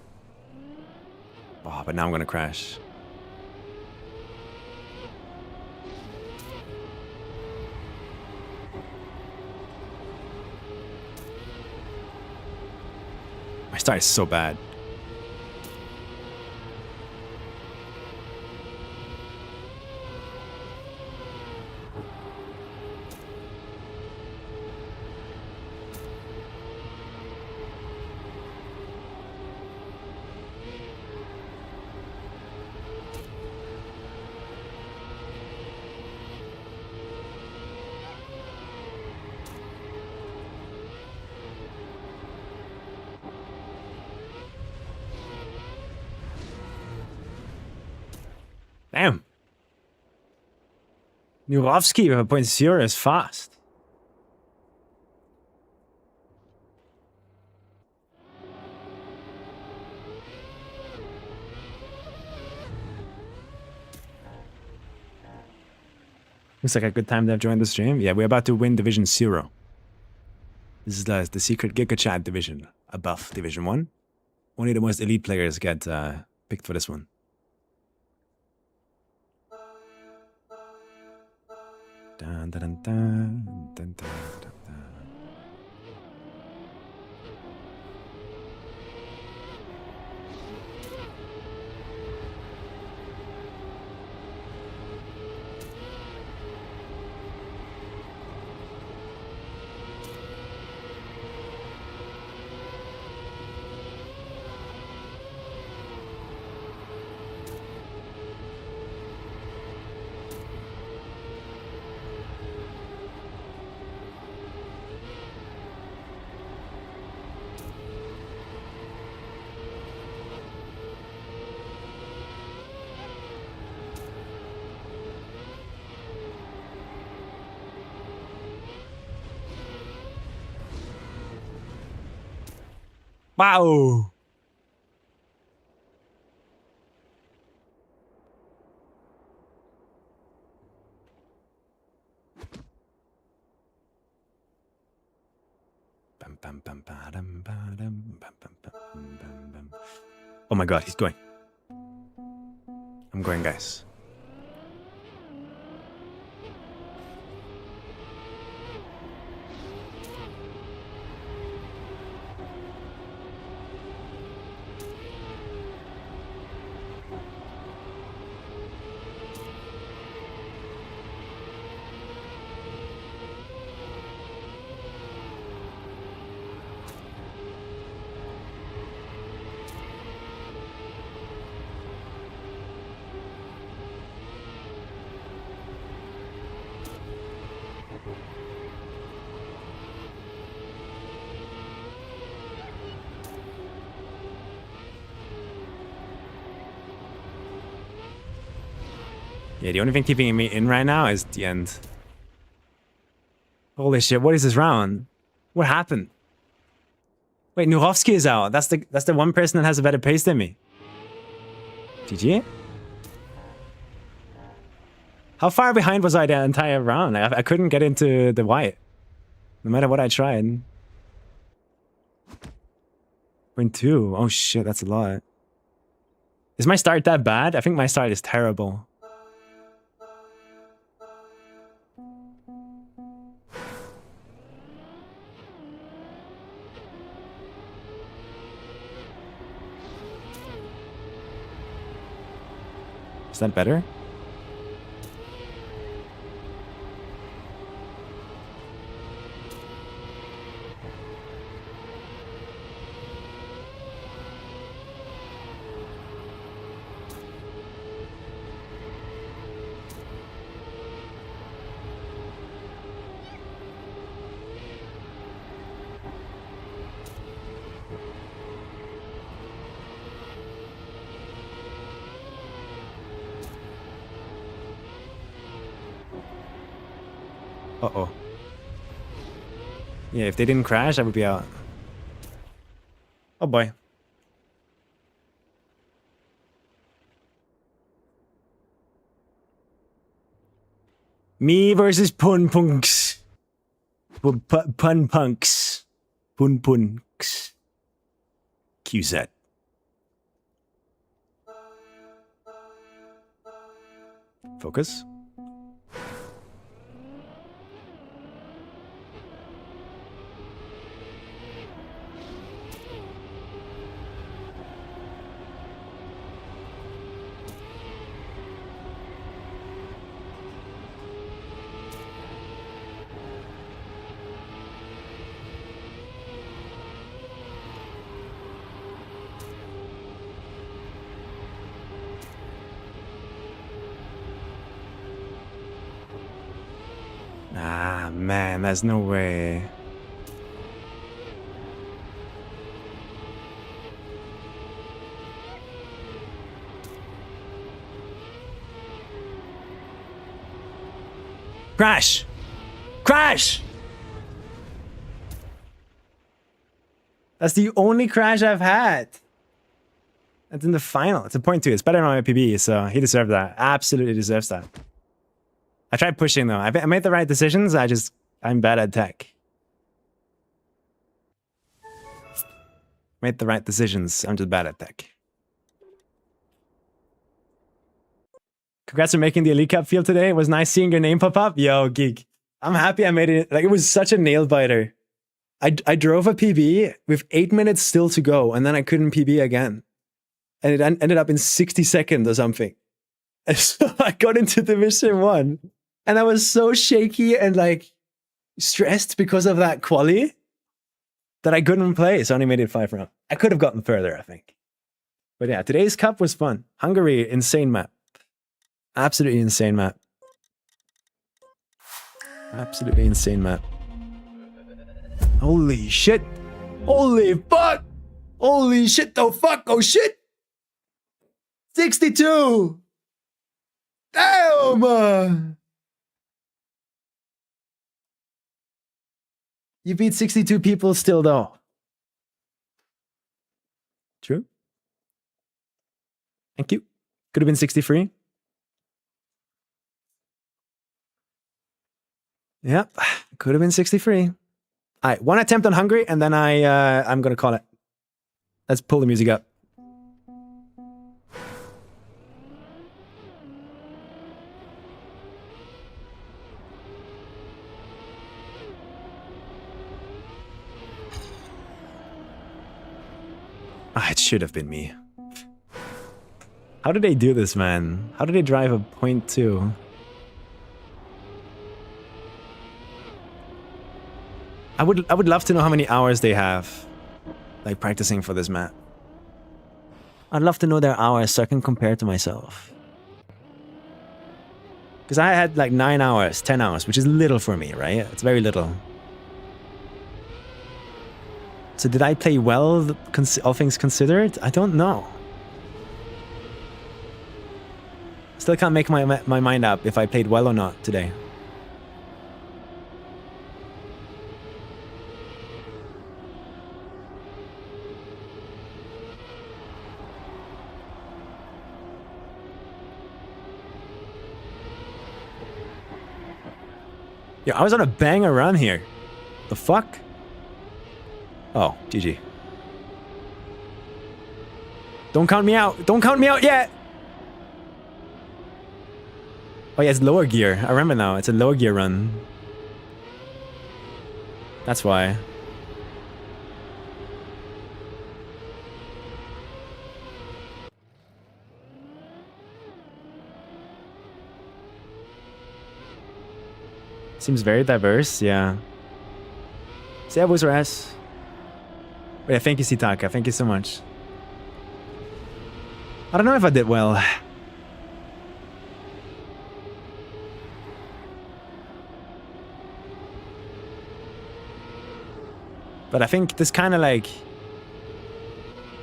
Oh, but now I'm gonna crash. My start is so bad. Damn. Nurovsky with a 0.0 is fast. Looks like a good time to have joined the stream. Yeah, we're about to win Division 0. This is the secret Giga Chat division above Division 1. Only the most elite players get picked for this one. Dun, dun, dun, dun, dun, dun, dun, dun. Wow. Oh my god, he's going. I'm going, guys. Yeah, the only thing keeping me in right now is the end. Holy shit, what is this round? What happened? Wait, Nurovsky is out. That's the one person that has a better pace than me. GG? How far behind was I the entire round? I couldn't get into the white. No matter what I tried. 0.2. Oh shit, that's a lot. Is my start that bad? I think my start is terrible. Is that better? Uh-oh. Yeah, if they didn't crash, I would be out. Oh boy. Me versus Pun Punks. Pun Punks. Pun Punks. QZ. Focus. Ah, man, there's no way. Crash! Crash! That's the only crash I've had. That's in the final. It's a 0.2. It's better than my PB, so he deserved that. Absolutely deserves that. I tried pushing though. I made the right decisions. I'm bad at tech. Made the right decisions. I'm just bad at tech. Congrats on making the Elite Cup field today. It was nice seeing your name pop up. Yo, geek. I'm happy I made it. Like, it was such a nail biter. I drove a PB with 8 minutes still to go, and then I couldn't PB again. And it ended up in 60 seconds or something. And so I got into Division 1. And I was so shaky and like stressed because of that quali that I couldn't play. So I only made it 5 rounds. I could have gotten further, I think. But yeah, today's cup was fun. Hungary, insane map. Absolutely insane map. Absolutely insane map. Holy shit. Holy fuck. Holy shit, the fuck. Oh shit. 62. Damn. You beat 62 people still though. True. Thank you. Could have been 63. Yep, could have been 63. All right, one attempt on Hungry, and then I'm gonna call it. Let's pull the music up. Ah, it should have been me. How did they do this, man? How did they drive a 0.2? I would love to know how many hours they have, like, practicing for this map. I'd love to know their hours so I can compare to myself. Because I had like 9 hours, 10 hours, which is little for me, right? It's very little. So did I play well, all things considered? I don't know. Still can't make my mind up if I played well or not today. Yeah, I was on a banger run here. The fuck? Oh, GG. Don't count me out. Don't count me out yet. Oh yeah, it's lower gear. I remember now. It's a lower gear run. That's why. Seems very diverse, yeah. Servus, Ras. Oh, yeah, thank you, Sitaka. Thank you so much. I don't know if I did well. But I think this kind of like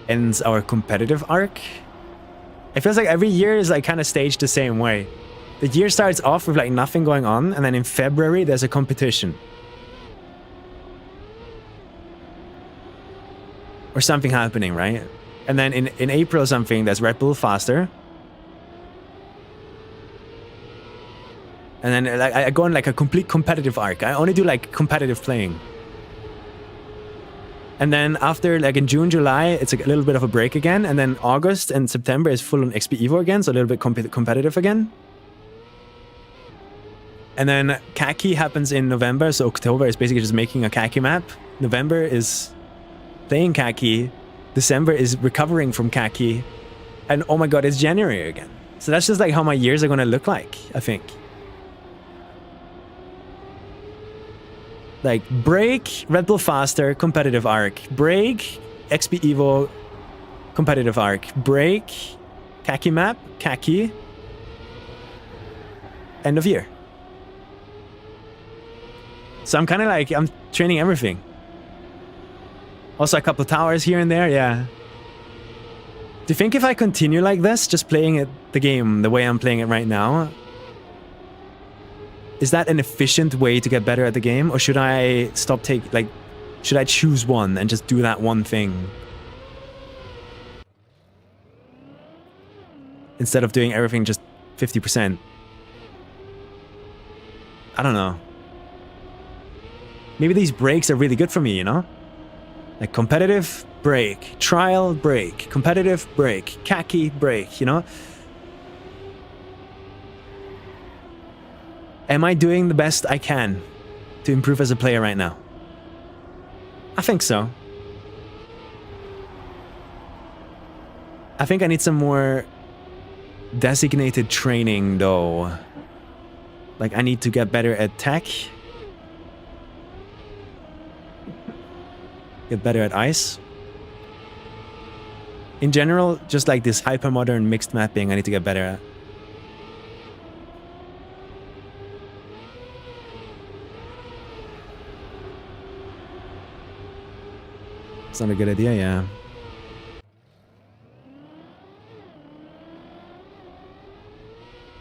ends our competitive arc. It feels like every year is like kind of staged the same way. The year starts off with like nothing going on, and then in February there's a competition. Or something happening, right? And then in April or something, there's Red Bull Faster. And then like, I go on like a complete competitive arc. I only do like competitive playing. And then after, like in June, July, it's a little bit of a break again. And then August and September is full on XP Evo again, so a little bit competitive again. And then Khaki happens in November, so October is basically just making a Khaki map. November is playing Khaki. December is recovering from Khaki. And oh my god, it's January again. So that's just like how my years are gonna look like, I think. Like, break, Red Bull Faster, competitive arc. Break, XP Evo, competitive arc. Break, Khaki map, Khaki. End of year. So I'm kind of like, I'm training everything. Also a couple of towers here and there, yeah. Do you think if I continue like this, just playing the game the way I'm playing it right now, is that an efficient way to get better at the game? Or should I should I choose one and just do that one thing? Instead of doing everything just 50%. I don't know. Maybe these breaks are really good for me, you know? Like competitive, break. Trial, break. Competitive, break. Khaki, break, you know? Am I doing the best I can to improve as a player right now? I think so. I think I need some more designated training, though. Like, I need to get better at tech. Get better at ice. In general, just like this hypermodern mixed mapping, I need to get better at. It's not a good idea, yeah.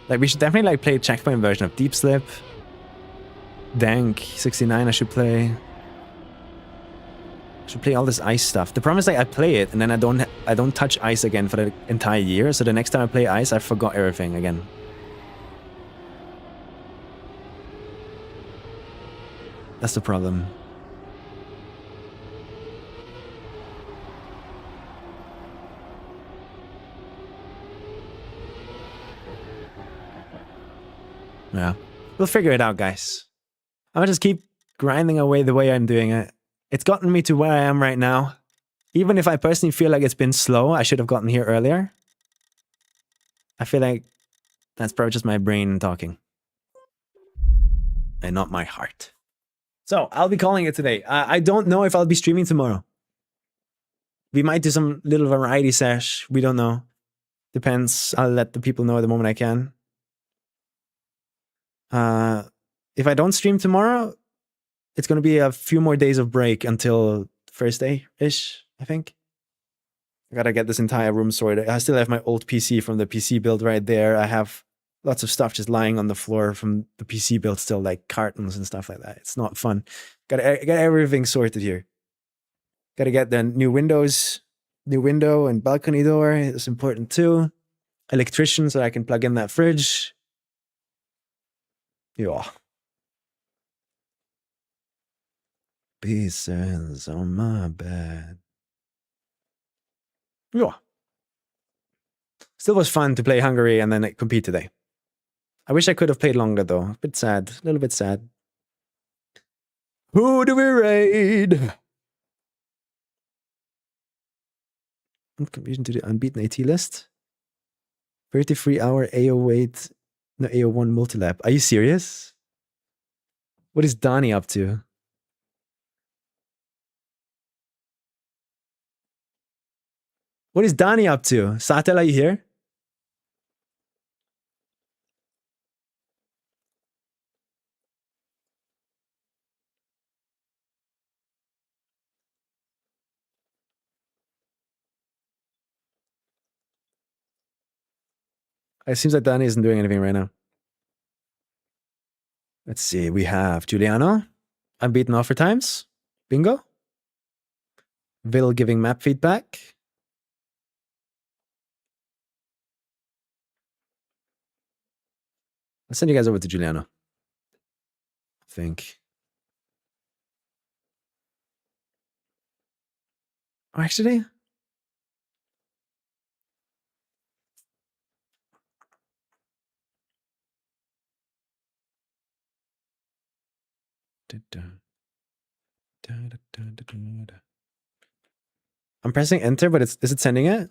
Like, we should definitely like play a checkpoint version of Deep Slip. Dank 69 I should play. Should play all this ice stuff. The problem is like I play it and then I don't touch ice again for the entire year. So the next time I play ice, I forgot everything again. That's the problem. Yeah. We'll figure it out, guys. I'll just keep grinding away the way I'm doing it. It's gotten me to where I am right now. Even if I personally feel like it's been slow, I should have gotten here earlier. I feel like that's probably just my brain talking. And not my heart. So, I'll be calling it today. I don't know if I'll be streaming tomorrow. We might do some little variety sesh. We don't know. Depends. I'll let the people know the moment I can. If I don't stream tomorrow, it's going to be a few more days of break until Thursday-ish, I think. I gotta get this entire room sorted. I still have my old PC from the PC build right there. I have lots of stuff just lying on the floor from the PC build still, like cartons and stuff like that. It's not fun. Gotta get everything sorted here. Gotta get the new windows, new window and balcony door. It's important too. Electrician so I can plug in that fridge. Yeah. Pieces on my bed. Yeah. Still was fun to play Hungary and then compete today. I wish I could have played longer though. A bit sad. A little bit sad. Who do we raid? Contribution to the unbeaten AT list. 33-hour AO8, no AO1 multilap. Are you serious? What is Donnie up to? What is Donnie up to? Satel, are you here? It seems like Donnie isn't doing anything right now. Let's see. We have Giuliano. Unbeaten offer times. Bingo. Vil giving map feedback. I'll send you guys over to Giuliano. I think. Oh, actually. I'm pressing enter, but is it sending it?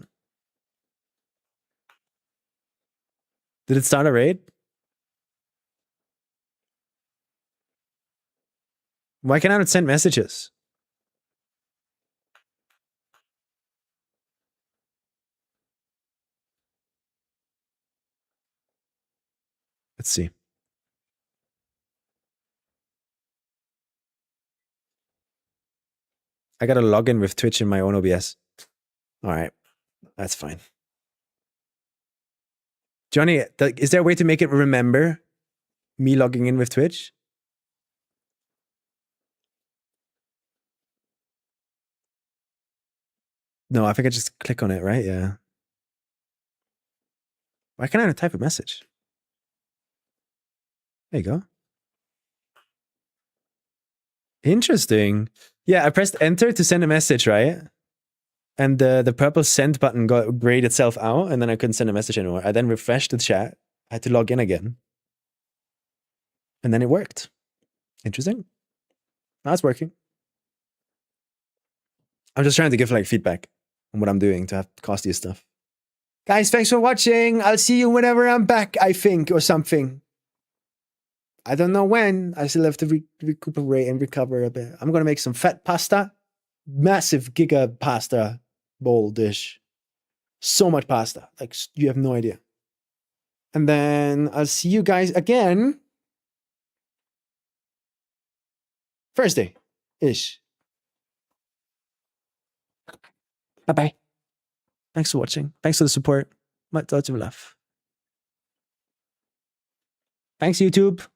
Did it start a raid? Why can't I send messages? Let's see. I gotta log in with Twitch in my own OBS. All right, that's fine. Johnny, is there a way to make it remember me logging in with Twitch? No, I think I just click on it, right? Yeah. Why can't I type a message? There you go. Interesting. Yeah, I pressed enter to send a message, right? And the purple send button got grayed itself out, and then I couldn't send a message anymore. I then refreshed the chat. I had to log in again. And then it worked. Interesting. Now it's working. I'm just trying to give like feedback on what I'm doing to have costly stuff. Guys, thanks for watching. I'll see you whenever I'm back, I think, or something. I don't know when. I still have to recuperate and recover a bit. I'm going to make some fat pasta. Massive giga pasta bowl dish. So much pasta. Like, you have no idea. And then I'll see you guys again Thursday-ish. Bye-bye. Thanks for watching. Thanks for the support. Much love. Thanks, YouTube.